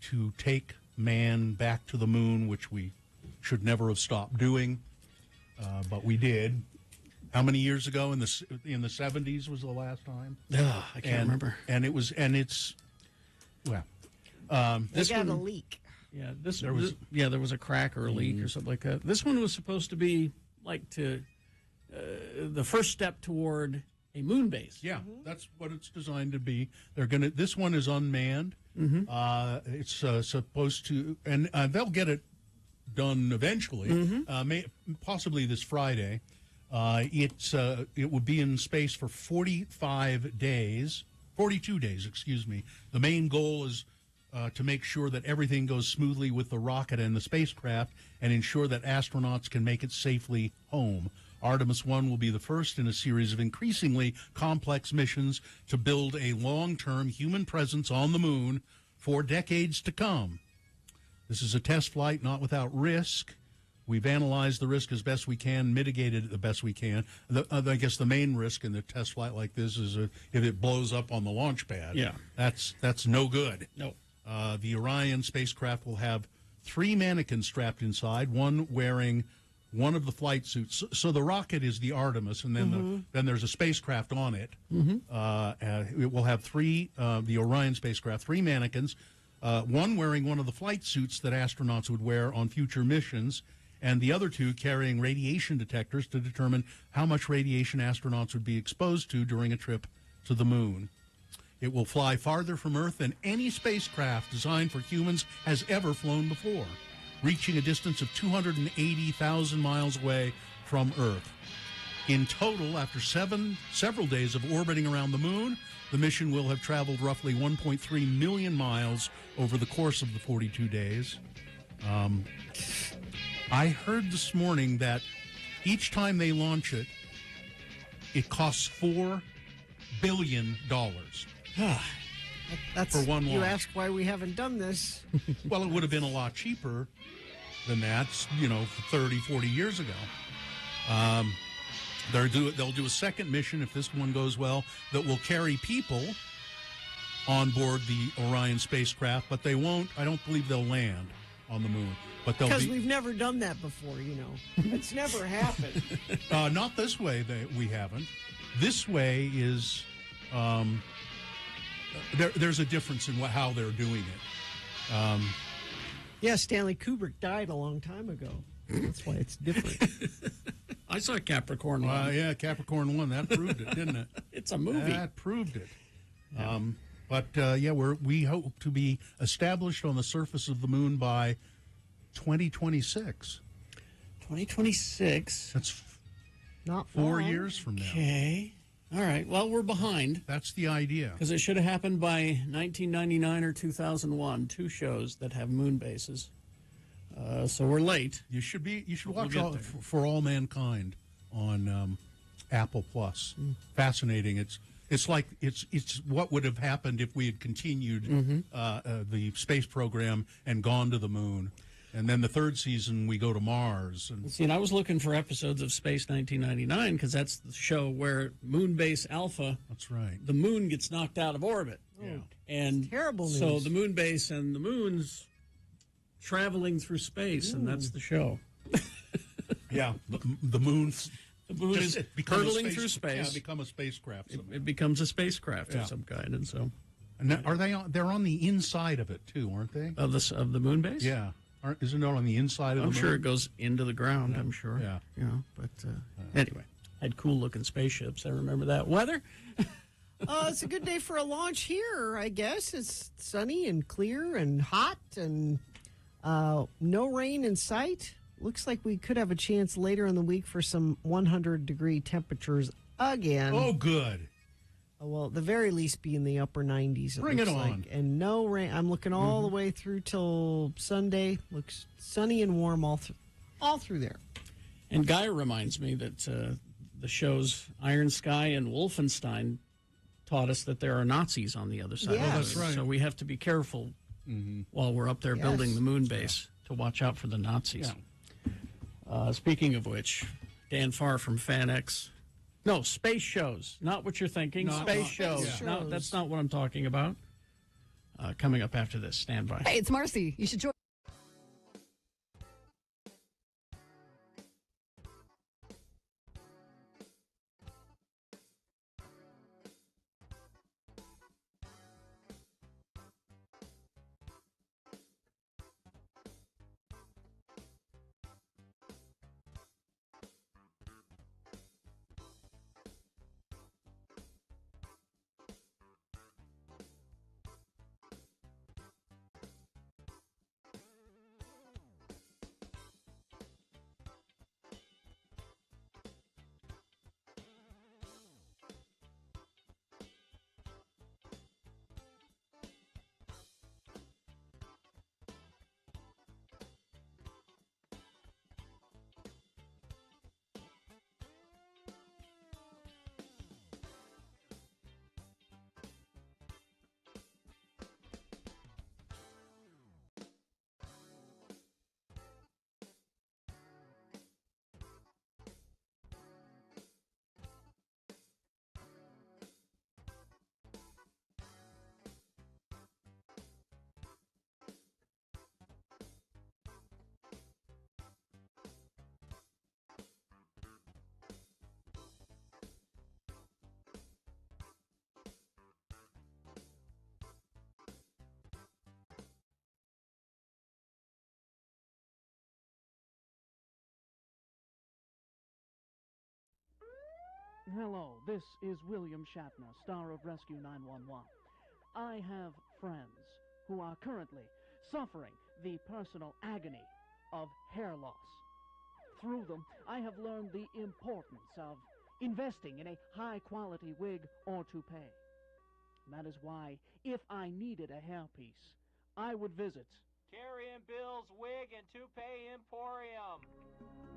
[SPEAKER 2] to take man back to the moon, which we should never have stopped doing, but we did. How many years ago? In the 70s was the last time.
[SPEAKER 3] I can't remember.
[SPEAKER 2] And it's well.
[SPEAKER 13] This got a leak.
[SPEAKER 3] Yeah, there was a crack or a leak or something like that. This one was supposed to be like the first step toward a moon base.
[SPEAKER 2] Yeah, that's what it's designed to be. This one is unmanned. It's supposed to, and they'll get it done eventually, possibly this Friday. It would be in space for 42 days, excuse me. The main goal is to make sure that everything goes smoothly with the rocket and the spacecraft and ensure that astronauts can make it safely home. Artemis 1 will be the first in a series of increasingly complex missions to build a long-term human presence on the moon for decades to come. This is a test flight not without risk. We've analyzed the risk as best we can, mitigated it the best we can. I guess the main risk in a test flight like this is if it blows up on the launch pad.
[SPEAKER 3] Yeah.
[SPEAKER 2] That's no good.
[SPEAKER 3] No.
[SPEAKER 2] The Orion spacecraft will have 3 mannequins strapped inside, one wearing one of the flight suits. So the rocket is the Artemis, and then then there's a spacecraft on it. It will have 3, the Orion spacecraft, 3 mannequins, one wearing one of the flight suits that astronauts would wear on future missions, and the other 2 carrying radiation detectors to determine how much radiation astronauts would be exposed to during a trip to the moon. It will fly farther from Earth than any spacecraft designed for humans has ever flown before, reaching a distance of 280,000 miles away from Earth. In total, after several days of orbiting around the moon, the mission will have traveled roughly 1.3 million miles over the course of the 42 days. I heard this morning that each time they launch it, it costs $4 billion.
[SPEAKER 13] That's
[SPEAKER 2] for one launch.
[SPEAKER 13] You ask why we haven't done this.
[SPEAKER 2] Well, it would have been a lot cheaper than that, 30, 40 years ago. They'll do a second mission, if this one goes well, that will carry people on board the Orion spacecraft, but they won't, I don't believe they'll land on the moon.
[SPEAKER 13] Because we've never done that before, It's never happened.
[SPEAKER 2] Not this way, we haven't. This way is... there's a difference in how they're doing it.
[SPEAKER 13] Yeah, Stanley Kubrick died a long time ago. That's why it's different.
[SPEAKER 3] I saw Capricorn 1.
[SPEAKER 2] Yeah, Capricorn 1. That proved it, didn't it?
[SPEAKER 3] It's a movie.
[SPEAKER 2] That proved it.
[SPEAKER 3] Yeah.
[SPEAKER 2] We hope to be established on the surface of the moon by 2026.
[SPEAKER 3] 2026.
[SPEAKER 2] That's
[SPEAKER 13] not
[SPEAKER 2] 4 years from now.
[SPEAKER 3] Okay. All right. Well, we're behind.
[SPEAKER 2] That's the idea.
[SPEAKER 3] Because it should have happened by 1999 or 2001. 2 shows that have moon bases. So we're late.
[SPEAKER 2] You should watch For All Mankind on Apple Plus. Fascinating. It's like it's what would have happened if we had continued the space program and gone to the moon. And then the 3rd season, we go to Mars.
[SPEAKER 3] And I was looking for episodes of Space 1999 because that's the show where Moonbase Alpha.
[SPEAKER 2] That's right.
[SPEAKER 3] The moon gets knocked out of orbit.
[SPEAKER 13] Yeah.
[SPEAKER 3] And
[SPEAKER 13] terrible news.
[SPEAKER 3] So the Moonbase and the moon's traveling through space, and that's the show.
[SPEAKER 2] Yeah, the moon.
[SPEAKER 3] The moon is hurtling through space.
[SPEAKER 2] Yeah, become a spacecraft.
[SPEAKER 3] It becomes a spacecraft of some kind, and so.
[SPEAKER 2] And are they? They're on the inside of it too, aren't they?
[SPEAKER 3] Of the moon base?
[SPEAKER 2] Yeah. Isn't it on the inside of the moon?
[SPEAKER 3] I'm sure it goes into the ground,
[SPEAKER 2] Yeah.
[SPEAKER 3] I'm sure.
[SPEAKER 2] Yeah.
[SPEAKER 3] But anyway, had cool-looking spaceships. I remember that. Weather?
[SPEAKER 13] It's a good day for a launch here, I guess. It's sunny and clear and hot and no rain in sight. Looks like we could have a chance later in the week for some 100-degree temperatures again.
[SPEAKER 2] Oh, good.
[SPEAKER 13] Well, at the very least, be in the upper 90s.
[SPEAKER 2] Bring it
[SPEAKER 13] looks
[SPEAKER 2] on.
[SPEAKER 13] like. And no rain. I'm looking all the way through till Sunday. Looks sunny and warm all through there.
[SPEAKER 3] And Guy reminds me that the shows Iron Sky and Wolfenstein taught us that there are Nazis on the other side.
[SPEAKER 13] Yes.
[SPEAKER 3] of
[SPEAKER 2] That's
[SPEAKER 3] it.
[SPEAKER 2] right.
[SPEAKER 3] So we have to be careful while we're up there
[SPEAKER 13] Yes.
[SPEAKER 3] building the moon base to watch out for the Nazis. Speaking of which, Dan Farr from FanX. No, space shows. Not what you're thinking.
[SPEAKER 2] No,
[SPEAKER 3] space
[SPEAKER 2] not-
[SPEAKER 3] shows.
[SPEAKER 13] Space
[SPEAKER 3] No,
[SPEAKER 13] shows.
[SPEAKER 3] that's not what I'm talking about. Coming up after this. Stand by.
[SPEAKER 20] Hey, it's Marcy. You should join.
[SPEAKER 21] Hello, this is William Shatner, star of Rescue 911. I have friends who are currently suffering the personal agony of hair loss. Through them, I have learned the importance of investing in a high-quality wig or toupee. That is why, if I needed a hairpiece, I would visit
[SPEAKER 10] Carrie and Bill's Wig and Toupee Emporium.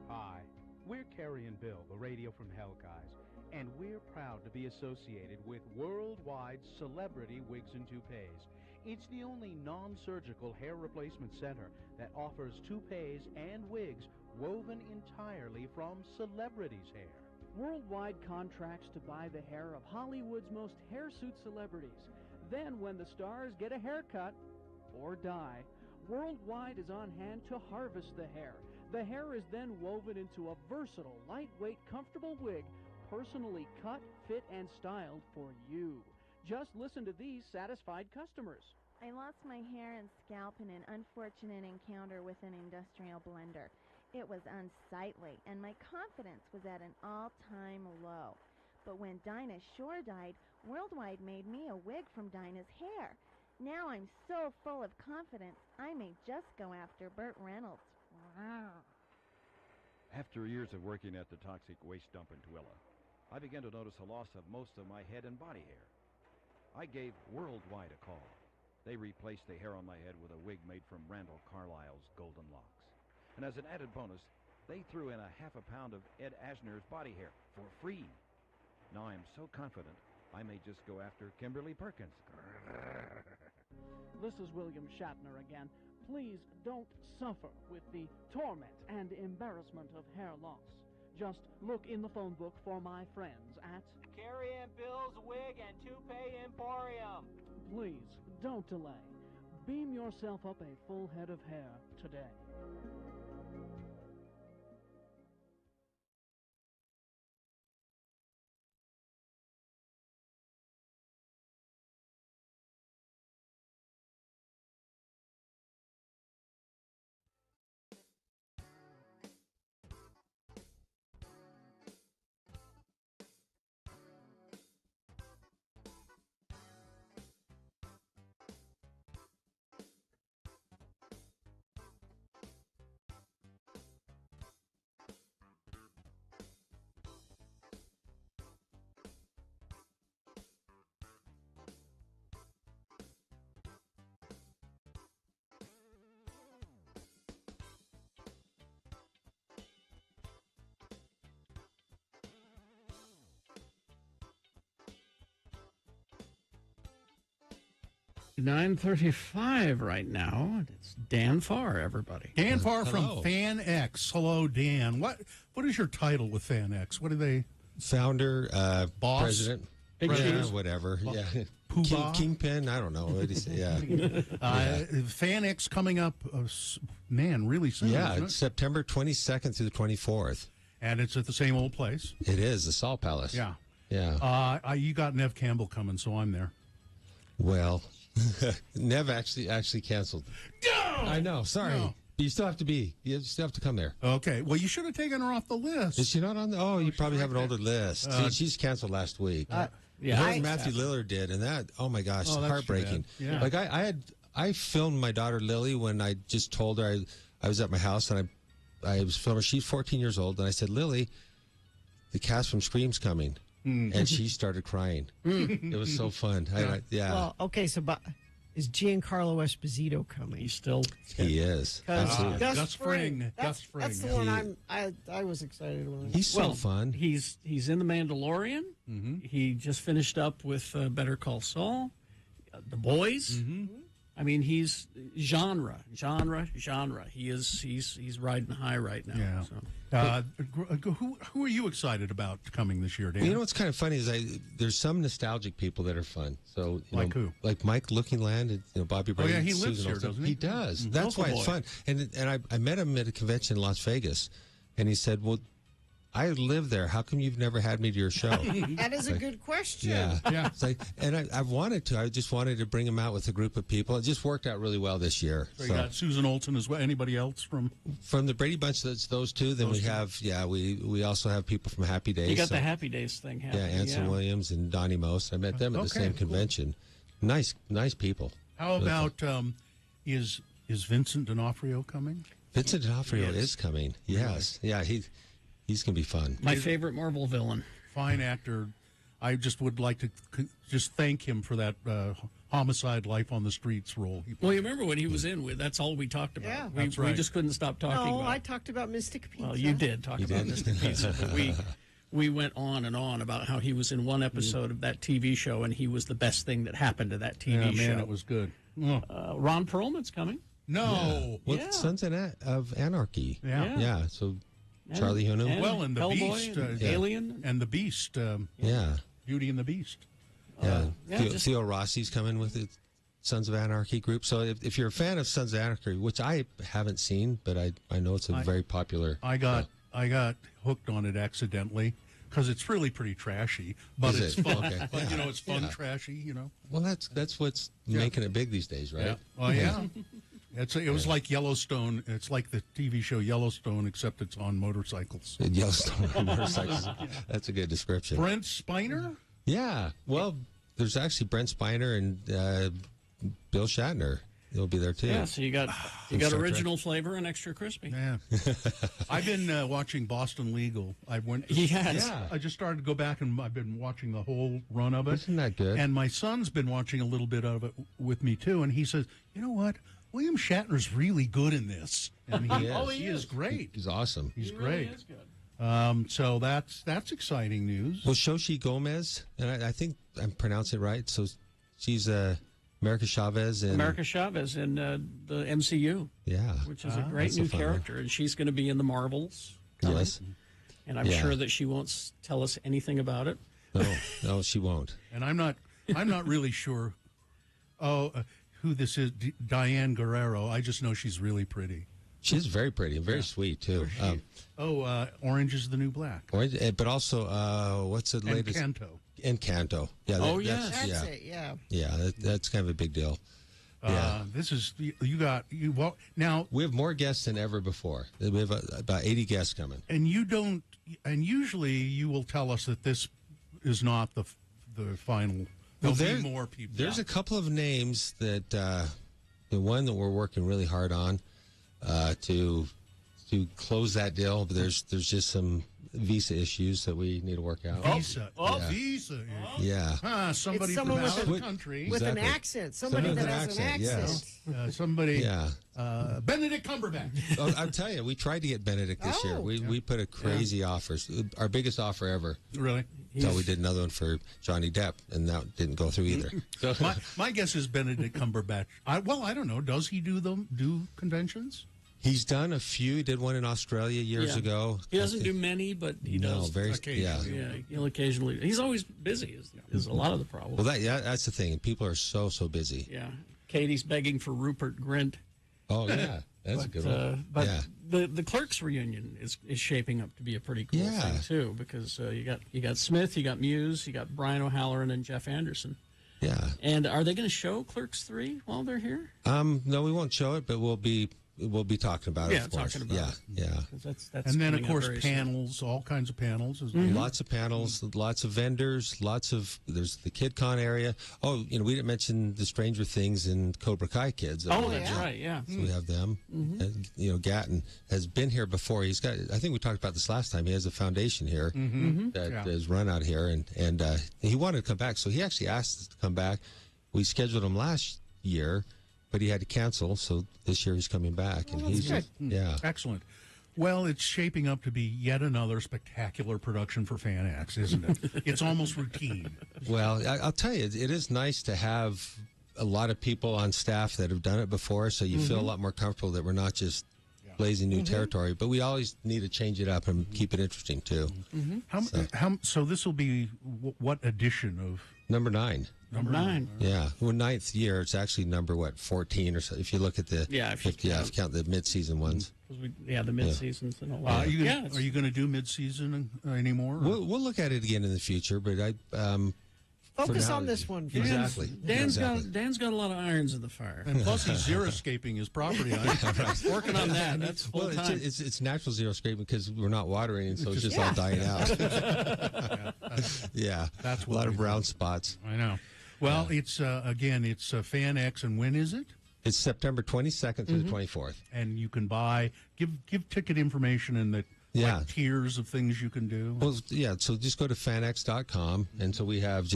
[SPEAKER 17] Hi, we're Carrie and Bill, the Radio from Hell guys, and we're proud to be associated with Worldwide Celebrity Wigs and Toupees. It's the only non-surgical hair replacement center that offers toupees and wigs woven entirely from celebrities' hair.
[SPEAKER 21] Worldwide contracts to buy the hair of Hollywood's most hirsute celebrities. Then, when the stars get a haircut or die, Worldwide is on hand to harvest the hair. The hair is then woven into a versatile, lightweight, comfortable wig, personally cut, fit, and styled for you. Just listen to these satisfied customers.
[SPEAKER 12] I lost my hair and scalp in an unfortunate encounter with an industrial blender. It was unsightly, and my confidence was at an all-time low. But when Dinah Shore died, Worldwide made me a wig from Dinah's hair. Now I'm so full of confidence, I may just go after Burt Reynolds. Wow.
[SPEAKER 23] After years of working at the toxic waste dump in Tooele, I began to notice a loss of most of my head and body hair. I gave Worldwide a call. They replaced the hair on my head with a wig made from Randall Carlisle's Golden Locks. And as an added bonus, they threw in a half a pound of Ed Asner's body hair for free. Now I'm so confident, I may just go after Kimberly Perkins.
[SPEAKER 21] This is William Shatner again. Please don't suffer with the torment and embarrassment of hair loss. Just look in the phone book for my friends at
[SPEAKER 10] Carrie and Bill's Wig and Toupee Emporium.
[SPEAKER 21] Please don't delay. Beam yourself up a full head of hair today.
[SPEAKER 3] 9:35 right now. It's Dan Farr, everybody.
[SPEAKER 2] Dan Farr
[SPEAKER 5] Hello.
[SPEAKER 2] from Fan X. Hello, Dan. What is your title with Fan X? What do they?
[SPEAKER 5] Founder,
[SPEAKER 2] Boss?
[SPEAKER 5] president,
[SPEAKER 3] Big
[SPEAKER 5] yeah,
[SPEAKER 3] shoes?
[SPEAKER 5] whatever.
[SPEAKER 2] Bo-
[SPEAKER 5] Yeah,
[SPEAKER 2] Poobah?
[SPEAKER 5] Kingpin. I don't know. What do you say? Yeah,
[SPEAKER 2] Fan X coming up, really soon.
[SPEAKER 5] yeah.
[SPEAKER 2] isn't
[SPEAKER 5] It's
[SPEAKER 2] it?
[SPEAKER 5] September 22nd through the 24th.
[SPEAKER 2] And it's at the same old place.
[SPEAKER 5] It is the Salt Palace.
[SPEAKER 2] Yeah.
[SPEAKER 5] Yeah.
[SPEAKER 2] You got Nev Campbell coming, so I'm there.
[SPEAKER 5] Well, Nev actually canceled.
[SPEAKER 2] No!
[SPEAKER 5] I know. Sorry.
[SPEAKER 2] No.
[SPEAKER 5] You still have to be. You still have to come there.
[SPEAKER 2] Okay. Well, you should have taken her off the list.
[SPEAKER 5] Is she not on the? Oh, you probably have an older list. She's canceled last week.
[SPEAKER 3] Yeah,
[SPEAKER 5] Her and Matthew Lillard did, and that. Oh my gosh,
[SPEAKER 2] Oh, that's
[SPEAKER 5] heartbreaking.
[SPEAKER 2] too bad. Yeah.
[SPEAKER 5] Like I filmed my daughter Lily when I just told her I was at my house and I was filming. She's 14 years old, and I said, Lily, the cast from Scream's coming, and she started crying. It was so fun. Yeah,
[SPEAKER 13] Well, okay, so is Giancarlo Esposito coming?
[SPEAKER 3] He's still.
[SPEAKER 5] he is. Absolutely.
[SPEAKER 2] Gus Fring.
[SPEAKER 13] That's the one I was excited when
[SPEAKER 5] He's so fun.
[SPEAKER 3] He's in The Mandalorian.
[SPEAKER 2] Mm-hmm.
[SPEAKER 3] He just finished up with Better Call Saul, The Boys.
[SPEAKER 2] Mm-hmm.
[SPEAKER 3] I mean, he's genre. He's riding high right now.
[SPEAKER 2] Yeah.
[SPEAKER 3] So.
[SPEAKER 2] Who are you excited about coming this year, Dan?
[SPEAKER 5] You know what's kind of funny is there's some nostalgic people that are fun. So
[SPEAKER 2] Like who?
[SPEAKER 5] Like Mike Lookingland and Bobby Brady.
[SPEAKER 2] yeah, he
[SPEAKER 5] and
[SPEAKER 2] lives
[SPEAKER 5] Susan
[SPEAKER 2] here,
[SPEAKER 5] Olsen.
[SPEAKER 2] doesn't he?
[SPEAKER 5] He does.
[SPEAKER 2] Mhm.
[SPEAKER 5] That's why
[SPEAKER 3] Local
[SPEAKER 5] it's
[SPEAKER 3] boy.
[SPEAKER 5] fun. And I met him at a convention in Las Vegas, and he said, "Well, I live there. How come you've never had me to your show?"
[SPEAKER 13] That is a good question.
[SPEAKER 5] Yeah,
[SPEAKER 2] Yeah.
[SPEAKER 5] It's like, and I wanted to. I just wanted to bring him out with a group of people. It just worked out really well this year.
[SPEAKER 2] So you got Susan Olsen as well. Anybody else from?
[SPEAKER 5] From the Brady Bunch, that's those two. Then
[SPEAKER 2] Those
[SPEAKER 5] we
[SPEAKER 2] two.
[SPEAKER 5] have, we also have people from Happy Days.
[SPEAKER 3] You got
[SPEAKER 5] So-
[SPEAKER 3] the Happy Days thing
[SPEAKER 5] yeah,
[SPEAKER 3] happening.
[SPEAKER 5] Anson Williams and Donnie Most. I met them at the
[SPEAKER 2] Okay,
[SPEAKER 5] same
[SPEAKER 2] cool.
[SPEAKER 5] convention. Nice people.
[SPEAKER 2] How
[SPEAKER 5] Really fun.
[SPEAKER 2] about is Vincent D'Onofrio coming?
[SPEAKER 5] Vincent D'Onofrio
[SPEAKER 2] Yes.
[SPEAKER 5] is coming. Yes, yeah, he's gonna be fun.
[SPEAKER 3] My favorite Marvel villain.
[SPEAKER 2] Fine actor. I just would like to just thank him for that homicide life on the streets role.
[SPEAKER 3] Well, you remember when he was in with? That's all we talked about.
[SPEAKER 13] Yeah.
[SPEAKER 3] we
[SPEAKER 2] That's right.
[SPEAKER 3] just couldn't stop talking
[SPEAKER 13] No,
[SPEAKER 3] about.
[SPEAKER 13] I talked about Mystic Pizza.
[SPEAKER 3] Well, you did talk
[SPEAKER 5] You
[SPEAKER 3] about
[SPEAKER 5] did?
[SPEAKER 3] Mystic Pizza, but we went on and on about how he was in one episode of that TV show, and he was the best thing that happened to that TV
[SPEAKER 2] Yeah,
[SPEAKER 3] show.
[SPEAKER 2] man, it was good. Oh.
[SPEAKER 3] Ron Perlman's coming.
[SPEAKER 2] No.
[SPEAKER 5] Well,
[SPEAKER 3] Yeah.
[SPEAKER 5] Sons of Anarchy.
[SPEAKER 2] Yeah.
[SPEAKER 5] Yeah. So
[SPEAKER 3] And-
[SPEAKER 5] Charlie Hunnam.
[SPEAKER 3] and
[SPEAKER 2] Well, and the
[SPEAKER 3] Hellboy
[SPEAKER 2] Beast,
[SPEAKER 3] and
[SPEAKER 5] Yeah.
[SPEAKER 3] Alien.
[SPEAKER 2] and the Beast,
[SPEAKER 5] yeah.
[SPEAKER 2] Beauty and the Beast.
[SPEAKER 5] Yeah.
[SPEAKER 3] yeah,
[SPEAKER 5] Theo,
[SPEAKER 3] just-
[SPEAKER 5] Theo Rossi's coming with the Sons of Anarchy group. So if you're a fan of Sons of Anarchy, which I haven't seen, but I know it's a very popular.
[SPEAKER 2] I got hooked on it accidentally because it's really pretty trashy, but
[SPEAKER 5] Is
[SPEAKER 2] it's
[SPEAKER 5] it?
[SPEAKER 2] fun.
[SPEAKER 5] Okay.
[SPEAKER 2] But, it's fun
[SPEAKER 5] Yeah.
[SPEAKER 2] trashy.
[SPEAKER 5] Well, that's what's making it big these days, right?
[SPEAKER 2] Oh yeah. It was like Yellowstone. It's like the TV show Yellowstone, except it's on motorcycles.
[SPEAKER 5] Yellowstone motorcycles. That's a good description.
[SPEAKER 2] Brent Spiner?
[SPEAKER 5] Yeah. Well, there's actually Brent Spiner and Bill Shatner. He'll be there too.
[SPEAKER 3] Yeah, so you got
[SPEAKER 5] From Star Trek.
[SPEAKER 3] original flavor and extra crispy.
[SPEAKER 2] Yeah. I've been watching Boston Legal. I went.
[SPEAKER 3] He has.
[SPEAKER 5] Yeah.
[SPEAKER 2] I just started to go back, and I've been watching the whole run of it.
[SPEAKER 5] Isn't that good?
[SPEAKER 2] And my son's been watching a little bit of it with me too, and he says, "You know what? William Shatner's really good in this." And he is great.
[SPEAKER 5] He's awesome.
[SPEAKER 2] He's
[SPEAKER 3] He
[SPEAKER 2] great.
[SPEAKER 3] really is good.
[SPEAKER 2] So that's exciting news.
[SPEAKER 5] Well, Xochitl Gomez, and I think I'm pronouncing it right. So she's America Chavez in
[SPEAKER 3] America Chavez in the MCU,
[SPEAKER 5] Yeah.
[SPEAKER 3] which is a great
[SPEAKER 5] That's a
[SPEAKER 3] new
[SPEAKER 5] fun one.
[SPEAKER 3] character, and she's going to be in the Marvels. coming.
[SPEAKER 5] Yes.
[SPEAKER 3] And I'm
[SPEAKER 5] Yeah.
[SPEAKER 3] sure that she won't tell us anything about it.
[SPEAKER 5] No, she won't.
[SPEAKER 2] And I'm not really sure. Who this is? Diane Guerrero. I just know she's really pretty.
[SPEAKER 5] She's very pretty and very sweet too.
[SPEAKER 2] Orange is the New Black.
[SPEAKER 5] But also, what's the latest?
[SPEAKER 2] Encanto.
[SPEAKER 5] Encanto. Yeah.
[SPEAKER 3] Oh,
[SPEAKER 5] that's,
[SPEAKER 3] yes.
[SPEAKER 5] yeah.
[SPEAKER 13] That's it, yeah.
[SPEAKER 5] Yeah, that's kind of a big deal. Yeah.
[SPEAKER 2] This is well now.
[SPEAKER 5] We have more guests than ever before. We have about 80 guests coming.
[SPEAKER 2] And you don't. And usually you will tell us that this is not the final. There'll be more people.
[SPEAKER 5] There's a couple of names that the one that we're working really hard on to close that deal. But there's just some visa issues that we need to work out.
[SPEAKER 2] Visa.
[SPEAKER 5] Yeah.
[SPEAKER 2] Visa.
[SPEAKER 5] Yeah.
[SPEAKER 2] Somebody
[SPEAKER 13] It's
[SPEAKER 2] from
[SPEAKER 13] someone
[SPEAKER 2] out of
[SPEAKER 13] with
[SPEAKER 2] the
[SPEAKER 13] a-
[SPEAKER 2] country.
[SPEAKER 13] with an
[SPEAKER 5] Exactly.
[SPEAKER 13] accent. Somebody
[SPEAKER 5] Someone
[SPEAKER 13] that
[SPEAKER 5] with
[SPEAKER 13] has an accent.
[SPEAKER 5] yes.
[SPEAKER 2] Somebody.
[SPEAKER 5] Yeah.
[SPEAKER 2] Benedict Cumberbatch.
[SPEAKER 5] Oh, I'll tell you, we tried to get Benedict this year. We put a crazy offer, our biggest offer ever.
[SPEAKER 2] Really?
[SPEAKER 5] So we did another one for Johnny Depp, and that didn't go through either. So
[SPEAKER 2] my guess is Benedict Cumberbatch. I don't know. Does he do conventions?
[SPEAKER 5] he's done a few. He did one in Australia years ago.
[SPEAKER 3] He doesn't do many, but he does.
[SPEAKER 5] Very
[SPEAKER 3] occasionally. Yeah, he'll occasionally. He's always busy. Is a lot of the problem.
[SPEAKER 5] Well, that's the thing. People are so busy.
[SPEAKER 3] Yeah, Katie's begging for Rupert Grint.
[SPEAKER 5] Oh yeah, that's a good one.
[SPEAKER 3] But
[SPEAKER 5] yeah.
[SPEAKER 3] the Clerks reunion is shaping up to be a pretty cool thing too, because you got Smith, you got Muse, you got Brian O'Halloran and Jeff Anderson.
[SPEAKER 5] Yeah.
[SPEAKER 3] And are they going to show Clerks 3 while they're here?
[SPEAKER 5] No, we won't show it, but we'll be talking about it.
[SPEAKER 3] Yeah,
[SPEAKER 5] of course.
[SPEAKER 3] talking about it.
[SPEAKER 5] Yeah.
[SPEAKER 3] That's
[SPEAKER 2] and then of
[SPEAKER 3] coming up
[SPEAKER 2] course
[SPEAKER 3] very
[SPEAKER 2] panels, all kinds of panels.
[SPEAKER 5] Lots of panels, lots of vendors, there's the KidCon area. Oh, we didn't mention the Stranger Things and Cobra Kai kids.
[SPEAKER 3] Oh, that's right. Yeah.
[SPEAKER 5] So we have them. And, Gatton has been here before. He's got. I think we talked about this last time. He has a foundation here that is run out here, and he wanted to come back. So he actually asked us to come back. We scheduled him last year, but he had to cancel. So this year he's coming back, and he's
[SPEAKER 2] good.
[SPEAKER 5] Yeah,
[SPEAKER 2] Excellent. Well, it's shaping up to be yet another spectacular production for FanX, isn't it? It's almost routine.
[SPEAKER 5] Well, I'll tell you, it is nice to have a lot of people on staff that have done it before, so you feel a lot more comfortable that we're not just blazing new territory, but we always need to change it up and keep it interesting too.
[SPEAKER 2] So this will be what edition of
[SPEAKER 5] number 9?
[SPEAKER 2] Number 9.
[SPEAKER 5] Yeah, well, 9th year. It's actually number 14 or so. If you look at the
[SPEAKER 3] if you
[SPEAKER 5] count the mid-season ones.
[SPEAKER 3] The mid-seasons and a lot.
[SPEAKER 2] Are you going to do mid-season anymore?
[SPEAKER 5] We'll look at it again in the future, but
[SPEAKER 13] focus on this one.
[SPEAKER 5] Exactly.
[SPEAKER 3] Dan's got a lot of irons in the fire,
[SPEAKER 2] and plus he's zero-scaping his property.
[SPEAKER 3] Working on that. That's full time.
[SPEAKER 5] It's natural zero-scaping because we're not watering, so it's just all dying out.
[SPEAKER 2] That's
[SPEAKER 5] a lot of brown spots.
[SPEAKER 2] I know. Well, it's it's FanX, and when is it?
[SPEAKER 5] It's September 22nd through the 24th.
[SPEAKER 2] And you can give ticket information and the tiers of things you can do.
[SPEAKER 5] Well, so just go to fanx.com, and so we have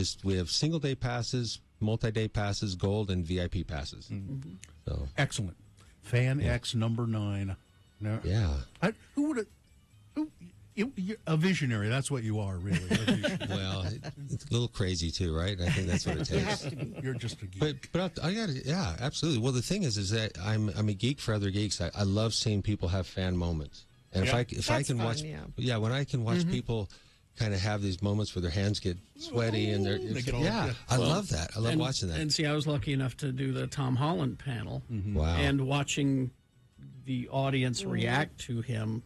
[SPEAKER 5] single day passes, multi-day passes, gold, and VIP passes. So
[SPEAKER 2] excellent. FanX number 9. No, who would have? You're a visionary. That's what you are, really.
[SPEAKER 5] Well, it's a little crazy too, right? I think that's what it takes.
[SPEAKER 2] You have to be. You're just a geek.
[SPEAKER 5] But I got it. Yeah, absolutely. Well, the thing is that I'm a geek for other geeks. I love seeing people have fan moments, and if I can watch, when I can watch people kind of have these moments where their hands get sweaty and I love that. I love watching that.
[SPEAKER 3] And see, I was lucky enough to do the Tom Holland panel.
[SPEAKER 5] Wow!
[SPEAKER 3] And watching the audience react to him.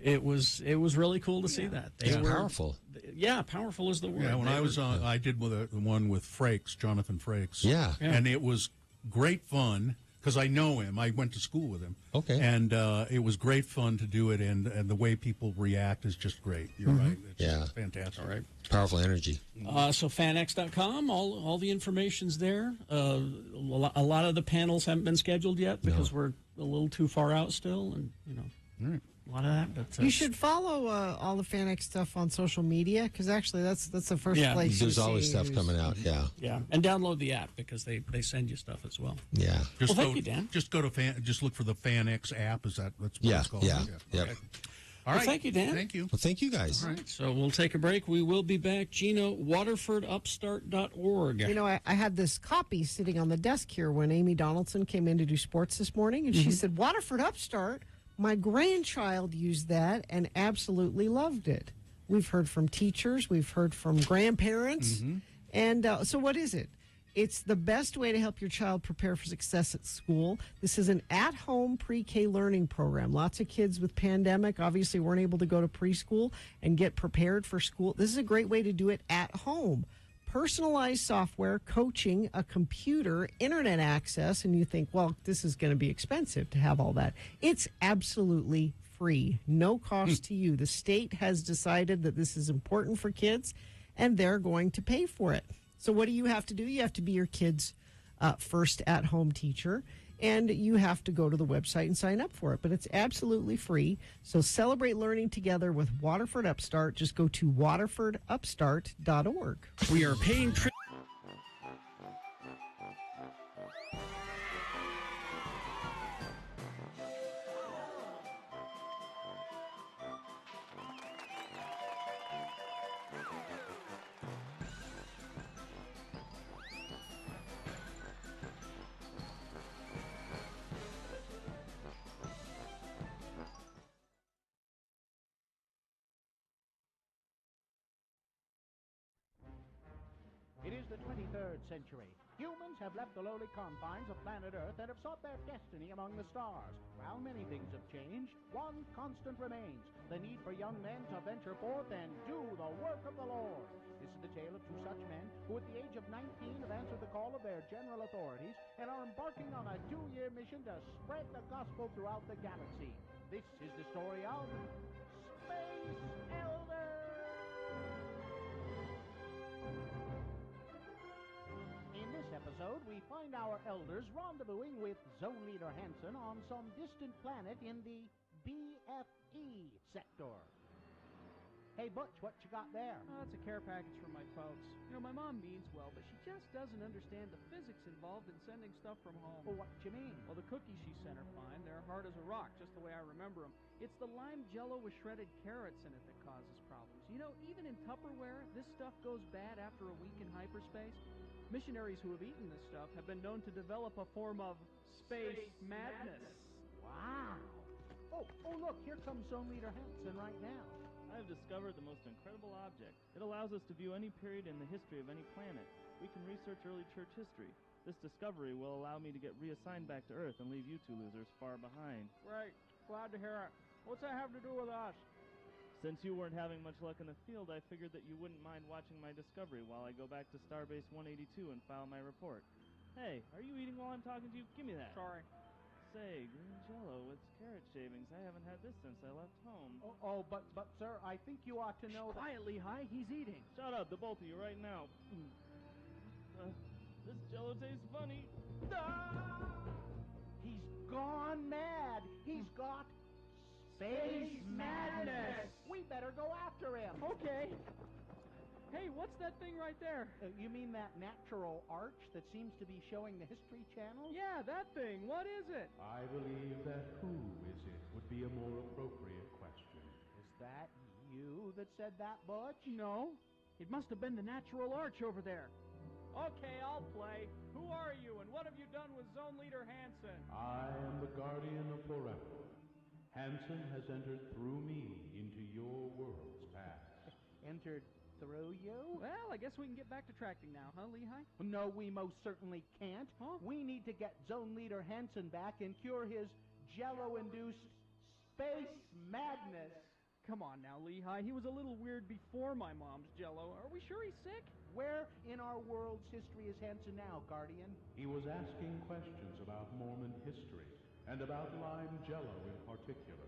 [SPEAKER 3] It was really cool to see that.
[SPEAKER 5] They were powerful.
[SPEAKER 3] Yeah, powerful is the word.
[SPEAKER 2] Yeah, when I was on, I did the one with Frakes, Jonathan Frakes.
[SPEAKER 5] Yeah.
[SPEAKER 2] And it was great fun because I know him. I went to school with him.
[SPEAKER 5] Okay.
[SPEAKER 2] And it was great fun to do it, and the way people react is just great. You're right. It's just fantastic.
[SPEAKER 3] All right.
[SPEAKER 5] Powerful energy.
[SPEAKER 3] So fanx.com, all the information's there. A lot of the panels haven't been scheduled yet because we're a little too far out still, and a lot of that. But
[SPEAKER 13] you should follow all the FanX stuff on social media because actually that's the first place.
[SPEAKER 5] There's always stuff coming out.
[SPEAKER 3] Yeah, and download the app because they send you stuff as well.
[SPEAKER 5] Yeah.
[SPEAKER 3] Thank you, Dan.
[SPEAKER 2] Just go to just look for the FanX app. That's what it's called?
[SPEAKER 5] Yeah.
[SPEAKER 2] Okay. All right.
[SPEAKER 3] Thank you, Dan.
[SPEAKER 2] Thank you.
[SPEAKER 5] Well, thank you guys.
[SPEAKER 3] All right. So we'll take a break. We will be back. Gina, WaterfordUpstart.org.
[SPEAKER 13] I had this copy sitting on the desk here when Amy Donaldson came in to do sports this morning, and she said, Waterford Upstart. My grandchild used that and absolutely loved it. We've heard from teachers. We've heard from grandparents. And so what is it? It's the best way to help your child prepare for success at school. This is an at-home pre-K learning program. Lots of kids with pandemic obviously weren't able to go to preschool and get prepared for school. This is a great way to do it at home. Personalized software, coaching, a computer, internet access, and you think, well, this is going to be expensive to have all that. It's absolutely free, no cost to you. The state has decided that this is important for kids, and they're going to pay for it. So what do you have to do? You have to be your kid's First at Home Teacher. And you have to go to the website and sign up for it. But it's absolutely free. So celebrate learning together with Waterford Upstart. Just go to waterfordupstart.org.
[SPEAKER 3] We are paying
[SPEAKER 17] It is the 23rd century. Humans have left the lowly confines of planet Earth and have sought their destiny among the stars. While many things have changed, one constant remains: the need for young men to venture forth and do the work of the Lord. This is the tale of two such men who at the age of 19 have answered the call of their general authorities and are embarking on a 2-year mission to spread the gospel throughout the galaxy. This is the story of Space Elders! In this episode, we find our elders rendezvousing with Zone Leader Hansen on some distant planet in the BFE sector. Hey, Butch, what you got there?
[SPEAKER 21] Oh, it's a care package for my folks. You know, my mom means well, but she just doesn't understand the physics involved in sending stuff from home.
[SPEAKER 17] Well, what you mean?
[SPEAKER 21] Well, the cookies she sent are fine. They're hard as a rock, just the way I remember them. It's the lime jello with shredded carrots in it that causes problems. You know, even in Tupperware, this stuff goes bad after a week in hyperspace. Missionaries who have eaten this stuff have been known to develop a form of space madness.
[SPEAKER 17] Wow. Oh, look, here comes Zone Leader Hansen right now.
[SPEAKER 16] I have discovered the most incredible object. It allows us to view any period in the history of any planet. We can research early church history. This discovery will allow me to get reassigned back to Earth and leave you two losers far behind.
[SPEAKER 21] Right. Glad to hear it. What's that have to do with us?
[SPEAKER 16] Since you weren't having much luck in the field, I figured that you wouldn't mind watching my discovery while I go back to Starbase 182 and file my report. Hey, are you eating while I'm talking to you? Give me that.
[SPEAKER 21] Sorry.
[SPEAKER 16] Say, green jello with carrot shavings. I haven't had this since I left home.
[SPEAKER 17] But sir, I think you ought to know that...
[SPEAKER 21] Quietly, Hi. He's eating.
[SPEAKER 16] Shut up, the both of you, right now. This jello tastes funny.
[SPEAKER 17] He's gone mad. He's got space madness. We better go after him.
[SPEAKER 21] Okay. Hey, what's that thing right there?
[SPEAKER 17] You mean that natural arch that seems to be showing the History Channel?
[SPEAKER 21] Yeah, that thing. What is it?
[SPEAKER 18] I believe that who is it would be a more appropriate question.
[SPEAKER 17] Is that you that said that, Butch?
[SPEAKER 21] No. It must have been the natural arch over there. Okay, I'll play. Who are you, and what have you done with Zone Leader Hansen?
[SPEAKER 18] I am the guardian of forever. Hansen has entered through me into your world's past.
[SPEAKER 17] Entered through you?
[SPEAKER 21] Well, I guess we can get back to tracking now, huh, Lehigh?
[SPEAKER 17] No, we most certainly can't.
[SPEAKER 21] Huh?
[SPEAKER 17] We need to get Zone Leader Hansen back and cure his jello-induced space madness.
[SPEAKER 21] Come on now, Lehigh. He was a little weird before my mom's jello. Are we sure he's sick?
[SPEAKER 17] Where in our world's history is Hansen now, Guardian?
[SPEAKER 18] He was asking questions about Mormon history and about lime jello in particular.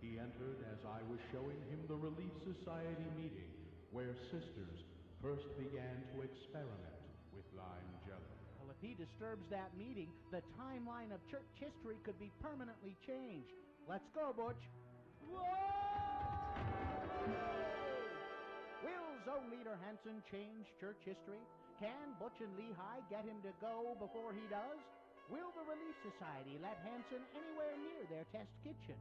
[SPEAKER 18] He entered as I was showing him the Relief Society meeting where sisters first began to experiment with lime jello.
[SPEAKER 17] Well, if he disturbs that meeting, the timeline of church history could be permanently changed. Let's go, Butch. Whoa! Will Zone Leader Hansen change church history? Can Butch and Lehigh get him to go before he does? Will the Relief Society let Hansen anywhere near their test kitchen?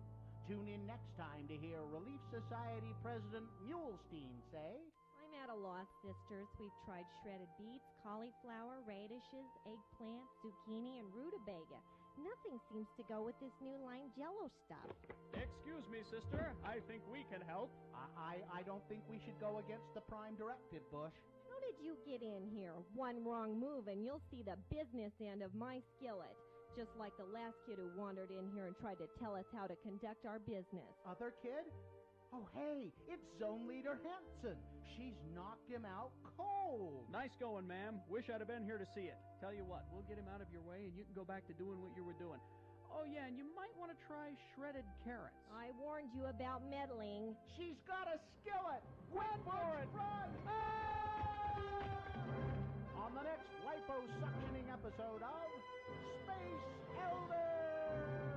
[SPEAKER 17] Tune in next time to hear Relief Society President Mulestein say...
[SPEAKER 19] I'm at a loss, sisters. We've tried shredded beets, cauliflower, radishes, eggplant, zucchini, and rutabaga. Nothing seems to go with this new lime jello stuff.
[SPEAKER 21] Excuse me, sister. I think we can help.
[SPEAKER 17] I don't think we should go against the Prime Directive, Bush.
[SPEAKER 19] How did you get in here? One wrong move and you'll see the business end of my skillet. Just like the last kid who wandered in here and tried to tell us how to conduct our business.
[SPEAKER 17] Other kid? Oh, hey, it's Zone Leader Hansen. She's knocked him out cold.
[SPEAKER 21] Nice going, ma'am. Wish I'd have been here to see it. Tell you what, we'll get him out of your way and you can go back to doing what you were doing. Oh, yeah, and you might want to try shredded carrots.
[SPEAKER 19] I warned you about meddling.
[SPEAKER 17] She's got a skillet. Run for it. Run. On on the next liposuctioning episode of Space Elders.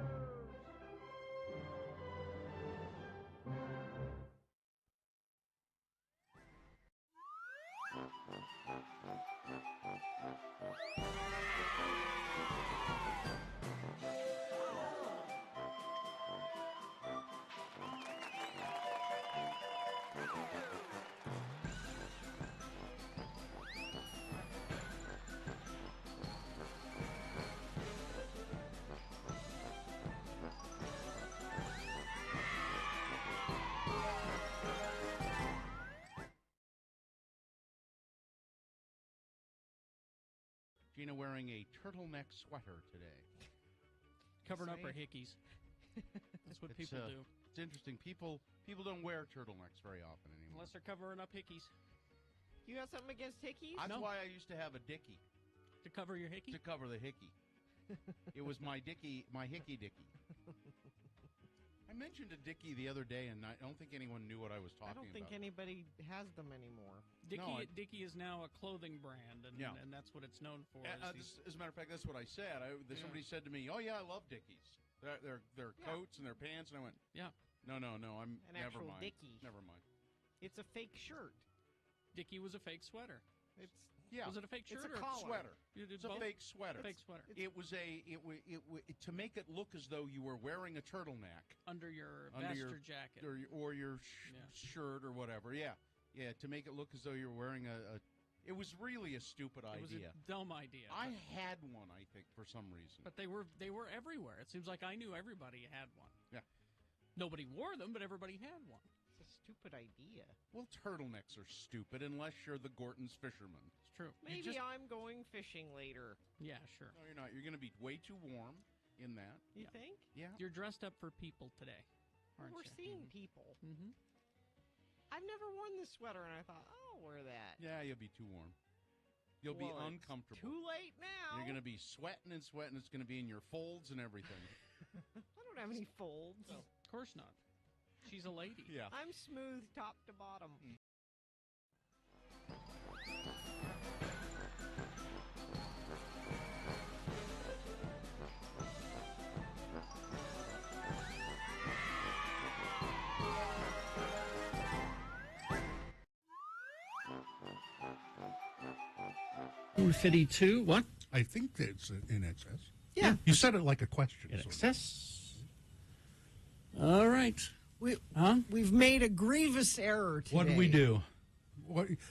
[SPEAKER 2] Gina wearing a turtleneck sweater today.
[SPEAKER 3] Covering up her hickeys. That's what people do.
[SPEAKER 2] It's interesting. People don't wear turtlenecks very often anymore.
[SPEAKER 3] Unless they're covering up hickeys.
[SPEAKER 4] You have something against hickeys?
[SPEAKER 2] That's why I used to have a dickie.
[SPEAKER 3] To cover your hickey?
[SPEAKER 2] To cover the hickey. It was my hickey dickie. I mentioned a dickie the other day, and I don't think anyone knew what I was talking about.
[SPEAKER 4] I don't think anybody has them anymore.
[SPEAKER 3] Dickie is now a clothing brand, and that's what it's known for.
[SPEAKER 2] As a matter of fact, that's what I said. Somebody said to me, "Oh yeah, I love Dickies. Their coats and their pants," and I went,
[SPEAKER 3] "Yeah,
[SPEAKER 2] no, I'm
[SPEAKER 4] an
[SPEAKER 2] never
[SPEAKER 4] actual
[SPEAKER 2] mind.
[SPEAKER 4] Dickie.
[SPEAKER 2] Never mind.
[SPEAKER 4] It's a fake shirt.
[SPEAKER 3] Dickie was a fake sweater.
[SPEAKER 2] Yeah.
[SPEAKER 3] Was it a fake shirt
[SPEAKER 2] It's a
[SPEAKER 3] or
[SPEAKER 2] collar. Sweater.
[SPEAKER 3] It's
[SPEAKER 2] a fake sweater.
[SPEAKER 3] Fake sweater.
[SPEAKER 2] It was to make it look as though you were wearing a turtleneck
[SPEAKER 3] under your vest or jacket
[SPEAKER 2] or your shirt or whatever. Yeah. To make it look as though you were wearing a. It was really a stupid idea.
[SPEAKER 3] It was a dumb idea.
[SPEAKER 2] I had one, I think, for some reason.
[SPEAKER 3] But they were everywhere. It seems like I knew everybody had one.
[SPEAKER 2] Yeah.
[SPEAKER 3] Nobody wore them, but everybody had one.
[SPEAKER 4] It's a stupid idea.
[SPEAKER 2] Well, turtlenecks are stupid unless you're the Gorton's fisherman.
[SPEAKER 3] It's true.
[SPEAKER 4] Maybe I'm going fishing later.
[SPEAKER 3] Yeah, sure.
[SPEAKER 2] No, you're not. You're going to be way too warm in that.
[SPEAKER 4] You think?
[SPEAKER 2] Yeah.
[SPEAKER 3] You're dressed up for people today, aren't
[SPEAKER 4] We're
[SPEAKER 3] you?
[SPEAKER 4] seeing people.
[SPEAKER 3] Mm-hmm.
[SPEAKER 4] I've never worn this sweater, and I thought, I'll wear that.
[SPEAKER 2] Yeah, you'll be too warm. You'll be uncomfortable.
[SPEAKER 4] Too late now.
[SPEAKER 2] You're going to be sweating and sweating. It's going to be in your folds and everything.
[SPEAKER 4] I don't have any folds.
[SPEAKER 3] Well, of course not. She's a lady.
[SPEAKER 2] Yeah.
[SPEAKER 4] I'm smooth top to bottom.
[SPEAKER 3] $252. What?
[SPEAKER 2] I think it's in excess.
[SPEAKER 13] Yeah.
[SPEAKER 2] You said it like a question.
[SPEAKER 3] In excess. All right.
[SPEAKER 13] We've made a grievous error today.
[SPEAKER 2] What did we do?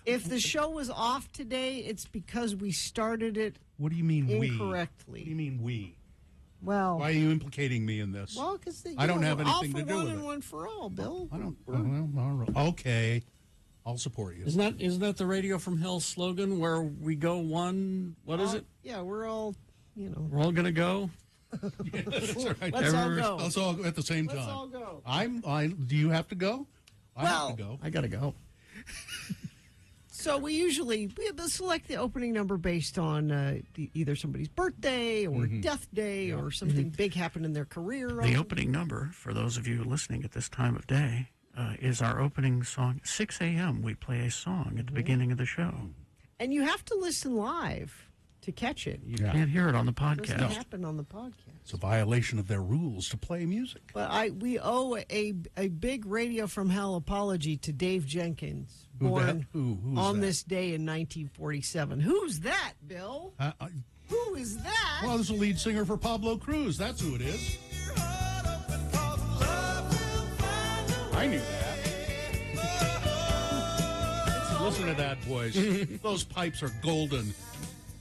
[SPEAKER 13] If the show was off today, it's because we started it
[SPEAKER 2] What do you mean
[SPEAKER 13] incorrectly.
[SPEAKER 2] we? What do you mean we?
[SPEAKER 13] Well,
[SPEAKER 2] why are you implicating me in this?
[SPEAKER 13] Well, because
[SPEAKER 2] I don't have anything to do
[SPEAKER 13] all for
[SPEAKER 2] with
[SPEAKER 13] one and
[SPEAKER 2] it.
[SPEAKER 13] one for all, Bill.
[SPEAKER 2] I don't. Well, all right. Okay, I'll support you.
[SPEAKER 3] Isn't that the Radio from Hell slogan where we go one? What is it?
[SPEAKER 13] Yeah, we're all,
[SPEAKER 3] We're all gonna go.
[SPEAKER 2] Yeah, that's right.
[SPEAKER 13] Let's all go.
[SPEAKER 2] Let's all at the same time.
[SPEAKER 13] Let's all go.
[SPEAKER 2] Do you have to go? I have to go.
[SPEAKER 3] I gotta go.
[SPEAKER 13] So we select the opening number based on either somebody's birthday or death day or something big happened in their career.
[SPEAKER 3] The opening number, for those of you listening at this time of day, is our opening song. 6 a.m. we play a song at the beginning of the show.
[SPEAKER 13] And you have to listen live to catch it.
[SPEAKER 3] You can't hear it on the
[SPEAKER 13] It
[SPEAKER 3] podcast.
[SPEAKER 13] doesn't happen on the podcast.
[SPEAKER 2] It's a violation of their rules to play music.
[SPEAKER 13] But we owe a big Radio from Hell apology to Dave Jenkins, born
[SPEAKER 2] Who's
[SPEAKER 13] on
[SPEAKER 2] that?
[SPEAKER 13] this day in 1947. Who's that, Bill? Who is that?
[SPEAKER 2] Well, there's a lead singer for Pablo Cruz. That's who it is. I knew that. Listen to that voice. Those pipes are golden.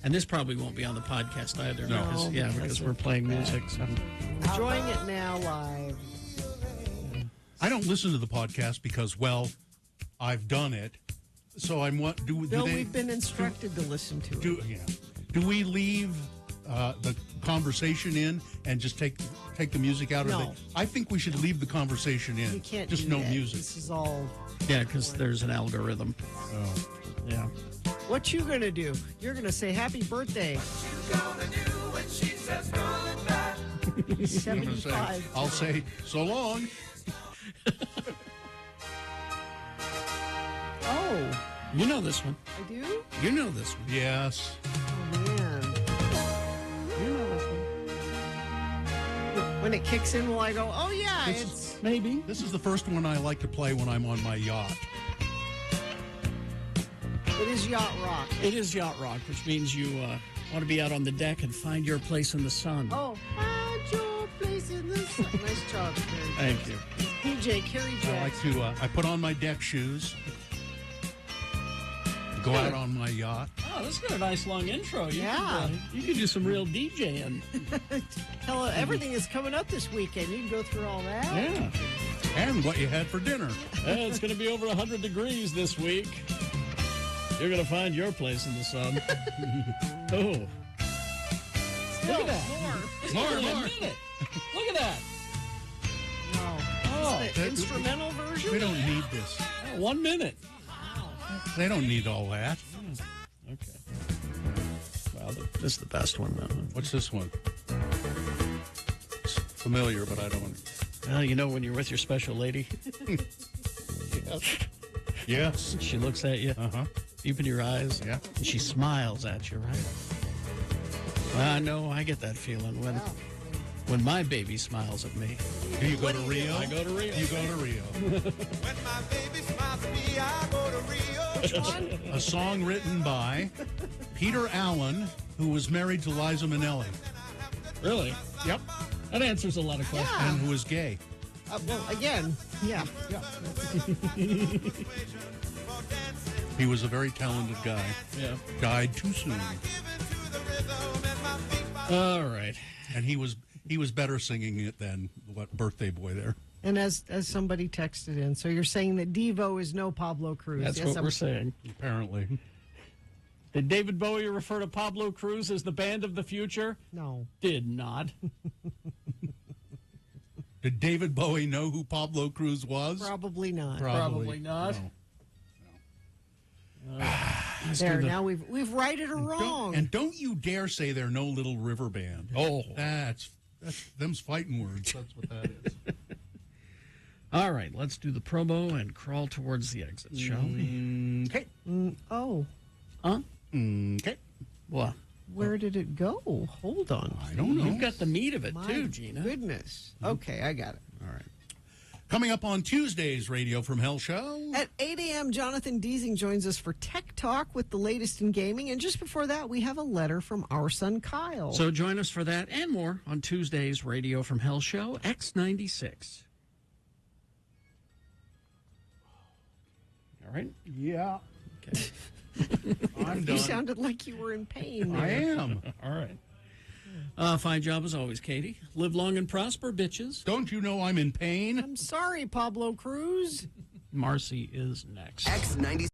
[SPEAKER 3] And this probably won't be on the podcast either.
[SPEAKER 2] No.
[SPEAKER 3] Because we're playing music. So.
[SPEAKER 13] Enjoying it now live.
[SPEAKER 2] I don't listen to the podcast because, well, I've done it. So I'm what do
[SPEAKER 13] Bill,
[SPEAKER 2] they,
[SPEAKER 13] we've been instructed to listen to it.
[SPEAKER 2] Do we leave the conversation in and just take the music out
[SPEAKER 13] No.
[SPEAKER 2] of it? I think we should leave the conversation in.
[SPEAKER 13] You can't
[SPEAKER 2] just
[SPEAKER 13] do
[SPEAKER 2] no
[SPEAKER 13] that.
[SPEAKER 2] music.
[SPEAKER 13] This is all.
[SPEAKER 3] Yeah, because there's an algorithm.
[SPEAKER 2] Oh.
[SPEAKER 3] Yeah.
[SPEAKER 13] What you gonna do? You're gonna say happy birthday.
[SPEAKER 2] I'm gonna say,
[SPEAKER 13] 75.
[SPEAKER 2] I'll say so long.
[SPEAKER 13] Oh,
[SPEAKER 3] You know this one.
[SPEAKER 13] I do?
[SPEAKER 3] You know this one.
[SPEAKER 2] Yes.
[SPEAKER 13] Oh, man.
[SPEAKER 3] You know this one.
[SPEAKER 13] When it kicks in, will I go, oh, yeah, it's...
[SPEAKER 3] Maybe.
[SPEAKER 2] This is the first one I like to play when I'm on my yacht.
[SPEAKER 13] It is yacht rock.
[SPEAKER 3] It is yacht rock, which means you want to be out on the deck and find your place in the sun.
[SPEAKER 13] Oh, find your place in the sun. Nice job, Kerry.
[SPEAKER 3] Thank you.
[SPEAKER 13] DJ Kerry Jackson.
[SPEAKER 2] I like to, I put on my deck shoes, go out on my yacht.
[SPEAKER 3] Oh, this got a nice long intro.
[SPEAKER 13] Yeah.
[SPEAKER 3] You could do some real DJing.
[SPEAKER 13] Hell, everything is coming up this weekend. You can go through all that.
[SPEAKER 3] Yeah.
[SPEAKER 2] And what you had for dinner.
[SPEAKER 3] It's going to be over 100 degrees this week. You're going to find your place in the sun. Oh. Look at that.
[SPEAKER 2] More.
[SPEAKER 3] A minute. Look at that.
[SPEAKER 13] No.
[SPEAKER 3] Oh,
[SPEAKER 13] Is the instrumental version?
[SPEAKER 2] We don't need this.
[SPEAKER 3] 1 minute.
[SPEAKER 2] They don't need all that.
[SPEAKER 3] Okay. Well, this is the best one, though.
[SPEAKER 2] What's this one? It's familiar, but I don't.
[SPEAKER 3] Well, you know when you're with your special lady?
[SPEAKER 2] Yes.
[SPEAKER 3] She looks at you, deep in your eyes,
[SPEAKER 2] Yeah.
[SPEAKER 3] and she smiles at you, right? Well, I know I get that feeling when my baby smiles at me.
[SPEAKER 2] Do you go to Rio?
[SPEAKER 3] I go to Rio.
[SPEAKER 2] You go to Rio.
[SPEAKER 8] When my baby smiles at me, I go to Rio.
[SPEAKER 2] A song written by Peter Allen, who was married to Liza Minnelli.
[SPEAKER 3] Really?
[SPEAKER 2] Yep.
[SPEAKER 3] That answers a lot of questions.
[SPEAKER 2] And who was gay.
[SPEAKER 13] Well, again, yeah.
[SPEAKER 2] He was a very talented guy.
[SPEAKER 3] Yeah.
[SPEAKER 2] Died too soon.
[SPEAKER 3] All right.
[SPEAKER 2] And he was better singing it than what Birthday Boy there.
[SPEAKER 13] And as somebody texted in, so you're saying that Devo is no Pablo Cruz.
[SPEAKER 3] That's what we're saying.
[SPEAKER 2] Apparently.
[SPEAKER 3] Did David Bowie refer to Pablo Cruz as the band of the future?
[SPEAKER 13] No.
[SPEAKER 3] Did not.
[SPEAKER 2] Did David Bowie know who Pablo Cruz was?
[SPEAKER 13] Probably not.
[SPEAKER 3] Probably not.
[SPEAKER 2] No.
[SPEAKER 13] There, now we've righted her wrong.
[SPEAKER 2] And don't you dare say they're no little river band.
[SPEAKER 3] Oh.
[SPEAKER 2] That's them's fighting words. That's what that is.
[SPEAKER 3] All right, let's do the promo and crawl towards the exit, shall we?
[SPEAKER 2] Okay.
[SPEAKER 13] Oh.
[SPEAKER 3] Huh?
[SPEAKER 2] Okay.
[SPEAKER 3] What?
[SPEAKER 13] Where did it go? Hold on.
[SPEAKER 2] I don't know.
[SPEAKER 3] You've got the meat of it,
[SPEAKER 13] My
[SPEAKER 3] too, Gina.
[SPEAKER 13] Goodness. Okay, I got it.
[SPEAKER 3] All right.
[SPEAKER 2] Coming up on Tuesday's Radio from Hell show.
[SPEAKER 13] At 8 a.m., Jonathan Deasing joins us for Tech Talk with the latest in gaming. And just before that, we have a letter from our son, Kyle.
[SPEAKER 3] So join us for that and more on Tuesday's Radio from Hell show, X96. All right?
[SPEAKER 2] Yeah.
[SPEAKER 3] Okay.
[SPEAKER 2] I'm done.
[SPEAKER 13] You sounded like you were in pain.
[SPEAKER 2] I am.
[SPEAKER 3] All right. Fine job as always, Katie. Live long and prosper, bitches.
[SPEAKER 2] Don't you know I'm in pain?
[SPEAKER 13] I'm sorry, Pablo Cruz.
[SPEAKER 3] Marcy is next.
[SPEAKER 15] X90.